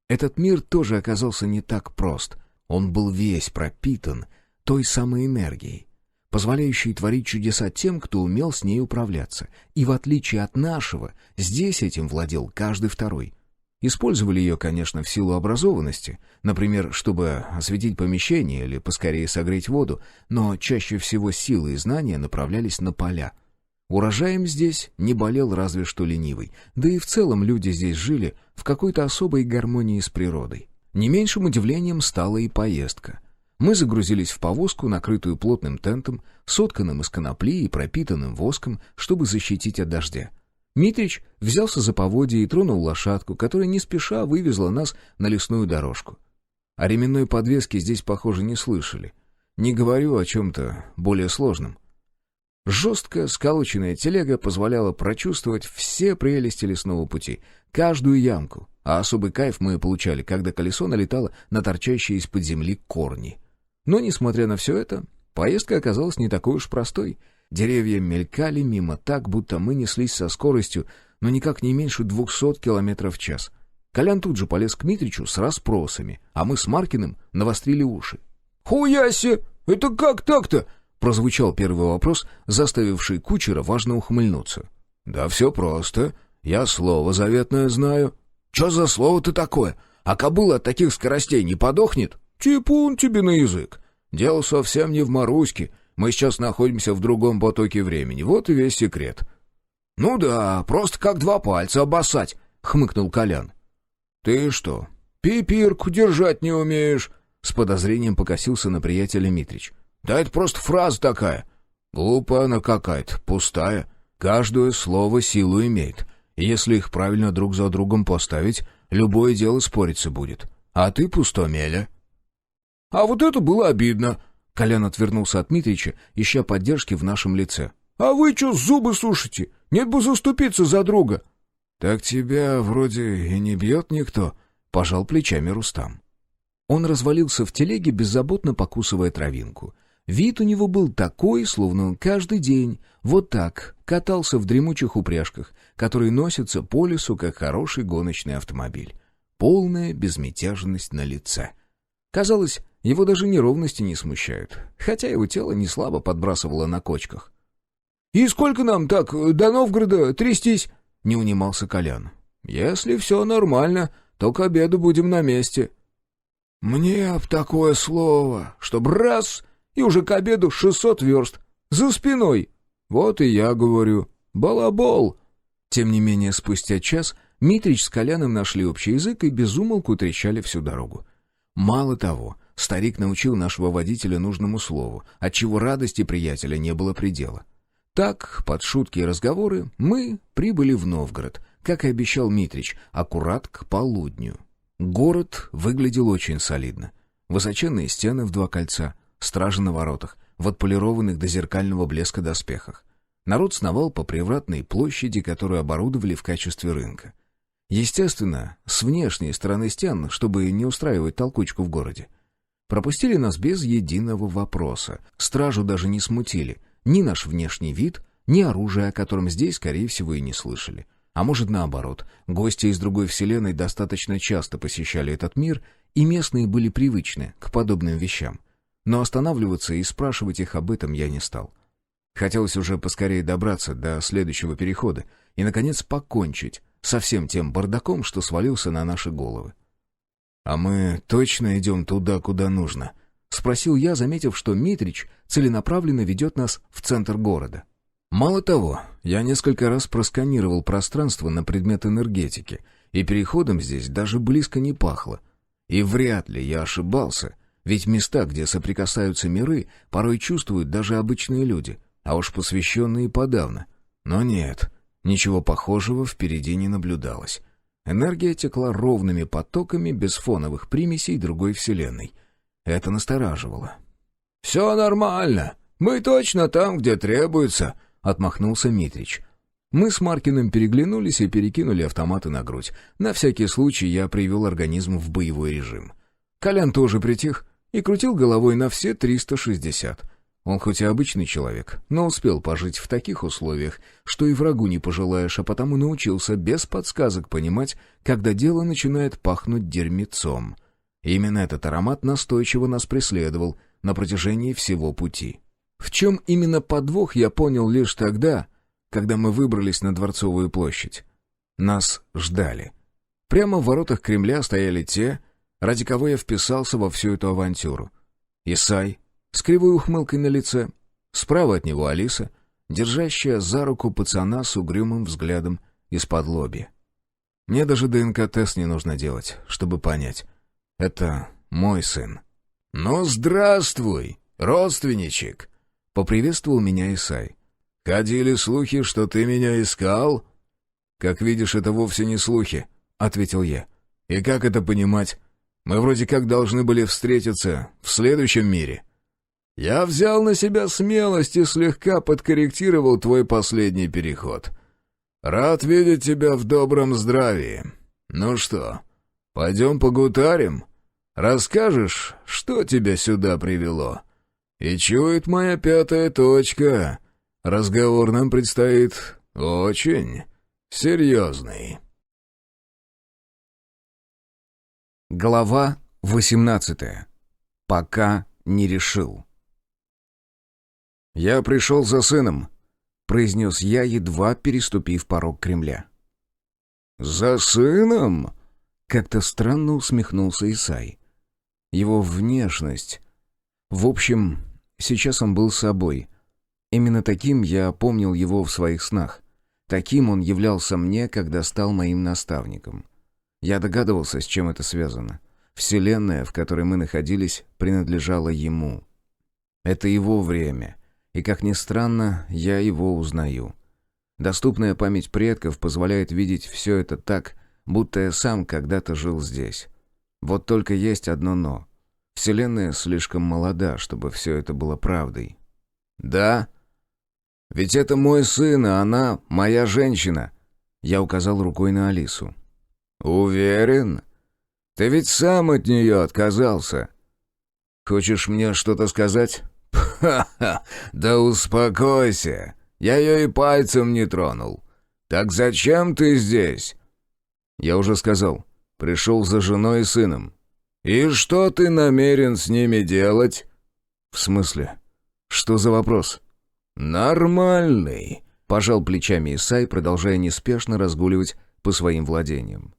Этот мир тоже оказался не так прост. Он был весь пропитан той самой энергией, позволяющей творить чудеса тем, кто умел с ней управляться. И в отличие от нашего, здесь этим владел каждый второй. Использовали ее, конечно, в силу образованности, например, чтобы осветить помещение или поскорее согреть воду, но чаще всего силы и знания направлялись на поля. Урожаем здесь не болел разве что ленивый, да и в целом люди здесь жили в какой-то особой гармонии с природой. Не меньшим удивлением стала и поездка. Мы загрузились в повозку, накрытую плотным тентом, сотканным из конопли и пропитанным воском, чтобы защитить от дождя. Митрич взялся за поводья и тронул лошадку, которая не спеша вывезла нас на лесную дорожку. О ременной подвеске здесь, похоже, не слышали. Не говорю о чем-то более сложном. Жестко сколоченная телега позволяла прочувствовать все прелести лесного пути, каждую ямку, а особый кайф мы получали, когда колесо налетало на торчащие из-под земли корни. Но, несмотря на все это, поездка оказалась не такой уж простой. Деревья мелькали мимо так, будто мы неслись со скоростью, но никак не меньше 200 км в час. Колян тут же полез к Митричу с расспросами, а мы с Маркиным навострили уши. «Хуясе! Это как так-то?» — прозвучал первый вопрос, заставивший кучера важно ухмыльнуться. «Да все просто. Я слово заветное знаю». «Че за слово-то такое? А кобыла от таких скоростей не подохнет?» «Типун тебе на язык. Дело совсем не в Маруське. Мы сейчас находимся в другом потоке времени. Вот и весь секрет». «Ну да, просто как 2 пальца обоссать», — хмыкнул Колян. «Ты что, пипирку держать не умеешь?» — с подозрением покосился на приятеля Митрич. «Да это просто фраза такая». «Глупая она какая-то, пустая. Каждое слово силу имеет. Если их правильно друг за другом поставить, любое дело спориться будет. А ты пустомеля». «А вот это было обидно». Колян отвернулся от Митрича, ища поддержки в нашем лице. «А вы чё зубы сушите? Нет бы заступиться за друга!» «Так тебя вроде и не бьет никто», — пожал плечами Рустам. Он развалился в телеге, беззаботно покусывая травинку. Вид у него был такой, словно он каждый день вот так катался в дремучих упряжках, которые носятся по лесу, как хороший гоночный автомобиль. Полная безмятежность на лице. Казалось, его даже неровности не смущают, хотя его тело не слабо подбрасывало на кочках. «И сколько нам так до Новгорода трястись?» — не унимался Колян. «Если все нормально, то к обеду будем на месте». «Мне б такое слово, чтоб раз, и уже к обеду 600 верст. За спиной!» «Вот и я говорю. Балабол!» Тем не менее, спустя час Митрич с Коляном нашли общий язык и без умолку трещали всю дорогу. Мало того, старик научил нашего водителя нужному слову, отчего радости приятеля не было предела. Так, под шутки и разговоры, мы прибыли в Новгород, как и обещал Митрич, аккурат к полудню. Город выглядел очень солидно. Высоченные стены в 2 кольца, стражи на воротах, в отполированных до зеркального блеска доспехах. Народ сновал по привратной площади, которую оборудовали в качестве рынка. Естественно, с внешней стороны стен, чтобы не устраивать толкучку в городе. Пропустили нас без единого вопроса. Стражу даже не смутили. Ни наш внешний вид, ни оружие, о котором здесь, скорее всего, и не слышали. А может, наоборот, гости из другой вселенной достаточно часто посещали этот мир, и местные были привычны к подобным вещам. Но останавливаться и спрашивать их об этом я не стал. Хотелось уже поскорее добраться до следующего перехода и, наконец, покончить со всем тем бардаком, что свалился на наши головы. «А мы точно идем туда, куда нужно?» — спросил я, заметив, что Митрич целенаправленно ведет нас в центр города. Мало того, я несколько раз просканировал пространство на предмет энергетики, и переходом здесь даже близко не пахло. И вряд ли я ошибался, ведь места, где соприкасаются миры, порой чувствуют даже обычные люди, а уж посвященные подавно. Но нет, ничего похожего впереди не наблюдалось. Энергия текла ровными потоками, без фоновых примесей другой вселенной. Это настораживало. «Все нормально. Мы точно там, где требуется», — отмахнулся Митрич. Мы с Маркиным переглянулись и перекинули автоматы на грудь. На всякий случай я привел организм в боевой режим. Колян тоже притих и крутил головой на все 360. Он хоть и обычный человек, но успел пожить в таких условиях, что и врагу не пожелаешь, а потому научился без подсказок понимать, когда дело начинает пахнуть дерьмецом. Именно этот аромат настойчиво нас преследовал на протяжении всего пути. В чем именно подвох, я понял лишь тогда, когда мы выбрались на Дворцовую площадь. Нас ждали. Прямо в воротах Кремля стояли те, ради кого я вписался во всю эту авантюру. Исай, с кривой ухмылкой на лице, справа от него Алиса, держащая за руку пацана с угрюмым взглядом из-под лобья. Мне даже ДНК-тест не нужно делать, чтобы понять. Это мой сын. «Ну, здравствуй, родственничек!» — поприветствовал меня Исай. «Ходили слухи, что ты меня искал?» «Как видишь, это вовсе не слухи», — ответил я. «И как это понимать? Мы вроде как должны были встретиться в следующем мире». «Я взял на себя смелость и слегка подкорректировал твой последний переход. Рад видеть тебя в добром здравии. Ну что, пойдем погутарим? Расскажешь, что тебя сюда привело? И чует моя 5-я точка. Разговор нам предстоит очень серьезный». Глава 18. Пока не решил. «Я пришел за сыном», — произнес я, едва переступив порог Кремля. «За сыном?» — как-то странно усмехнулся Исай. Его внешность... В общем, сейчас он был собой. Именно таким я помнил его в своих снах. Таким он являлся мне, когда стал моим наставником. Я догадывался, с чем это связано. Вселенная, в которой мы находились, принадлежала ему. Это его время, и, как ни странно, я его узнаю. Доступная память предков позволяет видеть все это так, будто я сам когда-то жил здесь. Вот только есть одно «но». Вселенная слишком молода, чтобы все это было правдой. «Да? Ведь это мой сын, а она моя женщина», — я указал рукой на Алису. «Уверен? Ты ведь сам от нее отказался. Хочешь мне что-то сказать?» «Ха-ха! Да успокойся! Я ее и пальцем не тронул. Так зачем ты здесь?» «Я уже сказал. Пришел за женой и сыном». «И что ты намерен с ними делать?» «В смысле? Что за вопрос?» «Нормальный», — пожал плечами Исай, продолжая неспешно разгуливать по своим владениям.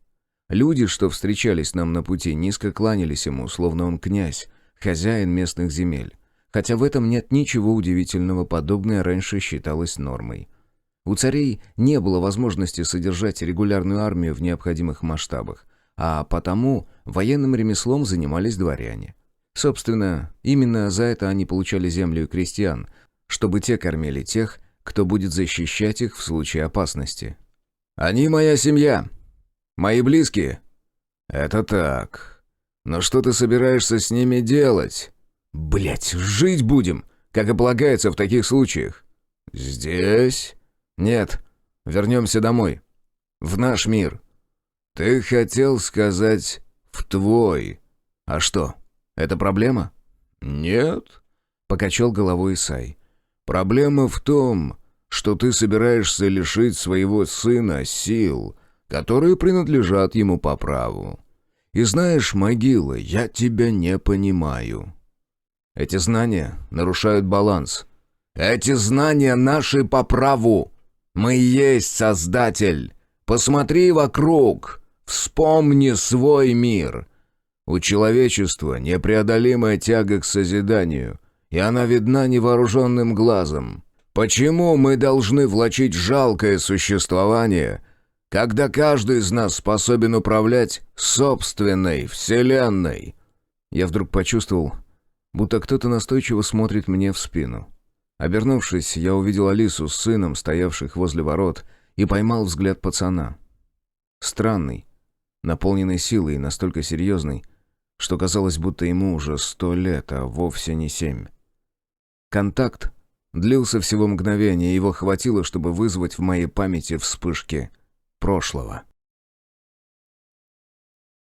Люди, что встречались нам на пути, низко кланялись ему, словно он князь, хозяин местных земель. Хотя в этом нет ничего удивительного, подобное раньше считалось нормой. У царей не было возможности содержать регулярную армию в необходимых масштабах, а потому военным ремеслом занимались дворяне. Собственно, именно за это они получали землю и крестьян, чтобы те кормили тех, кто будет защищать их в случае опасности. «Они моя семья. Мои близкие». «Это так. Но что ты собираешься с ними делать?» «Блядь, жить будем, как и полагается в таких случаях». «Здесь?» «Нет. Вернемся домой. В наш мир». «Ты хотел сказать «в твой». А что, это проблема?» «Нет», — покачал головой Исай. «Проблема в том, что ты собираешься лишить своего сына сил, которые принадлежат ему по праву. И знаешь, могила, я тебя не понимаю». «Эти знания нарушают баланс». «Эти знания наши по праву. Мы и есть Создатель. Посмотри вокруг. Вспомни свой мир. У человечества непреодолимая тяга к созиданию, и она видна невооруженным глазом. Почему мы должны влачить жалкое существование, когда каждый из нас способен управлять собственной вселенной?» Я вдруг почувствовал, будто кто-то настойчиво смотрит мне в спину. Обернувшись, я увидел Алису с сыном, стоявших возле ворот, и поймал взгляд пацана. Странный, наполненный силой и настолько серьезный, что казалось, будто ему уже 100 лет, а вовсе не 7. Контакт длился всего мгновение, и его хватило, чтобы вызвать в моей памяти вспышки прошлого.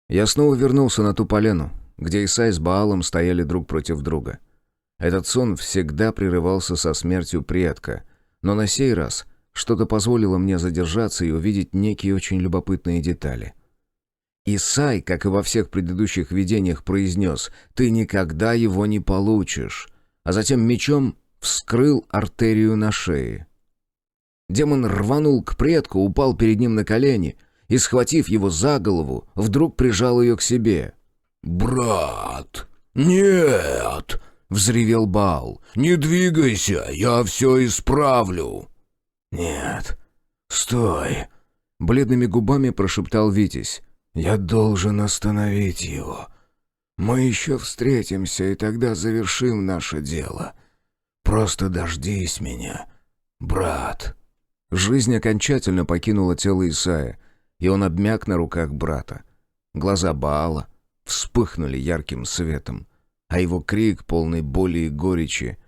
Я снова вернулся на ту поляну, где Исай с Баалом стояли друг против друга. Этот сон всегда прерывался со смертью предка, но на сей раз что-то позволило мне задержаться и увидеть некие очень любопытные детали. Исай, как и во всех предыдущих видениях, произнес: «Ты никогда его не получишь», а затем мечом вскрыл артерию на шее. Демон рванул к предку, упал перед ним на колени и, схватив его за голову, вдруг прижал ее к себе. «Брат, нет!» — взревел Баал. «Не двигайся, я все исправлю!» «Нет, стой!» — бледными губами прошептал Витязь. «Я должен остановить его. Мы еще встретимся, и тогда завершим наше дело. Просто дождись меня, брат». Жизнь окончательно покинула тело Исая, и он обмяк на руках брата. Глаза Баала вспыхнули ярким светом, а его крик, полный боли и горечи,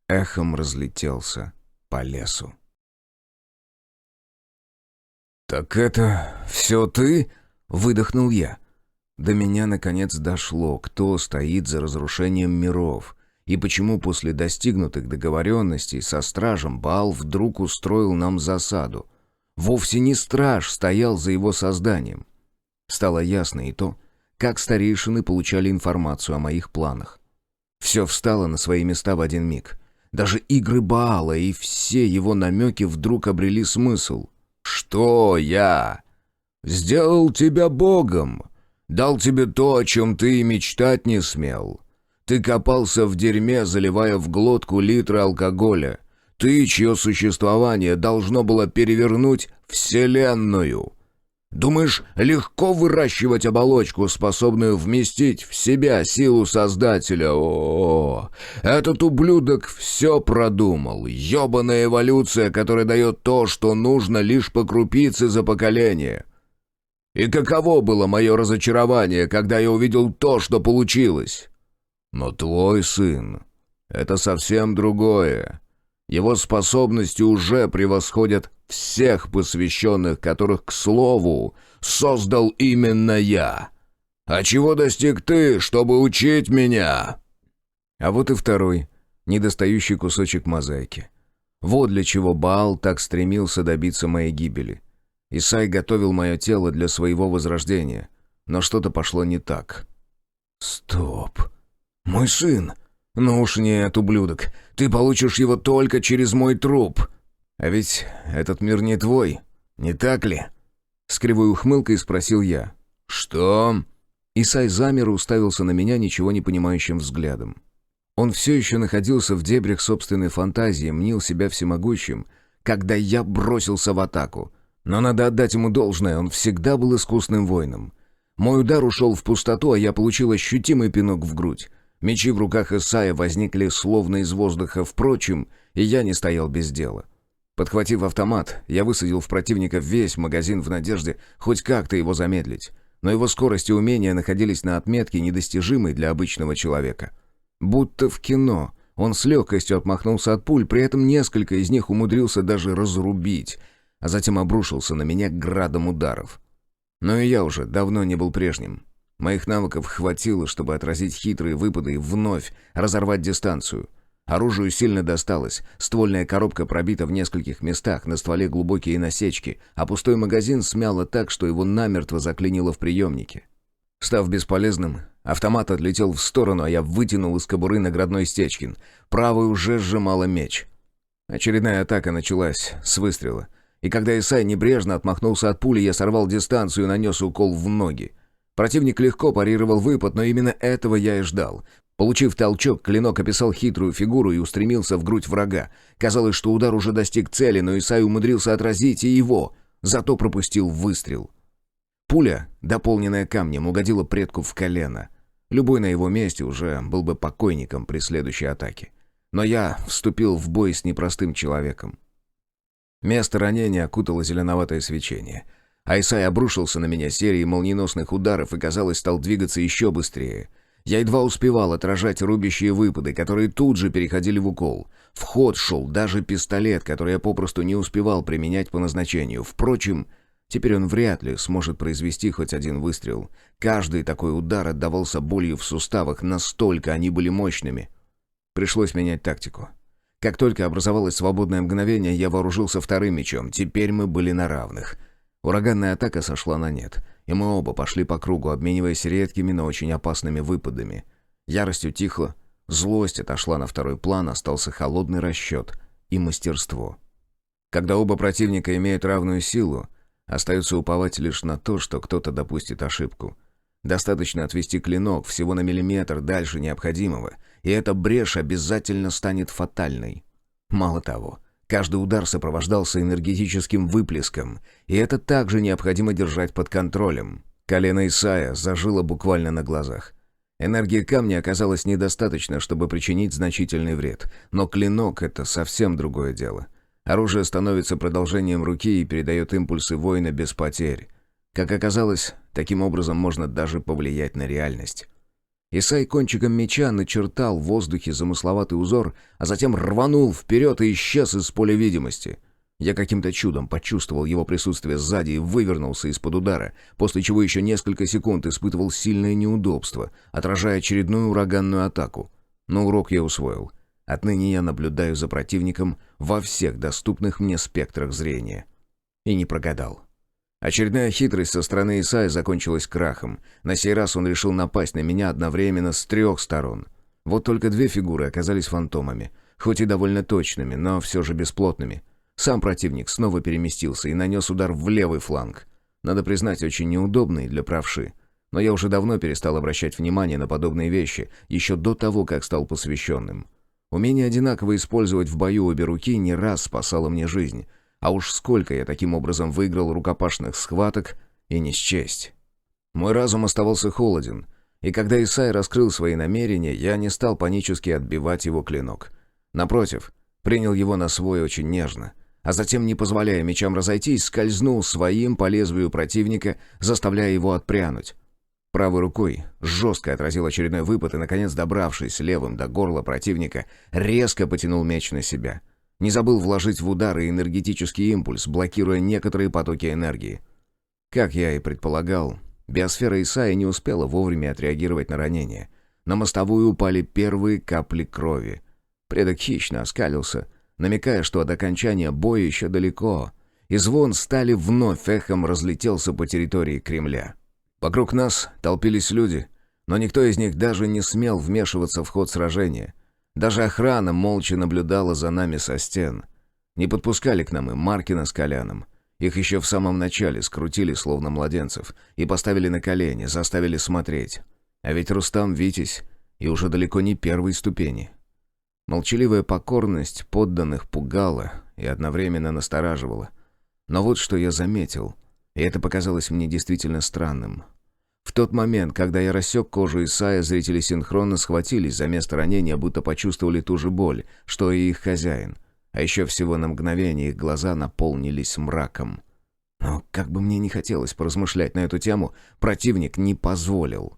эхом разлетелся по лесу. «Так это все ты?» — выдохнул я. До меня наконец дошло, кто стоит за разрушением миров, и почему после достигнутых договоренностей со стражем Баал вдруг устроил нам засаду. Вовсе не страж стоял за его созданием. Стало ясно и то, как старейшины получали информацию о моих планах. Все встало на свои места в один миг. Даже игры Баала и все его намеки вдруг обрели смысл. «Что я? Сделал тебя богом, дал тебе то, о чем ты и мечтать не смел. Ты копался в дерьме, заливая в глотку литры алкоголя. Ты, чье существование должно было перевернуть вселенную. Думаешь, легко выращивать оболочку, способную вместить в себя силу Создателя? О, этот ублюдок все продумал. Ёбаная эволюция, которая дает то, что нужно лишь по крупице за поколение. И каково было мое разочарование, когда я увидел то, что получилось? Но твой сын — это совсем другое. Его способности уже превосходят всех посвященных, которых, к слову, создал именно я. А чего достиг ты, чтобы учить меня?» А вот и второй, недостающий кусочек мозаики. Вот для чего Баал так стремился добиться моей гибели. Исай готовил мое тело для своего возрождения, но что-то пошло не так. «Стоп. Мой сын? Ну уж нет, ублюдок. Ты получишь его только через мой труп». «А ведь этот мир не твой, не так ли?» С кривой ухмылкой спросил я. «Что?» Исай замер и уставился на меня ничего не понимающим взглядом. Он все еще находился в дебрях собственной фантазии, мнил себя всемогущим, когда я бросился в атаку. Но надо отдать ему должное, он всегда был искусным воином. Мой удар ушел в пустоту, а я получил ощутимый пинок в грудь. Мечи в руках Исая возникли словно из воздуха, впрочем, и я не стоял без дела. Подхватив автомат, я высадил в противника весь магазин в надежде хоть как-то его замедлить. Но его скорость и умения находились на отметке, недостижимой для обычного человека. Будто в кино, он с легкостью отмахнулся от пуль, при этом несколько из них умудрился даже разрубить, а затем обрушился на меня градом ударов. Но и я уже давно не был прежним. Моих навыков хватило, чтобы отразить хитрые выпады и вновь разорвать дистанцию. Оружию сильно досталось, ствольная коробка пробита в нескольких местах, на стволе глубокие насечки, а пустой магазин смяло так, что его намертво заклинило в приемнике. Став бесполезным, автомат отлетел в сторону, а я вытянул из кобуры наградной Стечкин. Правой уже сжимала меч. Очередная атака началась с выстрела. И когда Исай небрежно отмахнулся от пули, я сорвал дистанцию и нанес укол в ноги. Противник легко парировал выпад, но именно этого я и ждал. Получив толчок, клинок описал хитрую фигуру и устремился в грудь врага. Казалось, что удар уже достиг цели, но Исай умудрился отразить и его, зато пропустил выстрел. Пуля, дополненная камнем, угодила предку в колено. Любой на его месте уже был бы покойником при следующей атаке. Но я вступил в бой с непростым человеком. Место ранения окутало зеленоватое свечение. А Исай обрушился на меня серией молниеносных ударов и, казалось, стал двигаться еще быстрее. Я едва успевал отражать рубящие выпады, которые тут же переходили в укол. В ход шел даже пистолет, который я попросту не успевал применять по назначению. Впрочем, теперь он вряд ли сможет произвести хоть один выстрел. Каждый такой удар отдавался болью в суставах, настолько они были мощными. Пришлось менять тактику. Как только образовалось свободное мгновение, я вооружился вторым мечом. Теперь мы были на равных. Ураганная атака сошла на нет, и мы оба пошли по кругу, обмениваясь редкими, но очень опасными выпадами. Ярость утихла, злость отошла на второй план, остался холодный расчет и мастерство. Когда оба противника имеют равную силу, остается уповать лишь на то, что кто-то допустит ошибку. Достаточно отвести клинок всего на миллиметр дальше необходимого, и эта брешь обязательно станет фатальной. Мало того, каждый удар сопровождался энергетическим выплеском, и это также необходимо держать под контролем. Колено Исая зажило буквально на глазах. Энергии камня оказалось недостаточно, чтобы причинить значительный вред, но клинок — это совсем другое дело. Оружие становится продолжением руки и передает импульсы воина без потерь. Как оказалось, таким образом можно даже повлиять на реальность. Исай кончиком меча начертал в воздухе замысловатый узор, а затем рванул вперед и исчез из поля видимости. Я каким-то чудом почувствовал его присутствие сзади и вывернулся из-под удара, после чего еще несколько секунд испытывал сильное неудобство, отражая очередную ураганную атаку. Но урок я усвоил. Отныне я наблюдаю за противником во всех доступных мне спектрах зрения. И не прогадал. Очередная хитрость со стороны Исая закончилась крахом. На сей раз он решил напасть на меня одновременно с 3 сторон. Вот только 2 фигуры оказались фантомами, хоть и довольно точными, но все же бесплотными. Сам противник снова переместился и нанес удар в левый фланг. Надо признать, очень неудобный для правши. Но я уже давно перестал обращать внимание на подобные вещи, еще до того, как стал посвященным. Умение одинаково использовать в бою обе руки не раз спасало мне жизнь. А уж сколько я таким образом выиграл рукопашных схваток, и не счесть. Мой разум оставался холоден, и когда Исай раскрыл свои намерения, я не стал панически отбивать его клинок. Напротив, принял его на свой очень нежно, а затем, не позволяя мечам разойтись, скользнул своим по лезвию противника, заставляя его отпрянуть. Правой рукой жестко отразил очередной выпад и, наконец, добравшись левым до горла противника, резко потянул меч на себя. Не забыл вложить в удар и энергетический импульс, блокируя некоторые потоки энергии. Как я и предполагал, биосфера Исаи не успела вовремя отреагировать на ранение. На мостовую упали первые капли крови. Предок хищно оскалился, намекая, что до окончания боя еще далеко, и звон стали вновь эхом разлетелся по территории Кремля. Вокруг нас толпились люди, но никто из них даже не смел вмешиваться в ход сражения. Даже охрана молча наблюдала за нами со стен. Не подпускали к нам и Маркина с Коляном. Их еще в самом начале скрутили, словно младенцев, и поставили на колени, заставили смотреть. А ведь Рустам Витязь и уже далеко не первой ступени. Молчаливая покорность подданных пугала и одновременно настораживала. Но вот что я заметил, и это показалось мне действительно странным. В тот момент, когда я рассек кожу Исая, зрители синхронно схватились за место ранения, будто почувствовали ту же боль, что и их хозяин. А еще всего на мгновение их глаза наполнились мраком. Но как бы мне ни хотелось поразмышлять на эту тему, противник не позволил.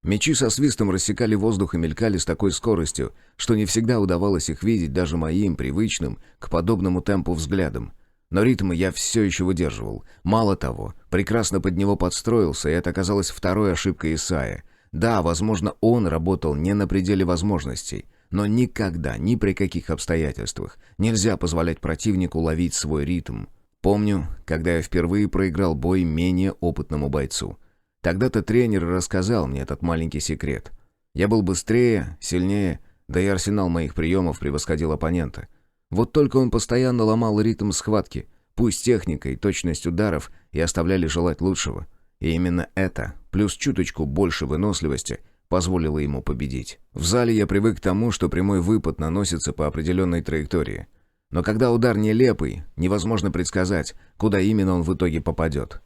Мечи со свистом рассекали воздух и мелькали с такой скоростью, что не всегда удавалось их видеть даже моим привычным к подобному темпу взглядом. Но ритм я все еще выдерживал. Мало того, прекрасно под него подстроился, и это оказалось второй ошибкой Исая. Да, возможно, он работал не на пределе возможностей, но никогда, ни при каких обстоятельствах нельзя позволять противнику ловить свой ритм. Помню, когда я впервые проиграл бой менее опытному бойцу. Тогда-то тренер рассказал мне этот маленький секрет. Я был быстрее, сильнее, да и арсенал моих приемов превосходил оппонента. Вот только он постоянно ломал ритм схватки, пусть техникой, точность ударов и оставляли желать лучшего. И именно это, плюс чуточку больше выносливости, позволило ему победить. В зале я привык к тому, что прямой выпад наносится по определенной траектории. Но когда удар нелепый, невозможно предсказать, куда именно он в итоге попадет.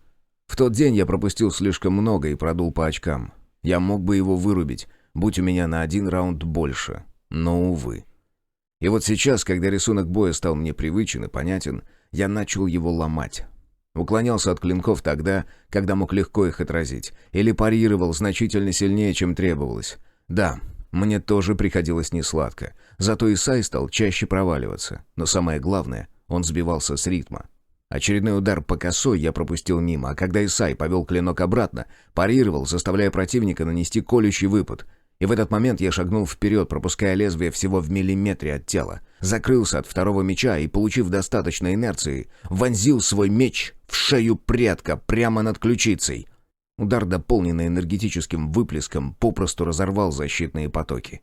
В тот день я пропустил слишком много и продул по очкам. Я мог бы его вырубить, будь у меня на 1 раунд больше. Но, увы. И вот сейчас, когда рисунок боя стал мне привычен и понятен, я начал его ломать. Уклонялся от клинков тогда, когда мог легко их отразить, или парировал значительно сильнее, чем требовалось. Да, мне тоже приходилось несладко, зато Исай стал чаще проваливаться, но самое главное, он сбивался с ритма. Очередной удар по косой я пропустил мимо, а когда Исай повел клинок обратно, парировал, заставляя противника нанести колющий выпад. И в этот момент я шагнул вперед, пропуская лезвие всего в миллиметре от тела. Закрылся от второго меча и, получив достаточно инерции, вонзил свой меч в шею предка прямо над ключицей. Удар, дополненный энергетическим выплеском, попросту разорвал защитные потоки.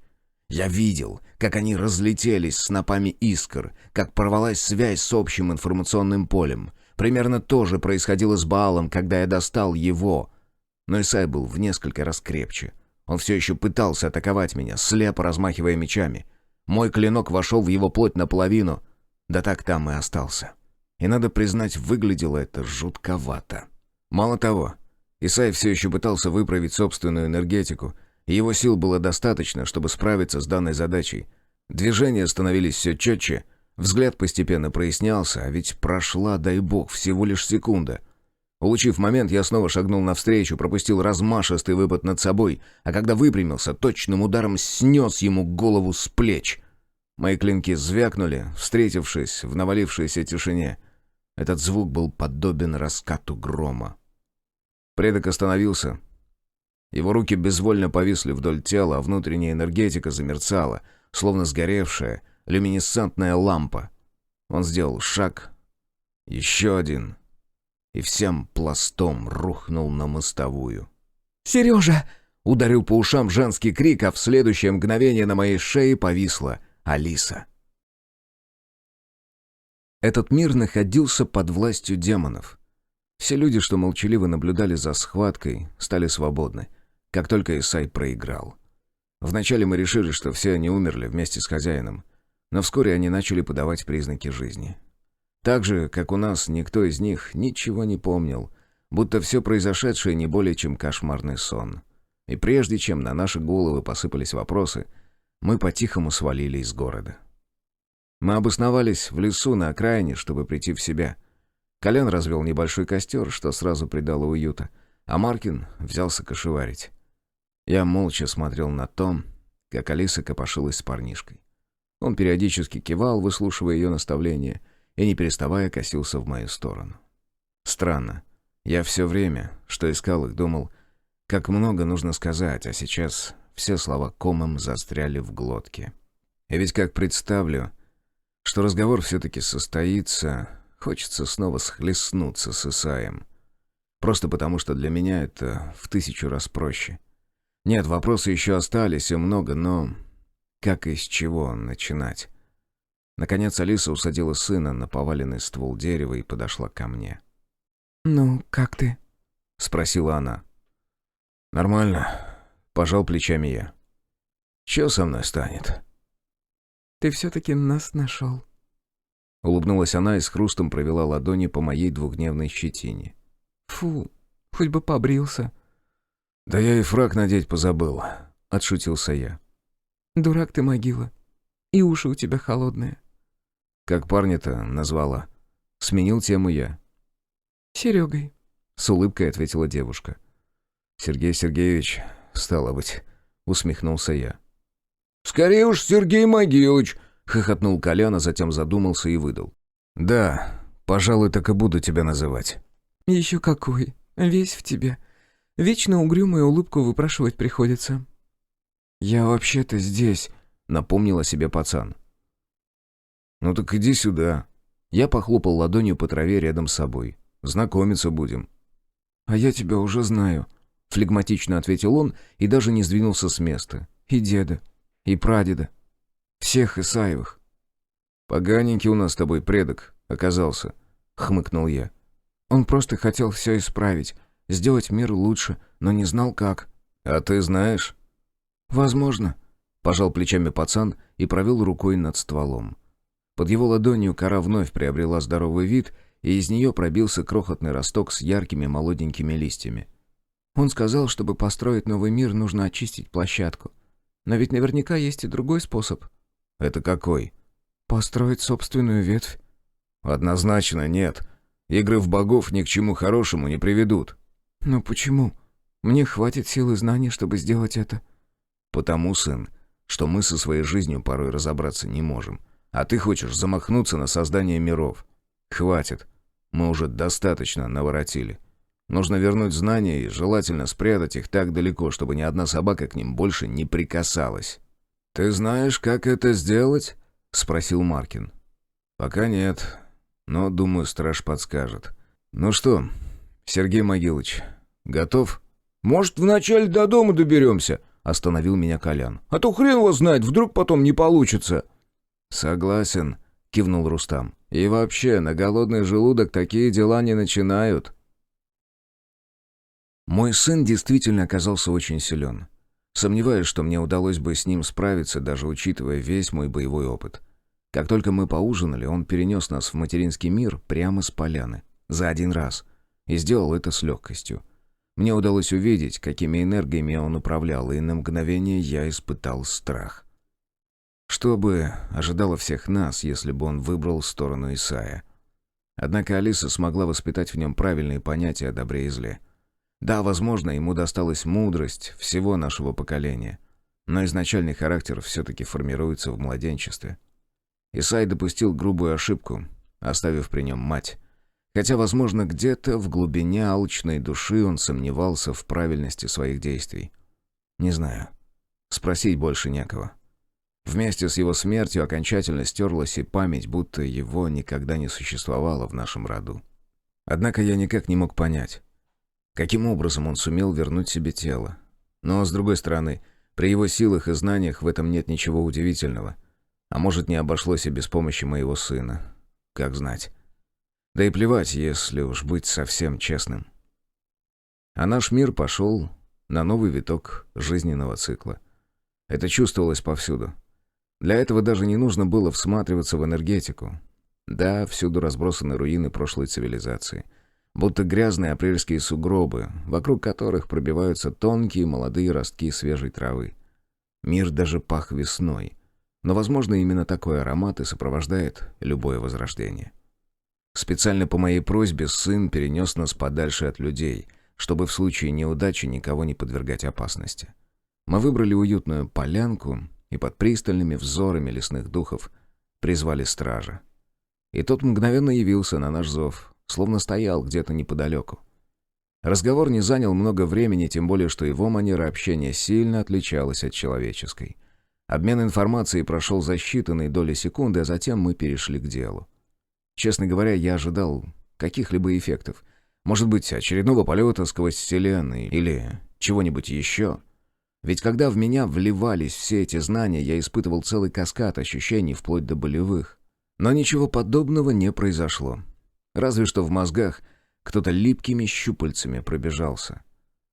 Я видел, как они разлетелись снопами искр, как порвалась связь с общим информационным полем. Примерно то же происходило с Баалом, когда я достал его. Но Исай был в несколько раз крепче. Он все еще пытался атаковать меня, слепо размахивая мечами. Мой клинок вошел в его плоть наполовину, да так там и остался. И, надо признать, выглядело это жутковато. Мало того, Исай все еще пытался выправить собственную энергетику, и его сил было достаточно, чтобы справиться с данной задачей. Движения становились все четче, взгляд постепенно прояснялся, а ведь прошла, дай бог, всего лишь секунда. Улучив момент, я снова шагнул навстречу, пропустил размашистый выпад над собой, а когда выпрямился, точным ударом снес ему голову с плеч. Мои клинки звякнули, встретившись в навалившейся тишине. Этот звук был подобен раскату грома. Предок остановился. Его руки безвольно повисли вдоль тела, а внутренняя энергетика замерцала, словно сгоревшая люминесцентная лампа. Он сделал шаг, еще один, и всем пластом рухнул на мостовую. «Сережа!» — ударил по ушам женский крик, а в следующее мгновение на моей шее повисла Алиса. Этот мир находился под властью демонов. Все люди, что молчаливо наблюдали за схваткой, стали свободны, как только Исай проиграл. Вначале мы решили, что все они умерли вместе с хозяином, но вскоре они начали подавать признаки жизни. Так же, как у нас, никто из них ничего не помнил, будто все произошедшее не более чем кошмарный сон. И прежде чем на наши головы посыпались вопросы, мы по-тихому свалили из города. Мы обосновались в лесу на окраине, чтобы прийти в себя. Колян развел небольшой костер, что сразу придало уюта. а Маркин взялся кошеварить. Я молча смотрел на то, как Алиса копошилась с парнишкой. Он периодически кивал, выслушивая ее наставления, и, не переставая, косился в мою сторону. Странно. Я все время, что искал их, думал, как много нужно сказать, а сейчас все слова комом застряли в глотке. И ведь как представлю, что разговор все-таки состоится, хочется снова схлестнуться с Исаем. Просто потому, что для меня это в 1000 раз проще. Нет, вопросы еще остались и много, но как и с чего начинать? Наконец Алиса усадила сына на поваленный ствол дерева и подошла ко мне. «Ну, как ты?» — спросила она. «Нормально», — пожал плечами я. «Че со мной станет?» «Ты все-таки нас нашел». Улыбнулась она и с хрустом провела ладони по моей 2-дневной щетине. «Фу, хоть бы побрился». «Да я и фрак надеть позабыл», — отшутился я. «Дурак ты, могила. И уши у тебя холодные». «Как парня-то назвала?» Сменил тему я. «Серегой», — с улыбкой ответила девушка. «Сергей Сергеевич, стало быть», — усмехнулся я. «Скорее уж Сергей Могилыч», — хохотнул Колян, а затем задумался и выдал. «Да, пожалуй, так и буду тебя называть». «Еще какой. Весь в тебе. Вечно угрюмую улыбку выпрашивать приходится». «Я вообще-то здесь», — напомнил о себе пацан. «Ну так иди сюда». Я похлопал ладонью по траве рядом с собой. «Знакомиться будем». «А я тебя уже знаю», — флегматично ответил он и даже не сдвинулся с места. «И деда, и прадеда. Всех Исаевых». «Поганенький у нас с тобой предок оказался», — хмыкнул я. «Он просто хотел все исправить, сделать мир лучше, но не знал как». «А ты знаешь?» «Возможно», — пожал плечами пацан и провел рукой над стволом. Под его ладонью кора вновь приобрела здоровый вид, и из нее пробился крохотный росток с яркими молоденькими листьями. Он сказал, чтобы построить новый мир, нужно очистить площадку. Но ведь наверняка есть и другой способ. «Это какой?» «Построить собственную ветвь». «Однозначно нет. Игры в богов ни к чему хорошему не приведут». «Но почему? Мне хватит сил и знаний, чтобы сделать это». «Потому, сын, что мы со своей жизнью порой разобраться не можем. А ты хочешь замахнуться на создание миров. Хватит. Мы уже достаточно наворотили. Нужно вернуть знания и желательно спрятать их так далеко, чтобы ни одна собака к ним больше не прикасалась». «Ты знаешь, как это сделать?» — спросил Маркин. «Пока нет, но, думаю, страж подскажет. Ну что, Сергей Могилыч, готов?» «Может, вначале до дома доберемся?» — остановил меня Колян. «А то хрен его знает, вдруг потом не получится». «Согласен», — кивнул Рустам. «И вообще, на голодный желудок такие дела не начинают». Мой сын действительно оказался очень силен. Сомневаюсь, что мне удалось бы с ним справиться, даже учитывая весь мой боевой опыт. Как только мы поужинали, он перенес нас в материнский мир прямо с поляны. За один раз. И сделал это с легкостью. Мне удалось увидеть, какими энергиями он управлял, и на мгновение я испытал страх. Что бы ожидало всех нас, если бы он выбрал сторону Исая? Однако Алиса смогла воспитать в нем правильные понятия о добре и зле. Да, возможно, ему досталась мудрость всего нашего поколения, но изначальный характер все-таки формируется в младенчестве. Исай допустил грубую ошибку, оставив при нем мать. Хотя, возможно, где-то в глубине алчной души он сомневался в правильности своих действий. Не знаю. Спросить больше некого. Вместе с его смертью окончательно стерлась и память, будто его никогда не существовало в нашем роду. Однако я никак не мог понять, каким образом он сумел вернуть себе тело. Но, с другой стороны, при его силах и знаниях в этом нет ничего удивительного. А может, не обошлось и без помощи моего сына. Как знать. Да и плевать, если уж быть совсем честным. А наш мир пошел на новый виток жизненного цикла. Это чувствовалось повсюду. Для этого даже не нужно было всматриваться в энергетику. Да, всюду разбросаны руины прошлой цивилизации. Будто грязные апрельские сугробы, вокруг которых пробиваются тонкие молодые ростки свежей травы. Мир даже пах весной. Но, возможно, именно такой аромат и сопровождает любое возрождение. Специально по моей просьбе сын перенес нас подальше от людей, чтобы в случае неудачи никого не подвергать опасности. Мы выбрали уютную полянку и под пристальными взорами лесных духов призвали стража. И тот мгновенно явился на наш зов, словно стоял где-то неподалеку. Разговор не занял много времени, тем более, что его манера общения сильно отличалась от человеческой. Обмен информацией прошел за считанные доли секунды, а затем мы перешли к делу. Честно говоря, я ожидал каких-либо эффектов. Может быть, очередного полета сквозь вселенную или чего-нибудь еще. Ведь когда в меня вливались все эти знания, я испытывал целый каскад ощущений, вплоть до болевых. Но ничего подобного не произошло. Разве что в мозгах кто-то липкими щупальцами пробежался.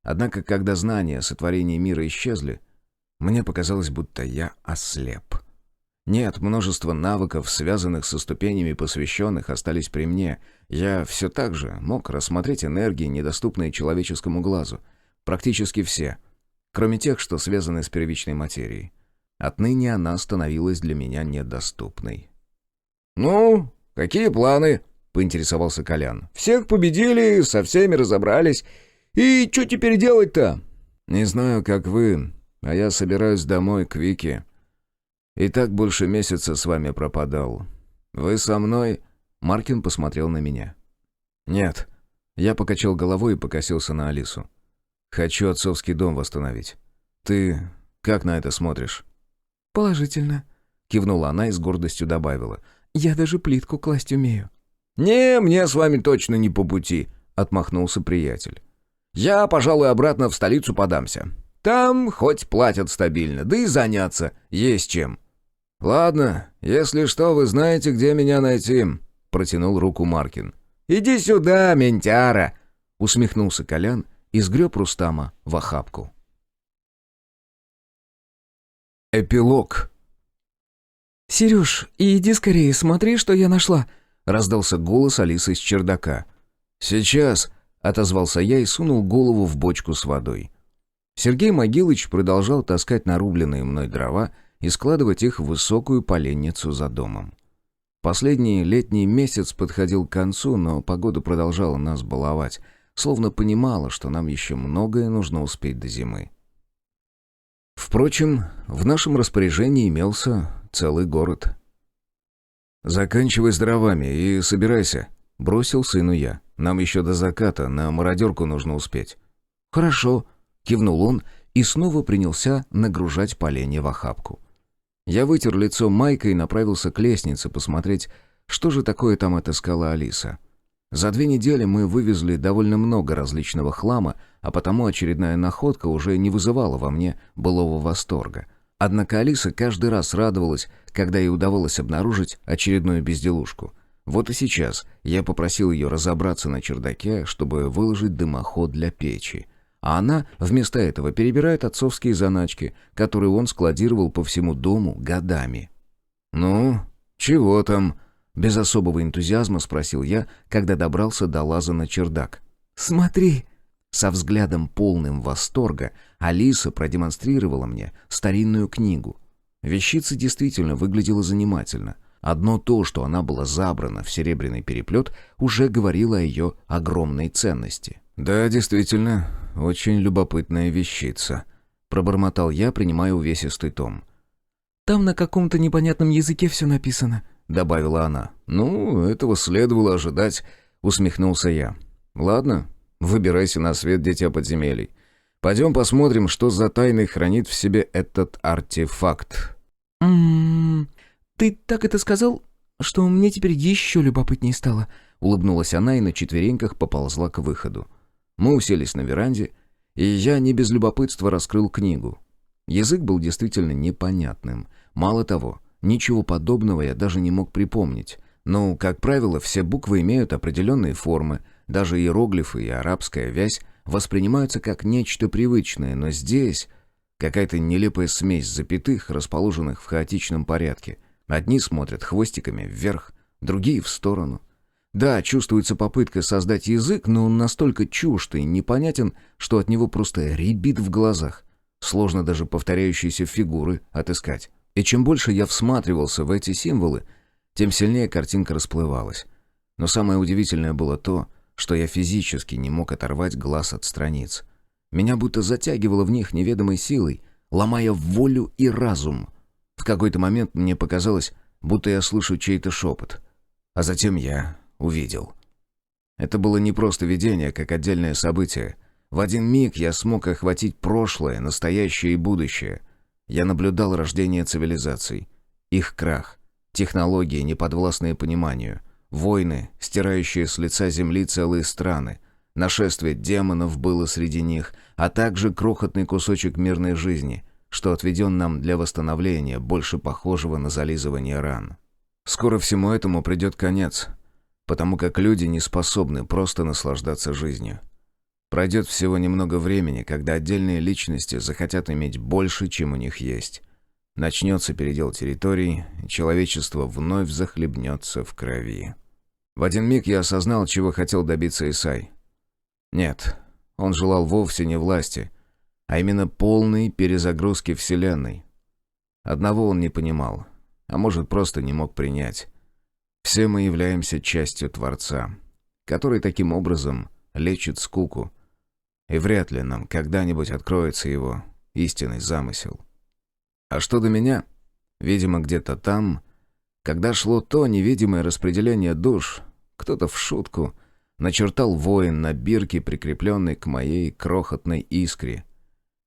Однако, когда знания о сотворении мира исчезли, мне показалось, будто я ослеп. Нет, множество навыков, связанных со ступенями посвященных, остались при мне. Я все так же мог рассмотреть энергии, недоступные человеческому глазу. Практически все, кроме тех, что связаны с первичной материей. Отныне она становилась для меня недоступной. «Ну, какие планы?» — поинтересовался Колян. «Всех победили, со всеми разобрались. И что теперь делать-то?» «Не знаю, как вы, а я собираюсь домой к Вике. И так больше месяца с вами пропадал. Вы со мной?» Маркин посмотрел на меня. «Нет». Я покачал головой и покосился на Алису. «Хочу отцовский дом восстановить. Ты как на это смотришь?» «Положительно», — кивнула она и с гордостью добавила. «Я даже плитку класть умею». «Не, мне с вами точно не по пути», — отмахнулся приятель. «Я, пожалуй, обратно в столицу подамся. Там хоть платят стабильно, да и заняться есть чем». «Ладно, если что, вы знаете, где меня найти», — протянул руку Маркин. «Иди сюда, ментяра», — усмехнулся Колян и сгреб Рустама в охапку. Эпилог. «Сереж, иди скорее, смотри, что я нашла», — раздался голос Алисы с чердака. «Сейчас», — отозвался я и сунул голову в бочку с водой. Сергей Могилыч продолжал таскать нарубленные мной дрова и складывать их в высокую поленницу за домом. Последний летний месяц подходил к концу, но погода продолжала нас баловать, словно понимала, что нам еще многое нужно успеть до зимы. Впрочем, в нашем распоряжении имелся целый город. «Заканчивай с дровами и собирайся», — бросил сыну я. «Нам еще до заката на мародерку нужно успеть». «Хорошо», — кивнул он и снова принялся нагружать поленья в охапку. Я вытер лицо майкой и направился к лестнице посмотреть, что же такое там отыскала Алиса. За 2 недели мы вывезли довольно много различного хлама, а потому очередная находка уже не вызывала во мне былого восторга. Однако Алиса каждый раз радовалась, когда ей удавалось обнаружить очередную безделушку. Вот и сейчас я попросил ее разобраться на чердаке, чтобы выложить дымоход для печи. А она вместо этого перебирает отцовские заначки, которые он складировал по всему дому годами. «Ну, чего там?» — без особого энтузиазма спросил я, когда добрался до лаза на чердак. «Смотри!» Со взглядом полным восторга Алиса продемонстрировала мне старинную книгу. Вещица действительно выглядела занимательно. Одно то, что она была забрана в серебряный переплет, уже говорило о ее огромной ценности. «Да, действительно, очень любопытная вещица», — пробормотал я, принимая увесистый том. «Там на каком-то непонятном языке все написано», — добавила она. «Ну, этого следовало ожидать», — усмехнулся я. «Ладно, выбирайся на свет, дитя подземелий. Пойдем посмотрим, что за тайной хранит в себе этот артефакт». «Ты так это сказал, что мне теперь еще любопытнее стало», — улыбнулась она и на четвереньках поползла к выходу. Мы уселись на веранде, и я не без любопытства раскрыл книгу. Язык был действительно непонятным. Мало того, ничего подобного я даже не мог припомнить. Но, как правило, все буквы имеют определенные формы, даже иероглифы и арабская вязь воспринимаются как нечто привычное, но здесь какая-то нелепая смесь запятых, расположенных в хаотичном порядке. Одни смотрят хвостиками вверх, другие в сторону. Да, чувствуется попытка создать язык, но он настолько чужд и непонятен, что от него просто рябит в глазах. Сложно даже повторяющиеся фигуры отыскать. И чем больше я всматривался в эти символы, тем сильнее картинка расплывалась. Но самое удивительное было то, что я физически не мог оторвать глаз от страниц. Меня будто затягивало в них неведомой силой, ломая волю и разум. В какой-то момент мне показалось, будто я слышу чей-то шепот. А затем я увидел. Это было не просто видение, как отдельное событие. В один миг я смог охватить прошлое, настоящее и будущее. Я наблюдал рождение цивилизаций, их крах, технологии, неподвластные пониманию, войны, стирающие с лица земли целые страны. Нашествие демонов было среди них, а также крохотный кусочек мирной жизни, что отведен нам для восстановления, больше похожего на зализывание ран. Скоро всему этому придет конец, потому как люди не способны просто наслаждаться жизнью. Пройдет всего немного времени, когда отдельные личности захотят иметь больше, чем у них есть. Начнется передел территорий, и человечество вновь захлебнется в крови. В один миг я осознал, чего хотел добиться Исай. Нет, он желал вовсе не власти, а именно полной перезагрузки Вселенной. Одного он не понимал, а может, просто не мог принять. Все мы являемся частью Творца, который таким образом лечит скуку, и вряд ли нам когда-нибудь откроется его истинный замысел. А что до меня? Видимо, где-то там, когда шло то невидимое распределение душ, кто-то в шутку начертал воин на бирке, прикрепленной к моей крохотной искре.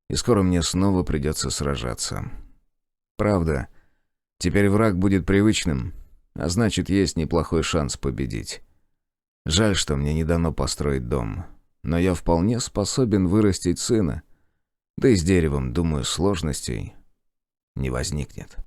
И скоро мне снова придется сражаться. Правда, теперь враг будет привычным, а значит, есть неплохой шанс победить. Жаль, что мне не дано построить дом, но я вполне способен вырастить сына. Да и с деревом, думаю, сложностей не возникнет.